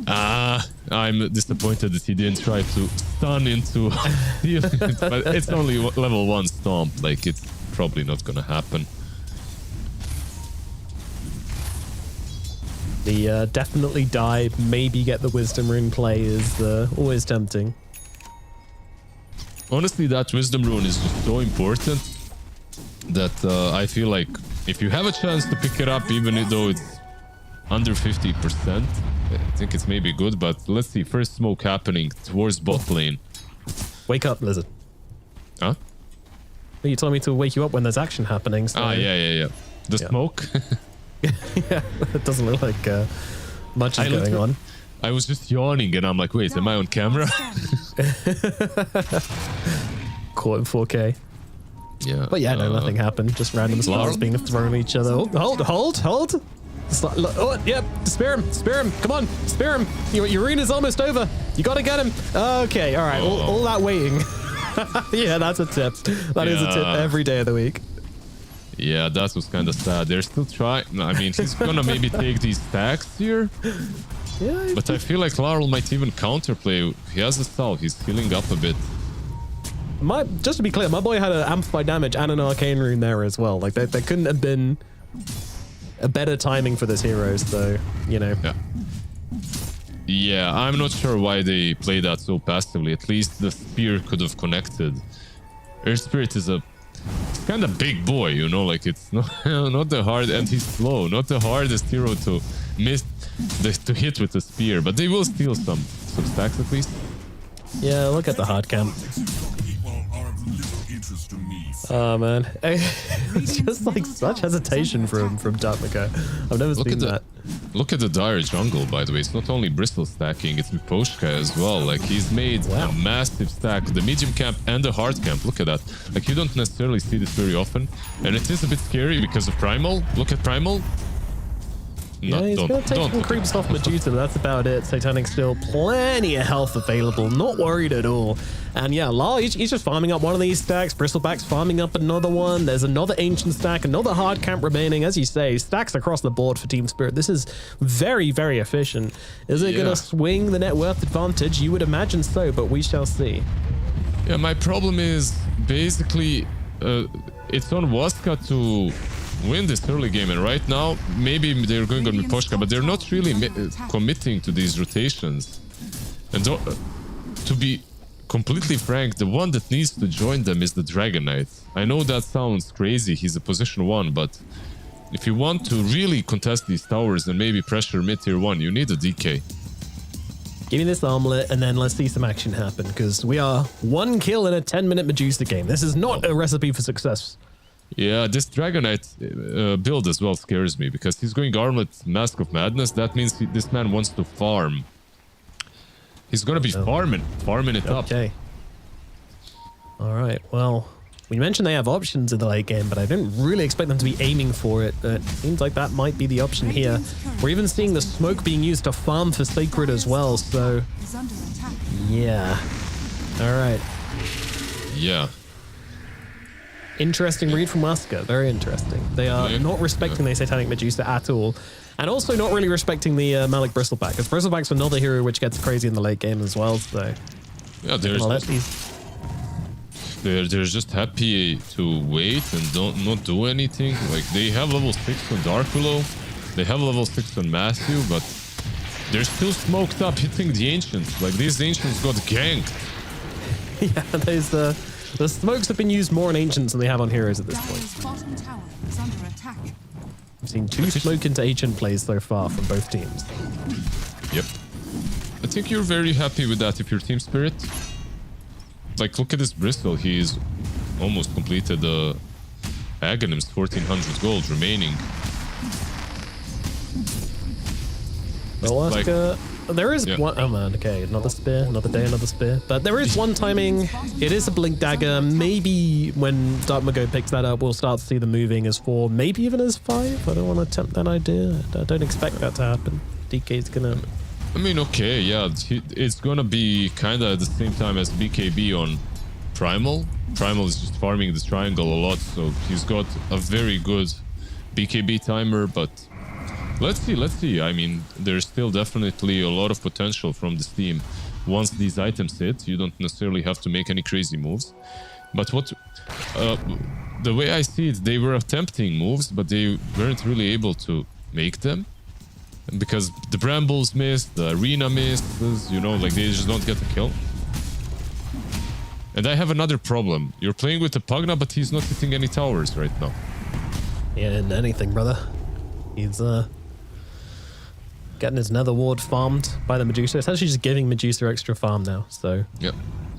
I'm disappointed that he didn't try to stun into... but it's only level 1 stomp. Like, it's probably not going to happen. The definitely die, maybe get the Wisdom Rune play is always tempting. Honestly, that Wisdom Rune is just so important that I feel like if you have a chance to pick it up, even though it's under 50%, I think it's maybe good. But let's see, first smoke happening towards bot lane. Wake up, Lizard. Huh? You told me to wake you up when there's action happening. So... yeah. The smoke? Yeah, it doesn't look like much is going on. I was just yawning and I'm like, wait, am I on camera? Caught in 4K. Yeah. But yeah, no, nothing happened. Just random spells being thrown at each other. Hold. Yep, spear him. Come on, spear him. Your arena's almost over. You gotta get him. Okay, all right. All that waiting. Yeah, that's a tip. That is a tip every day of the week. Yeah, that was kind of sad. They're still trying. I mean, he's gonna maybe take these stacks here. Yeah, but I feel like Larl might even counterplay. He has a salve. He's healing up a bit. Just to be clear, my boy had an amplified damage and an arcane rune there as well. Like, there couldn't have been a better timing for this hero, so, you know. Yeah, I'm not sure why they play that so passively. At least the spear could have connected. Earth Spirit is a kind of big boy, you know, like it's not the hard, and he's slow, not the hardest hero to miss, to hit with the spear, but they will steal some stacks at least. Yeah, look at the hard camp. Oh man, it's just like such hesitation from Darkmaka. I've never seen that. Look at the dire jungle, by the way. It's not only Bristol stacking, it's Miposhka as well. Like, he's made a massive stack, the medium camp and the hard camp. Look at that. Like, you don't necessarily see this very often, and it is a bit scary because of Primal. Look at Primal. Yeah, he's gonna take some creeps off Medusa, but that's about it. Satanic still plenty of health available, not worried at all. And yeah, Lar, he's just farming up one of these stacks. Bristleback's farming up another one. There's another ancient stack, another hard camp remaining. As you say, stacks across the board for Team Spirit. This is very, very efficient. Is it gonna swing the net worth advantage? You would imagine so, but we shall see. Yeah, my problem is basically it's on Waska to win this early game, and right now maybe they're going on Miposhka, but they're not really committing to these rotations. And to be completely frank, the one that needs to join them is the Dragonite. I know that sounds crazy, he's a position 1, but if you want to really contest these towers and maybe pressure mid tier 1, you need a DK. Give me this armlet and then let's see some action happen, because we are 1 kill in a 10-minute Medusa game. This is not a recipe for success. Yeah, this Dragonite build as well scares me, because he's going Armlet Mask of Madness. That means this man wants to farm He's gonna be farming it up. Okay. All right. Well, we mentioned they have options in the late game, but I didn't really expect them to be aiming for it. But it seems like that might be the option here. We're even seeing the smoke being used to farm for Sacred as well. So, yeah. All right. Yeah. Interesting read from Wesker. Very interesting. They are not respecting the Satanic Medusa at all. And also not really respecting the Malik Bristleback. Because Bristleback's another hero which gets crazy in the late game as well. So, yeah, they're just happy to wait and not do anything. Like, they have level 6 on Dark Willow. They have level 6 on Matthew, but they're still smoked up hitting the Ancients. Like, these Ancients got ganked. Yeah, there's the smokes have been used more on Ancients than they have on heroes at this point. I've seen 2 smoke into Ancient plays so far from both teams. Yep. I think you're very happy with that if you're Team Spirit. Like, look at this Bristol. He's almost completed the Aghanim's 1400 gold remaining. Well, there is one. Oh man, okay, another spear, another day, another spear. But there is one timing. It is a blink dagger. Maybe when Dark Mago picks that up, we'll start to see them moving as 4, maybe even as 5. I don't want to tempt that idea. I don't expect that to happen. DK's gonna. I mean, okay, yeah, it's gonna be kind of at the same time as BKB on Primal. Primal is just farming this triangle a lot, so he's got a very good BKB timer, but let's see. I mean, there's still definitely a lot of potential from this team. Once these items hit, you don't necessarily have to make any crazy moves. But the way I see it, they were attempting moves, but they weren't really able to make them. Because the Brambles missed, the Arena missed, you know, like they just don't get the kill. And I have another problem. You're playing with the Pugna, but he's not hitting any towers right now. Yeah, and anything, brother. He's getting his Nether Ward farmed by the Medusa. It's actually just giving Medusa extra farm now, so... Yeah.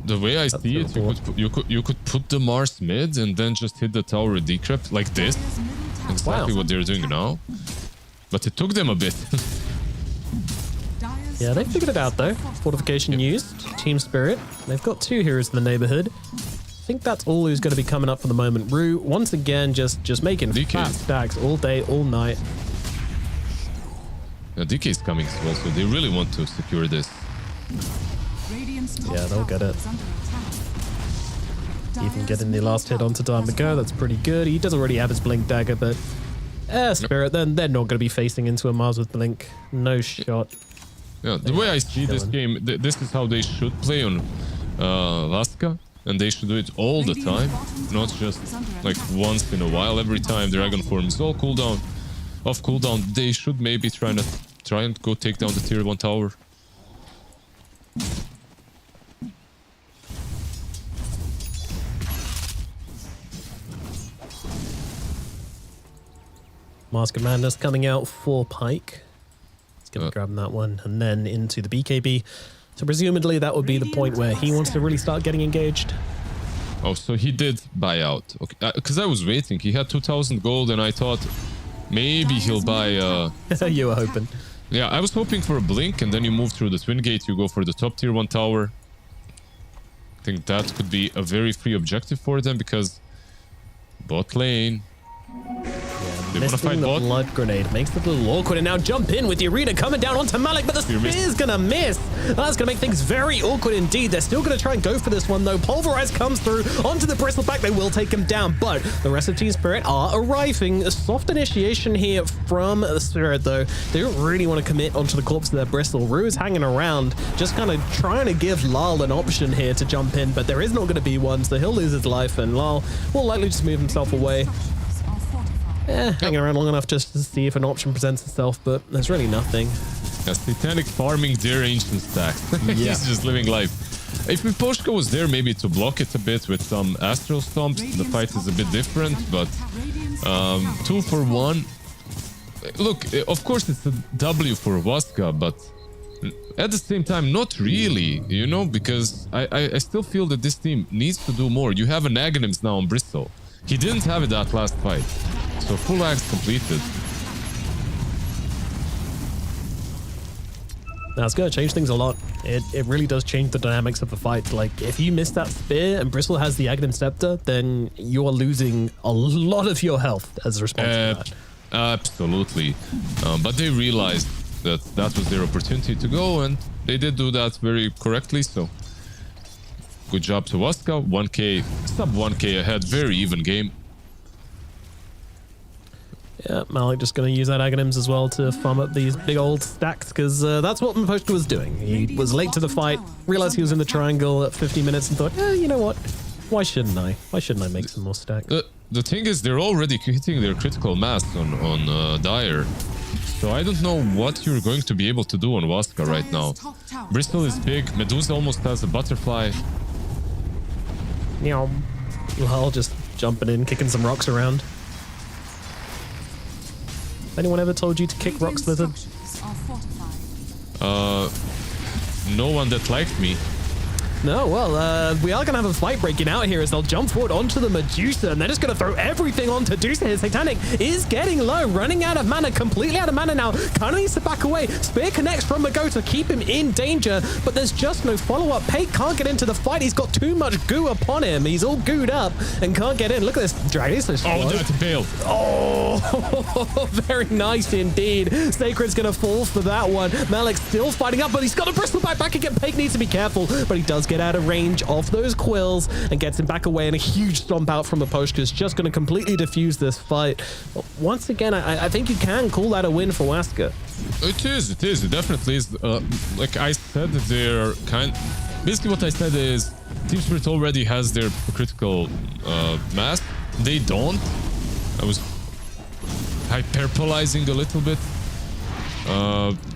The way I see it, you could put the Mars mid and then just hit the tower with Decrypt like this. Exactly what they're doing now. But it took them a bit. Yeah, they figured it out though. Fortification used, Team Spirit. They've got 2 heroes in the neighborhood. I think that's all who's going to be coming up for the moment. Rue, once again, just making fat stacks all day, all night. Yeah, DK is coming as well, so they really want to secure this. Yeah, they'll get it. Even getting the last hit onto Dark Mago, that's pretty good. He does already have his Blink Dagger, but Spirit, then they're not going to be facing into a Mars with Blink. No shot. Yeah, the way I see this game, this is how they should play on Laska, and they should do it all the time, not just like once in a while. Every time Dragon Form is all cooldown, off cooldown, they should maybe try and go take down the tier 1 tower. Mask of Madness coming out for Pike. He's going to be grabbing that one and then into the BKB. So presumably that would be the point where he wants to really start getting engaged. Oh, so he did buy out. Okay, because I was waiting. He had 2,000 gold and I thought maybe he'll buy... You were hoping. Yeah, I was hoping for a blink and then you move through the Twin Gate, you go for the top tier 1 tower. I think that could be a very free objective for them because bot lane... They want to fight the bot. Blood Grenade makes it a little awkward, and now jump in with the Arena coming down onto Malik, but the spear's gonna miss. That's gonna make things very awkward indeed. They're still gonna try and go for this one though. Pulverize comes through onto the Bristleback. They will take him down, but the rest of Team Spirit are arriving. A soft initiation here from the Spirit though. They don't really want to commit onto the corpse of their Bristle. Rue is hanging around, just kind of trying to give Lal an option here to jump in, but there is not going to be one, so he'll lose his life, and Lal will likely just move himself away. Hanging around long enough just to see if an option presents itself, but there's really nothing. Yeah, Satanic farming their ancient stack. He's just living life. If Miposhka was there maybe to block it a bit with some Astral Stomps, the fight is a bit different, but 2 for 1. Look, of course it's a W for Waska, but at the same time, not really, you know, because I still feel that this team needs to do more. You have an Aghanims now on Bristol. He didn't have it that last fight. So full axe completed. That's going to change things a lot. It really does change the dynamics of the fight. Like, if you miss that spear and Bristle has the Aghanim Scepter, then you're losing a lot of your health as a response to that. Absolutely. But they realized that was their opportunity to go, and they did do that very correctly, so good job to Waska. 1k, sub 1k ahead, very even game. Yeah, Malik just going to use that Aghanims as well to farm up these big old stacks, because that's what Miposhka was doing. He was late to the fight, realized he was in the triangle at 50 minutes and thought, you know what? Why shouldn't I? Why shouldn't I make some more stacks? The thing is, they're already hitting their critical mass on Dire. So I don't know what you're going to be able to do on Waska right now. Bristol is big, Medusa almost has a butterfly. Meow. Well, just jumping in, kicking some rocks around. Anyone ever told you to kick rocks, Lizard? No one that liked me. No, well, we are going to have a fight breaking out here as they'll jump forward onto the Medusa, and they're just going to throw everything onto Dusa here. Satanic is getting low, running out of mana, completely out of mana now. Kind of needs to back away. Spear connects from Mago to keep him in danger, but there's just no follow-up. Pate can't get into the fight. He's got too much goo upon him. He's all gooed up and can't get in. Look at this dragon. He's so slow. Oh, that's a bail. Oh, very nice indeed. Sacred's going to fall for that one. Malik's still fighting up, but he's got a Bristol back again. Pate needs to be careful, but he does get out of range of those quills and gets him back away, and a huge stomp out from Miposhka is just going to completely defuse this fight. Once again, I think you can call that a win for Waska. It is. It definitely is. Like I said, they're basically what I said is Team Spirit already has their critical mass. They don't. I was hyperbolizing a little bit.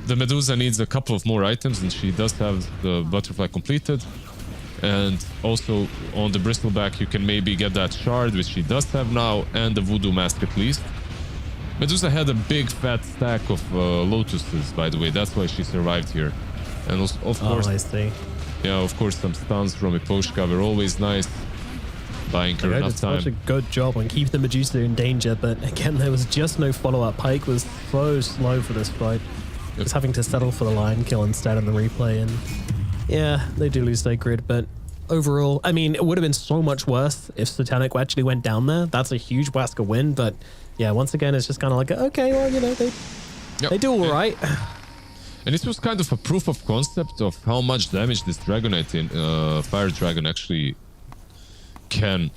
The Medusa needs a couple of more items, and she does have the butterfly completed. And also on the Bristleback, you can maybe get that shard, which she does have now, and the Voodoo Mask at least. Medusa had a big fat stack of lotuses, by the way. That's why she survived here. And also, of course, I see. Yeah, of course, some stuns from Miposhka were always nice. Buying her enough time. Such a good job on keeping the Medusa in danger, but again, there was just no follow-up. Pike was so slow for this fight. He was having to settle for the lion kill instead in the replay, and yeah, they do lose Sacred, but overall, I mean, it would have been so much worse if Satanic actually went down there. That's a huge Waska win, but yeah, once again, it's just kind of like, okay, well, you know, they do all right. And this was kind of a proof of concept of how much damage this Dragonite in Fire Dragon actually can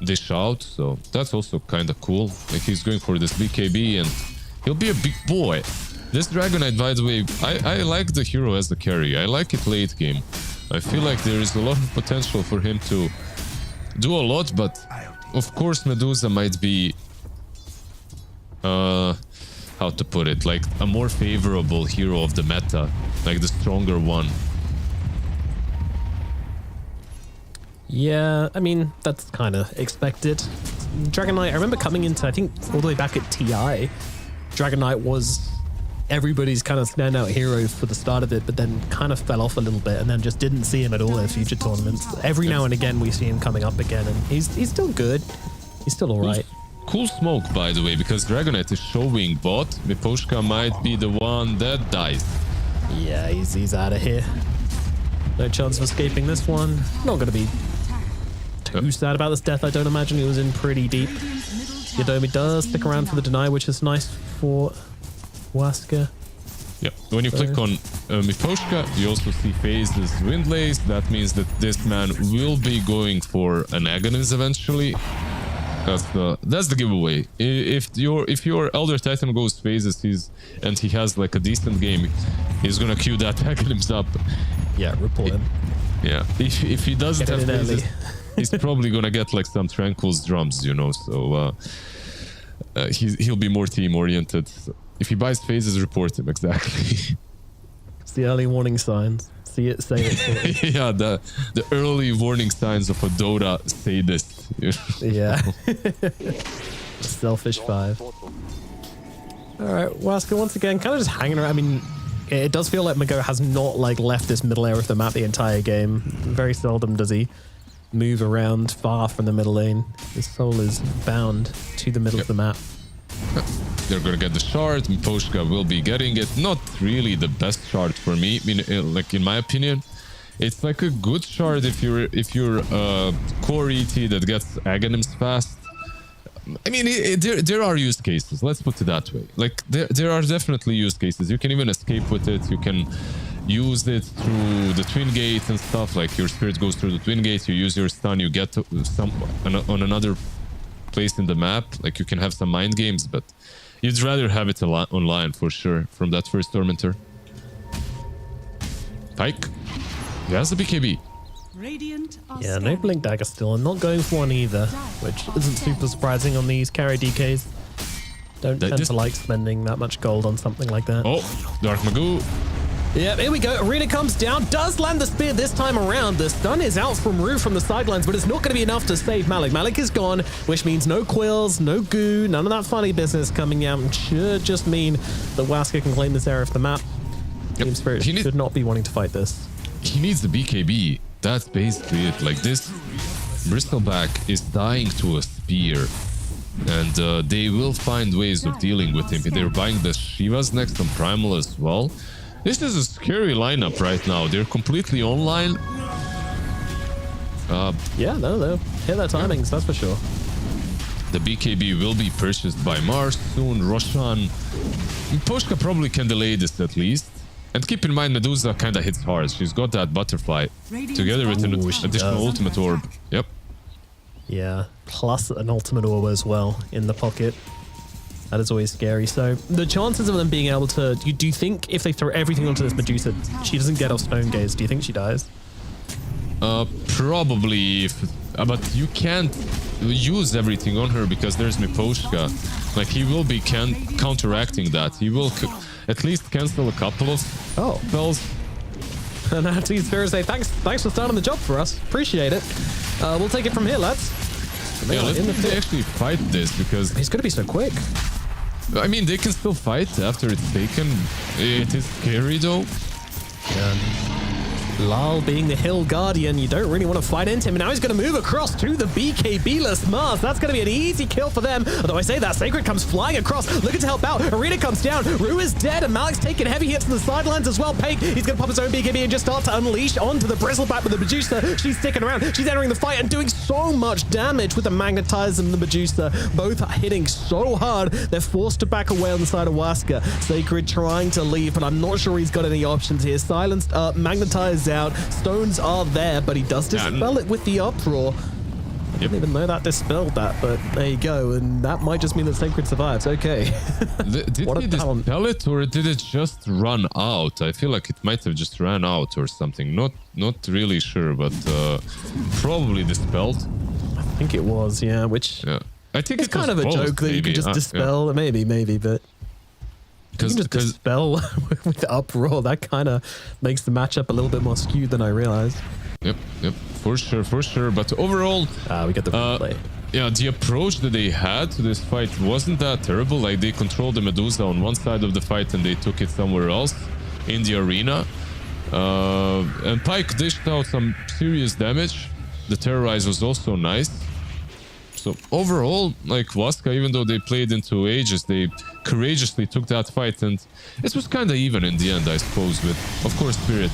dish out, so that's also kind of cool. Like, he's going for this BKB, and he'll be a big boy. This Dragonite, by the way, I like the hero as the carry. I like it late game. I feel like there is a lot of potential for him to do a lot, but of course Medusa might be, how to put it, like a more favorable hero of the meta, like the stronger one. Yeah, I mean, that's kind of expected. Dragonite, I remember coming into, I think, all the way back at TI, Dragonite was everybody's kind of standout hero for the start of it, but then kind of fell off a little bit and then just didn't see him at all in future tournaments. Every now and again we see him coming up again, and he's still good. He's still all right. Cool smoke, by the way, because Dragonite is showing bot. Miposhka might be the one that dies. Yeah, he's out of here. No chance of escaping this one. Not going to be too sad about this death. I don't imagine. He was in pretty deep. Yadomi does stick around for the deny, which is nice for Waska. Yeah, when you click on Miposhka, you also see phases Windlace. That means that this man will be going for an Aghanim eventually. That's the giveaway. If your Elder Titan goes phases, and he has like a decent game, he's gonna queue that Aghanims up. Yeah, report him. Yeah, if he doesn't have phases, he's probably gonna get like some Tranquil's drums, you know. So he'll be more team oriented. If he buys phases, report him, exactly. It's the early warning signs. See it, say it. Yeah, the early warning signs of a Dota sadist. Yeah. Selfish 5. All right, Waska once again, kind of just hanging around. I mean, it does feel like Mago has not like left this middle area of the map the entire game. Very seldom does he move around far from the middle lane. His soul is bound to the middle of the map. They're gonna get the shard. Miposhka will be getting it. Not really the best shard for me. I mean, like in my opinion, it's like a good shard if you're core ET that gets Aghanims fast. I mean, there are use cases. Let's put it that way. Like there are definitely use cases. You can even escape with it. You can use it through the twin gate and stuff. Like your spirit goes through the twin gate. You use your stun. You get to on another place in the map. Like you can have some mind games, but you'd rather have it online for sure from that first Tormentor. Pyke. He has the BKB. Yeah, no Blink Dagger still. I'm not going for one either, which isn't super surprising on these carry DKs. Don't tend to like spending that much gold on something like that. Oh, Dark Magoo. Yeah, here we go. Arena comes down, does land the spear this time around. The stun is out from Rue from the sidelines, but it's not going to be enough to save Malik. Malik is gone, which means no quills, no goo, none of that funny business coming out, and should just mean that Waska can claim this area of the map. Team Spirit should not be wanting to fight this. He needs the BKB. That's basically it. Like this, Bristleback is dying to a spear, and they will find ways of dealing with him. They're buying the Shivas next on Primal as well. This is a scary lineup right now. They're completely online. Yeah, no, they'll hit their timings, that's for sure. The BKB will be purchased by Mars soon. Roshan, Poshka probably can delay this at least. And keep in mind, Medusa kind of hits hard. She's got that butterfly together with an additional ultimate orb. Yep. Yeah, plus an ultimate orb as well in the pocket. That is always scary. So the chances of them being able to... Do you think if they throw everything onto this Medusa, she doesn't get off Stone Gaze? Do you think she dies? Probably. But you can't use everything on her because there's Miposhka. Like, he will be counteracting that. He will at least cancel a couple of spells. And now Team Spirit say, thanks for starting the job for us. Appreciate it. We'll take it from here, lads. Yeah, let's see if they actually fight this, because... He's going to be so quick. I mean, they can still fight after it's taken. It is scary, though. Yeah. Lal being the Hill Guardian, you don't really want to fight into him. And now he's going to move across to the BKB-less Mars. That's going to be an easy kill for them. Although I say that, Sacred comes flying across, looking to help out. Arena comes down. Rue is dead, and Malik's taking heavy hits from the sidelines as well. Pyke, he's going to pop his own BKB and just start to unleash onto the Bristleback with the Medusa. She's sticking around. She's entering the fight and doing so much damage with the Magnetize and the Medusa. Both are hitting so hard, they're forced to back away on the side of Waska. Sacred trying to leave, but I'm not sure he's got any options here. Silenced up, Magnetized out. Stones are there, but he does dispel it with the uproar. I didn't even know that dispelled that, but there you go. And that might just mean that Sacred survives. Okay. Did he dispel it, or did it just run out? I feel like it might have just ran out or something. Not really sure, but probably dispelled. I think it was, yeah. Which I think it's kind of a joke that you could just dispel. Maybe, but. You can just dispel with the uproar. That kind of makes the matchup a little bit more skewed than I realized. Yep, for sure. But overall, we get the replay. Yeah, the approach that they had to this fight wasn't that terrible. Like, they controlled the Medusa on one side of the fight and they took it somewhere else in the arena. And Pyke dished out some serious damage. The Terrorize was also nice. So overall, like, Waska, even though they played into ages, they courageously took that fight, and it was kind of even in the end, I suppose, with, of course, Spirit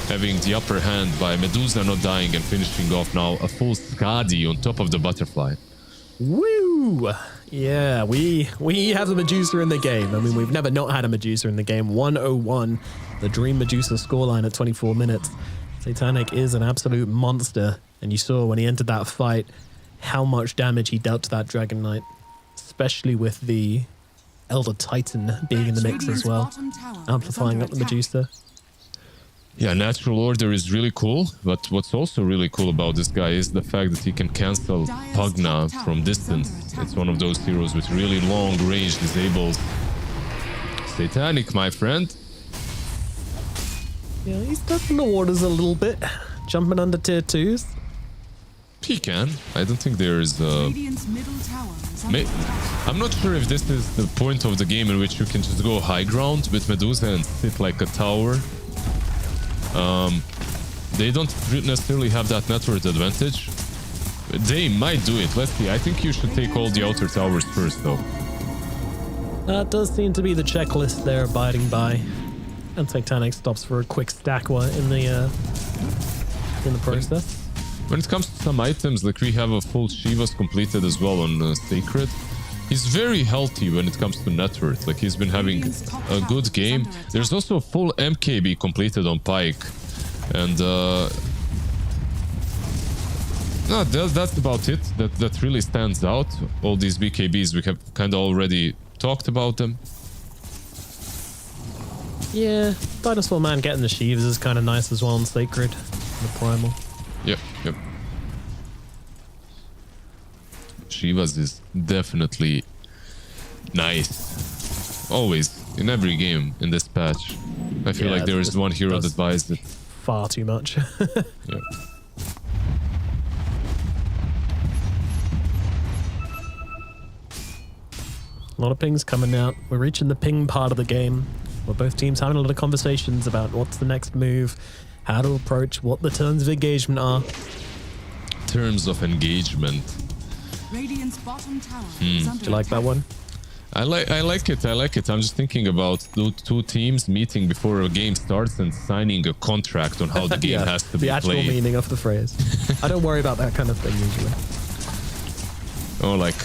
having the upper hand by Medusa not dying and finishing off now a full Skadi on top of the butterfly. Woo! Yeah, we have the Medusa in the game. I mean, we've never not had a Medusa in the game. 101, the Dream Medusa scoreline at 24 minutes. Satanic is an absolute monster, and you saw when he entered that fight how much damage he dealt to that Dragon Knight, especially with the Elder Titan being in the mix as well, amplifying up the Medusa. Yeah, Natural Order is really cool, but what's also really cool about this guy is the fact that he can cancel Pugna from distance. It's one of those heroes with really long range disables. Satanic, my friend. Yeah, he's testing the waters a little bit, jumping under tier 2s. He can. I don't think there is I'm not sure if this is the point of the game in which you can just go high ground with Medusa and sit like a tower. They don't necessarily have that network advantage. They might do it. Let's see. I think you should take all the outer towers first, though. That does seem to be the checklist they're abiding by. And Titanic stops for a quick stack in the process. When it comes to some items, like we have a full Shivas completed as well on Sacred. He's very healthy when it comes to net worth. Like he's been having a good game. There's also a full MKB completed on Pyke. And no, that's about it. That really stands out. All these BKBs, we have kind of already talked about them. Yeah, Dinosaur Man getting the sheaves is kind of nice as well on Sacred, the Primal. Yep. Shivas is definitely nice. Always, in every game in this patch. I feel like there is one hero that buys it. Far too much. Yeah. A lot of pings coming out. We're reaching the ping part of the game. Where both teams having a lot of conversations about what's the next move, how to approach, what the terms of engagement are. Terms of engagement. Radiant's bottom tower is under Do you like that one? I like it. I'm just thinking about two teams meeting before a game starts and signing a contract on how the game has to be played. The actual meaning of the phrase. I don't worry about that kind of thing usually. Oh, like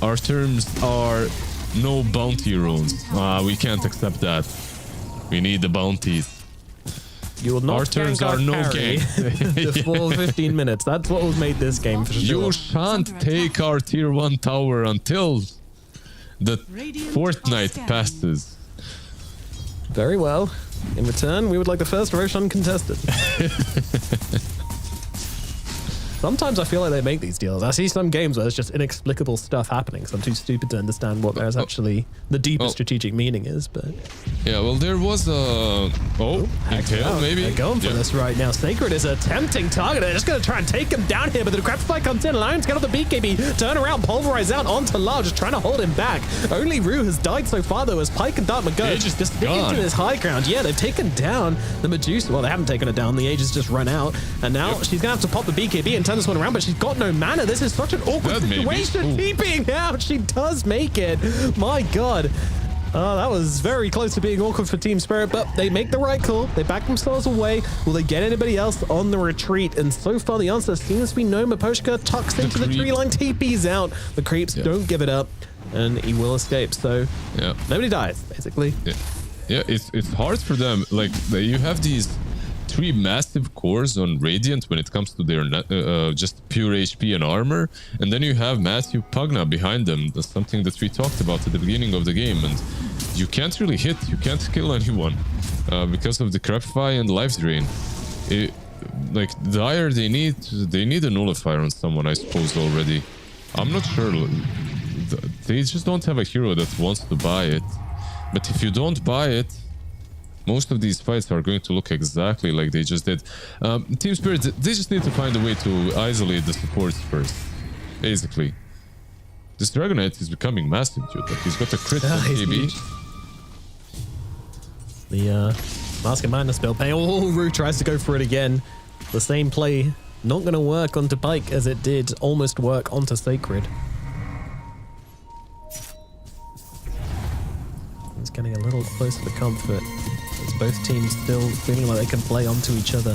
our terms are no bounty runes. We can't accept that. We need the bounties. You will not our terms are no game. The full 15 minutes. That's what was made this game for sure. You shan't take our tier 1 tower until the fortnight passes. Very well. In return, we would like the first Roche uncontested. Sometimes I feel like they make these deals. I see some games where there's just inexplicable stuff happening, so I'm too stupid to understand what there's actually the deeper strategic meaning is. But yeah, well, there was a Intel maybe. They're going for this right now. Sacred is a tempting target. They're just going to try and take him down here, but the crab spike comes in. Lions get on the BKB, turn around, pulverize out onto Large, just trying to hold him back. Only Rue has died so far though, as Pyke and Dartmouth go. Just sticking to his high ground. Yeah, they've taken down the Medusa. Well, they haven't taken it down. The Age has just run out, and now she's going to have to pop the BKB and turn this one around, but she's got no mana. This is such an awkward situation. Keeping out. She does make it. My God. Oh, that was very close to being awkward for Team Spirit, but they make the right call. They back themselves away. Will they get anybody else on the retreat? And so far, the answer seems to be no. Maposhka tucks into the tree line, TP's out. The creeps don't give it up, and he will escape. So nobody dies, basically. Yeah, it's hard for them. Like, you have these 3 massive cores on Radiant when it comes to their just pure HP and armor, and then you have Matthew Pugna behind them. That's something that we talked about at the beginning of the game, and you can't really hit, you can't kill anyone because of the Crapify and Life Drain. Like Dire, they need a nullifier on someone, I suppose, already. I'm not sure. They just don't have a hero that wants to buy it. But if you don't buy it, most of these fights are going to look exactly like they just did. Team Spirit, they just need to find a way to isolate the supports first, basically. This Dragonite is becoming massive, dude. Like, he's got a crit from KB. The Mask of Madness build pay. Oh, Rue tries to go for it again. The same play not going to work onto Pyke as it did almost work onto Sacred. It's getting a little closer to comfort. As both teams still feeling like they can play onto each other.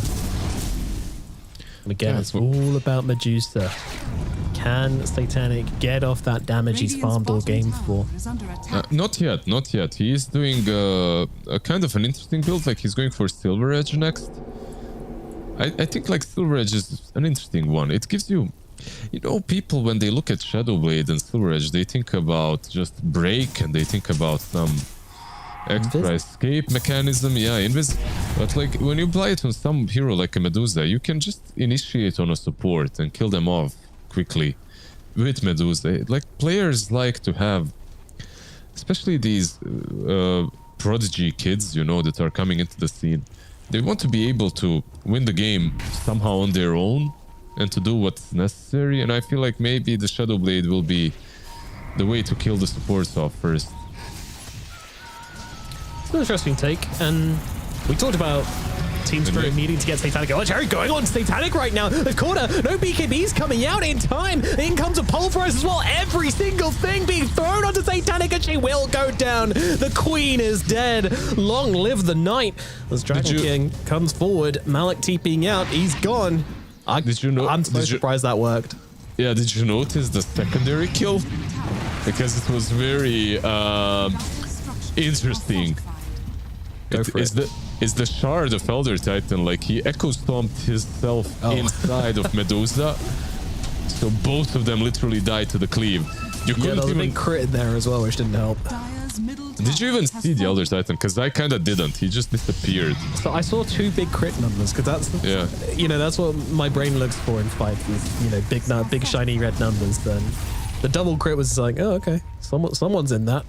And again, it's all about Medusa. Can Satanic get off that damage he's farmed all game for? Not yet. He is doing a kind of an interesting build. Like, he's going for Silver Edge next. I think like Silver Edge is an interesting one. It gives you, people when they look at Shadowblade and Silver Edge, they think about just break and they think about some extra escape mechanism. But like when you apply it on some hero like a Medusa, you can just initiate on a support and kill them off quickly with Medusa. Like, players like to have, especially these prodigy kids, that are coming into the scene. They want to be able to win the game somehow on their own and to do what's necessary. And I feel like maybe the Shadowblade will be the way to kill the supports off first. It's an interesting take, and we talked about Team Spirit needing to get Satanic. Oh, Jerry going on Satanic right now. They've caught her. No BKBs coming out in time. In comes a Pulverize as well. Every single thing being thrown onto Satanic, and she will go down. The queen is dead. Long live the knight. As Dragon King comes forward, Malik TPing out. He's gone. Did you know? I'm so surprised that worked. Yeah, did you notice the secondary kill? Because it was very interesting. It's the shard of Elder Titan, like he echo stomped himself inside of Medusa. So both of them literally died to the cleave. You couldn't there was even a big crit in there as well, which didn't help. Did you even see the Elder Titan? Because I kind of didn't. He just disappeared. So I saw 2 big crit numbers, because that's you know, that's what my brain looks for in fights, is, you know, big shiny red numbers. Then the double crit was like, oh, okay, someone's in that.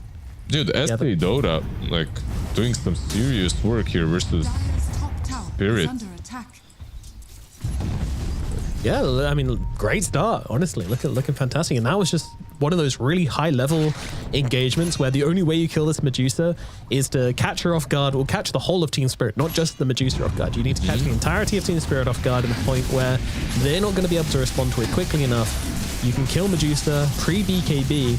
Dude, SK Dota, like, doing some serious work here versus Spirit. Yeah, I mean, great start, honestly. Looking fantastic. And that was just one of those really high-level engagements where the only way you kill this Medusa is to catch her off guard, or catch the whole of Team Spirit, not just the Medusa off guard. You need to catch the entirety of Team Spirit off guard at the point where they're not going to be able to respond to it quickly enough. You can kill Medusa pre-BKB,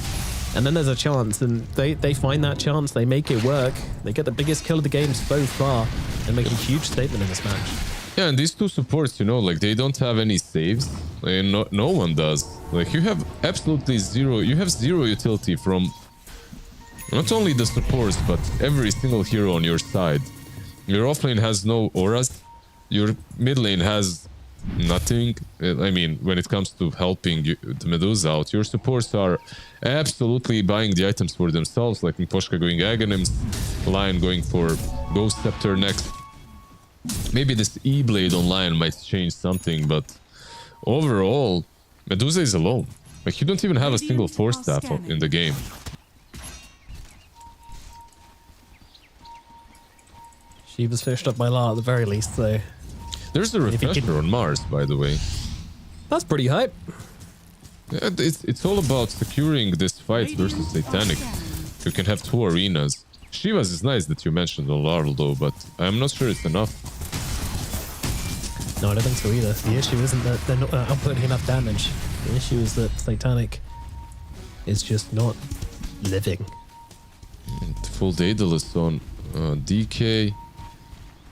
and then there's a chance, and they find that chance, they make it work. They get the biggest kill of the game so far, and make a huge statement in this match. Yeah, and these two supports, you know, like, they don't have any saves. Like, no one does. Like, you have absolutely zero. You have zero utility from not only the supports, but every single hero on your side. Your offlane has no auras. Your mid lane has nothing. I mean, when it comes to helping the Medusa out, your supports are absolutely buying the items for themselves, like Poshka going Aghanims, Lion going for Ghost Scepter next. Maybe this E-Blade online might change something, but overall, Medusa is alone. Like, you don't even have a single Force Staff in the game. She was finished up by La at the very least, so... There's a refresher on Mars, by the way. That's pretty hype. Yeah, it's all about securing this fight versus Satanic. You can have 2 arenas. Shivas is nice that you mentioned on Larl though, but I'm not sure it's enough. No, I don't think so either. The issue isn't that they're not outputting enough damage. The issue is that Satanic is just not living. Full Daedalus on DK.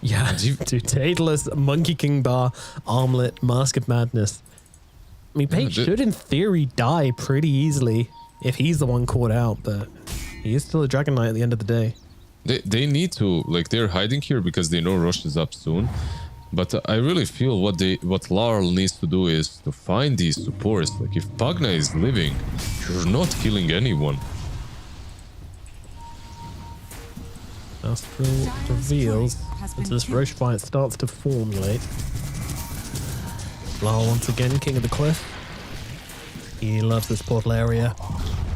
Yeah, dude, Daedalus, Monkey King Bar, Armlet, Mask of Madness. I mean, Pate should in theory die pretty easily if he's the one caught out, but he is still a Dragon Knight at the end of the day. They need to, like, they're hiding here because they know Rosh is up soon. But I really feel what Larl needs to do is to find these supports. Like, if Pagna is living, you're not killing anyone. Astral reveals as this Rosh fight starts to formulate. Larl once again, king of the cliff. He loves this portal area.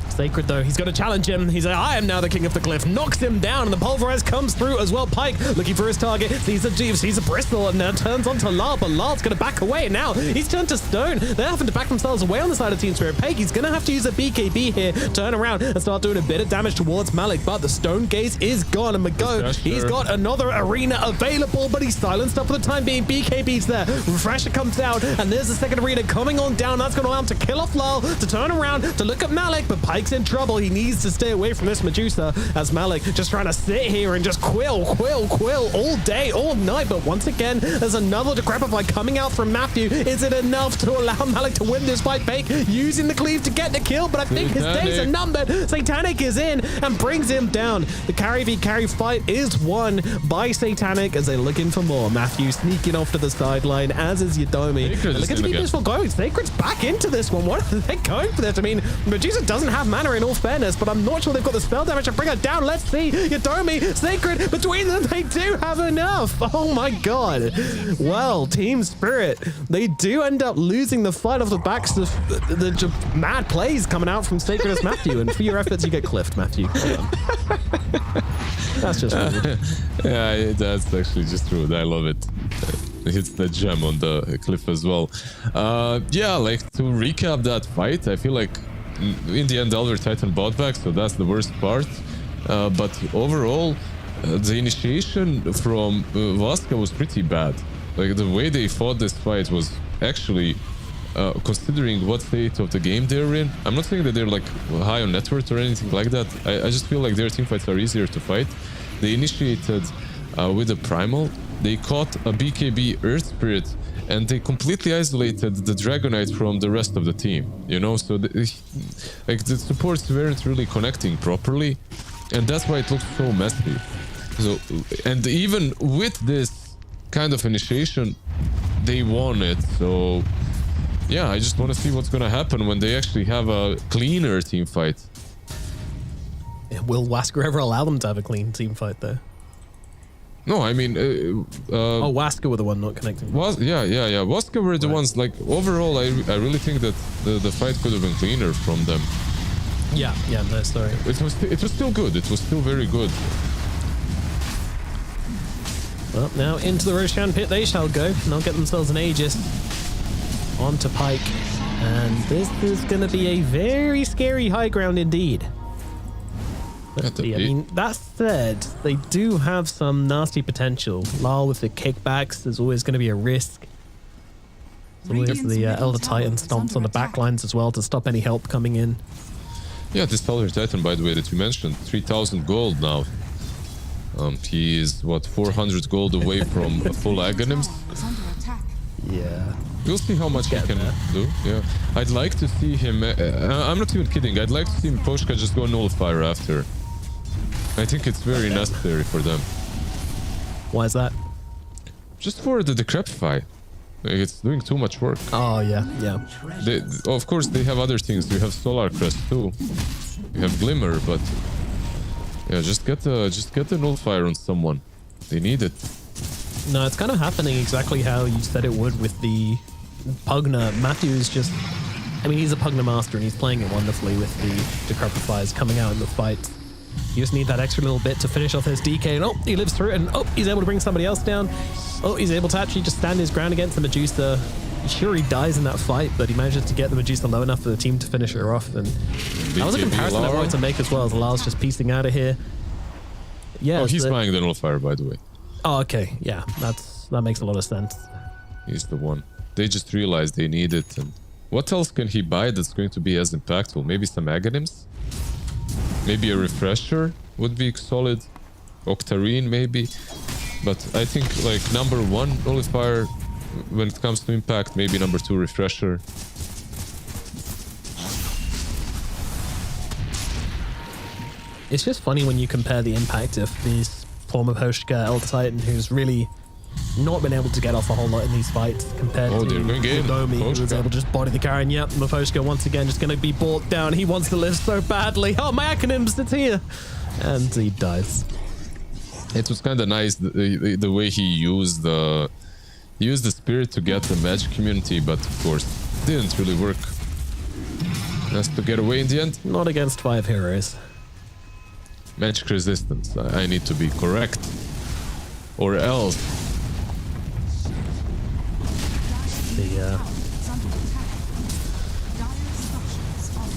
Sacred though, he's got to challenge him. He's like, I am now the king of the cliff. Knocks him down, and the pulverize comes through as well. Pyke looking for his target. Sees a bristle, and now turns onto Larl, but Larl's going to back away. Now he's turned to stone. They're having to back themselves away on the side of Team Spirit. Pyke, he's going to have to use a BKB here, turn around and start doing a bit of damage towards Malik, but the stone gaze is gone, and Mago, he's got another arena available, but he's silenced up for the time being. BKB's there. Refresher comes down, and there's the second arena coming on down. That's going to allow him to kill off Larl, to turn around, to look at Malik, but Pyke's in trouble. He needs to stay away from this Medusa, as Malik just trying to sit here and just quill all day, all night. But once again, there's another Decrepify coming out from Matthew. Is it enough to allow Malik to win this fight? Pyke using the cleave to get the kill, but I think his days are numbered. Satanic is in and brings him down. The carry v carry fight is won by Satanic as they're looking for more. Matthew sneaking off to the sideline, as is Yadomi. Look at the this one going. Sacred's back into this one. What are they going for this? I mean, Medusa doesn't have mana in all fairness, but I'm not sure they've got the spell damage to bring her down. Let's see. Yadomi, Sacred, between them, they do have enough. Oh my god. Well, Team Spirit, they do end up losing the fight off the backs of the mad plays coming out from Sacred as Matthew. And for your efforts, you get cliffed, Matthew. That's just rude. Yeah, that's actually just rude. I love it. Hits the gem on the cliff as well. Yeah, like, to recap that fight, I feel like in the end Elder Titan bought back, so that's the worst part. But overall, the initiation from Vaska was pretty bad. Like the way they fought this fight was actually, considering what state of the game they're in. I'm not saying that they're like high on net worth or anything like that. I just feel like their team fights are easier to fight. They initiated with a primal. They caught a BKB Earth Spirit, and they completely isolated the Dragonite from the rest of the team. You know, so like the supports weren't really connecting properly, and that's why it looked so messy. So, and even with this kind of initiation, they won it. So yeah, I just want to see what's gonna happen when they actually have a cleaner team fight. Will Wasker ever allow them to have a clean team fight though? No, I mean, Wasker were the one not connecting. Yeah. Wasker were the ones, like, overall, I really think that the fight could have been cleaner from them. Yeah, no, sorry. It was still good. It was still very good. Well, now into the Roshan pit they shall go, and they'll get themselves an Aegis onto Pike. And this is going to be a very scary high ground indeed. I mean, that said, they do have some nasty potential. Lal with the kickbacks, there's always going to be a risk. There's always the Elder Titan stomps on the backlines as well to stop any help coming in. Yeah, this Elder Titan, by the way, that you mentioned, 3,000 gold now. He is, what, 400 gold away from a full Aghanims? Yeah. We'll see how much he can do. Yeah, I'd like to see him. I'm not even kidding. I'd like to see Poshka just go Nullifier after. I think it's very necessary for them. Why is that? Just for the Decrepify. It's doing too much work. Oh yeah. Of course, they have other things. You have Solar Crest too. You have Glimmer, but yeah, just get the Nullifier on someone. They need it. No, it's kind of happening exactly how you said it would with the Pugna. Matthew is just, I mean, he's a Pugna master and he's playing it wonderfully with the Decrepifiers coming out in the fight. You just need that extra little bit to finish off his DK, and he lives through it, and he's able to bring somebody else down. He's able to actually just stand his ground against the Medusa. Sure, he dies in that fight, but he manages to get the Medusa low enough for the team to finish her off. And that was a comparison I wanted to make as well, as Lal's just piecing out of here. Yeah. He's buying the Nullifier, by the way. Oh, okay. Yeah, that makes a lot of sense. He's the one. They just realized they need it. And what else can he buy that's going to be as impactful? Maybe some Aghanims? Maybe a Refresher would be solid. Octarine, maybe. But I think, like, number 1 Nullifier when it comes to impact, maybe number 2 Refresher. It's just funny when you compare the impact of this form of Hoshka Elder Titan, who's really not been able to get off a whole lot in these fights, compared to Domi, who was able to just body the carry. And yep, Mephoshka once again just going to be brought down. He wants to live so badly. Oh, my Aghanims, it's here! And he dies. It was kind of nice the way he used the spirit to get the magic community, but of course didn't really work. Has to get away in the end. Not against 5 heroes. Magic resistance. I need to be correct, or else.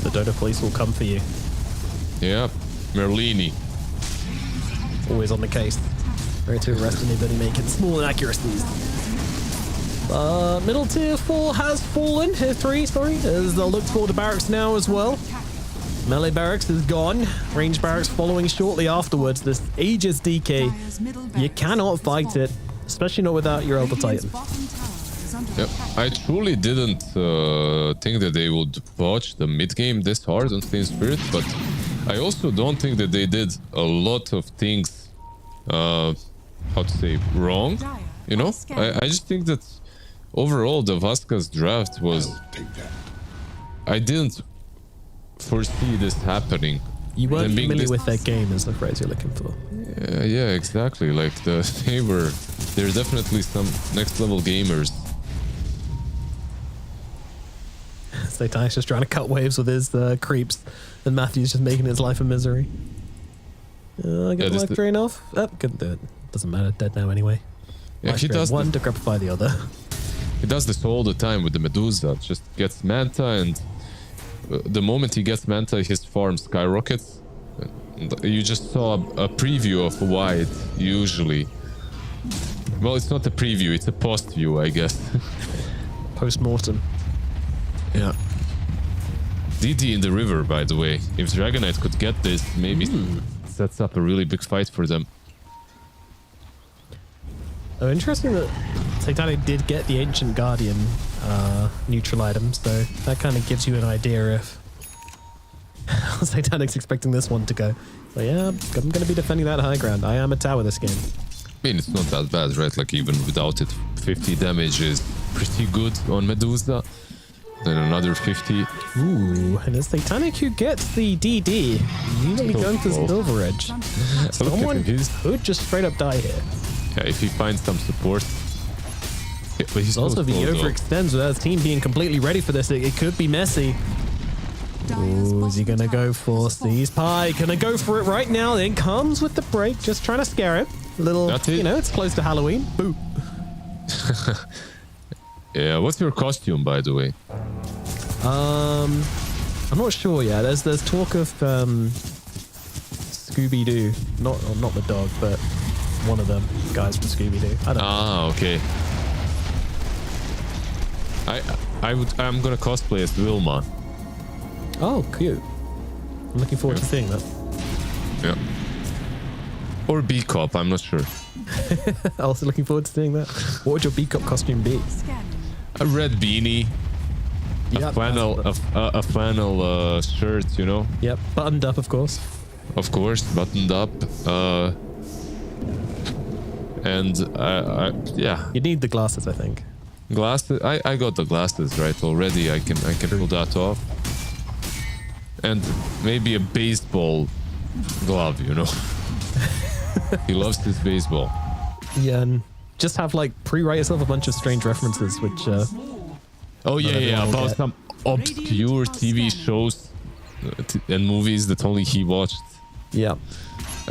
The Dota police will come for you. Yeah, Merlini. Always on the case. Ready to arrest anybody making small inaccuracies. Middle tier 4 has fallen. Tier 3, sorry. As they'll look toward the barracks now as well. Melee barracks is gone. Range barracks following shortly afterwards. This Aegis DK, you cannot fight it, especially not without your Elder Titan. Yep. I truly didn't think that they would watch the mid game this hard on Steam Spirit, but I also don't think that they did a lot of things, how to say, wrong. You know, I just think that overall the Vaska's draft was, I didn't foresee this happening. You weren't familiar with their game, is the phrase you're looking for. Yeah, exactly. Like they're definitely some next level gamers. Satani's just trying to cut waves with his creeps, and Matthew's just making his life a misery. Get the life drain off. Couldn't do it. Doesn't matter. Dead now anyway. Yeah, he does one to decrepify the other. He does this all the time with the Medusa. Just gets Manta, and the moment he gets Manta, his farm skyrockets. You just saw a preview of why it usually... Well, it's not a preview, it's a post view, I guess. Post-mortem. Yeah. DD in the river, by the way. If Dragonite could get this, maybe sets up a really big fight for them. Oh, interesting that Satanic did get the Ancient Guardian neutral item, so that kind of gives you an idea if Satanic's expecting this one to go. So yeah, I'm going to be defending that high ground. I am a tower this game. I mean, it's not that bad, right? Like, even without it, 50 damage is pretty good on Medusa. Then another 50. Ooh, and it's Satanic who gets the DD. Usually going for Silver Edge. Someone could just straight up die here. Yeah, if he finds some support. Yeah, but he's also, if he overextends without his team being completely ready for this, it could be messy. Ooh, is he gonna go for Seize Pie? Gonna go for it right now. Then comes with the break, just trying to scare it. Little, you know, it's close to Halloween. Boo. Yeah, what's your costume, by the way? I'm not sure yet. There's talk of Scooby-Doo, not the dog, but one of them guys from Scooby-Doo. I don't know. Ah, okay. I'm gonna cosplay as Wilma. Oh, cute. I'm looking forward to seeing that. Yeah. Or B-Cop, I'm not sure. Also looking forward to seeing that. What would your B-Cop costume be? A red beanie. Yep, a flannel shirt, you know? Yep, buttoned up, of course. Of course, buttoned up. And yeah. You need the glasses, I think. Glasses. I got the glasses right already. I can pull that off. And maybe a baseball glove, you know. He loves his baseball. Yeah, and just have like pre-write yourself a bunch of strange references, which oh yeah, about some obscure TV shows and movies that only he watched. Yeah.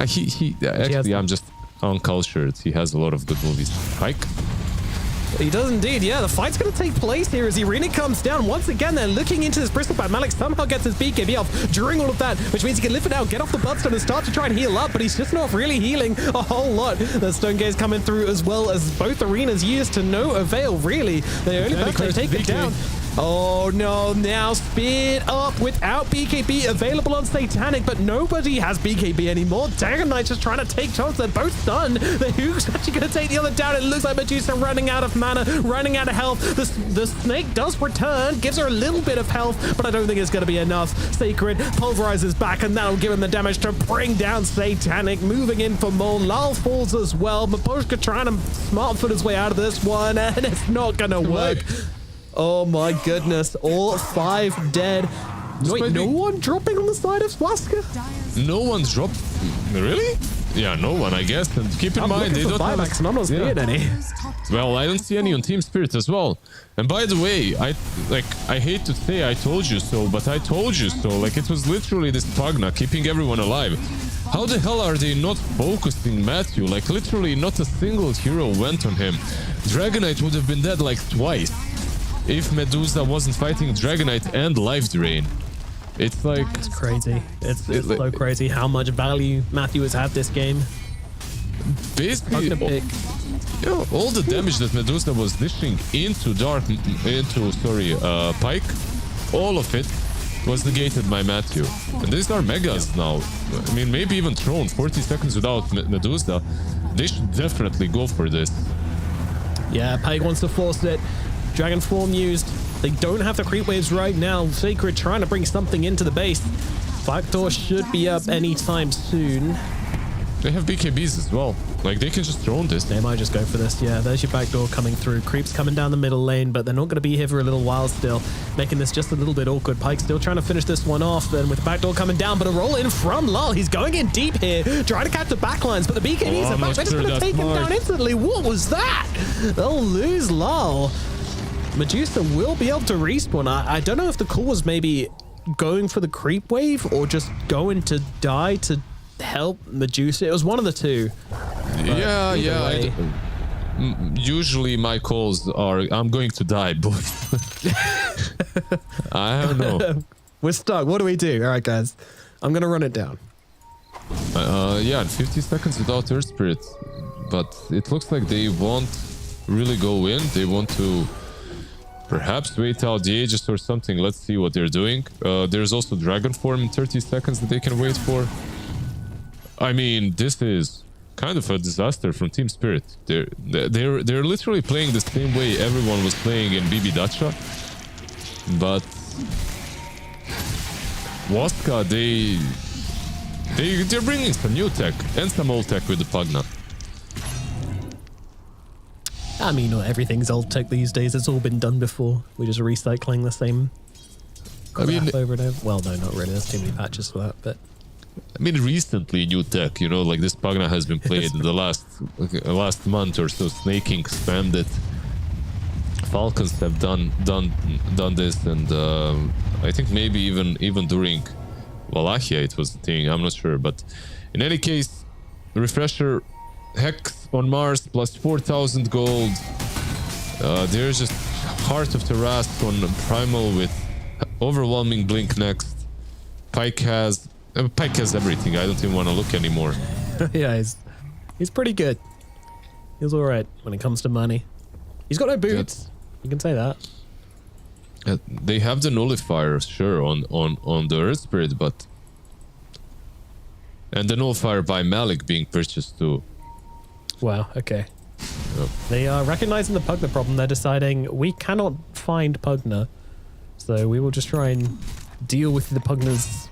He actually, I'm just uncultured. He has a lot of good movies. Pike. He does indeed, yeah. The fight's going to take place here as the arena comes down. Once again, they're looking into this Bristol Bat. Malik somehow gets his BKB off during all of that, which means he can lift it out, get off the Bloodstone and start to try and heal up, but he's just not really healing a whole lot. The Stone Gaze coming through as well as both arenas used to no avail, really. They only back to take it down. Oh no, now speed up without BKB available on Satanic, but nobody has BKB anymore. Dragon Knight's just trying to take shots. They're both stunned. The Hook's actually going to take the other down. It looks like Medusa running out of mana, running out of health. The Snake does return, gives her a little bit of health, but I don't think it's going to be enough. Sacred pulverizes back, and that'll give him the damage to bring down Satanic. Moving in for more. Lal falls as well. Maposhka trying to smart foot his way out of this one, and it's not going to work. Oh my goodness, all 5 dead. Wait, no one dropping on the side of Swaska? No one's dropped. Really? Yeah, no one, I guess. And keep in mind, they don't have... and I'm not seeing any. Well, I don't see any on Team Spirit as well. And by the way, I hate to say I told you so, but I told you so. Like, it was literally this Pugna keeping everyone alive. How the hell are they not focusing Matthew? Like, literally not a single hero went on him. Dragonite would have been dead like twice if Medusa wasn't fighting Dragonite and Life Drain. It's like... It's crazy. It's so crazy how much value Matthew has had this game. Basically, all the damage that Medusa was dishing into Pike, all of it was negated by Matthew. And these are Megas now. I mean, maybe even Throne, 40 seconds without Medusa. They should definitely go for this. Yeah, Pike wants to force it. Dragon form used. They don't have the creep waves right now. Sacred trying to bring something into the base. Backdoor should be up anytime soon. They have BKBs as well. Like, they can just throw this. They might just go for this. Yeah, there's your backdoor coming through. Creeps coming down the middle lane, but they're not going to be here for a little while still, making this just a little bit awkward. Pike still trying to finish this one off, and with the backdoor coming down, but a roll in from Lal. He's going in deep here, trying to catch the backlines, but the BKBs are back. They're just going to take him down instantly. What was that? They'll lose Lal. Medusa will be able to respawn. I don't know if the call was maybe going for the creep wave or just going to die to help Medusa. It was one of the two. Yeah. Usually my calls are, I'm going to die, boys. I don't know. We're stuck. What do we do? All right, guys. I'm going to run it down. Yeah, 50 seconds without Earth Spirit. But it looks like they won't really go in. They want to perhaps wait out the Aegis or something. Let's see what they're doing. There's also Dragon Form in 30 seconds that they can wait for. I mean, this is kind of a disaster from Team Spirit. They're literally playing the same way everyone was playing in BB Dacha. But Waska, they're bringing some new tech and some old tech with the Pugna. I mean, not everything's old tech these days. It's all been done before. We're just recycling the same crap over and over. Well, no, not really. There's too many patches for that, but... I mean, recently new tech, you know, like this Pugna has been played in the last month or so. Snaking spammed it. Falcons have done this, and I think maybe even during Wallachia it was a thing. I'm not sure, but in any case, refresher Hex on Mars plus 4,000 gold. There's just Heart of Terrask on Primal with overwhelming blink next. Pike has everything. I don't even want to look anymore. Yeah, he's pretty good. He's all right when it comes to money. He's got no boots. You can say that. They have the nullifier, sure, on the Earth Spirit, but and the nullifier by Malik being purchased too. Wow. Okay. Yep. They are recognizing the Pugna problem. They're deciding we cannot find Pugna, so we will just try and deal with the Pugna's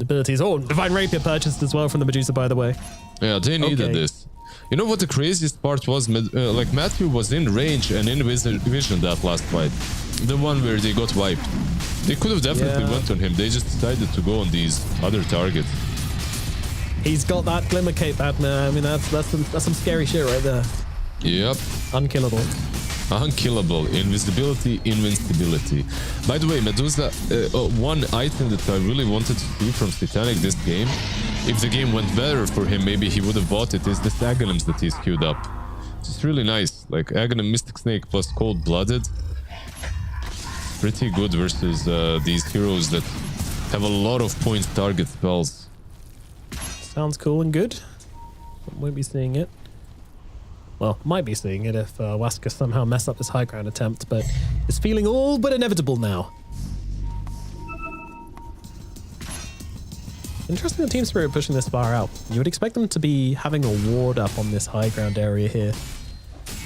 abilities. Oh, Divine Rapier purchased as well from the Medusa, by the way. Yeah, they needed this. You know what the craziest part was? Like Matthew was in range and in vision that last fight. The one where they got wiped. They could have definitely went on him. They just decided to go on these other targets. He's got that glimmer cape, man. I mean, that's some scary shit right there. Yep. Unkillable. Unkillable. Invisibility, invincibility. By the way, Medusa, one item that I really wanted to see from Titanic this game, if the game went better for him, maybe he would have bought it, is this Aghanims that he's queued up. It's really nice. Like Aghanim Mystic Snake plus Cold Blooded. Pretty good versus these heroes that have a lot of point target spells. Sounds cool and good. Won't be seeing it. Well, might be seeing it if Waska somehow mess up this high ground attempt, but it's feeling all but inevitable now. Interesting that Team Spirit pushing this far out. You would expect them to be having a ward up on this high ground area here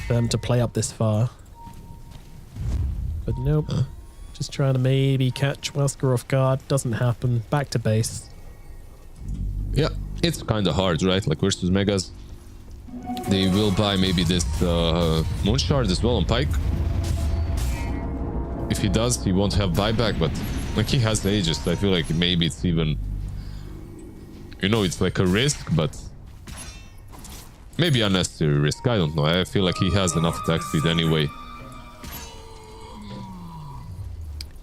for them to play up this far. But nope. Just trying to maybe catch Waska off guard. Doesn't happen. Back to base. Yeah, it's kind of hard, right? Like versus Megas. They will buy maybe this Moon Shard as well on Pike. If he does, he won't have buyback, but like he has the Aegis, so I feel like maybe it's even... You know, it's like a risk, but... Maybe unnecessary risk, I don't know. I feel like he has enough attack speed anyway.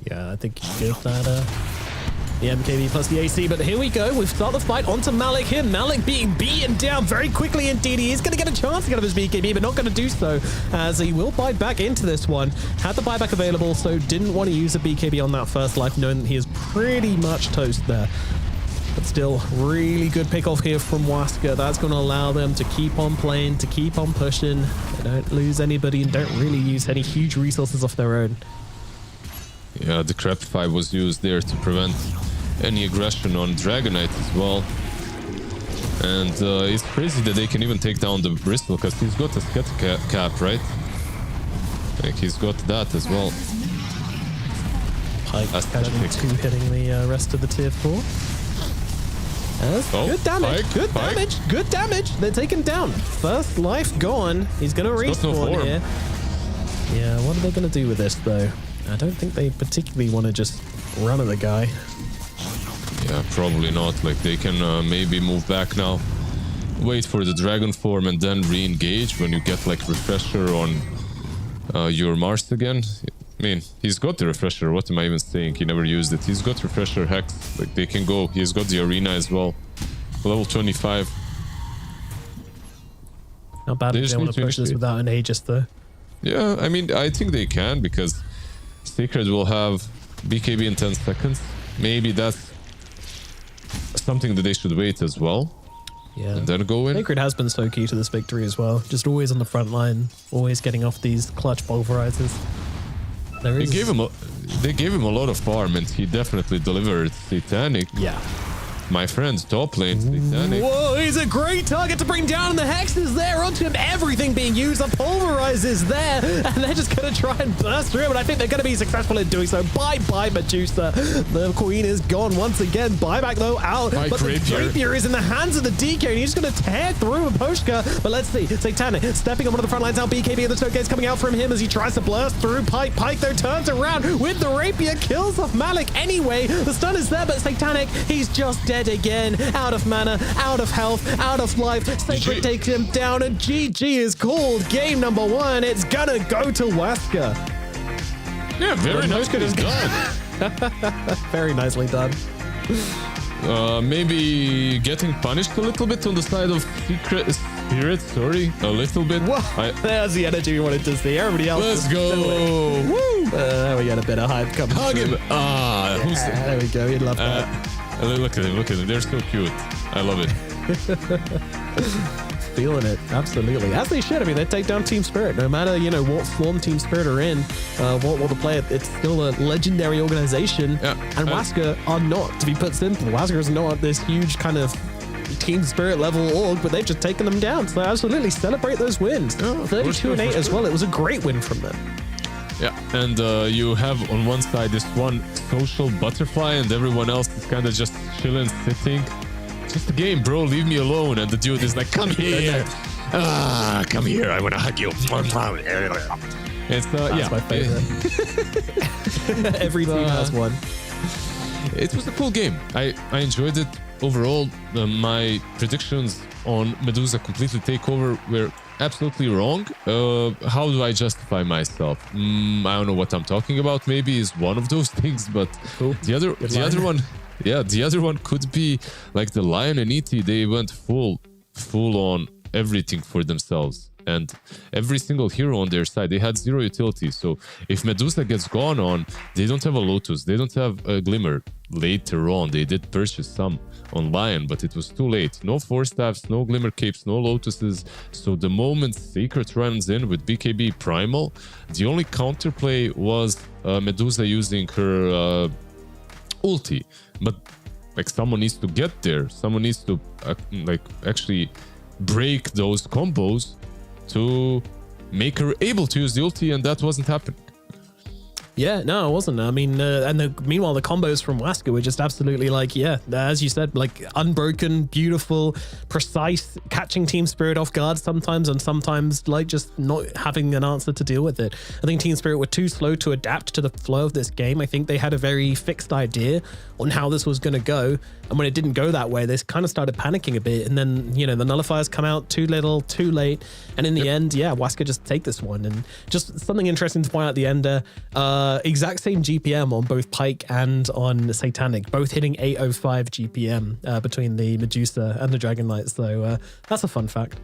Yeah, I think you give that the MKB plus the AC, but here we go. We've started the fight onto Malik here. Malik being beaten down very quickly indeed. He is going to get a chance to get up his BKB, but not going to do so, as he will bite back into this one. Had the buyback available, so didn't want to use a BKB on that first life, knowing that he is pretty much toast there. But still, really good pickoff here from Waska. That's going to allow them to keep on playing, to keep on pushing. They don't lose anybody and don't really use any huge resources of their own. Yeah, the Crapify was used there to prevent any aggression on Dragonite as well. And it's crazy that they can even take down the Bristol, because he's got a Sket cap, right? Like he's got that as well. Pike catching two, hitting the rest of the tier 4. Good damage, Pike, good Pike. damage, good damage. They're taken down. First life gone. He's going to respawn here. Yeah, what are they going to do with this though? I don't think they particularly want to just run at the guy. Yeah, probably not. Like they can maybe move back now, wait for the dragon form, and then re-engage when you get like refresher on your Mars again. I mean, he's got the refresher. What am I even saying? He never used it. He's got refresher Hex. Like they can go. He's got the arena as well. Level 25. How bad do they want to push this without an Aegis though? Yeah, I mean, I think they can, because Sacred will have BKB in 10 seconds. Maybe that's something that they should wait as well. Yeah. And then go in. Sacred has been so key to this victory as well. Just always on the front line, always getting off these clutch pulverizers. They gave him a lot of farm, and he definitely delivered. Satanic. Yeah. My friend, top lane, Satanic. Whoa, he's a great target to bring down. The Hex is there onto him. Everything being used. The Pulverize is there. And they're just going to try and burst through him. And I think they're going to be successful in doing so. Bye-bye, Medusa. The Queen is gone once again. Buyback, though, out. But the Rapier is in the hands of the DK. And he's just going to tear through a Poshka. But let's see. Satanic stepping on one of the front lines now. BKB and the showcase coming out from him as he tries to blast through Pike. Pike, though, turns around with the Rapier. Kills off Malik anyway. The stun is there, but Satanic, he's just dead again, out of mana, out of health, out of life. Sacred takes him down, and GG is called. Game number 1. It's gonna go to Waska. Yeah, very nicely done. Very nicely done. Maybe getting punished a little bit on the side of Secret Spirit. Sorry, a little bit. There's the energy we wanted to see. Everybody else. Let's go. Woo! There we get a bit of hype coming. Hug him. There we go. You'd love that. Look at them. They're so cute. I love it. Feeling it, absolutely. As they should. I mean, they take down Team Spirit. No matter, what form Team Spirit are in, what the player, it's still a legendary organization. Yeah. And Waska are not, to be put simple. Waska is not this huge kind of Team Spirit level org, but they've just taken them down. So absolutely celebrate those wins. 32-8 as well. It was a great win from them. Yeah, and you have on one side this one social butterfly, and everyone else is kind of just chilling, sitting. Just a game, bro. Leave me alone. And the dude is like, "Come here, come here. I want to hug you." It's That's my favorite. Every team has one. It was a cool game. I enjoyed it overall. My predictions on Medusa completely takeover were absolutely wrong. How do I justify myself? I don't know what I'm talking about. Maybe is one of those things, but cool. the other one could be like the Lion and ET. They went full on everything for themselves, and every single hero on their side, they had zero utility. So if Medusa gets gone on, they don't have a Lotus, they don't have a Glimmer. Later on, they did purchase some on Lion, but it was too late. No Force Staffs, no Glimmer Capes, no Lotuses. So the moment Sacred runs in with BKB Primal, the only counterplay was Medusa using her ulti. But like, someone needs to get there. Someone needs to actually break those combos to make her able to use the ulti, and that wasn't happening. Yeah, no, it wasn't. I mean, meanwhile, the combos from Waska were just absolutely as you said, like unbroken, beautiful, precise, catching Team Spirit off guard sometimes, and sometimes like just not having an answer to deal with it. I think Team Spirit were too slow to adapt to the flow of this game. I think they had a very fixed idea on how this was going to go. And when it didn't go that way, they kind of started panicking a bit. And then, the nullifiers come out too little, too late. And in the end, Waska just take this one. And just something interesting to point out at the end there, exact same GPM on both Pike and on Satanic, both hitting 805 GPM between the Medusa and the Dragon Knight. So that's a fun fact.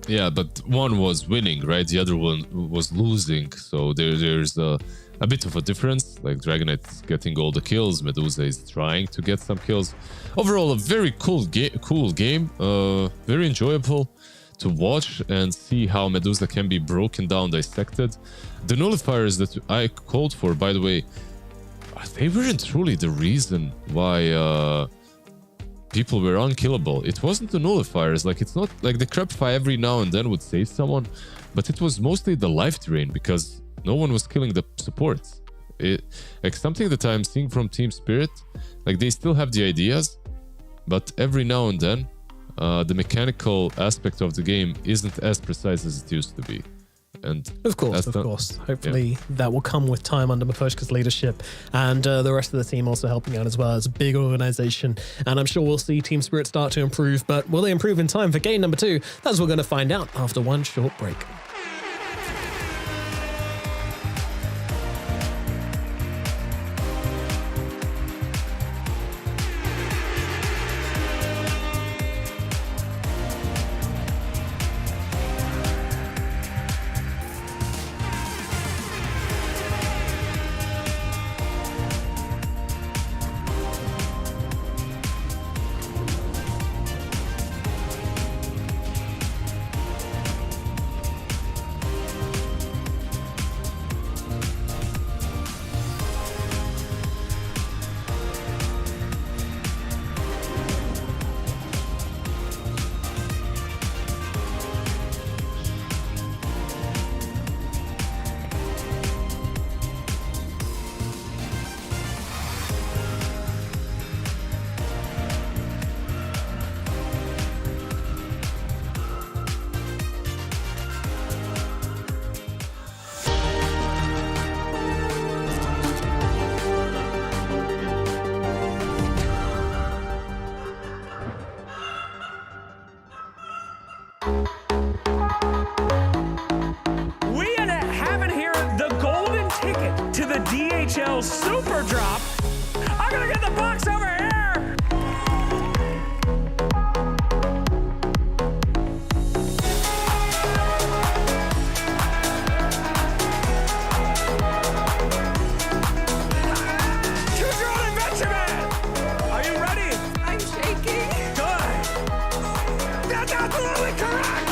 Yeah, but one was winning, right? The other one was losing. So there's a bit of a difference. Like, Dragon Knight is getting all the kills, Medusa is trying to get some kills. Overall, a very cool game. Very enjoyable to watch and see how Medusa can be broken down, dissected. The nullifiers that I called for, by the way, they weren't truly the reason why people were unkillable. It wasn't the nullifiers. Like, it's not like the Crepify every now and then would save someone, but it was mostly the life drain, because no one was killing the supports. Like, something that I'm seeing from Team Spirit, like, they still have the ideas, but every now and then the mechanical aspect of the game isn't as precise as it used to be. And of course. Hopefully that will come with time under Mafoshka's leadership, and the rest of the team also helping out as well. It's a big organization, and I'm sure we'll see Team Spirit start to improve, but will they improve in time for game number 2? That's what we're going to find out after one short break. NHL Super Drop. I'm gonna get the box over here. Two-drone Adventure Man. Are you ready? I'm shaking. Good. That's absolutely correct.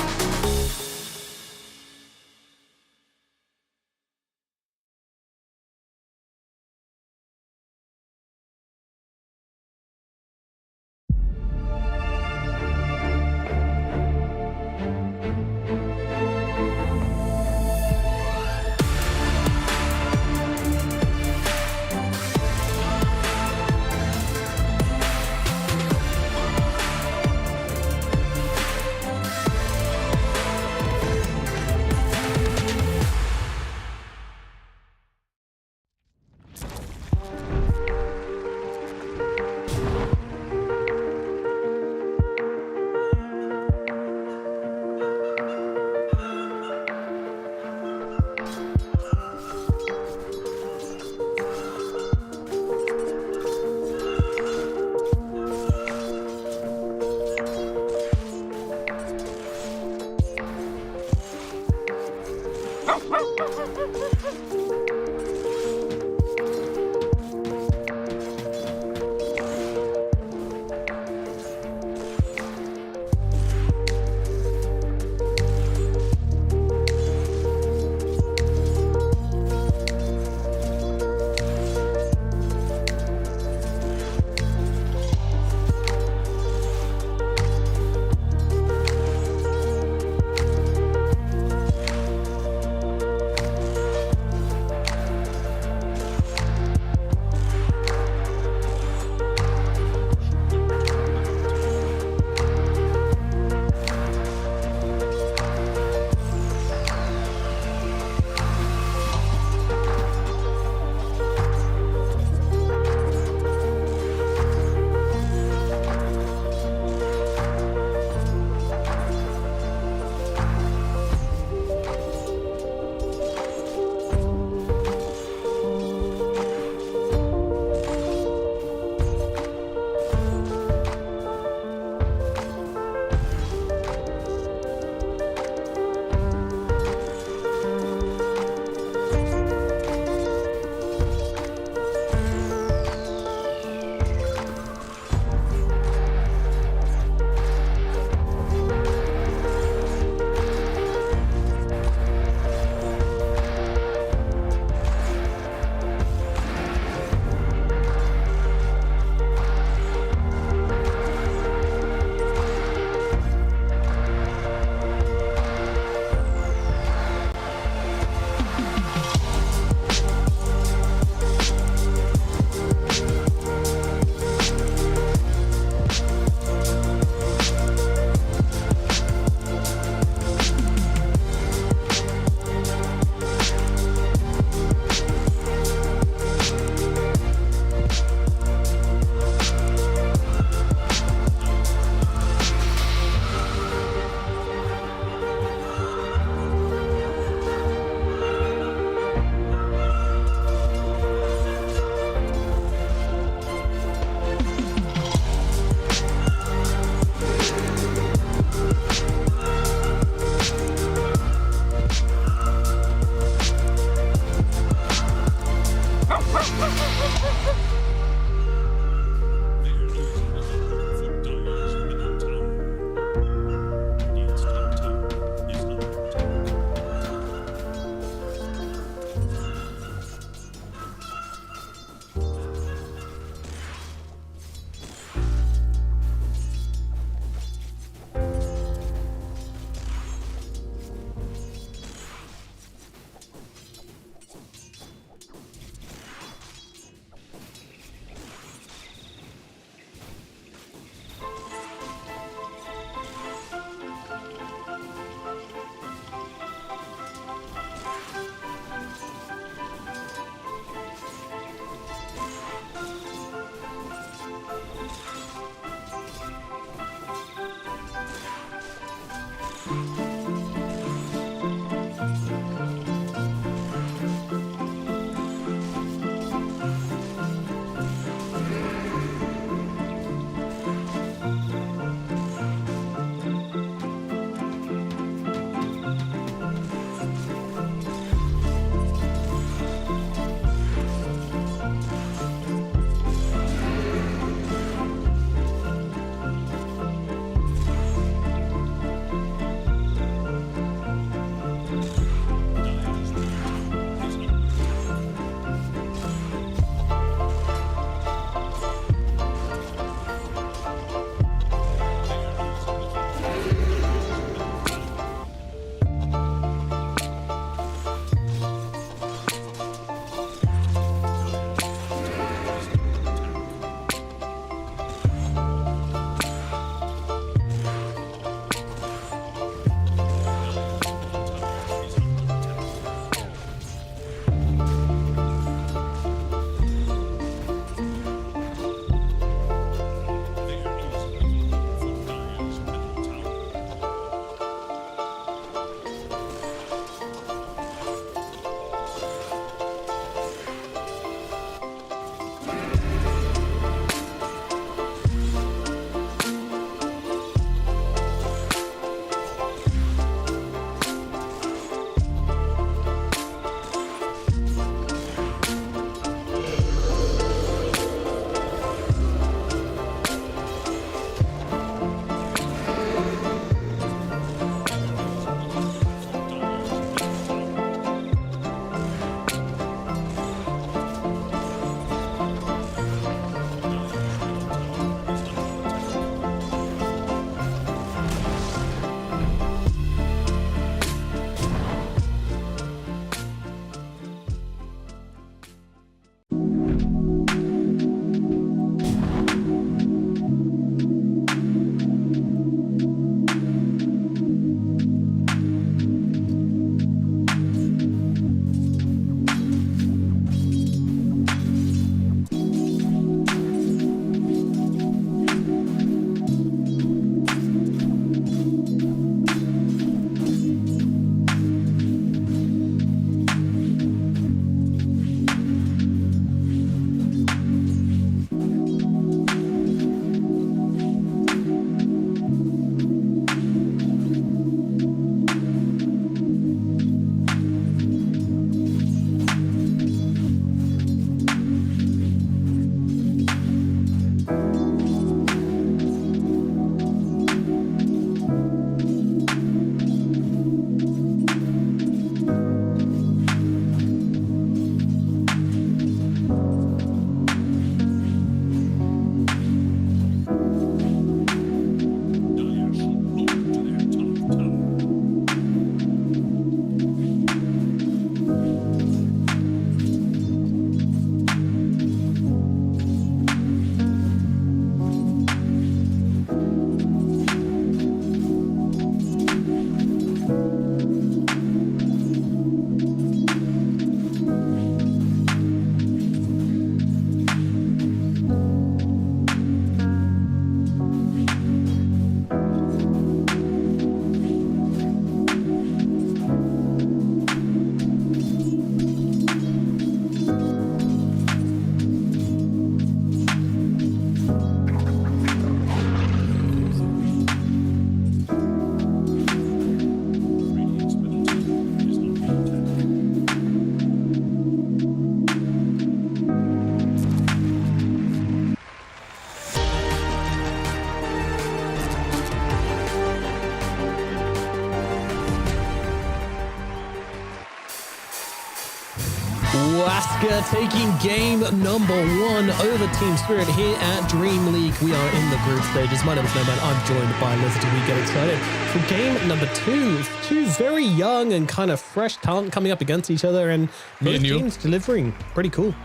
Waska taking game number 1 over Team Spirit here at DreamLeague. We are in the group stages. My name is Nomad. I'm joined by Lizard. We get excited for game number 2. Two very young and kind of fresh talent coming up against each other, and both teams delivering. Pretty cool.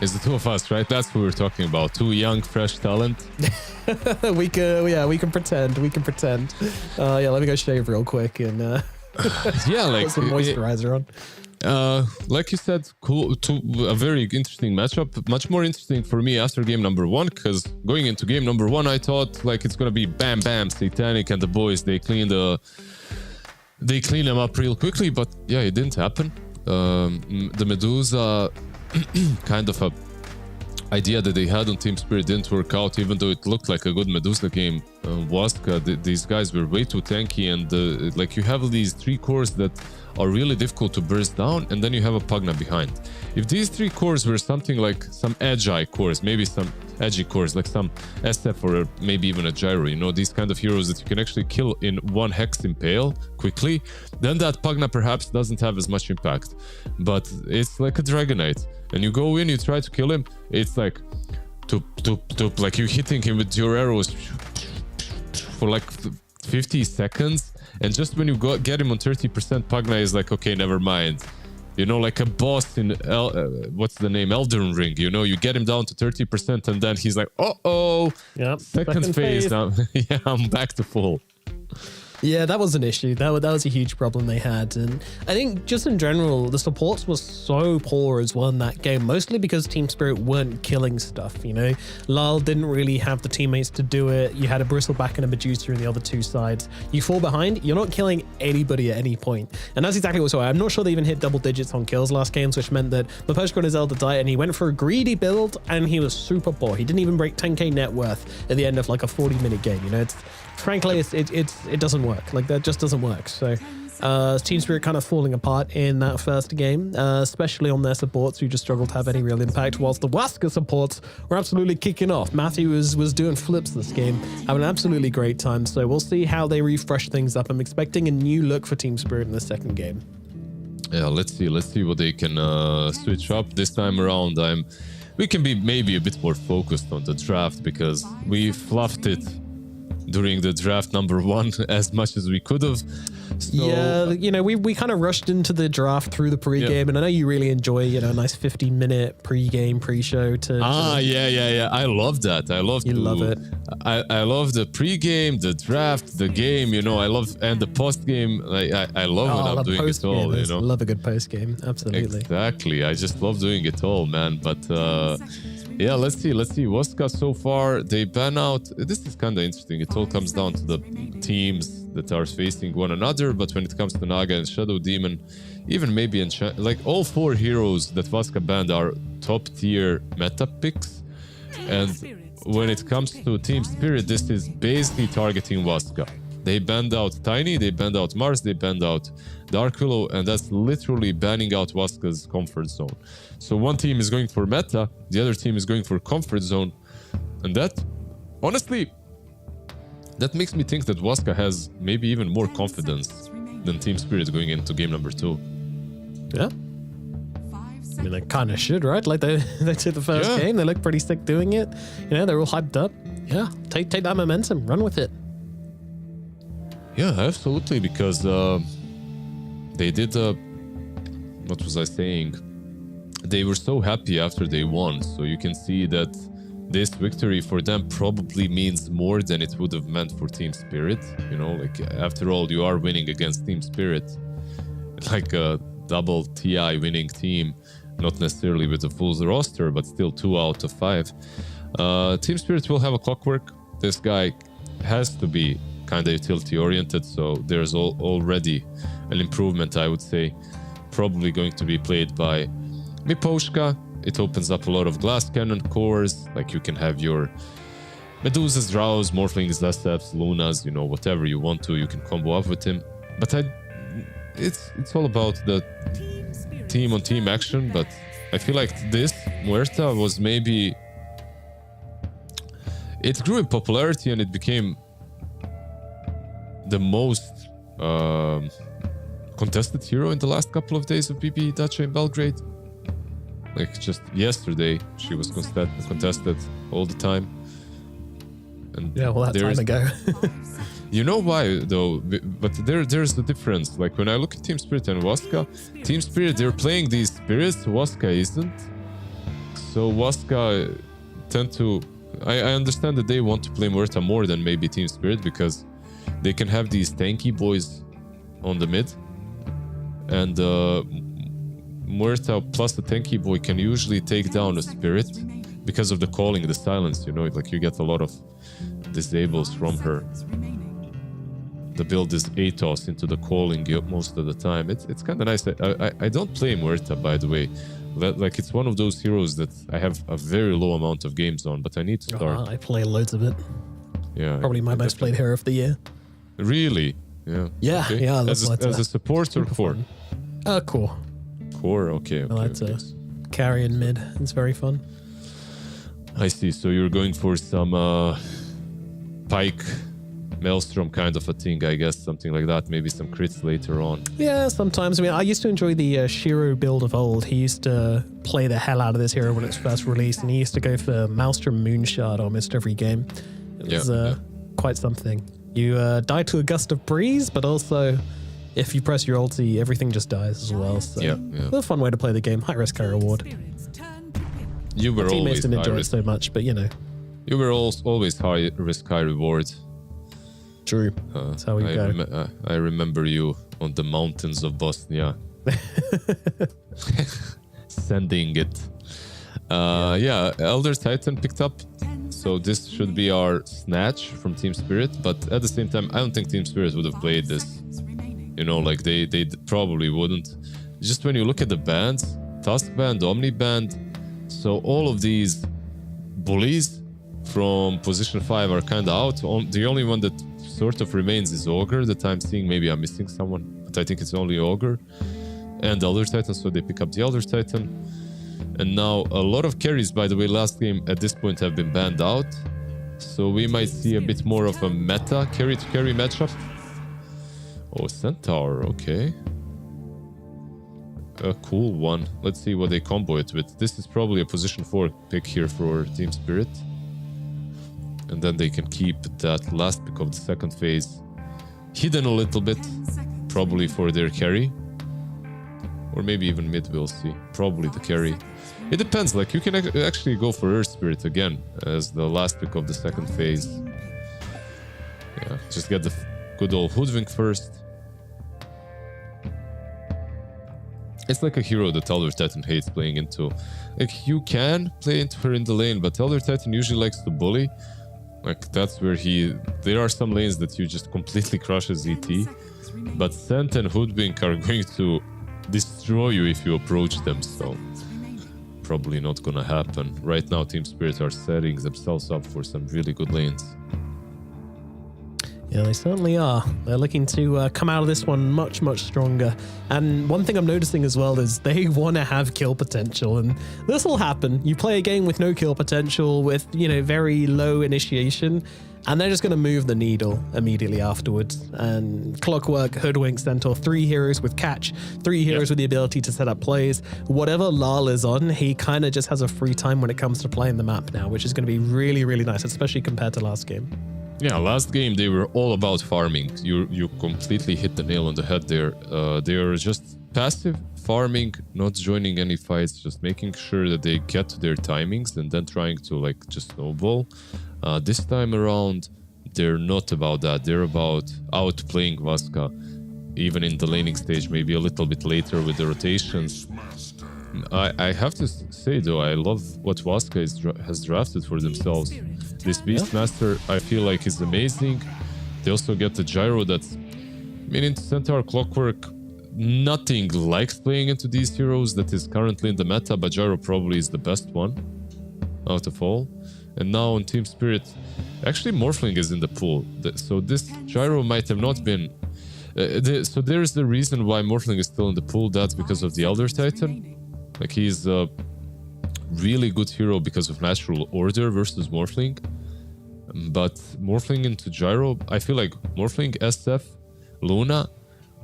It's the two of us, right? That's what we're talking about. Two young, fresh talent. we can pretend. We can pretend. Yeah, let me go shave real quick and yeah, like put some moisturizer on. Like you said, cool. A very interesting matchup. Much more interesting for me after game number 1, because going into game number 1, I thought like it's gonna be bam bam Satanic and the boys. They clean them up real quickly, but yeah, it didn't happen. The Medusa kind of a idea that they had on Team Spirit didn't work out, even though it looked like a good Medusa game. Waska, these guys were way too tanky, and like you have these 3 cores that are really difficult to burst down, and then you have a Pugna behind. If these 3 cores were something like some edgy cores, maybe some edgy cores like some SF or maybe even a Gyro, you know, these kind of heroes that you can actually kill in 1 Hex Impale quickly, then that Pugna perhaps doesn't have as much impact. But it's like a Dragonite, and you go in, you try to kill him, it's like toop, like you're hitting him with your arrows for like 50 seconds, and just when you get him on 30%, Pugna is like, okay, never mind. You know, like a boss in what's the name, Elden Ring, you know, you get him down to 30% and then he's like, yep, second phase now. Yeah, I'm back to full. Yeah, that was an issue. That was a huge problem they had. And I think just in general, the supports was so poor as well in that game, mostly because Team Spirit weren't killing stuff, you know? Lal didn't really have the teammates to do it. You had a Bristleback and a Medusa in the other 2 sides. You fall behind, you're not killing anybody at any point. And that's exactly what's why. I'm not sure they even hit double digits on kills last games, which meant that Maposhko and his Elder died, and he went for a greedy build, and he was super poor. He didn't even break 10k net worth at the end of like a 40-minute game, you know? Frankly, it doesn't work. Like, that just doesn't work. So Team Spirit kind of falling apart in that first game, especially on their supports, who just struggled to have any real impact, whilst the Waska supports were absolutely kicking off. Matthew was doing flips this game, having an absolutely great time. So we'll see how they refresh things up. I'm expecting a new look for Team Spirit in the second game. Yeah, let's see what they can switch up this time around. We can be maybe a bit more focused on the draft, because we fluffed it during the draft number 1 as much as we could have. So, yeah, you know, we kind of rushed into the draft through the pre-game, and I know you really enjoy, you know, a nice 50-minute pre-game, pre-show to... Yeah. I love that. I love it. I love the pre-game, the draft, the game, you know, and the post-game. I love when I'm doing it all, you know. I love a good post-game, absolutely. Exactly. I just love doing it all, man. But yeah, let's see. Waska so far, they ban out. This is kind of interesting. It all comes down to the teams that are facing one another. But when it comes to Naga and Shadow Demon, even maybe like all 4 heroes that Waska banned are top tier meta picks. And when it comes to Team Spirit, this is basically targeting Waska. They banned out Tiny, they banned out Mars, they banned out Dark Willow, and that's literally banning out Waska's comfort zone. So one team is going for meta, the other team is going for comfort zone, and that, honestly, that makes me think that Waska has maybe even more confidence than Team Spirit going into game number 2. Yeah. I mean, they kind of should, right? Like they took the first game, they look pretty sick doing it. You know, they're all hyped up. Yeah, take that momentum, run with it. Yeah, absolutely, because they did, what was I saying? They were so happy after they won, so you can see that this victory for them probably means more than it would have meant for Team Spirit. You know, like, after all, you are winning against Team Spirit, like a double TI winning team, not necessarily with a full roster, but still 2 out of 5. Team Spirit will have a clockwork. This guy has to be kind of utility oriented, so there's already an improvement, I would say. Probably going to be played by Miposhka. It opens up a lot of glass cannon cores, like you can have your Medusas, Drows, Morphlings, SFs, Lunas, you know, whatever you want to, you can combo up with him. But it's all about the team on team action, but I feel like this Muerta was maybe, it grew in popularity and it became the most contested hero in the last couple of days of BB Dacha in Belgrade. Like just yesterday, she was contested all the time. And Yeah, well, that time ago. You know why though? But there's the difference. Like when I look at Team Spirit and Waska, Team Spirit, they're playing these spirits, Waska isn't. So Waska tend to... I understand that they want to play Muerta more than maybe Team Spirit because they can have these tanky boys on the mid. And Muerta plus the tanky boy can usually take down a spirit because of the calling, the silence, you know, like you get a lot of disables from her. The build is ATOS into the calling most of the time. It's kind of nice. I don't play Muerta, by the way. Like it's one of those heroes that I have a very low amount of games on, but I need to start. I play loads of it. Yeah, Probably my most played hero of the year. Really? Yeah. Yeah, Okay. yeah. As a support or core? Core. Core, okay. I like to carry in mid. It's very fun. I see. So you're going for some Pike Maelstrom kind of a thing, I guess, something like that. Maybe some crits later on. Yeah, sometimes. I mean, I used to enjoy the Shiro build of old. He used to play the hell out of this hero when it was first released, and he used to go for Maelstrom Moonshard almost every game. It was quite something. You die to a gust of breeze, but also if you press your ulti, everything just dies as well. So it's a fun way to play the game. High risk, high reward. You were always didn't enjoy it so much, but you know. You were always high risk, high reward. True. That's how we go. I remember you on the mountains of Bosnia. Sending it. Elder Titan picked up. So this should be our snatch from Team Spirit. But at the same time, I don't think Team Spirit would have played this. You know, like they probably wouldn't. Just when you look at the bands, Tusk Band, Omni Band, so all of these bullies from position 5 are kind of out. The only one that sort of remains is Ogre that I'm seeing. Maybe I'm missing someone, but I think it's only Ogre and Elder Titan, so they pick up the Elder Titan. And now a lot of carries, by the way, last game at this point have been banned out, so we might see a bit more of a meta carry-to-carry matchup. Oh, Centaur, okay. A cool one. Let's see what they combo it with. This is probably a position 4 pick here for Team Spirit. And then they can keep that last pick of the second phase hidden a little bit, probably for their carry. Or maybe even mid, we'll see. Probably the carry. It depends, like you can actually go for Earth Spirit again as the last pick of the second phase. Yeah, just get the good old Hoodwink first. It's like a hero that Elder Titan hates playing into. Like you can play into her in the lane, but Elder Titan usually likes to bully. Like that's where there are some lanes that you just completely crush as ET, but Scent and Hoodwink are going to destroy you if you approach them, so probably not gonna happen. Right now Team Spirit are setting themselves up for some really good lanes. Yeah, they certainly are. They're looking to come out of this one much, much stronger. And one thing I'm noticing as well is they want to have kill potential, and this will happen. You play a game with no kill potential, with, you know, very low initiation, and they're just going to move the needle immediately afterwards. And Clockwork, Hoodwink, Centaur, 3 heroes with catch, 3 heroes with the ability to set up plays. Whatever Lal is on, he kind of just has a free time when it comes to playing the map now, which is going to be really, really nice, especially compared to last game. Yeah, last game they were all about farming. You completely hit the nail on the head there. They are just passive farming, not joining any fights, just making sure that they get to their timings and then trying to like just snowball. This time around, they're not about that. They're about outplaying Vaska, even in the laning stage, maybe a little bit later with the rotations. I have to say though, I love what Vaska has drafted for themselves. This Beastmaster, I feel like, is amazing. They also get the Gyro that's... I mean, into Centaur, Clockwork, nothing likes playing into these heroes that is currently in the meta, but Gyro probably is the best one out of all. And now on Team Spirit, actually Morphling is in the pool. So this Gyro might have not been... so there's the reason why Morphling is still in the pool. That's because of the Elder Titan. Like, he's a really good hero because of natural order versus Morphling. But Morphling into Gyro, I feel like Morphling, SF, Luna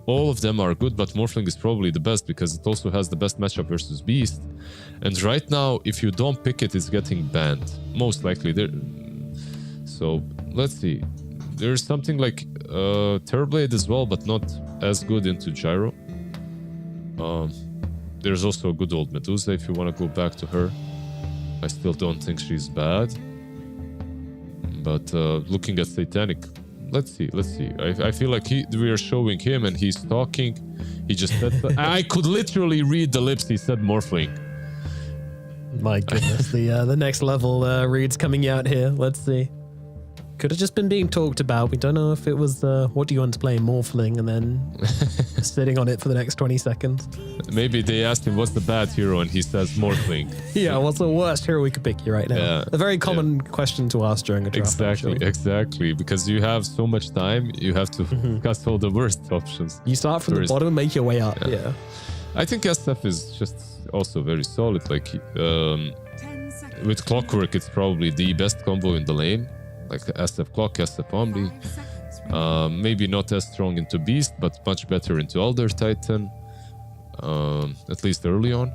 all of them are good, but Morphling is probably the best because it also has the best matchup versus Beast. And right now, if you don't pick it, it's getting banned. Most likely. So, let's see. There's something like Terrorblade as well, but not as good into Gyro. There's also a good old Medusa if you want to go back to her. I still don't think she's bad. But looking at Satanic, let's see. I feel like we are showing him and he's talking. He just said, I could literally read the lips. He said Morphling. My goodness, the next level reads coming out here. Let's see. Could have just been being talked about. We don't know if it was, what do you want to play, Morphling, and then sitting on it for the next 20 seconds. Maybe they asked him, what's the bad hero? And he says Morphling. Yeah, what's the worst hero we could pick you right now? Yeah, a very common question to ask during a draft. Exactly. Because you have so much time, you have to cast all the worst options. You start from the bottom and make your way up. Yeah. I think SF is just also very solid. Like, with Clockwork, it's probably the best combo in the lane. Like SF Clock, SF Omni. Maybe not as strong into Beast, but much better into Elder Titan. At least early on.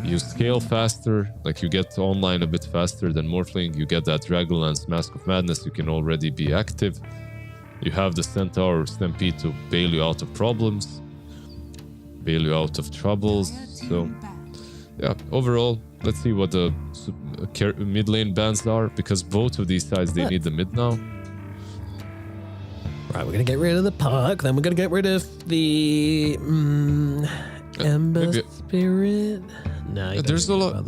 You scale faster, like you get online a bit faster than Morphling. You get that Dragonlance Mask of Madness, you can already be active. You have the Centaur Stampede to bail you out of problems, bail you out of troubles. So, yeah, overall, let's see what the mid lane bans are, because both of these sides, they need the mid now. Right, we're going to get rid of the Puck, then we're going to get rid of the Ember Spirit. No, there's a lot.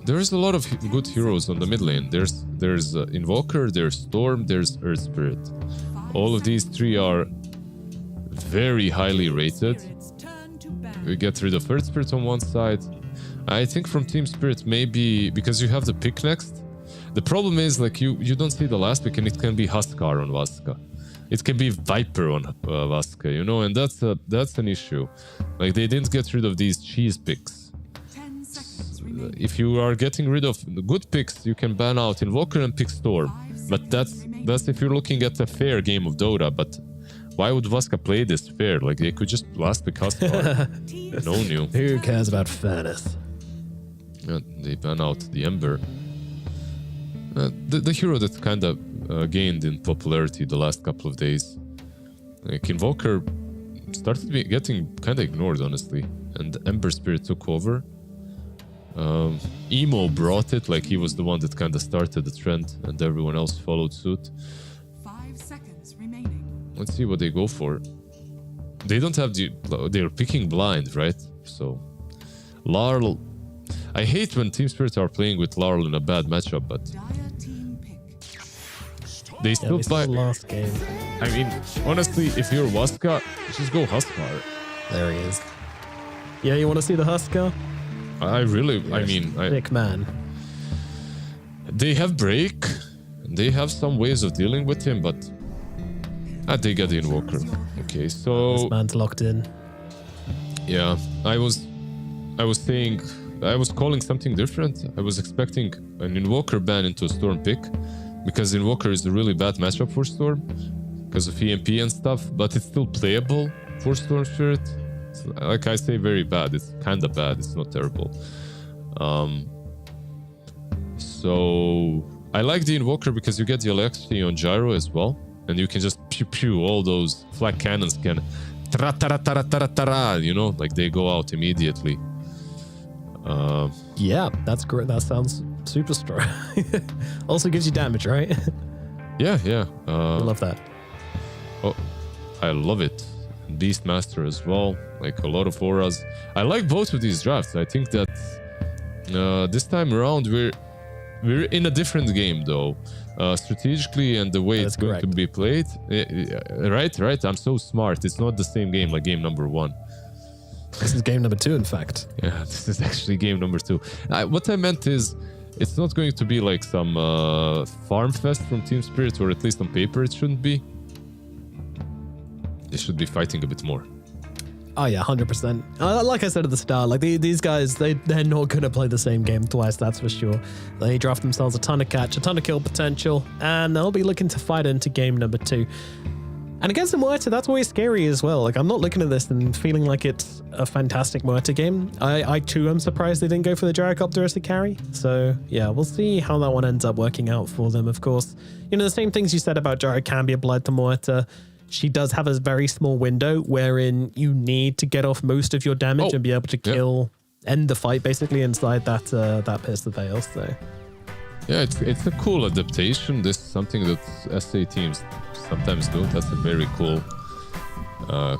There's a lot of good heroes on the mid lane. There's Invoker, there's Storm, there's Earth Spirit. All of these three are very highly rated. We get rid of Earth Spirit on one side. I think from Team Spirit, maybe because you have the pick next. The problem is, like, you don't see the last pick, and it can be Huskar on Vaska. It can be Viper on Vaska, you know, and that's an issue. Like, they didn't get rid of these cheese picks. If you are getting rid of the good picks, you can ban out Invoker and pick Storm. But that's if you're looking at a fair game of Dota. But why would Vaska play this fair? Like, they could just last pick Huskar. No new. Who cares about fairness? They ban out the Ember. The hero that kind of gained in popularity the last couple of days. Like, Invoker started getting kind of ignored, honestly, and Ember Spirit took over. Emo brought it, like he was the one that kind of started the trend, and everyone else followed suit. 5 seconds remaining. Let's see what they go for. They don't have they're picking blind, right? So Larl, I hate when Team Spirit are playing with Larl in a bad matchup, but they still play. Last game. I mean, honestly, if you're Vaska, just go Huskar. There he is. Yeah, you want to see the Huskar? I mean, Thick man. They have break. They have some ways of dealing with him, but they get the Invoker. Okay, so this man's locked in. Yeah, I was calling something different. I was expecting an Invoker ban into a Storm pick, because Invoker is a really bad matchup for Storm because of EMP and stuff, but it's still playable for Storm Spirit. It's, like I say, very bad. It's kind of bad. It's not terrible. So I like the Invoker because you get the electricity on Gyro as well, and you can just pew pew. All those flak cannons can tara tara tara tara tara, you know, like they go out immediately. Yeah, that's great. That sounds super strong. Also gives you damage, right? Yeah. I love that. Oh, I love it. Beastmaster as well, like a lot of auras. I like both of these drafts. I think that this time around we're in a different game though, strategically, and the way it's going to be played. Right. I'm so smart. It's not the same game like game number 1. This is game number 2, in fact. Yeah, this is actually game number 2. What I meant is, it's not going to be like some farm fest from Team Spirit, or at least on paper it shouldn't be. They should be fighting a bit more. Oh yeah, 100%. Like I said at the start, like these guys, they're not going to play the same game twice, that's for sure. They draft themselves a ton of catch, a ton of kill potential, and they'll be looking to fight into game number 2. And against the Muerta, that's always scary as well. Like, I'm not looking at this and feeling like it's a fantastic Muerta game. I too am surprised they didn't go for the Gyrocopter as the carry. So yeah, we'll see how that one ends up working out for them, of course. You know, the same things you said about Gyro can be applied to Muerta. She does have a very small window wherein you need to get off most of your damage and be able to end the fight basically inside that Pierce the Veil. So yeah, it's a cool adaptation. This is something that SA teams sometimes do. That's a very cool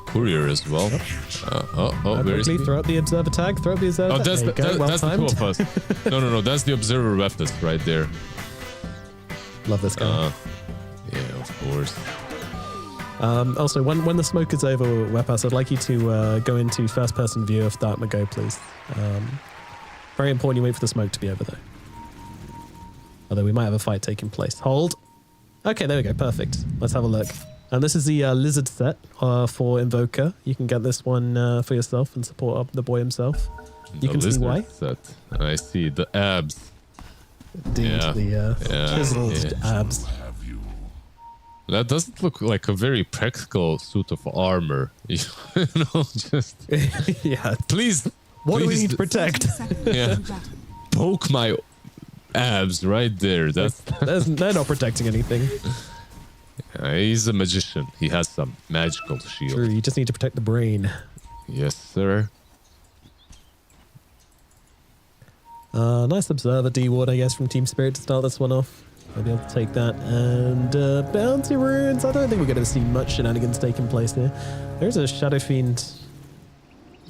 courier as well. Very quickly throw up the observer tag. Throw up the observer. Oh, that's tag. that's the two of us. No. That's the observer weapons right there. Love this guy. Yeah, of course. Also, when the smoke is over, Wepas, I'd like you to go into first-person view of Dark Mago, please. Very important you wait for the smoke to be over, though. Although we might have a fight taking place. Hold. Okay, there we go. Perfect. Let's have a look. And this is the Lizard set for Invoker. You can get this one for yourself and support up the boy himself. You can see why. Set. I see the abs. Indeed, the chiseled abs. That doesn't look like a very practical suit of armor. You know, just yeah. Please. What do we need to protect? Yeah. Poke my abs right there. They're not protecting anything. He's a magician. He has some magical shield. True, you just need to protect the brain. Yes, sir. Nice observer D-Ward, I guess, from Team Spirit to start this one off. I'll be able to take that. And bounty runes. I don't think we're going to see much shenanigans taking place here. There's a Shadow Fiend.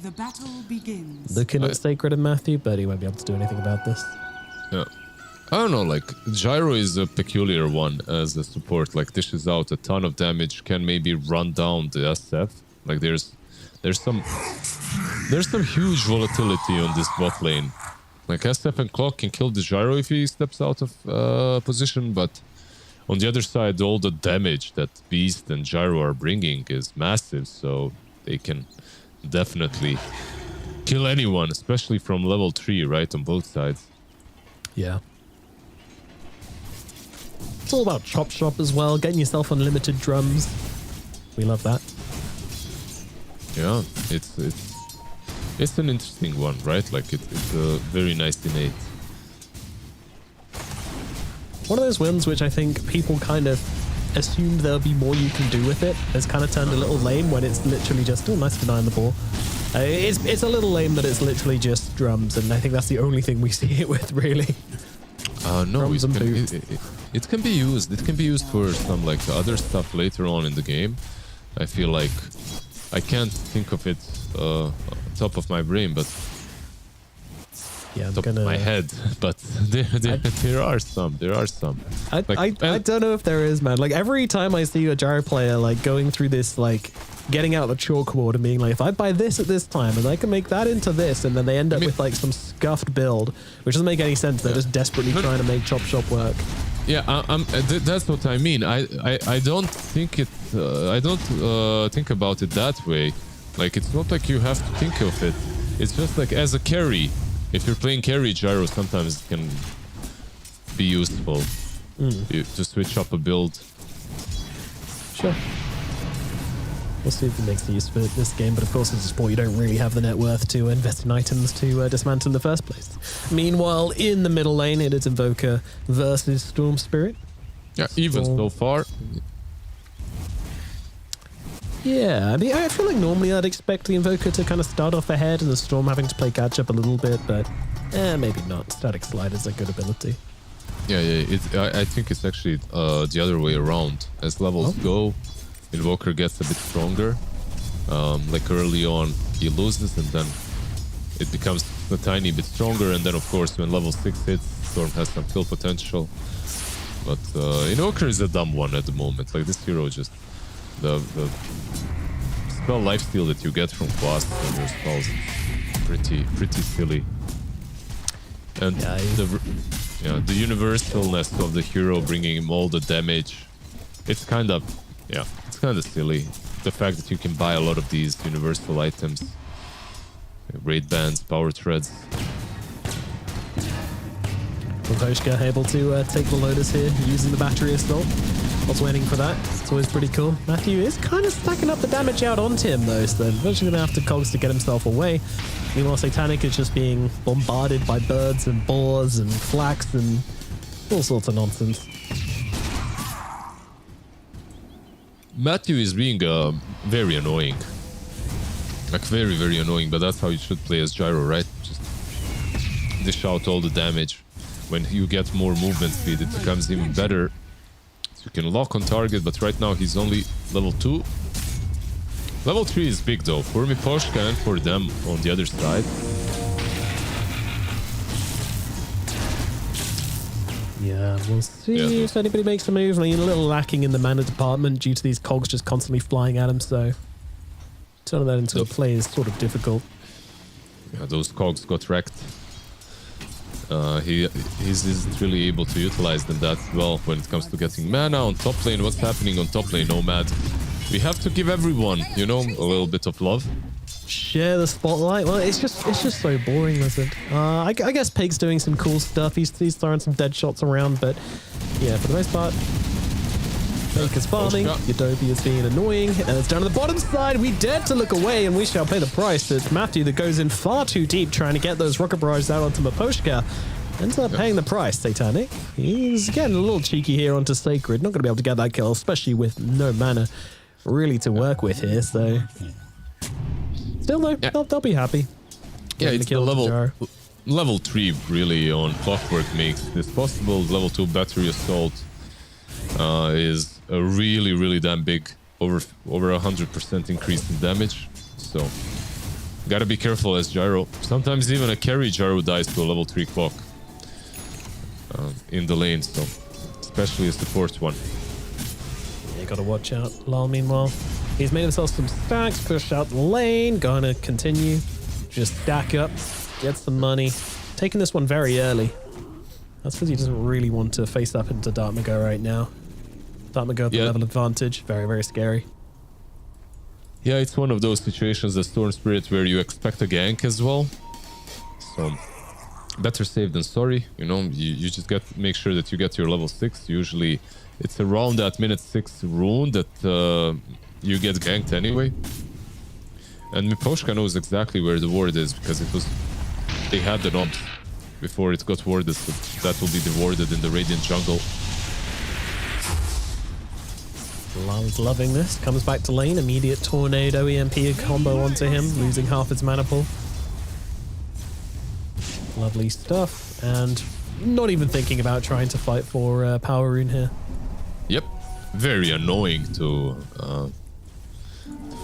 The battle begins. Looking at Sacred and Matthew, but he won't be able to do anything about this. Yeah. I don't know, like, Gyro is a peculiar one as a support. Like, dishes out a ton of damage, can maybe run down the SF. Like, there's some huge volatility on this bot lane. Like, SF and Clock can kill the Gyro if he steps out of position, but on the other side, all the damage that Beast and Gyro are bringing is massive, so they can definitely kill anyone, especially from level 3, right, on both sides. Yeah. It's all about Chop Shop as well, getting yourself unlimited drums. We love that. Yeah, it's an interesting one, right? Like it's a very nice innate. One of those wins which I think people kind of assumed there'll be more you can do with it has kind of turned a little lame when it's literally just, oh, nice denying the ball. It's a little lame that it's literally just drums, and I think that's the only thing we see it with, really. No, it can be used. It can be used for some like other stuff later on in the game. I feel like I can't think of it top of my brain, but yeah, top of my head. But there are some. I don't know if there is, man. Like every time I see a Gyro player like going through this, like getting out the chalkboard and being like, if I buy this at this time and I can make that into this, and then they end up with like some scuffed build, which doesn't make any sense. They're just desperately trying to make Chop Shop work. Yeah, that's what I mean. I don't think it. I don't think about it that way. Like it's not like you have to think of it. It's just like as a carry. If you're playing carry, Gyro sometimes can be useful to switch up a build. Sure. We'll see if it makes use of it this game, but of course as a sport you don't really have the net worth to invest in items to dismantle in the first place. Meanwhile, in the middle lane it is Invoker versus Storm Spirit. Yeah, even so far. Yeah, I mean, I feel like normally I'd expect the Invoker to kind of start off ahead and the Storm having to play catch up a little bit, but maybe not. Static Slide is a good ability. Yeah. I think it's actually the other way around. As levels go, Invoker gets a bit stronger. Like early on, he loses and then it becomes a tiny bit stronger. And then, of course, when level 6 hits, Storm has some kill potential. But Invoker is a dumb one at the moment. Like this hero just the spell lifesteal that you get from Blast and your spells is pretty silly. And the universalness of the hero bringing him all the damage, it's kind of silly. The fact that you can buy a lot of these universal items, raid bands, power threads. Voshka able to take the Lotus here using the battery assault. I was waiting for that. It's always pretty cool. Matthew is kind of stacking up the damage out onto him, though, so eventually going to have to cogs to get himself away. Meanwhile, Satanic is just being bombarded by birds and boars and flax and all sorts of nonsense. Matthew is being very annoying. Like, very, very annoying, but that's how you should play as Gyro, right? Just dish out all the damage. When you get more movement speed, it becomes even better. So you can lock on target, but right now he's only level 2. Level 3 is big though, for Miposhka and for them on the other side. Yeah, we'll see if anybody makes a move. I mean, a little lacking in the mana department due to these cogs just constantly flying at him, so turning that into a play is sort of difficult. Yeah, those cogs got wrecked. He isn't really able to utilize them that well when it comes to getting mana on top lane. What's happening on top lane, Nomad? We have to give everyone, you know, a little bit of love. Share the spotlight. Well, it's just so boring, listen. I guess Pig's doing some cool stuff. He's throwing some dead shots around, but yeah, for the most part, Pig is farming. Yodobi is being annoying, and it's down to the bottom side. We dared to look away, and we shall pay the price. It's Matthew that goes in far too deep, trying to get those rocket barrages out onto Miposhka. Ends up paying the price, Satanic. He's getting a little cheeky here onto Sacred. Not going to be able to get that kill, especially with no mana really to work with here, so still though, they'll be happy. Yeah, it's the level 3 really on Clockwork makes this possible. Level 2 Battery Assault is a really damn big, over 100% increase in damage, so gotta be careful as Gyro. Sometimes even a carry Gyro dies to a level 3 clock in the lane, so especially a support one. You gotta watch out. Lol, meanwhile, he's made himself some stacks, pushed out the lane, gonna continue, just stack up, get some money. Taking this one very early. That's because he doesn't really want to face up into Dartmago right now. Dartmago at the level advantage, very scary. Yeah, it's one of those situations, the Storm Spirit, where you expect a gank as well. So, better safe than sorry. You know, you just make sure that you get your level 6. Usually, it's around that minute 6 rune that you get ganked anyway. And Miposhka knows exactly where the ward is, because they had the knobs before it got warded, so that will be warded in the Radiant jungle. Lal's loving this. Comes back to lane. Immediate Tornado EMP combo onto him, losing half his mana pool. Lovely stuff. And not even thinking about trying to fight for Power Rune here. Yep. Very annoying to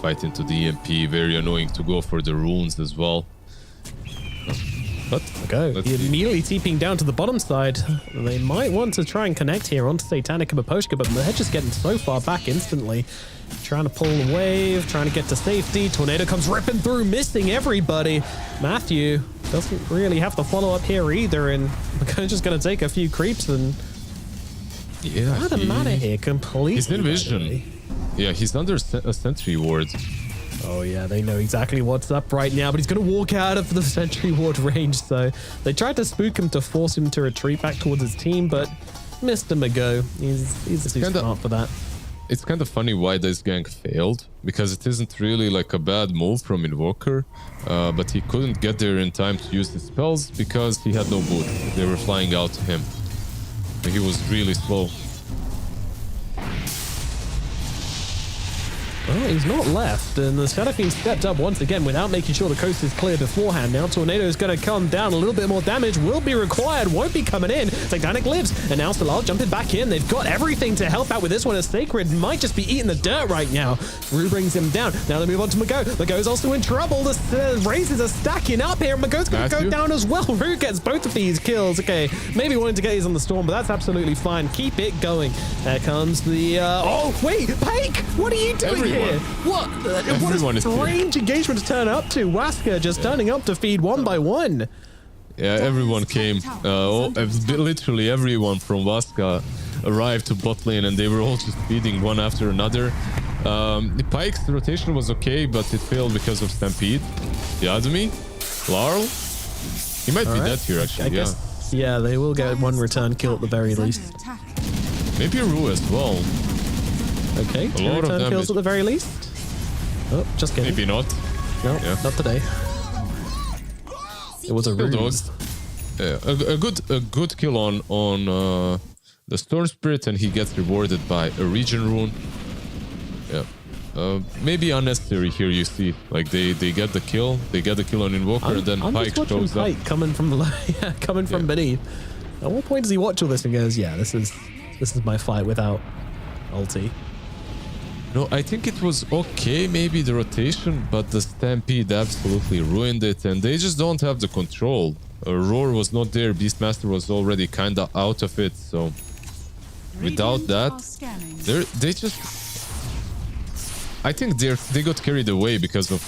fight into the EMP. Very annoying to go for the runes as well. But he immediately TPing down to the bottom side. They might want to try and connect here onto Satanic and Miposhka, but they're just getting so far back instantly. Trying to pull the wave, trying to get to safety. Tornado comes ripping through, missing everybody. Matthew doesn't really have to follow up here either, and we're just going to take a few creeps and out of mana here completely. He's in vision. Yeah, he's under a sentry ward. Oh yeah, they know exactly what's up right now, but he's going to walk out of the sentry ward range, so they tried to spook him to force him to retreat back towards his team, but missed him a go. He's too smart for that. It's kind of funny why this gank failed, because it isn't really like a bad move from Invoker, but he couldn't get there in time to use his spells because he had no boot. They were flying out to him. He was really slow. Well, he's not left, and the Seraphine stepped up once again without making sure the coast is clear beforehand. Now Tornado is going to come down. A little bit more damage will be required, won't be coming in. Satanic lives, and now Salal jumping back in. They've got everything to help out with this one, as Sacred might just be eating the dirt right now. Rue brings him down. Now they move on to Mago. Mago's also in trouble. The raises are stacking up here. Mago's going to go down as well. Rue gets both of these kills. Okay, maybe wanting to get these on the Storm, but that's absolutely fine. Keep it going. There comes the... oh, wait, Pake! What are you doing here? What a strange engagement to turn up to. Waska just turning up to feed one by one. Yeah, everyone came. Literally everyone from Waska arrived to bot lane, and they were all just feeding one after another. The Pyke's rotation was okay, but it failed because of Stampede. Yadami? Larl? He might be dead here, actually. Yeah, they will get one return kill at the very least. Maybe Rue as well. Okay, A 2 lot of return kills damage. at the very least. Oh, just kidding. Maybe not. No, Yeah. not today. It was a Kill ruse. dog. Yeah, a good kill on the Storm Spirit, and he gets rewarded by a region rune. Yeah. Maybe unnecessary here, you see. Like they get the kill. They get the kill on Invoker, and then I'm Pike just watching shows up. Pike coming from the coming from beneath. At what point does he watch all this and goes, "Yeah, this is my fight without ulti"? No, I think it was okay, maybe the rotation, but the Stampede absolutely ruined it, and they just don't have the control. Roar was not there, Beastmaster was already kinda out of it, so without that, they just... I think they got carried away because of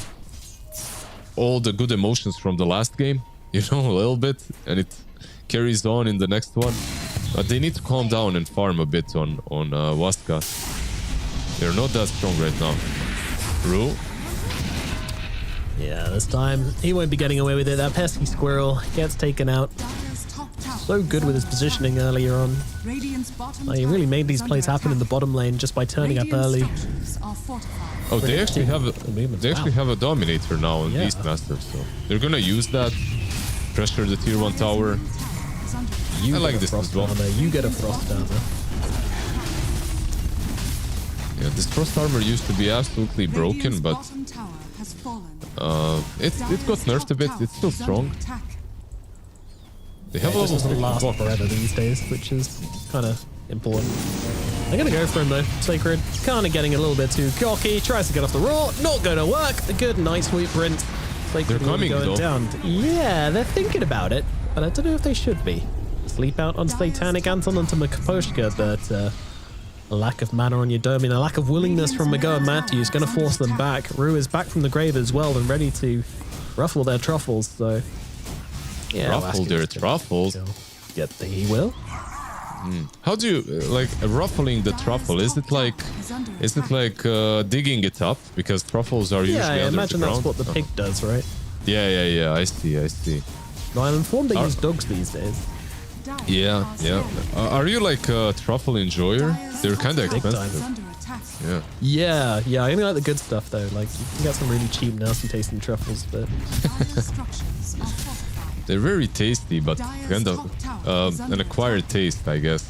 all the good emotions from the last game, you know, a little bit, and it carries on in the next one. But they need to calm down and farm a bit on Waska. They're not that strong right now. Rue? Yeah, this time he won't be getting away with it. That pesky squirrel gets taken out. So good with his positioning earlier on. He really made these plays happen in the bottom lane just by turning up early. Oh, they actually have a Dominator now on Yeah. Beastmaster, so they're gonna use that. Pressure the tier 1 tower. You I get like a this frost as well. armor, you get a frost armor. Yeah, this frost armor used to be absolutely broken, but it got nerfed a bit. It's still strong. They have It just level doesn't last 3 forever these days, which is kind of important. I'm gonna go for him though. Sacred kind of getting a little bit too cocky. Tries to get off the roar. Not gonna work. A good night sweep Prince. Sacred They're will be coming, going though. down. Yeah, they're thinking about it, but I don't know if they should be. Sleep out on Satanic Anton onto Makoposhka, but a lack of mana on your Domain, a lack of willingness from Mago and Matthews going to force them back. Rue is back from the grave as well and ready to ruffle their truffles, so... Yeah, ruffle their truffles? He will. How do you, like, ruffling the truffle? Is it like digging it up? Because truffles are usually Yeah, I under imagine the that's ground. what the pig does, right? Yeah, I see. No, I'm informed they use dogs these days. Yeah. Are you like a truffle enjoyer? They're kind of Big time. expensive. Yeah, I only like the good stuff though. Like, you can get some really cheap, nasty tasting truffles, but... They're very tasty, but kind of an acquired taste, I guess.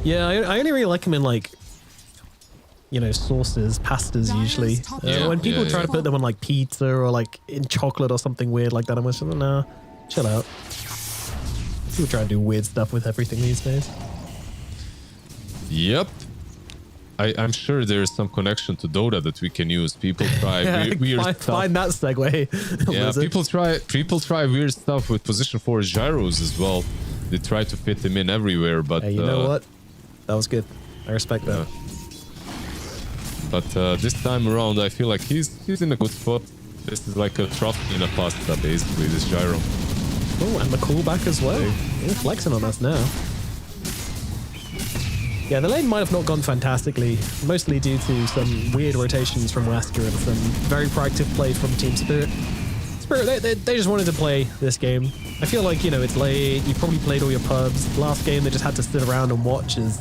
Yeah, I only really like them in like, you know, sauces, pastas usually. When people try to put them on like pizza or like in chocolate or something weird like that, I'm just like, nah, chill out. People try and do weird stuff with everything these days. Yep. I'm sure there's some connection to Dota that we can use. People try weird stuff. Find that segue. Yeah, people try weird stuff with position 4 gyros as well. They try to fit them in everywhere, but Hey, you know what? That was good. I respect that. But this time around, I feel like he's in a good spot. This is like a trophy in a pasta, basically, this gyro. Oh, and McCall back as well. He's flexing on us now. Yeah, the lane might have not gone fantastically, mostly due to some weird rotations from Wesker and some very proactive play from Team Spirit. They just wanted to play this game. I feel like, you know, it's late, you probably played all your pubs. Last game, they just had to sit around and watch as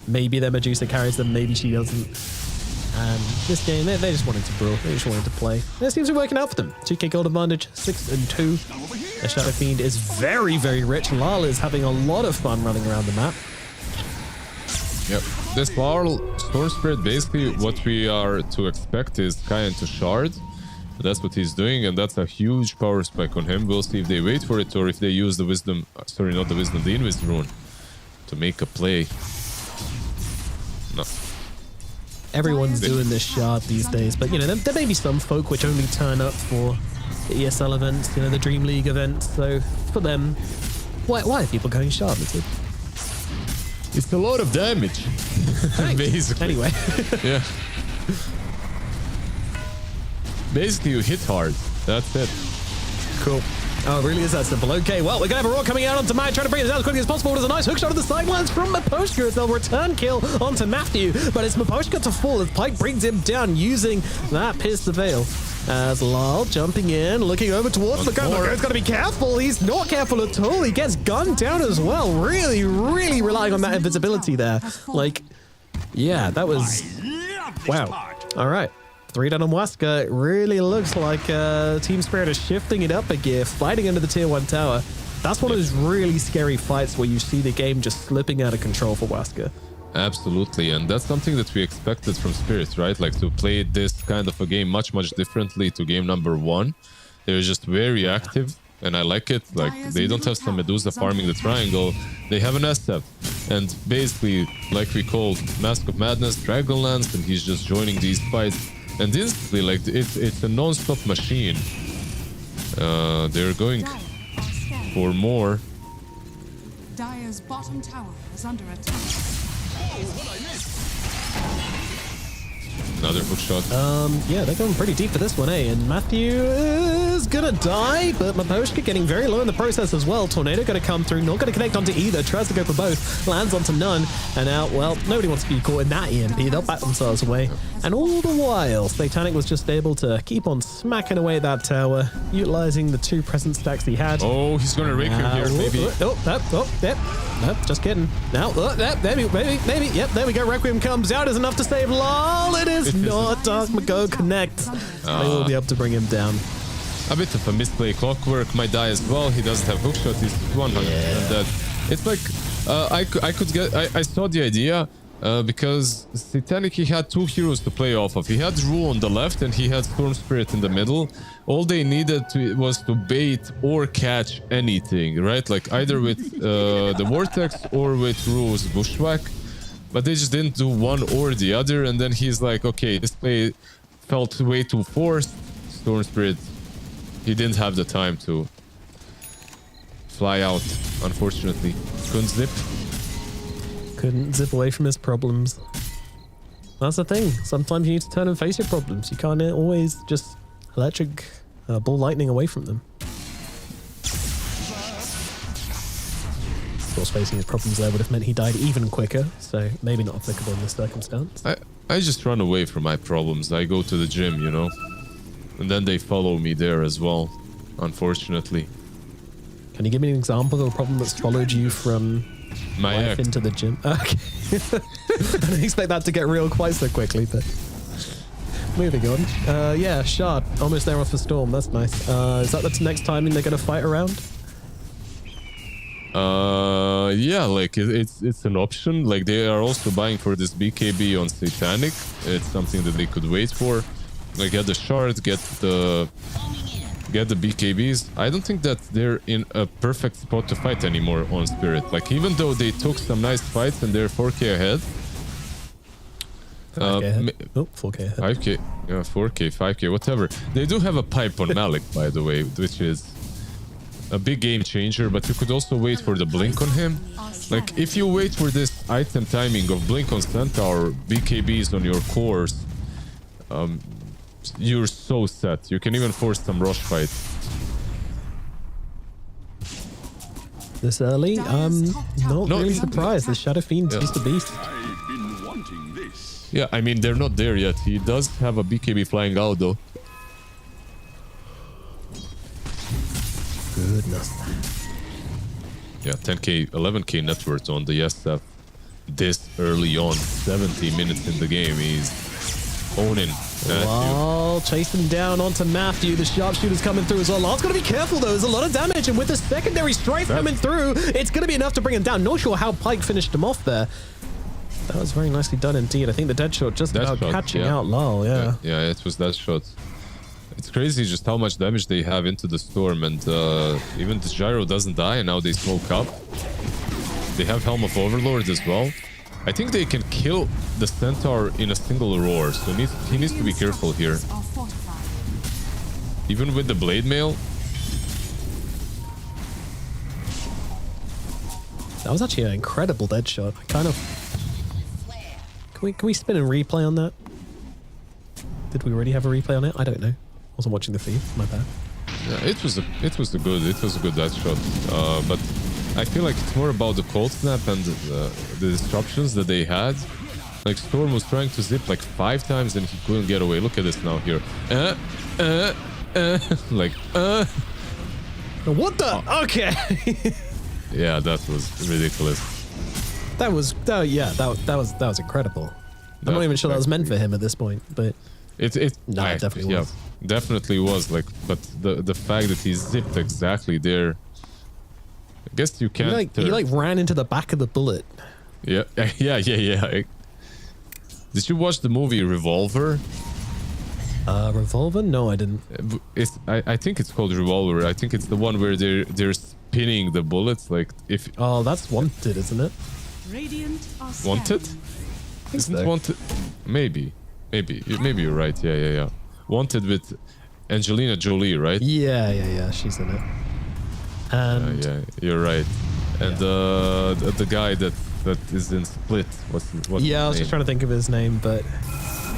maybe their Medusa carries them, maybe she doesn't. And this game, they just wanted to brawl, they just wanted to play. And it seems to be working out for them. 2k gold advantage, 6-2. The Shadow Fiend is very, very rich. Lala is having a lot of fun running around the map. Yep. This Storm Spirit, basically what we are to expect is Kayan to shard. That's what he's doing, and that's a huge power spike on him. We'll see if they wait for it or if they use the wisdom, sorry, not the wisdom, the Invis rune to make a play. No. Everyone's doing this shard these days, but you know, there may be some folk which only turn up for the ESL events, you know, the DreamLeague events. So for them, why are people going shard? It's a lot of damage, basically. Anyway. Yeah. Basically, you hit hard. That's it. Cool. Oh, it really is that simple. Okay, well, we're going to have a roar coming out onto Mai, trying to bring it down as quickly as possible. There's a nice hook shot of the sidelines from Maposhka as they'll return kill onto Matthew, but it's Maposhka to fall as Pike brings him down using that Pierce the Veil. As Lal jumping in, looking over towards Mago. Mago's got to be careful. He's not careful at all. He gets gunned down as well. Really, really relying on that invisibility there. Like, yeah, that was... Wow. All right. 3 down on Waska. It really looks like Team Spirit is shifting it up a gear, fighting under the tier 1 tower. That's one of those really scary fights where you see the game just slipping out of control for Waska. Absolutely, and that's something that we expected from Spirits, right? Like to play this kind of a game much differently to game number 1. They're just very active, and I like it. Like they don't have some Medusa farming the triangle. They have an SF, and basically, like we called Mask of Madness, Dragonlance, and he's just joining these fights. And instantly, like it's a non-stop machine. They're going for more. Dire's bottom tower is under attack. Another hook shot. Yeah, they're going pretty deep for this one, eh? And Matthew is gonna die, but Maposhka getting very low in the process as well. Tornado gonna come through, not gonna connect onto either. Tries to go for both, lands onto none, and now, well, nobody wants to be caught in that EMP. They'll back themselves away. And all the while, Satanic was just able to keep on smacking away at that tower, utilizing the 2 present stacks he had. Oh, he's gonna rake him here, maybe. Nope, just kidding. Now, maybe. Yep, there we go. Requiem comes out is enough to save Lol. It is not. Dark Mago connects. They will be able to bring him down. A bit of a misplay. Clockwork might die as well. He doesn't have hookshot. He's 100% dead. It's like I saw the idea because Satanic, he had 2 heroes to play off of. He had Rue on the left and he had Storm Spirit in the middle. All they needed was to bait or catch anything, right? Like either with the Vortex or with Rue's Bushwhack. But they just didn't do one or the other, and then he's like, okay, this play felt way too forced. Storm Spirit, he didn't have the time to fly out, unfortunately. Couldn't zip away from his problems. That's the thing. Sometimes you need to turn and face your problems. You can't always just electric ball lightning away from them. Of course, facing his problems there would have meant he died even quicker, so maybe not applicable in this circumstance. I just run away from my problems. I go to the gym, you know, and then they follow me there as well, unfortunately. Can you give me an example of a problem that's followed you from my life into the gym? Okay. I didn't expect that to get real quite so quickly, but moving on. Yeah, Shard, almost there off the Storm. That's nice. Is that the next timing they're going to fight around? Yeah, like it's an option. Like they are also buying for this BKB on Satanic. It's something that they could wait for. Like get the shard, get the BKBs. I don't think that they're in a perfect spot to fight anymore on Spirit. Like even though they took some nice fights and they're 4k ahead. 5k ahead. 4k ahead. 5k, yeah, 4k, 5k, whatever. They do have a pipe on Malik, by the way, which is a big game changer, but you could also wait for the blink on him. Like if you wait for this item timing of blink on Centaur, BKBs on your cores, you're so set. You can even force some rush fight. This early? Not really surprised. The Shadow Fiend is the beast. Yeah, I mean, they're not there yet. He does have a BKB flying out though. Goodness. Yeah, 10k, 11k net worth on the SF this early on. 70 minutes in the game. He's owning. Well, chasing down onto Matthew. The sharpshooter's coming through as well. Lars got to be careful though. There's a lot of damage, and with the secondary strike coming through, it's going to be enough to bring him down. Not sure how Pike finished him off there. That was very nicely done indeed. I think the dead shot just about catching out Lal. Yeah, it was that shot. It's crazy just how much damage they have into the Storm, and even the Gyro doesn't die, and now they smoke up. They have Helm of Overlord as well. I think they can kill the Centaur in a single roar, so he needs to be careful here. Even with the Blade Mail. That was actually an incredible dead shot. I kind of... Can we spin and replay on that? Did we already have a replay on it? I don't know. Wasn't watching the feed. My bad. Yeah, it was a good death shot, but I feel like it's more about the cold snap and the disruptions that they had. Like Storm was trying to zip like 5 times and he couldn't get away. Look at this now here. Like What the? Okay. Yeah, that was ridiculous. That was incredible. I'm not even sure that was meant for him at this point, but it definitely was. Definitely was. Like, but the fact that he zipped exactly there, I guess you can't. He ran into the back of the bullet. Yeah. Did you watch the movie Revolver? Revolver? No, I didn't. I think it's called Revolver. I think it's the one where they're spinning the bullets. Like if. Oh, that's Wanted, isn't it? Radiant are Wanted? Isn't so. Wanted? Maybe you're right. Yeah. Wanted with Angelina Jolie, right? Yeah. She's in it. And yeah, you're right. And the guy that is in Split. What's I was just trying to think of his name, but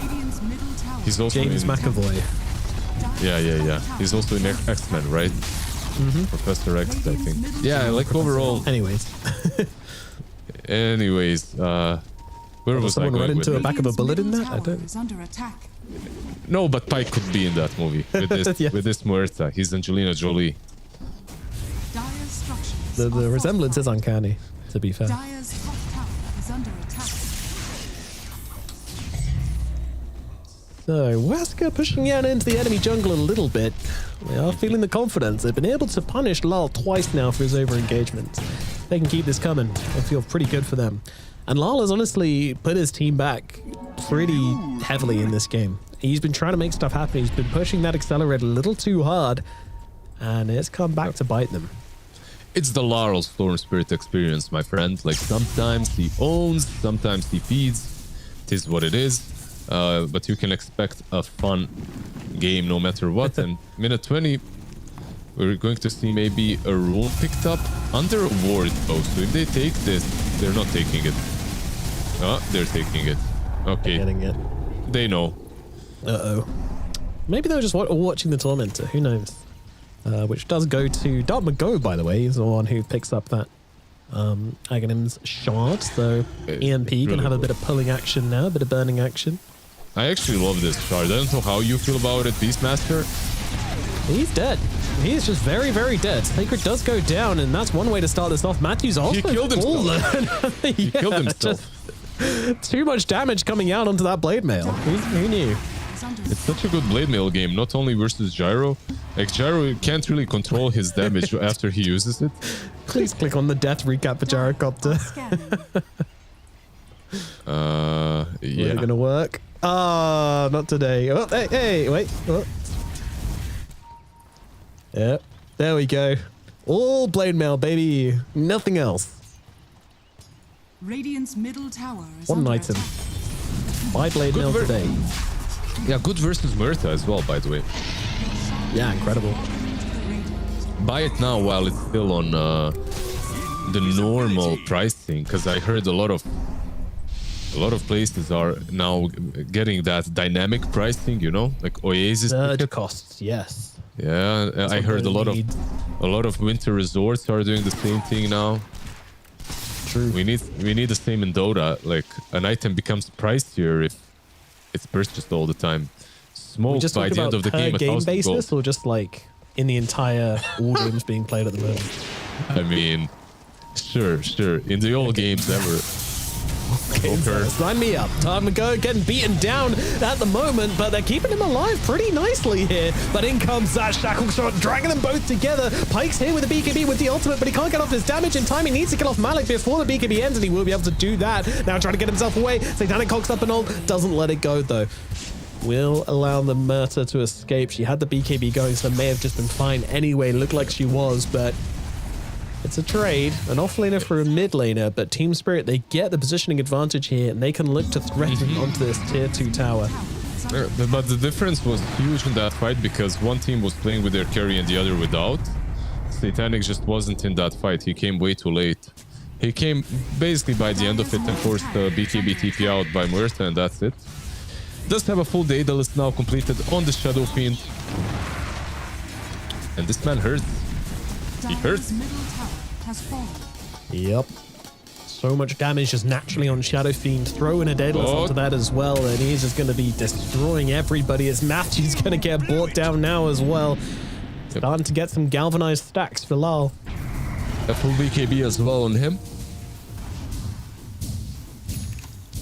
Radiant's middle tower. he's also James in, McAvoy. Yeah. He's also in X-Men, right? Professor X, I think. Yeah, like overall. Anyways, where was someone I run going into with the back of a bullet in that? I don't. Is under attack. No, but Pike could be in that movie with this Yeah. with this Muerta. He's Angelina Jolie. Dire's structures The are resemblance is fortified. uncanny, to be fair. Dire's top tower is under attack. So, Wesker pushing out into the enemy jungle a little bit. They are feeling the confidence. They've been able to punish Lal twice now for his over-engagement. They can keep this coming. I feel pretty good for them. And Lal has honestly put his team back pretty heavily in this game. He's been trying to make stuff happen. He's been pushing that accelerator a little too hard. And it's come back to bite them. It's the Laurel Storm Spirit experience, my friend. Like sometimes he owns, sometimes he feeds. It is what it is. But you can expect a fun game no matter what. And minute 20, we're going to see maybe a rune picked up under a ward though. So if they take this, they're not taking it. Oh, they're taking it. Okay. They're getting it. They know. Uh-oh. Maybe they were just watching the Tormentor. Who knows? Which does go to Dartmouth Go, by the way. He's the one who picks up that Aghanim's shard. So EMP can have a bit of pulling action now, a bit of burning action. I actually love this shard. I don't know how you feel about it, Beastmaster. He's dead. He's just very, very dead. Sacred does go down, and that's one way to start this off. Matthews also He killed himself. He killed himself. Too much damage coming out onto that blade mail. Who knew? It's such a good blade mail game, not only versus Gyro. Like Gyro can't really control his damage after he uses it. Please click on the death recap for Gyrocopter. Yeah. Is it gonna work? Ah, not today. Oh, hey, wait. Oh. Yep, there we go. All blade mail, baby. Nothing else. Radiant's middle tower is One under item. attack. 5 blade mail today. Yeah, good versus Muerta as well, by the way. Yeah, incredible. Buy it now while it's still on the normal pricing, because I heard a lot of places are now getting that dynamic pricing, you know, like Oasis. Surge costs, yes. Yeah, I heard a lot of winter resorts are doing the same thing now. True. We need the same in Dota. Like an item becomes pricier if it's purchased all the time. Smoke by the end of the game, per game 1,000 basis, gold. or just like in the entire all games being played at the moment? I mean, sure. In the old games ever. Sign me up. Time to go, getting beaten down at the moment, but they're keeping him alive pretty nicely here. But in comes that shackle shot, dragging them both together. Pike's here with the BKB with the ultimate, but he can't get off his damage in time. He needs to kill off Malik before the BKB ends, and he will be able to do that. Now trying to get himself away. Satanic cocks up and ult, doesn't let it go though. Will allow the Murta to escape. She had the BKB going, so may have just been fine anyway. Looked like she was, but it's a trade. An off laner for a mid laner, but Team Spirit, they get the positioning advantage here, and they can look to threaten onto this tier 2 tower. But the difference was huge in that fight because one team was playing with their carry and the other without. Satanic just wasn't in that fight. He came way too late. He came basically by the end of it and forced the BKB TP out by Muerta, and that's it. Does have a full Daedalus now completed on the Shadow Fiend. And this man hurts. He hurts. Dire's middle tower has fallen. Yep. So much damage just naturally on Shadow Fiend. Throw in a Daedalus onto that as well, and he's just going to be destroying everybody as Matthew's going to get brought down now as well. Starting to get some galvanized stacks for Lal. A full BKB as well on him.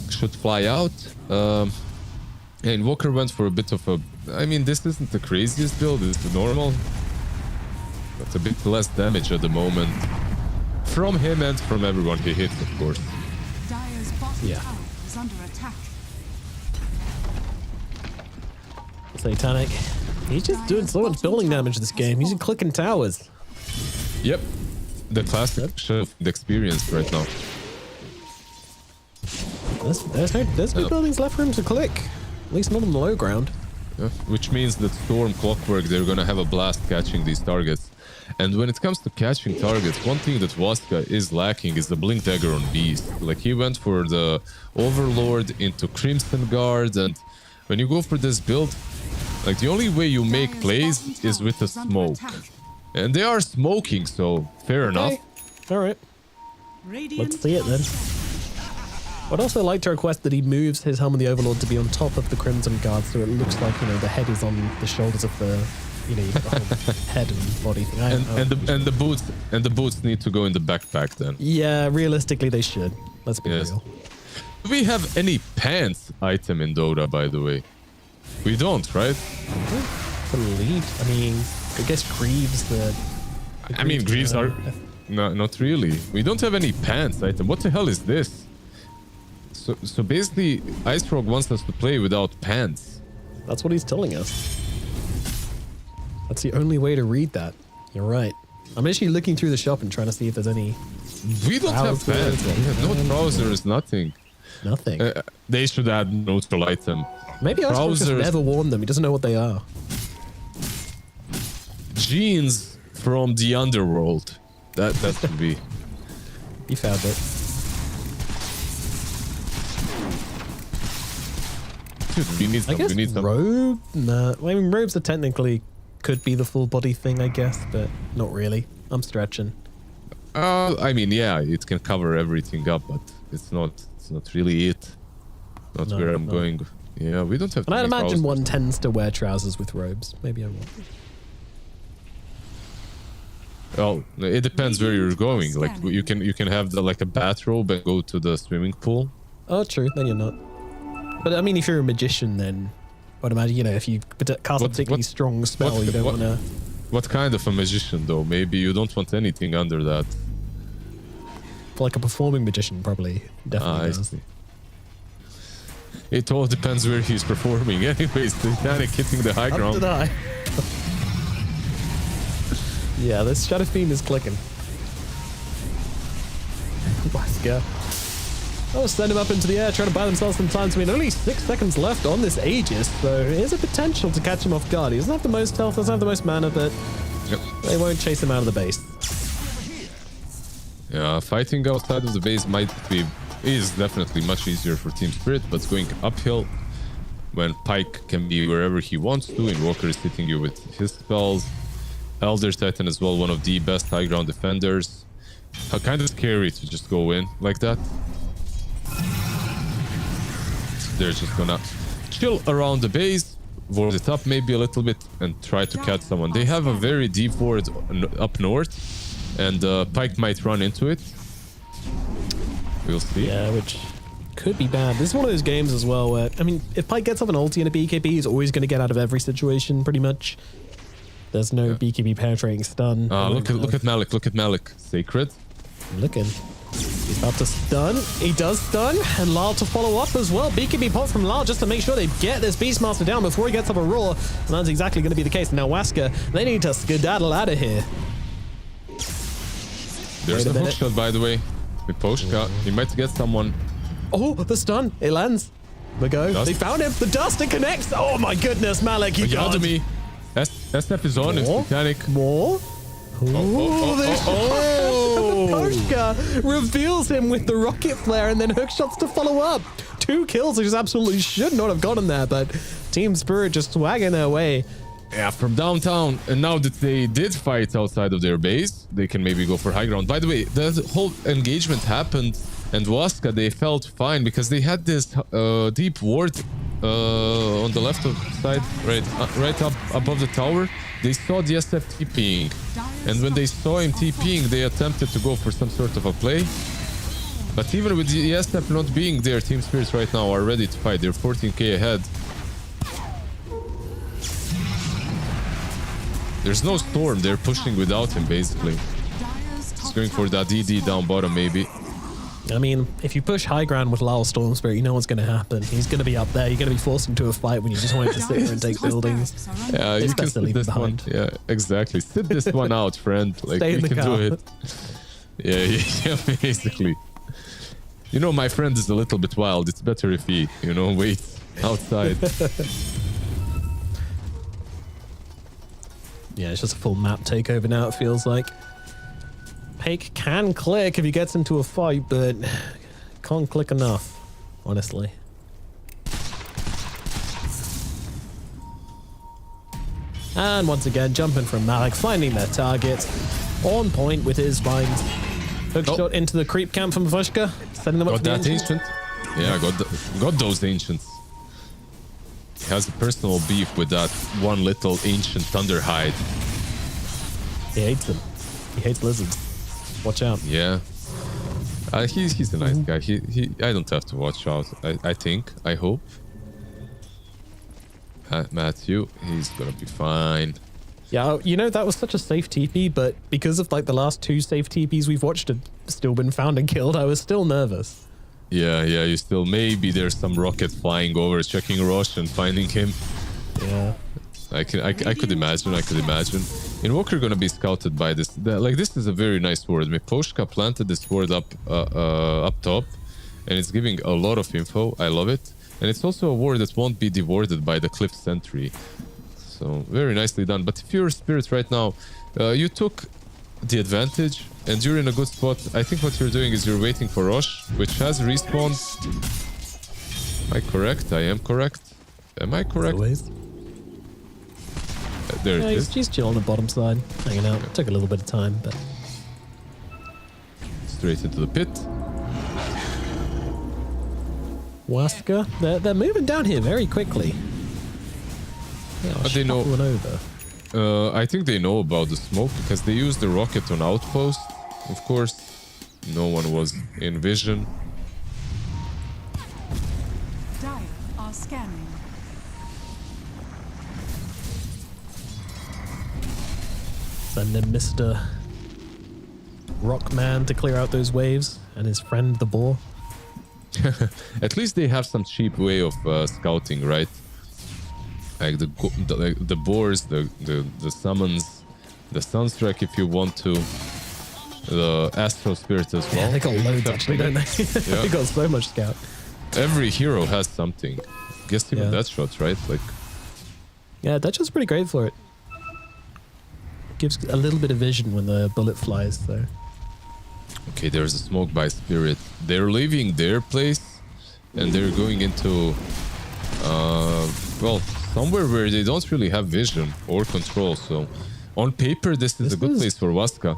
Should fly out. And Walker went for a bit of a... I mean, this isn't the craziest build. It's the normal. But a bit less damage at the moment. From him and from everyone he hits, of course. Dire's bottom Yeah. tower is under attack. Satanic. He's just doing so much building damage this game. He's clicking towers. Yep. The classic shift experience right now. There's no buildings left for him to click. At least not on the low ground. Yeah, which means that Storm, Clockwork, they're gonna have a blast catching these targets. And when it comes to catching targets, one thing that Waska is lacking is the Blink Dagger on Beast. Like, he went for the Overlord into Crimson Guard, and when you go for this build, like, the only way you make plays is with a smoke. And they are smoking, so fair enough. Alright. Let's see it then. I'd also like to request that he moves his Helm of the Overlord to be on top of the Crimson Guard, so it looks like, you know, the head is on the shoulders of the, you know, you've got the whole head and body thing. And the boots need to go in the backpack then. Yeah, realistically they should. Let's be real. Do we have any pants item in Dota, by the way? We don't, right? I believe. I mean, I guess Greaves. I mean, Greaves are not really. We don't have any pants item. What the hell is this? So basically, Ice Frog wants us to play without pants. That's what he's telling us. That's the only way to read that. You're right. I'm actually looking through the shop and trying to see if there's any. We don't have pants. We have no trousers, nothing. Nothing. They should add neutral item. Maybe Ice Frog just never worn them. He doesn't know what they are. Jeans from the underworld. That could be. You found it. Dude, we need some. I guess we need some. robe? Nah. Well, I mean, robes are technically could be the full body thing, I guess, but not really. I'm stretching. I mean, yeah, it can cover everything up, but it's not really it. Not where I'm going. Yeah, we don't have. And I'd imagine one tends to wear trousers with robes. Maybe I'm wrong. Oh, it depends where you're going. Like, you can have like a bathrobe and go to the swimming pool. Oh, true. Then you're not. But I mean, if you're a magician, then I'd imagine, you know, if you cast a particularly strong spell, you don't want to. What kind of a magician, though? Maybe you don't want anything under that. Like a performing magician, probably. Definitely does. I see. It all depends where he's performing. Anyways, Titanic hitting the high ground. Yeah, this Shadow Fiend is clicking. Let's go. Oh, send him up into the air, trying to buy themselves some time. I mean, only 6 seconds left on this Aegis, so there's a potential to catch him off guard. He doesn't have the most health, doesn't have the most mana, but they won't chase him out of the base. Yeah, fighting outside of the base is definitely much easier for Team Spirit, but going uphill when Pyke can be wherever he wants to, and Walker is hitting you with his spells. Elder Titan as well, one of the best high ground defenders. Kind of scary to just go in like that. They're just gonna chill around the base, ward it up maybe a little bit, and try to catch someone. They have a very deep ward up north, and Pyke might run into it. We'll see. Yeah, which could be bad. This is one of those games as well where, I mean, if Pyke gets up an ulti and a BKB, he's always going to get out of every situation, pretty much. There's no BKB penetrating stun. Look at Malik. Look at Malik. Sacred. I'm looking. He's about to stun. He does stun. And Lal to follow up as well. BKB pop from Lal just to make sure they get this Beastmaster down before he gets up a roar. And that's exactly going to be the case. Now Waska, they need to skedaddle out of here. There's a hook shot, by the way. With Poshka. He might get someone. Oh, the stun. It lands. We go. Dust. They found him. The dust, it connects. Oh my goodness, Malik, you got me. SF is on. It's Titanic. More? Poshka reveals him with the rocket flare and then hook shots to follow up. 2 kills, which absolutely should not have gotten there, but Team Spirit just swagging their way Yeah, from downtown. And now that they did fight outside of their base, they can maybe go for high ground. By the way, the whole engagement happened, and Waska, they felt fine because they had this deep ward on the left side, right up above the tower. They saw the SF TPing, and when they saw him TPing, they attempted to go for some sort of a play. But even with the SF not being there, Team Spirits right now are ready to fight. They're 14k ahead. There's no Storm. They're pushing without him, basically. He's going for that DD down bottom, maybe. I mean, if you push high ground with Lyle Storm Spirit, you know what's going to happen. He's going to be up there. You're going to be forced into a fight when you just want him to sit here and take buildings. Yeah, you can sit this one. Yeah, exactly. Sit this one out, friend. Like, Stay in you the can car. do it. Yeah, basically. You know, my friend is a little bit wild. It's better if he, waits outside. Yeah, it's just a full map takeover now, it feels like. Pake can click if he gets into a fight, but can't click enough, honestly. And once again, jumping from Malik, finding their target. On point with his binds. Hook shot into the creep camp from Vushka, setting them up Got for the that ancient. Yeah, got those ancients. He has a personal beef with that one little ancient Thunderhide. He hates them. He hates lizards. Watch out. Yeah. He's a nice guy. I don't have to watch out. I think. I hope. Matthew, he's gonna be fine. Yeah, that was such a safe TP, but because of like the last 2 safe TPs we've watched have still been found and killed, I was still nervous. Yeah, you still, maybe there's some rocket flying over, checking Rosh and finding him. Yeah. I could imagine. Invoker gonna be scouted by this. This is a very nice ward. Miposhka planted this ward up top, and it's giving a lot of info. I love it. And it's also a ward that won't be dewarded by the Cliff Sentry. So very nicely done. But if you're Spirits right now, you took the advantage and you're in a good spot. I think what you're doing is you're waiting for Rosh, which has respawn. Am I correct? I am correct. Am I correct? Always. There it is. He's chill on the bottom side, hanging out. Took a little bit of time, but... Straight into the pit. Waska, they're moving down here very quickly. Yeah, But they know. Over. I think they know about the smoke because they used the rocket on outpost. Of course, no one was in vision. Dire are scanning. Send in Mr. Rockman to clear out those waves, and his friend the boar. At least they have some cheap way of scouting, right? Like the boars, the summons, the Sunstrike if you want to, the Astro Spirit as well. Yeah, they got loads actually, don't they? Yeah. They got so much scout. Every hero has something. Guess even that shots, right? Like, yeah, that's just pretty great for it. Gives a little bit of vision when the bullet flies, though. okay, there's a smoke by Spirit. They're leaving their place and they're going into well, somewhere where they don't really have vision or control. So on paper, this is a good place for Waska.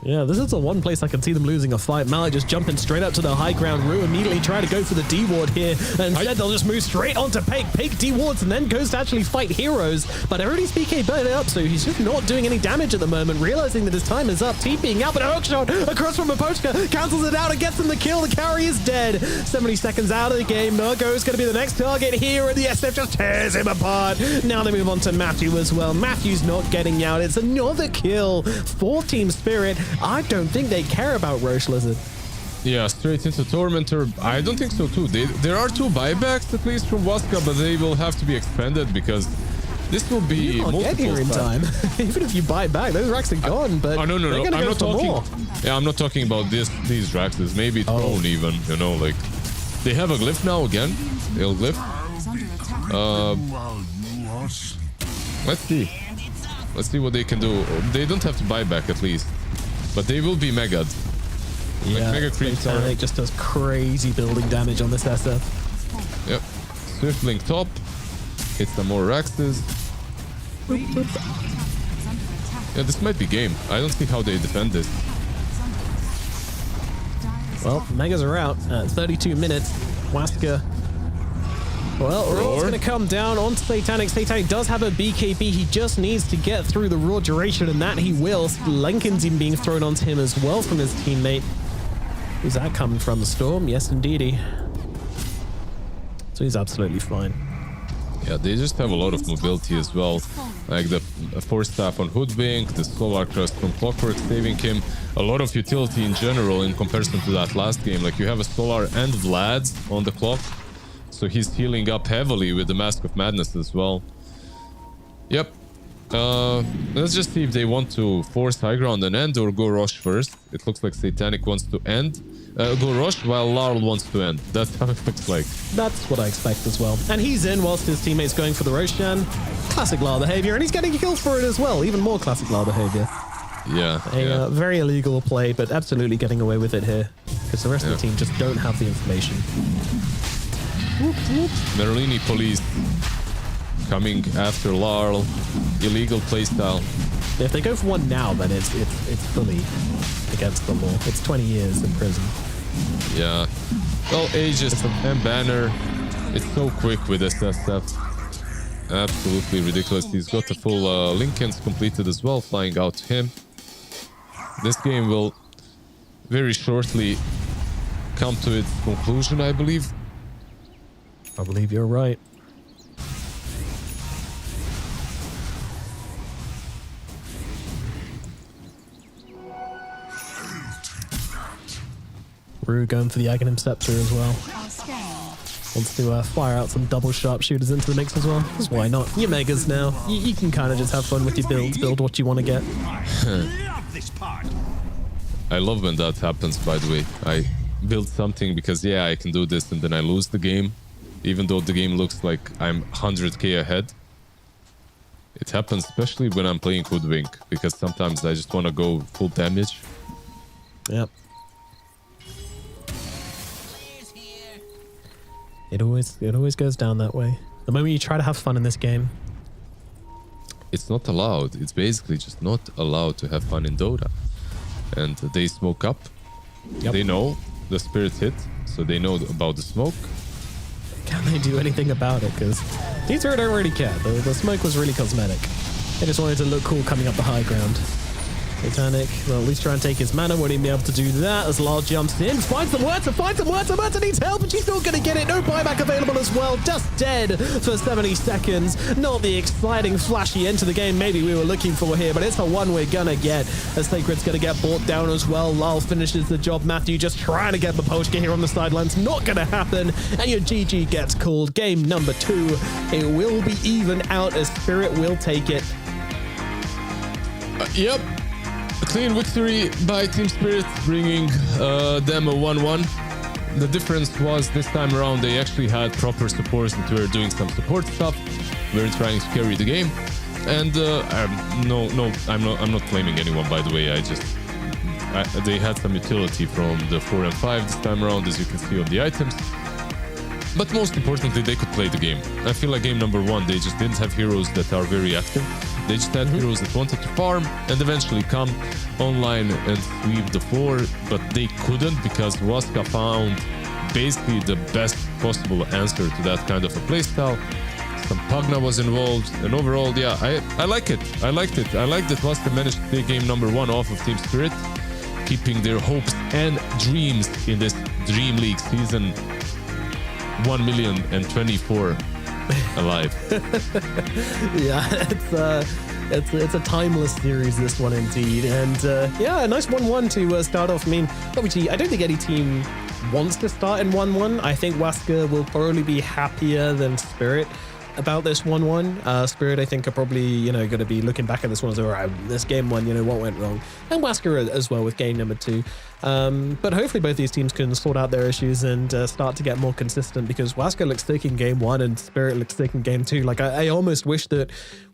Yeah, this is the one place I can see them losing a fight. Malik just jumping straight up to the high ground. Rue immediately trying to go for the D-ward here. And instead, they'll just move straight onto Pake. Pake D-wards and then goes to actually fight heroes. But Erudi's PK burned it up, so he's just not doing any damage at the moment. Realizing that his time is up. TPing out, but a hookshot across from Miposhka cancels it out and gets him the kill. The carry is dead. 70 seconds out of the game. Murgo is going to be the next target here, and the SF just tears him apart. Now they move on to Matthew as well. Matthew's not getting out. It's another kill for Team Spirit. I don't think they care about Roche Lizard. Yeah, straight into Tormentor. I don't think so too. There are 2 buybacks at least from Waska, but they will have to be expanded because this will be You can't get here in time. Even if you buy back, those racks are gone. But no. I'm not talking. More. Yeah, I'm not talking about these racks. Maybe Throne even. You know, like they have a glyph now again. They'll glyph. Let's see. Let's see what they can do. They don't have to buy back at least. But they will be mega'd. Yeah, like mega creeps are. It just does crazy building damage on this SF. Yep. Swiftling top. Hit some more Raxes. Yeah, this might be game. I don't see how they defend this. Well, Megas are out at 32 minutes. Waska. Well, Roar's going to come down onto Satanic. Satanic does have a BKB. He just needs to get through the raw duration, and that he will. Lincoln's even being thrown onto him as well from his teammate. Who's that coming from? The Storm? Yes, indeedy. So he's absolutely fine. Yeah, they just have a lot of mobility as well. Like the Force Staff on Hoodwink, the Solar Crest from Clockwork saving him. A lot of utility in general in comparison to that last game. Like you have a Solar and Vlad's on the clock. So he's healing up heavily with the Mask of Madness as well. Yep. Let's just see if they want to force high ground and end or go rush first. It looks like Satanic wants to end. Go rush while Larl wants to end. That's how it looks like. That's what I expect as well. And he's in whilst his teammate's going for the Roshan. Classic Larl behavior, and he's getting kills for it as well. Even more classic Larl behavior. Yeah. A very illegal play, but absolutely getting away with it here. Because the rest of the team just don't have the information. Merlini police coming after Larl. Illegal playstyle. If they go for one now, then it's fully against the law. It's 20 years in prison. Yeah. Well, Aegis and Banner. It's so quick with SSF. Absolutely ridiculous. He's got the full Lincolns completed as well, flying out to him. This game will very shortly come to its conclusion, I believe. I believe you're right. Rue going for the Aghanim Scepter as well. Wants to fire out some double sharpshooters into the mix as well. Because why not? You're Megas now. You can kind of just have fun with your builds. Build what you want to get. I love when that happens, by the way. I build something because, yeah, I can do this, and then I lose the game. Even though the game looks like I'm 100k ahead. It happens especially when I'm playing Hoodwink, because sometimes I just want to go full damage. Yep. It always goes down that way. The moment you try to have fun in this game. It's not allowed. It's basically just not allowed to have fun in Dota. And they smoke up. Yep. They know the spirit hit, so they know about the smoke. Can they do anything about it? Because these two don't really care. The smoke was really cosmetic. They just wanted to look cool coming up the high ground. Satanic, well, at least try and take his mana. Won't even be able to do that as Larl jumps in. Finds some words, Merta needs help, but she's not going to get it. No buyback available as well. Just dead for 70 seconds. Not the exciting, flashy end to the game maybe we were looking for here, but it's the one we're going to get. As Sacred's going to get brought down as well. Larl finishes the job. Matthew just trying to get the Polska here on the sidelines. Not going to happen. And your GG gets called. Game number 2. It will be even out as Spirit will take it. Yep. A clean victory by Team Spirit, bringing them a 1-1. The difference was this time around they actually had proper support and were doing some support stuff. We were trying to carry the game, and I'm not blaming anyone, by the way. They had some utility from the 4 and 5 this time around, as you can see on the items. But most importantly, they could play the game. I feel like game number 1, they just didn't have heroes that are very active. They just had heroes that wanted to farm and eventually come online and sweep the floor, but they couldn't because Waska found basically the best possible answer to that kind of a playstyle. Some Pugna was involved, and overall, yeah, I like it. I liked it. I like that Waska managed to take game number 1 off of Team Spirit, keeping their hopes and dreams in this Dream League season 1,024 alive. Yeah, it's a timeless series, this one indeed. And yeah, a nice 1-1 to start off. I mean, obviously, I don't think any team wants to start in 1-1. I think Waska will probably be happier than Spirit about this 1-1. Spirit, I think, are probably, going to be looking back at this one as, all right, this game 1, what went wrong? And Waska as well with game number 2. But hopefully both these teams can sort out their issues and start to get more consistent, because Waska looks thick in game 1 and Spirit looks thick in game 2. Like, I almost wish that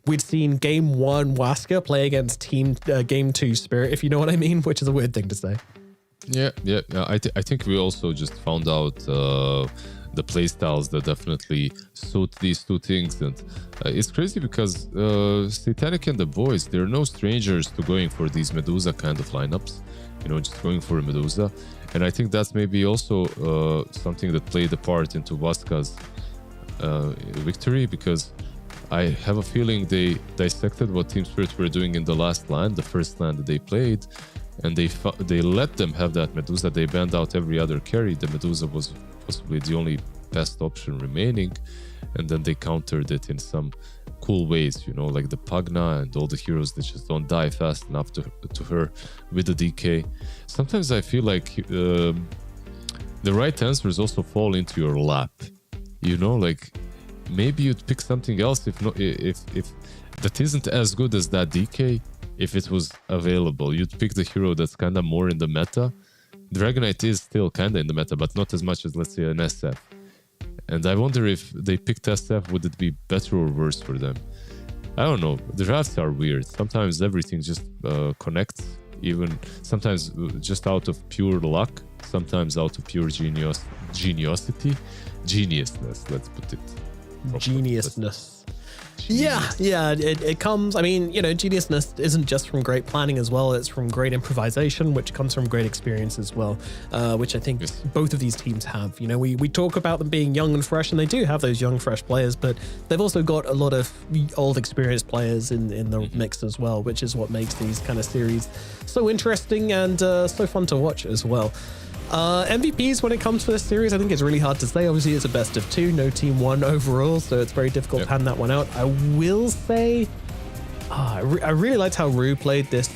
we'd seen game 1 Waska play against game 2 Spirit, if you know what I mean, which is a weird thing to say. Yeah. I think we also just found out the playstyles that definitely suit these two things. And it's crazy because Satanic and the boys, they're no strangers to going for these Medusa kind of lineups, you know, just going for a Medusa. And I think that's maybe also something that played a part into Vaska's victory, because I have a feeling they dissected what Team Spirit were doing in the last LAN, the first LAN that they played, and they let them have that Medusa. They banned out every other carry. The Medusa was possibly the only best option remaining, and then they countered it in some cool ways, you know, like the Pagna and all the heroes that just don't die fast enough to her with the DK. Sometimes I feel like the right answers also fall into your lap, you know, like maybe you'd pick something else if that isn't as good as that DK. If it was available, you'd pick the hero that's kind of more in the meta. Dragonite is still kind of in the meta, but not as much as, let's say, an SF. And I wonder if they picked SF, would it be better or worse for them? I don't know. The drafts are weird. Sometimes everything just connects, even sometimes just out of pure luck, sometimes out of pure geniusness, let's put it. Geniusness. Yeah, it comes, I mean, you know, geniusness isn't just from great planning as well, it's from great improvisation, which comes from great experience as well, which I think both of these teams have. You know, we talk about them being young and fresh, and they do have those young, fresh players, but they've also got a lot of old, experienced players in the mix as well, which is what makes these kind of series so interesting and so fun to watch as well. MVPs when it comes to this series, I think it's really hard to say. Obviously, it's a best of 2, no team won overall, so it's very difficult to hand that one out. I will say, I really liked how Rue played this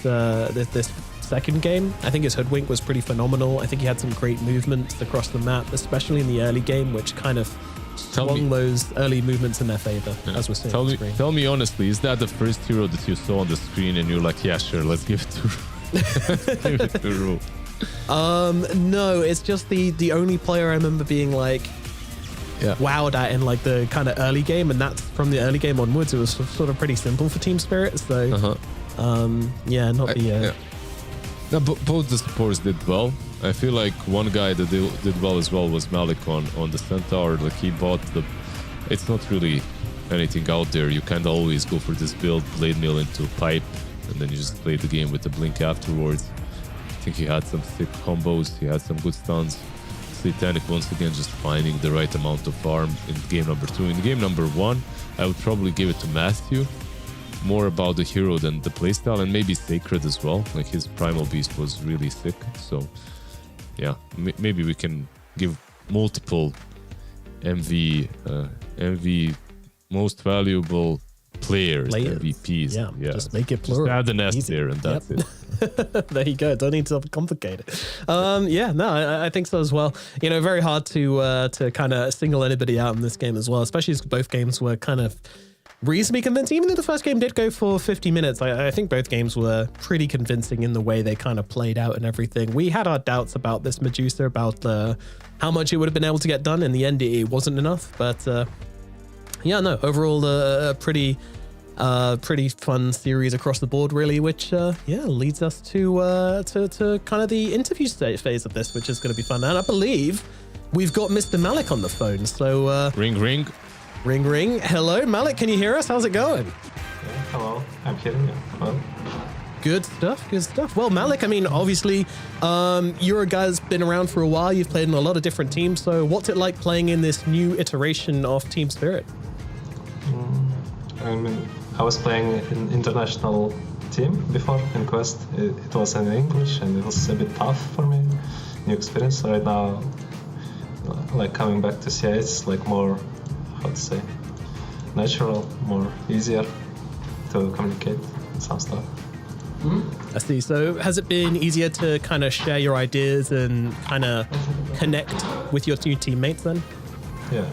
second game. I think his Hoodwink was pretty phenomenal. I think he had some great movements across the map, especially in the early game, which kind of swung those early movements in their favor, as we're seeing on the screen. Tell me honestly, is that the first hero that you saw on the screen and you're like, yeah, sure, let's give it to Rue? No, it's just the only player I remember being like wowed at in like the kind of early game, and that's from the early game onwards. It was sort of pretty simple for Team Spirit, so both the supports did well. I feel like one guy that did well as well was Malik on the Centaur. Like he bought it's not really anything out there. You kind of always go for this build, blade mill into pipe, and then you just play the game with the blink afterwards. I think he had some sick combos, he had some good stuns. Satanic once again just finding the right amount of farm in game number 2. In game number 1, I would probably give it to Matthew. More about the hero than the playstyle, and maybe Sacred as well. Like his Primal Beast was really sick. So yeah, maybe we can give multiple MV most valuable players. MVPs. Yeah, just make it plural. Just add an S there and that's it. There you go. Don't need to complicate it. I think so as well. You know, very hard to kind of single anybody out in this game as well, especially as both games were kind of reasonably convincing. Even though the first game did go for 50 minutes, I think both games were pretty convincing in the way they kind of played out and everything. We had our doubts about this Medusa, about how much it would have been able to get done. In the end, it wasn't enough, but overall a pretty fun series across the board, really, which leads us to kind of the interview phase of this, which is going to be fun. And I believe we've got Mr. Malik on the phone. So ring ring. Hello, Malik. Can you hear us? How's it going? Hello, I'm hearing you. Hello. Good stuff. Well, Malik, I mean, obviously, you're a guy that's been around for a while. You've played in a lot of different teams. So what's it like playing in this new iteration of Team Spirit? I mean, I was playing in international team before in Quest. It was in English and it was a bit tough for me. New experience. Right now, like coming back to CI, it's like more, how to say, natural, more easier to communicate some stuff. I see. So has it been easier to kind of share your ideas and kind of connect with your new teammates then? Yeah,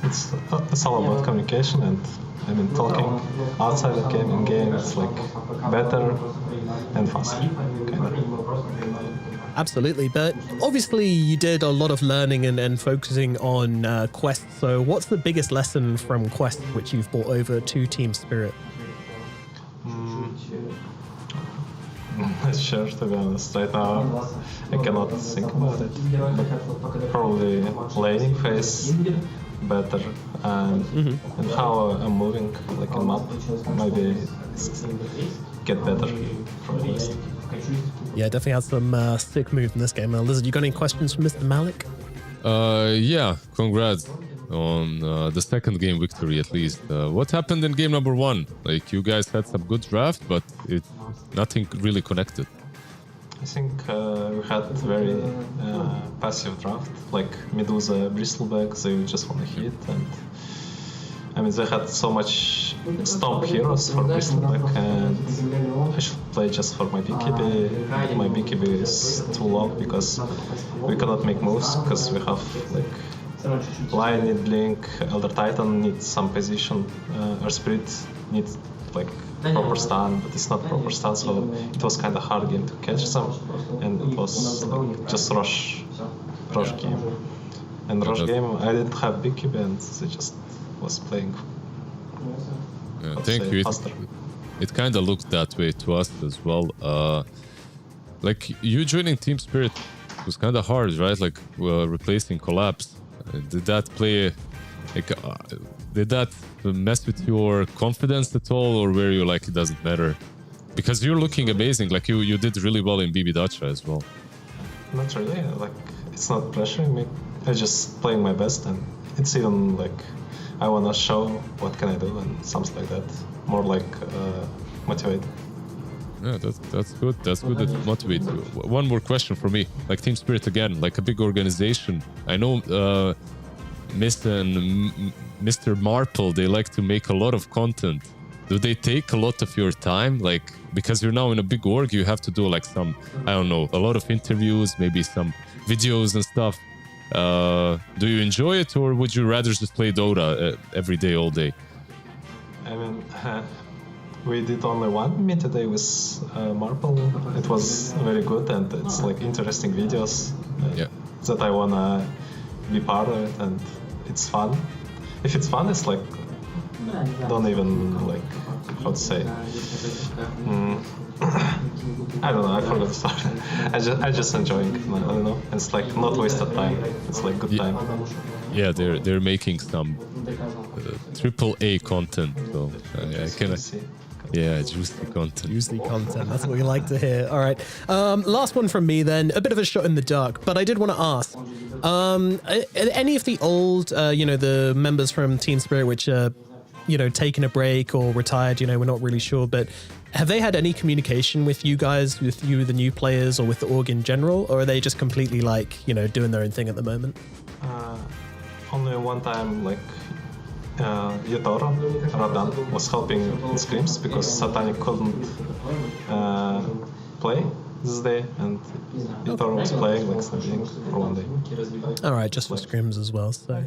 it's all about communication, and I mean talking outside the game, in game, it's like better and faster. Absolutely, but obviously you did a lot of learning and focusing on Quest. So what's the biggest lesson from Quest which you've brought over to Team Spirit? not sure, to be honest. Right now, I cannot think about it. But probably laning phase better, and how I'm moving, like in map, maybe get better from the list. Yeah, definitely had some sick moves in this game. Lizard, you got any questions from Mr. Malik? Yeah, congrats on the second game victory at least. What happened in game number 1? Like, you guys had some good draft, but nothing really connected. I think we had very passive draft, like Medusa, Bristleback, they just want to hit, and I mean they had so much stomp heroes for Bristleback, and I should play just for my BKB. My BKB is too long because we cannot make moves, because we have like Lion need Blink, Elder Titan needs some position, our Spirit needs like proper stun, but it's not proper stun, so it was kind of hard game to catch some, and it was like just rush game. And rush game, I didn't have BKB, and they just was playing. Yeah, thank you. It kind of looked that way to us as well. Like, you joining Team Spirit was kind of hard, right? Like, replacing Collapse. Did that play? Like, did that mess with your confidence at all, or were you like, it doesn't matter? Because you're looking amazing. Like, you did really well in BB Dacha as well. Not really. Like, it's not pressuring me. I'm just playing my best, and it's even like I wanna show what can I do and something like that. More like motivate. Yeah, that's good. That's good to motivate you. One more question for me. Like, Team Spirit again, like a big organization. I know Mr. Marple, they like to make a lot of content. Do they take a lot of your time? Like, because you're now in a big org, you have to do like some, I don't know, a lot of interviews, maybe some videos and stuff. Do you enjoy it, or would you rather just play Dota every day, all day? I mean, we did only one meet today with Marple. It was very good, and it's like interesting videos that I wanna be part of it, and it's fun. If it's fun, it's like don't even like how to say. I don't know. I forgot to start. I just enjoying. I don't know. It's like not wasted time. It's like good time. Yeah, they're making some AAA content. So I can. Yeah, juicy content. Juicy content. That's what we like to hear. All right. Last one from me then. A bit of a shot in the dark, but I did want to ask. Any of the old, the members from Team Spirit, which taken a break or retired, we're not really sure, but have they had any communication with you guys, with you, the new players, or with the org in general, or are they just completely like, doing their own thing at the moment? Only one time, like, Yotaro Radan was helping in scrims because Satanic couldn't play this day, and Yotaro was playing like something for one day. All right, just for scrims as well. So.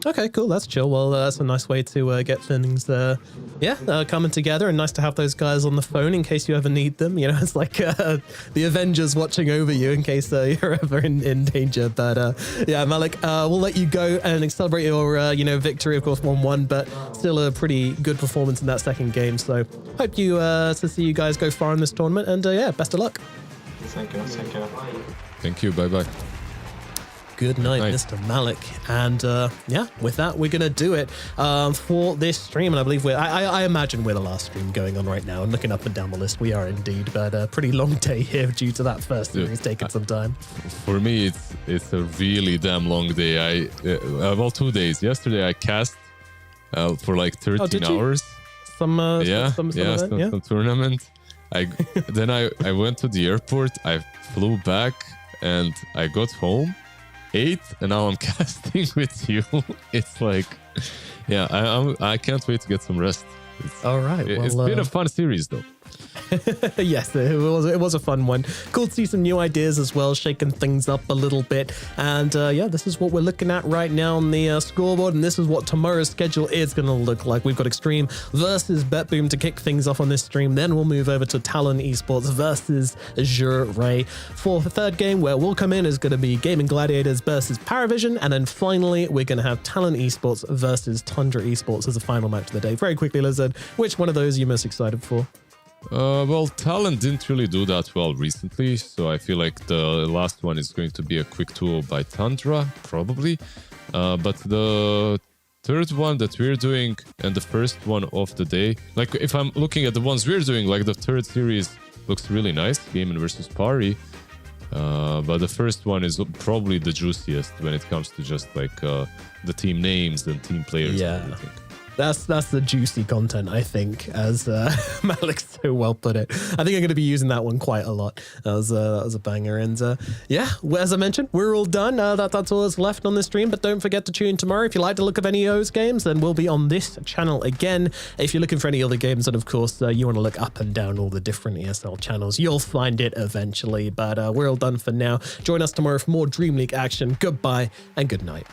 Okay, cool. That's chill. Well, that's a nice way to get things, coming together, and nice to have those guys on the phone in case you ever need them. It's like the Avengers watching over you in case you're ever in danger. But Malik, we'll let you go and celebrate your, victory, of course, 1-1, but still a pretty good performance in that second game. So hope to see you guys go far in this tournament, and best of luck. Thank you. Thank you. Bye-bye. Good night, Mr. Malik. And with that, we're going to do it for this stream. And I believe I imagine we're the last stream going on right now. And looking up and down the list, we are indeed. But a pretty long day here due to that first thing. It's taken some time. For me, it's a really damn long day. 2 days. Yesterday, I cast for like 13 hours. Some tournament. Then I went to the airport. I flew back and I got home. 8, and now I'm casting with you. It's like, I can't wait to get some rest. All right. It's been a fun series, though. Yes, it was a fun one. Cool to see some new ideas as well, shaking things up a little bit. And this is what we're looking at right now on the scoreboard, and this is what tomorrow's schedule is going to look like. We've got Extreme versus BetBoom to kick things off on this stream. Then we'll move over to Talon Esports versus Azure Ray. For the third game, where we'll come in, is going to be Gaming Gladiators versus Paravision. And then finally, we're going to have Talon Esports versus Tundra Esports as the final match of the day. Very quickly, Lizard, which one of those are you most excited for? Well, Talon didn't really do that well recently, so I feel like the last one is going to be a quick 2-0 by Tundra, probably. But the third one that we're doing and the first one of the day, like if I'm looking at the ones we're doing, like the third series looks really nice, Gaiman versus Pari. But the first one is probably the juiciest when it comes to just like the team names and team players. Yeah. And everything. That's the juicy content, I think, as Malik so well put it. I think I'm going to be using that one quite a lot. That was a banger. And yeah, as I mentioned, we're all done. That's all that's left on this stream. But don't forget to tune in tomorrow. If you like the look of any of those games, then we'll be on this channel again. If you're looking for any other games, and of course, you want to look up and down all the different ESL channels, you'll find it eventually. But we're all done for now. Join us tomorrow for more Dream League action. Goodbye and good night.